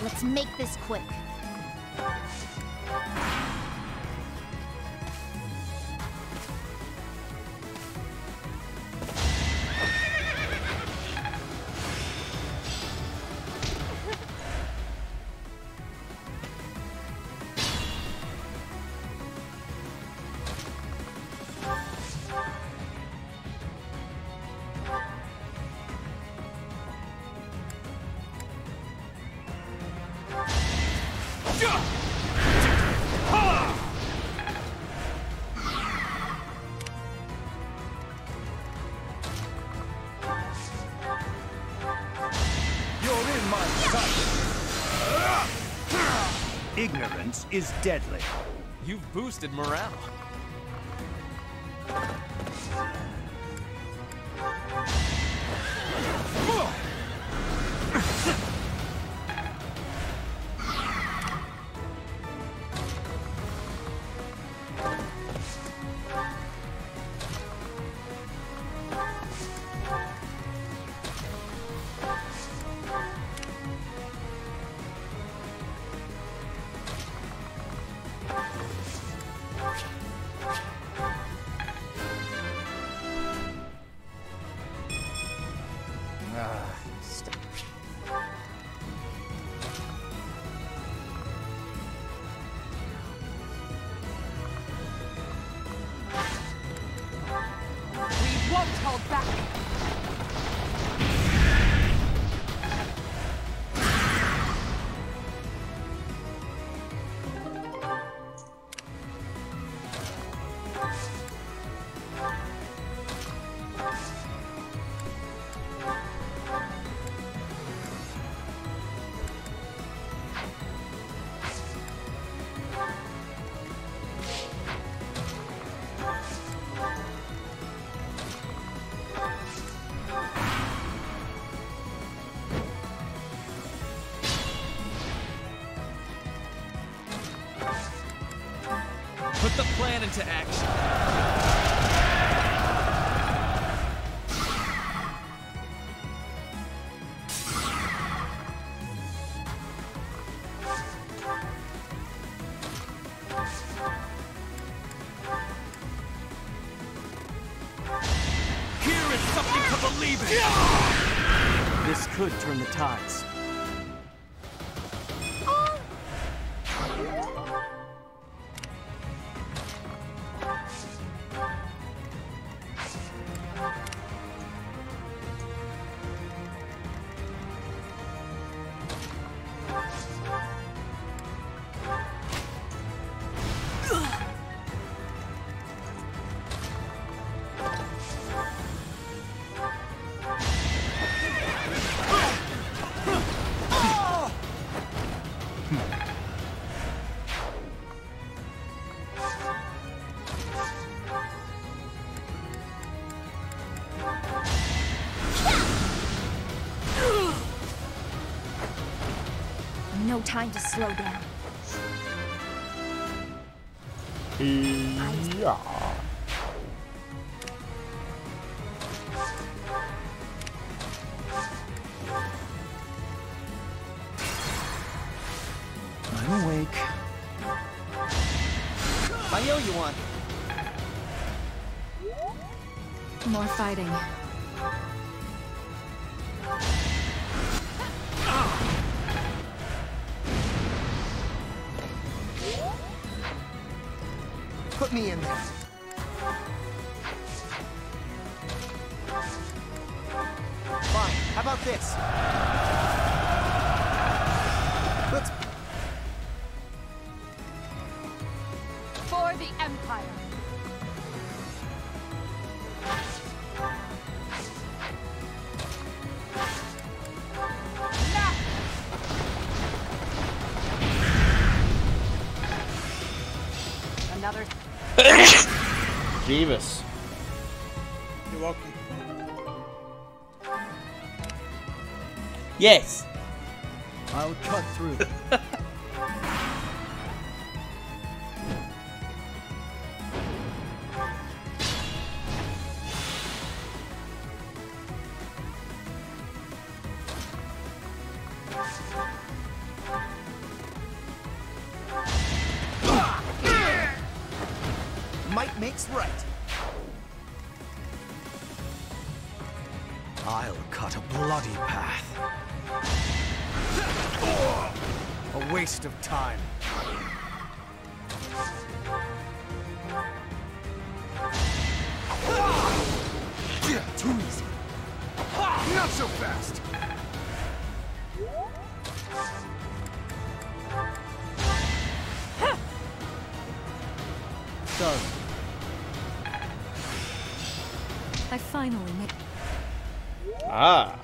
Let's make this quick. You're in my sight. Ignorance is deadly. You've boosted morale. We won't hold back. plan into action. Here is something to believe in! This could turn the tides. No time to slow down. Yeah. I'm awake. I owe you one. More fighting. Put me in there. Fine. How about this? Let's... For the Empire. Another. Jeebus. You're welcome. Yes. I'll cut through. Might makes right. I'll cut a bloody path. A waste of time. Too easy. Not so fast. Sorry. I finally made. Ah.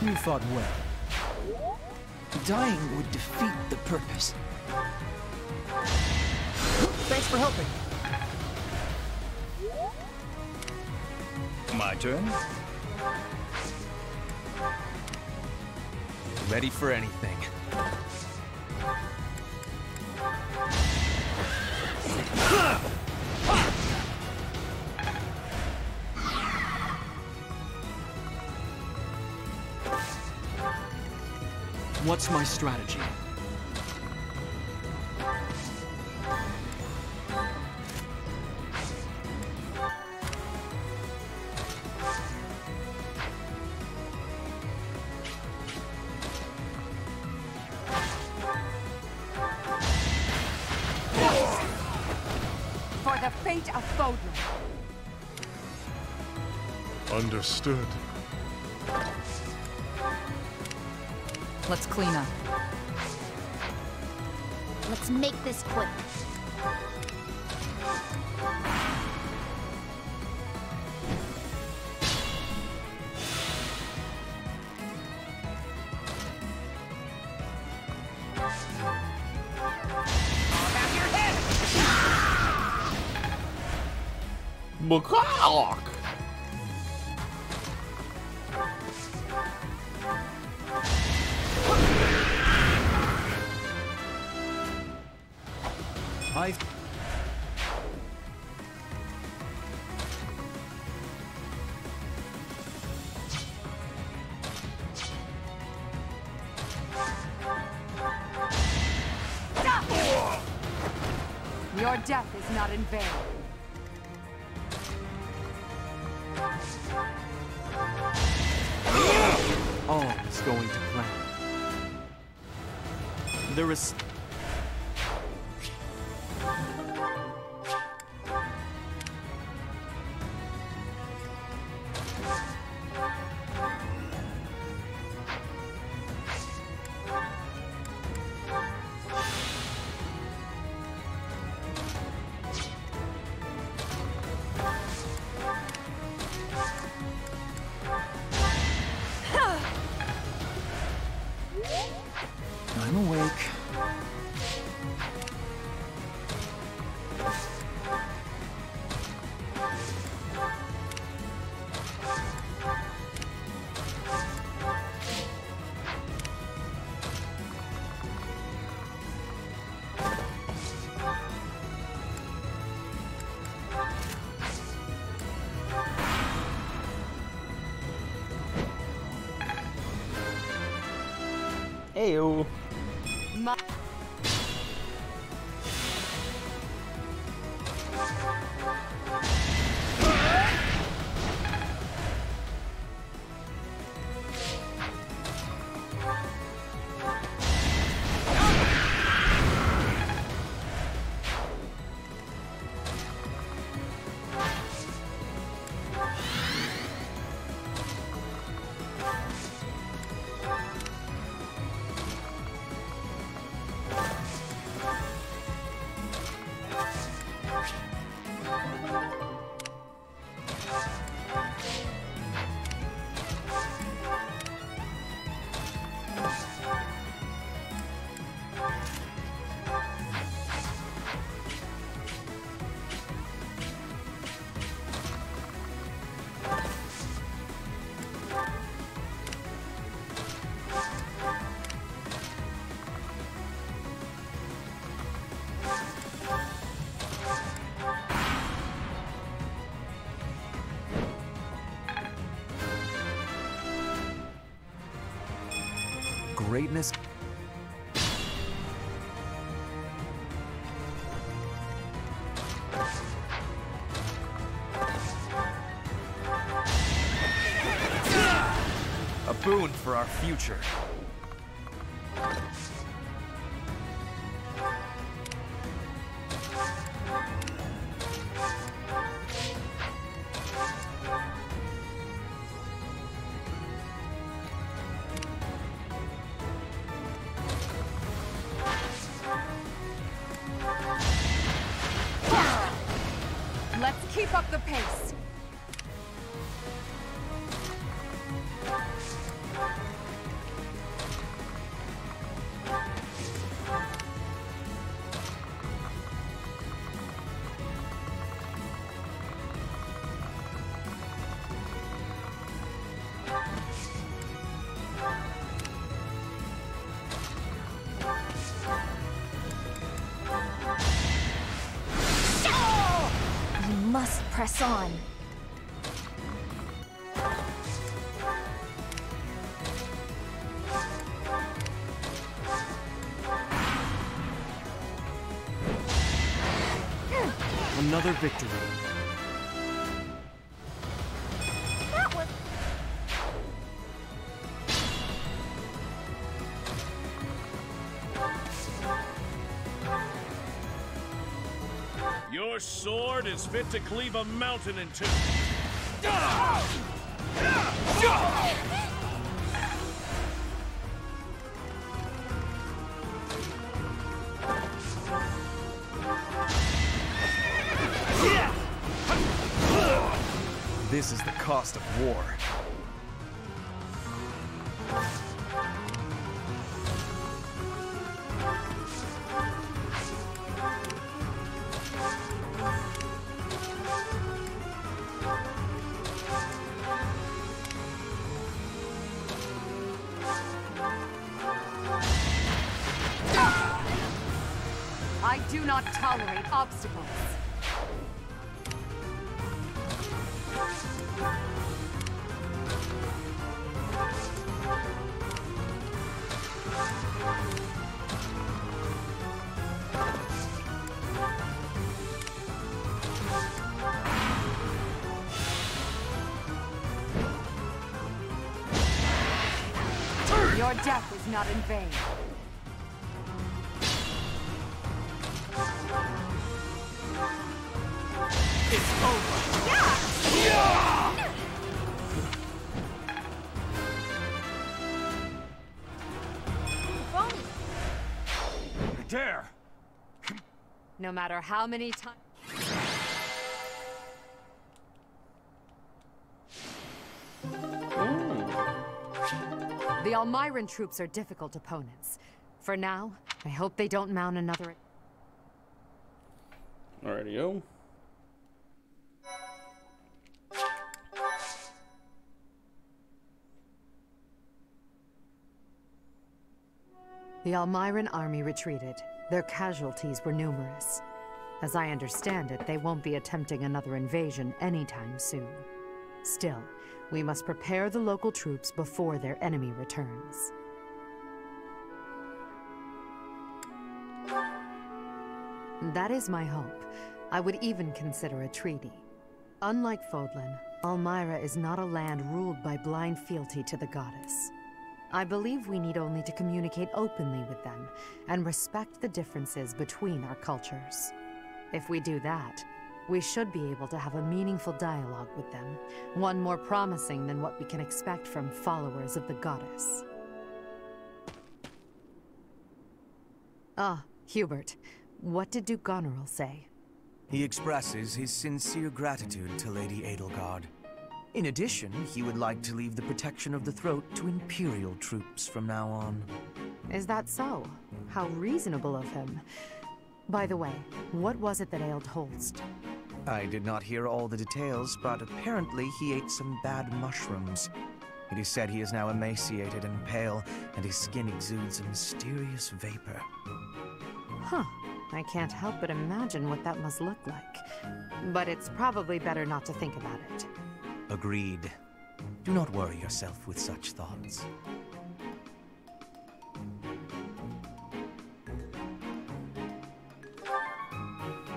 You fought well. Dying would defeat the purpose. Thanks for helping. My turn. Ready for anything. What's my strategy? For the fate of Bodlin. Understood. Let's clean up. Let's make this quick. Macaque. Your death is not in vain. All is going to plan. There is... I'm awake. Ew. Greatness. a boon for our future. Let's keep up the pace. You must press on. Another victory. That was... Your sword is fit to cleave a mountain in two. This is the cost of war. I do not tolerate obstacles. Your death is not in vain. It's over. Yeah! Dare. No matter how many times. The Almiran troops are difficult opponents. For now, I hope they don't mount another. Alrighty-o. The Almiran army retreated. Their casualties were numerous. As I understand it, they won't be attempting another invasion anytime soon. Still, we must prepare the local troops before their enemy returns. That is my hope. I would even consider a treaty. Unlike Fodlan, Almyra is not a land ruled by blind fealty to the goddess. I believe we need only to communicate openly with them and respect the differences between our cultures. If we do that, we should be able to have a meaningful dialogue with them, one more promising than what we can expect from followers of the goddess. Ah, Hubert, what did Duke Goneril say? He expresses his sincere gratitude to Lady Edelgard. In addition, he would like to leave the protection of the throat to Imperial troops from now on. Is that so? How reasonable of him. By the way, what was it that ailed Holst? I did not hear all the details, but apparently he ate some bad mushrooms. It is said he is now emaciated and pale, and his skin exudes a mysterious vapor. Huh. I can't help but imagine what that must look like. But it's probably better not to think about it. Agreed. Do not worry yourself with such thoughts.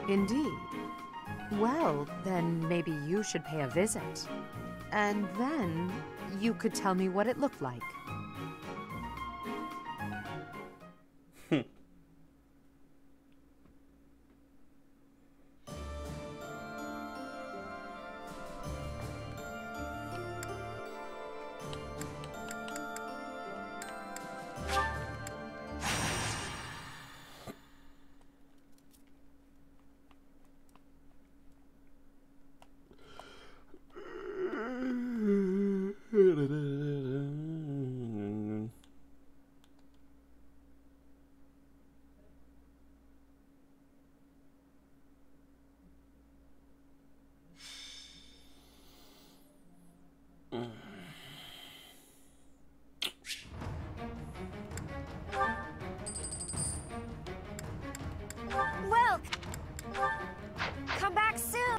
Indeed. Well, then maybe you should pay a visit. And then you could tell me what it looked like. Well, come back soon.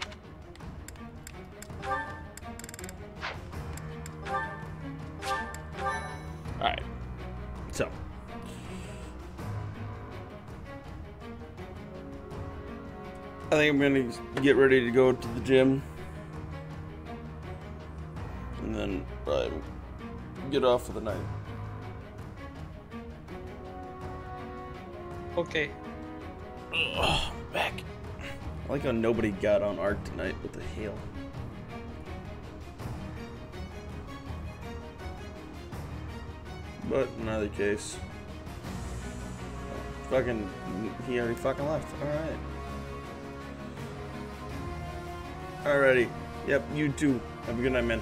Alright. So. I think I'm gonna get ready to go to the gym. And then probably get off for the night. Okay. Ugh, back. I like how nobody got on art tonight with the hail. But in either case, fucking, he already fucking left. Alright. Alrighty. Yep, you too. Have a good night, man.